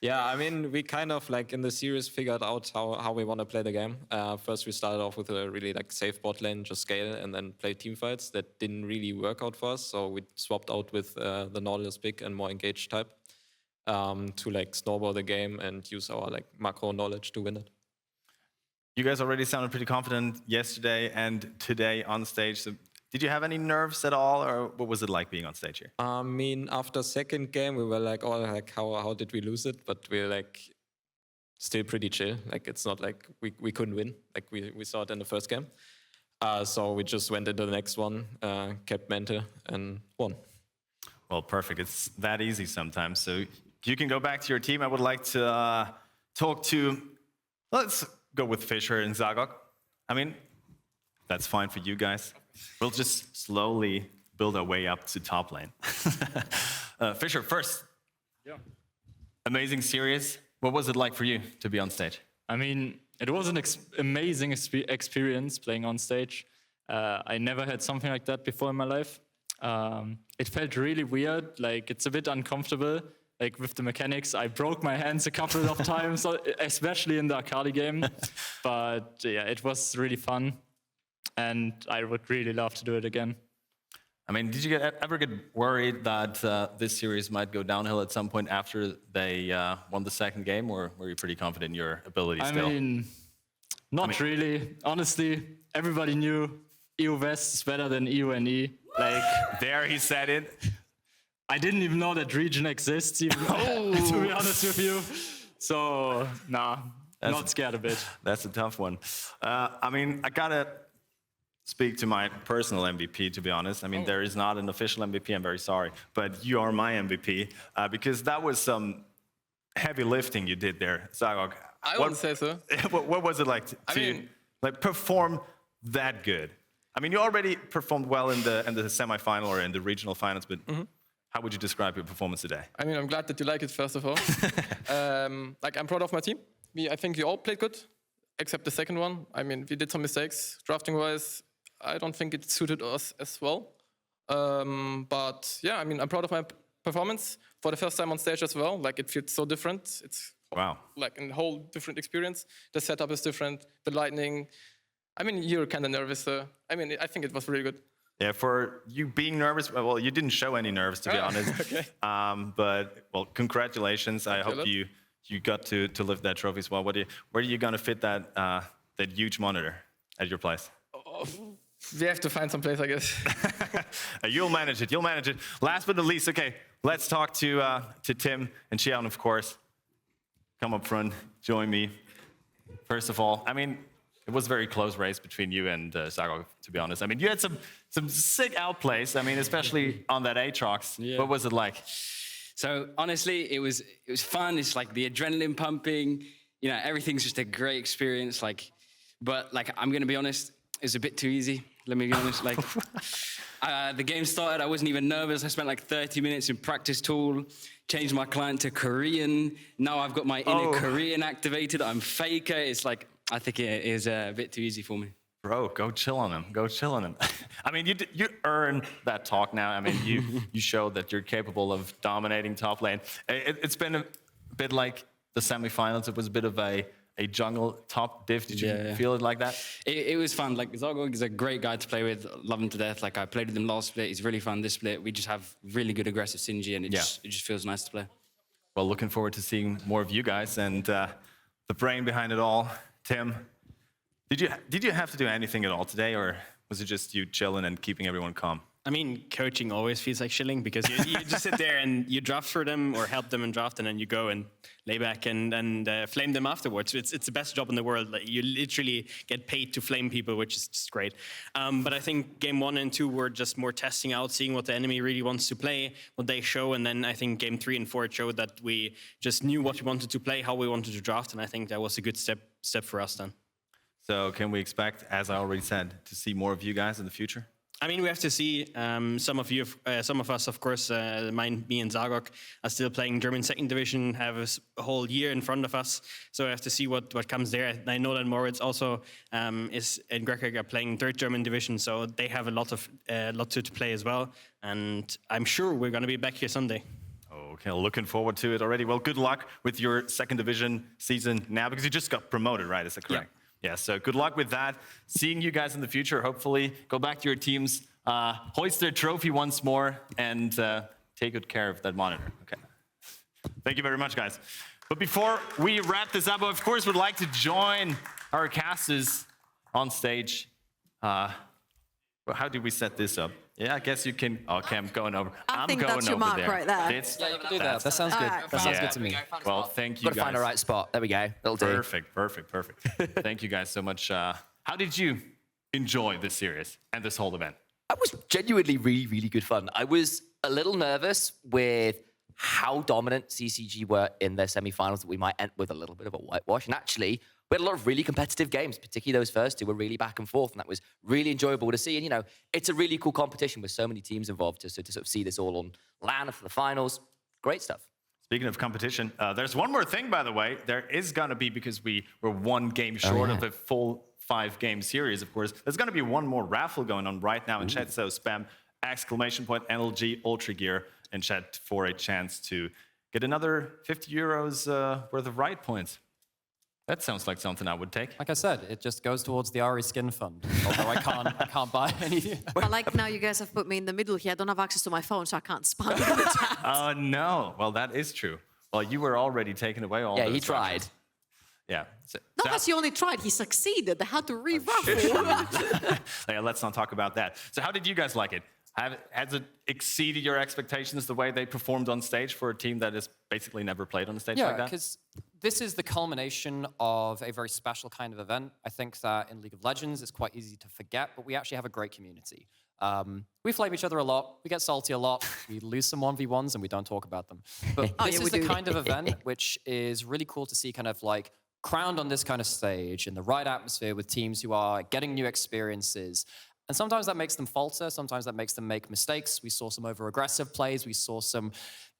S11: Yeah, I mean, we kind of like in the series figured out how we want to play the game. First, we started off with a really like safe bot lane, just scale and then play team fights. That didn't really work out for us, so we swapped out with the Nautilus pick and more engaged type to like snowball the game and use our like macro knowledge to win it.
S2: You guys already sounded pretty confident yesterday and today on stage. So did you have any nerves at all, or what was it like being on stage here?
S11: I mean, after second game, we were like, oh, like how did we lose it? But we're like still pretty chill. Like it's not like we couldn't win. Like we saw it in the first game. So we just went into the next one, kept mental and won.
S2: Well, perfect. It's that easy sometimes. So you can go back to your team. I would like to talk to, let's go with Fischer and Zagok. I mean, that's fine for you guys. We'll just slowly build our way up to top lane. Fischer, first.
S13: Yeah.
S2: Amazing series. What was it like for you to be on stage?
S13: I mean, it was an amazing experience playing on stage. I never had something like that before in my life. It felt really weird. Like, it's a bit uncomfortable. Like, with the mechanics, I broke my hands a couple of times, especially in the arcade game. But yeah, it was really fun. And I would really love to do it again.
S2: I mean, did you ever get worried that this series might go downhill at some point after they won the second game, or were you pretty confident in your ability still?
S13: I mean, not really. Honestly, everybody knew EU West is better than EUNE. Like,
S2: there he said it.
S13: I didn't even know that region exists, even to be honest with you. So, nah, not scared a bit.
S2: That's a tough one. I mean, I gotta speak to my personal MVP, to be honest. I mean, there is not an official MVP, I'm very sorry, but you are my MVP, because that was some heavy lifting you did there, Zagok.
S10: I wouldn't say so.
S2: What was it like to perform that good? I mean, you already performed well in the semifinal or in the regional finals, but how would you describe your performance today?
S10: I mean, I'm glad that you like it, first of all. Like, I'm proud of my team. I think we all played good, except the second one. I mean, we did some mistakes, drafting-wise. I don't think it suited us as well. But yeah, I mean, I'm proud of my performance for the first time on stage as well. Like, it feels so different. It's like a whole different experience. The setup is different, the lightning. I mean, you're kind of nervous. So, I mean, I think it was really good.
S2: Yeah, for you being nervous, well, you didn't show any nerves, to be honest.
S10: Okay.
S2: But, well, congratulations. I hope you got to lift that trophy as well. Where are you going to fit that huge monitor at your place?
S10: We have to find some place, I guess.
S2: You'll manage it. Last but not least, okay, let's talk to Tim and Xian, of course. Come up front, join me. First of all, I mean, it was a very close race between you and Zagok, to be honest. I mean, you had some sick outplays. I mean, especially on that Aatrox. Yeah. What was it like?
S8: So honestly, it was fun. It's like the adrenaline pumping. You know, everything's just a great experience. But I'm gonna be honest, it's a bit too easy. Let me be honest. The game started, I wasn't even nervous. I spent like 30 minutes in practice tool, changed my client to Korean. Now I've got my inner Korean activated. I'm Faker. It's like, I think it is a bit too easy for me.
S2: Bro, go chill on him. Go chill on him. I mean, you earn that talk now. I mean, you showed that you're capable of dominating top lane. It's been a bit like the semifinals. It was a bit of a jungle top diff. Did you feel it like that?
S8: It was fun. Like, Zagok is a great guy to play with. Love him to death. Like, I played with him last split. He's really fun this split. We just have really good aggressive synergy, and it just feels nice to play.
S2: Well, looking forward to seeing more of you guys and the brain behind it all. Tim, did you have to do anything at all today, or was it just you chilling and keeping everyone calm?
S6: I mean, coaching always feels like chilling because you just sit there and you draft for them or help them in draft, and then you go and lay back and flame them afterwards. It's the best job in the world. Like, you literally get paid to flame people, which is just great. But I think game 1 and 2 were just more testing out, seeing what the enemy really wants to play, what they show, and then I think game 3 and 4 it showed that we just knew what we wanted to play, how we wanted to draft, and I think that was a good step for us then.
S2: So can we expect, as I already said, to see more of you guys in the future?
S6: I mean, we have to see. Some of us, of course, me and Zagok, are still playing German second division, have a whole year in front of us. So we have to see what comes there. I know that Moritz also is and Greg are playing third German division, so they have a lot to play as well. And I'm sure we're going to be back here Sunday.
S2: Okay, looking forward to it already. Well, good luck with your second division season now, because you just got promoted, right? Is that correct? Yeah, so good luck with that. Seeing you guys in the future, hopefully. Go back to your teams, hoist their trophy once more, and take good care of that monitor. Okay. Thank you very much, guys. But before we wrap this up, of course, would like to join our casters on stage. Well, how do we set this up? Yeah, I guess you can. Okay, I'm going over.
S4: I think that's your mark right there.
S11: Yeah, you can do that. That sounds good. That sounds good to me.
S2: Well, thank you guys.
S9: Got to find the right spot. There we go. That'll do.
S2: Perfect. Thank you guys so much. How did you enjoy this series and this whole event?
S9: That was genuinely really, really good fun. I was a little nervous with how dominant CCG were in their semi-finals, that we might end with a little bit of a whitewash. And actually, we had a lot of really competitive games, particularly those first two were really back and forth, and that was really enjoyable to see. And, you know, it's a really cool competition with so many teams involved to sort of see this all on LAN for the finals. Great stuff.
S2: Speaking of competition, there's one more thing, by the way. There is going to be, because we were one game short of a full 5-game series, of course, there's going to be one more raffle going on right now in chat, so spam !NLG UltraGear in chat for a chance to get another 50 euros worth of ride points. That sounds like something I would take.
S11: Like I said, it just goes towards the Ari skin fund. Although I can't buy any.
S4: But like now you guys have put me in the middle here. I don't have access to my phone, so I can't spam in the chat.
S2: Oh no! Well, that is true. Well, you were already taking away all.
S9: Yeah, he tried.
S2: Yeah.
S4: Not as he only tried, he succeeded. They had to re-raffle.
S2: Yeah, let's not talk about that. So how did you guys like it? Has it exceeded your expectations, the way they performed on stage for a team that has basically never played on a stage like that?
S11: Yeah, because this is the culmination of a very special kind of event. I think that in League of Legends, it's quite easy to forget, but we actually have a great community. We flame each other a lot, we get salty a lot, we lose some 1v1s and we don't talk about them. But this is the kind of event which is really cool to see, kind of like crowned on this kind of stage in the right atmosphere with teams who are getting new experiences. And sometimes that makes them falter, sometimes that makes them make mistakes. We saw some over-aggressive plays, we saw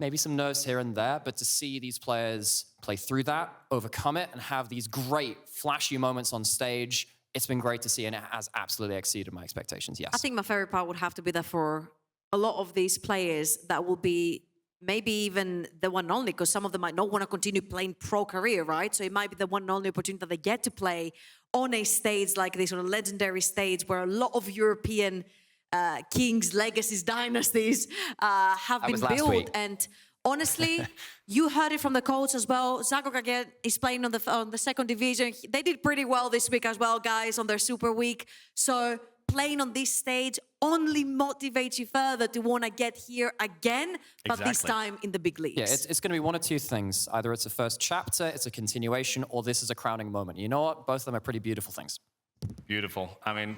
S11: maybe some nerves here and there, but to see these players play through that, overcome it, and have these great, flashy moments on stage, it's been great to see, and it has absolutely exceeded my expectations, yes.
S4: I think my favorite part would have to be that for a lot of these players, that will be maybe even the one only, because some of them might not want to continue playing pro career, right? So it might be the one only opportunity that they get to play on a stage like this, on a legendary stage where a lot of European kings, legacies, dynasties have been built. And honestly, you heard it from the coach as well. Zagok again is playing on the second division. They did pretty well this week as well, guys, on their super week. So playing on this stage only motivates you further to want to get here again, but this time in the big leagues.
S11: Yeah, it's going to be one of two things. Either it's a first chapter, it's a continuation, or this is a crowning moment. You know what? Both of them are pretty beautiful things.
S2: Beautiful. I mean,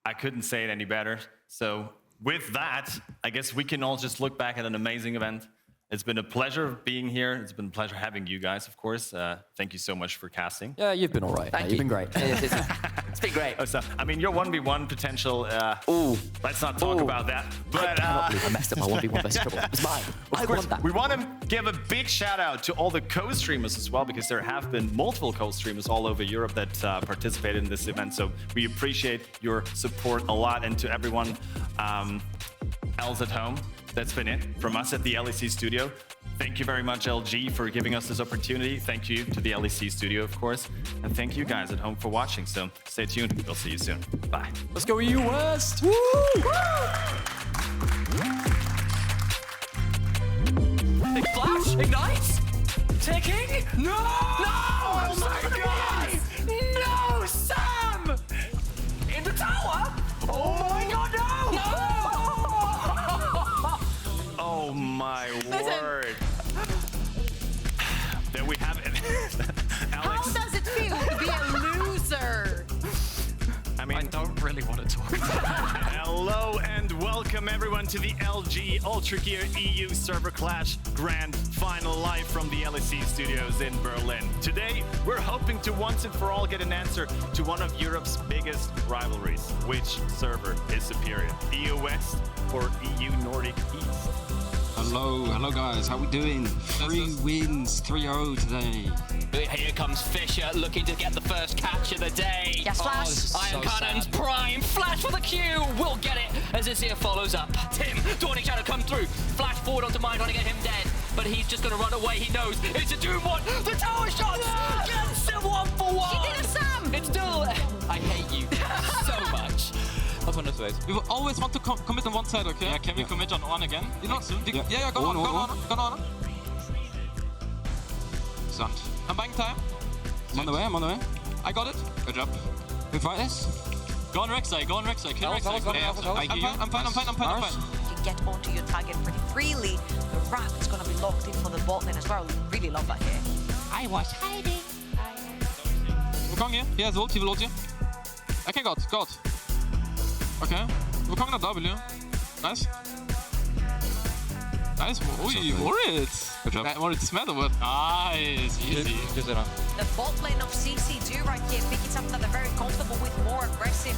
S2: I couldn't say it any better. So with that, I guess we can all just look back at an amazing event. It's been a pleasure being here. It's been a pleasure having you guys, of course. Thank you so much for casting.
S11: Yeah, you've been all right. You've been great.
S5: It's been great.
S2: Oh, so, I mean, your 1v1 potential, let's not talk about that. But
S5: I messed up my 1v1 versus triple. It was mine. I won that.
S2: We want to give a big shout out to all the co-streamers as well, because there have been multiple co-streamers all over Europe that participated in this event. So we appreciate your support a lot, and to everyone else at home. That's been it from us at the LEC studio. Thank you very much, LG, for giving us this opportunity. Thank you to the LEC studio, of course. And thank you guys at home for watching. So stay tuned. We'll see you soon. Bye.
S11: Let's go EU West.
S5: Woo! Big flash, ignites, ticking. No! No! Oh my God! No, Sam! In the tower? Oh my God, no! No!
S2: Oh my word. There we have it. Alex.
S4: How does it feel to be a loser?
S2: I mean,
S3: I don't really want to talk about that.
S2: Hello and welcome everyone to the LG UltraGear EU Server Clash Grand Final live from the LEC studios in Berlin. Today, we're hoping to once and for all get an answer to one of Europe's biggest rivalries. Which server is superior, EU West or EU Nordic East?
S14: Hello guys, how we doing? 3 wins, 3-0 today.
S5: Here comes Fisher looking to get the first catch of the day.
S4: Yes, Flash.
S5: Iron Cannon's prime. Flash for the Q. We'll get it as this here follows up. Tim, Dawning Shadow come through. Flash forward onto mine, trying to get him dead. But he's just going to run away. He knows it's a Doom one. The tower shots. Gets him 1 for 1.
S4: He did it, Sam.
S5: It's still... I hate you so much.
S14: We will always want to commit on one side, okay?
S13: Yeah, can we commit on one again?
S14: You know, yeah, go on. Sand. I'm buying time. I'm on the way. I got it. Good job. We fight this.
S13: Go on Rek'Sai, kill Rek'Sai.
S14: I'm fine.
S4: You can get onto your target pretty freely. The rat is going to be locked in for the bot lane as well. Really love that here.
S14: I was hiding. Wukong here. He has ult. He will ult you. I can got. Okay. Wukong na W. Nice. Oi, Moritz.
S13: Good job.
S14: Moritz smäller but nice. Easy.
S4: The bot lane of CC2 right here picking something that they're very comfortable with, more aggressive.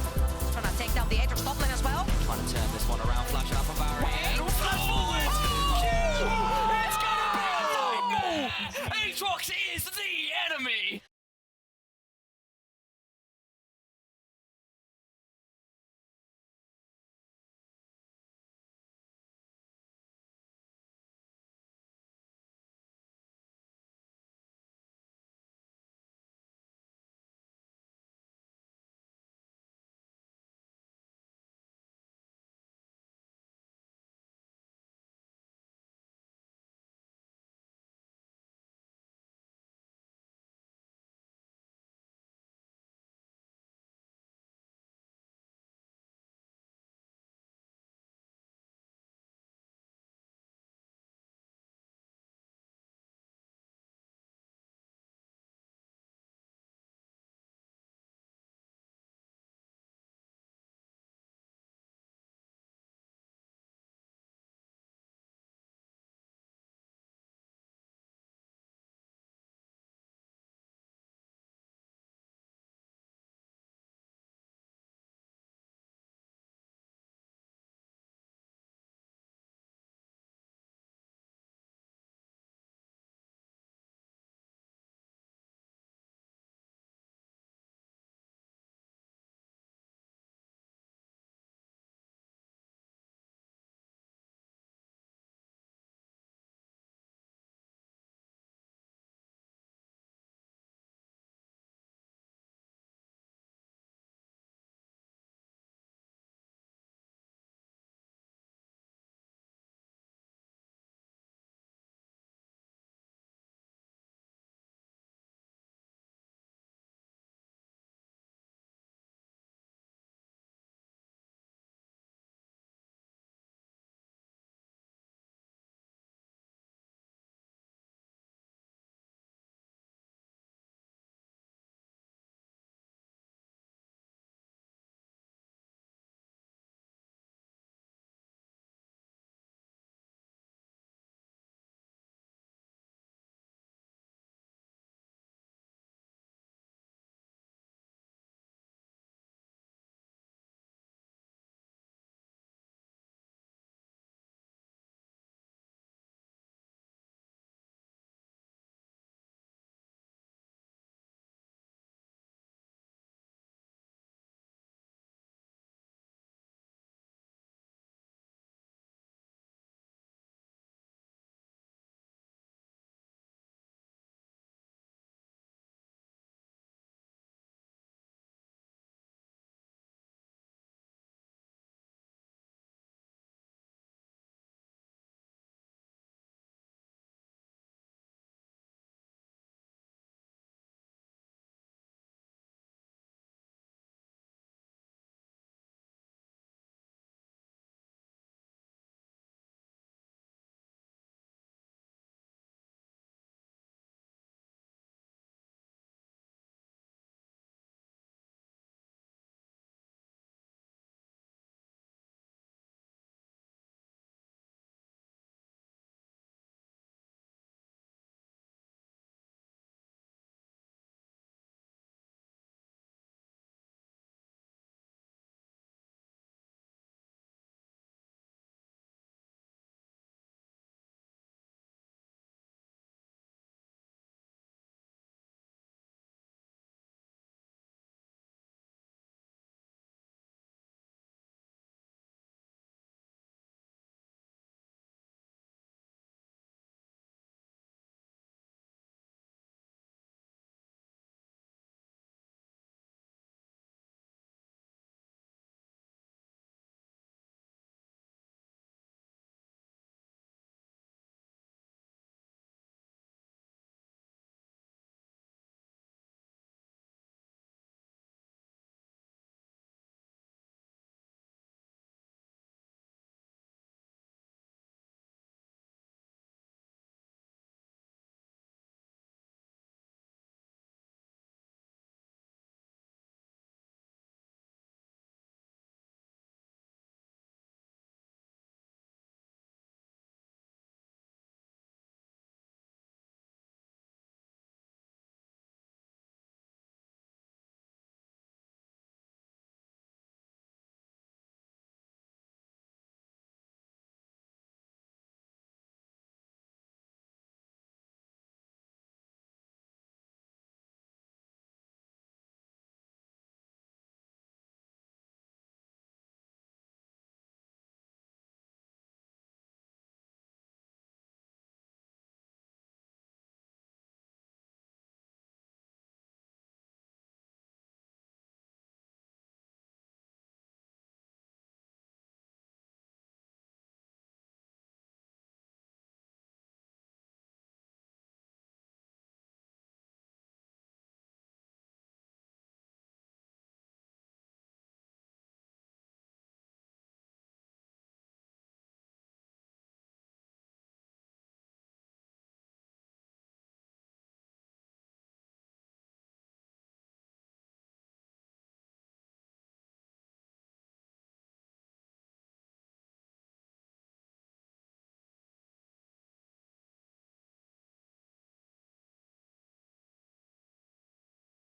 S4: Trying to take down the Aether top lane as well.
S5: Trying to turn this one around. Flash up a barrier.
S4: Flash forward.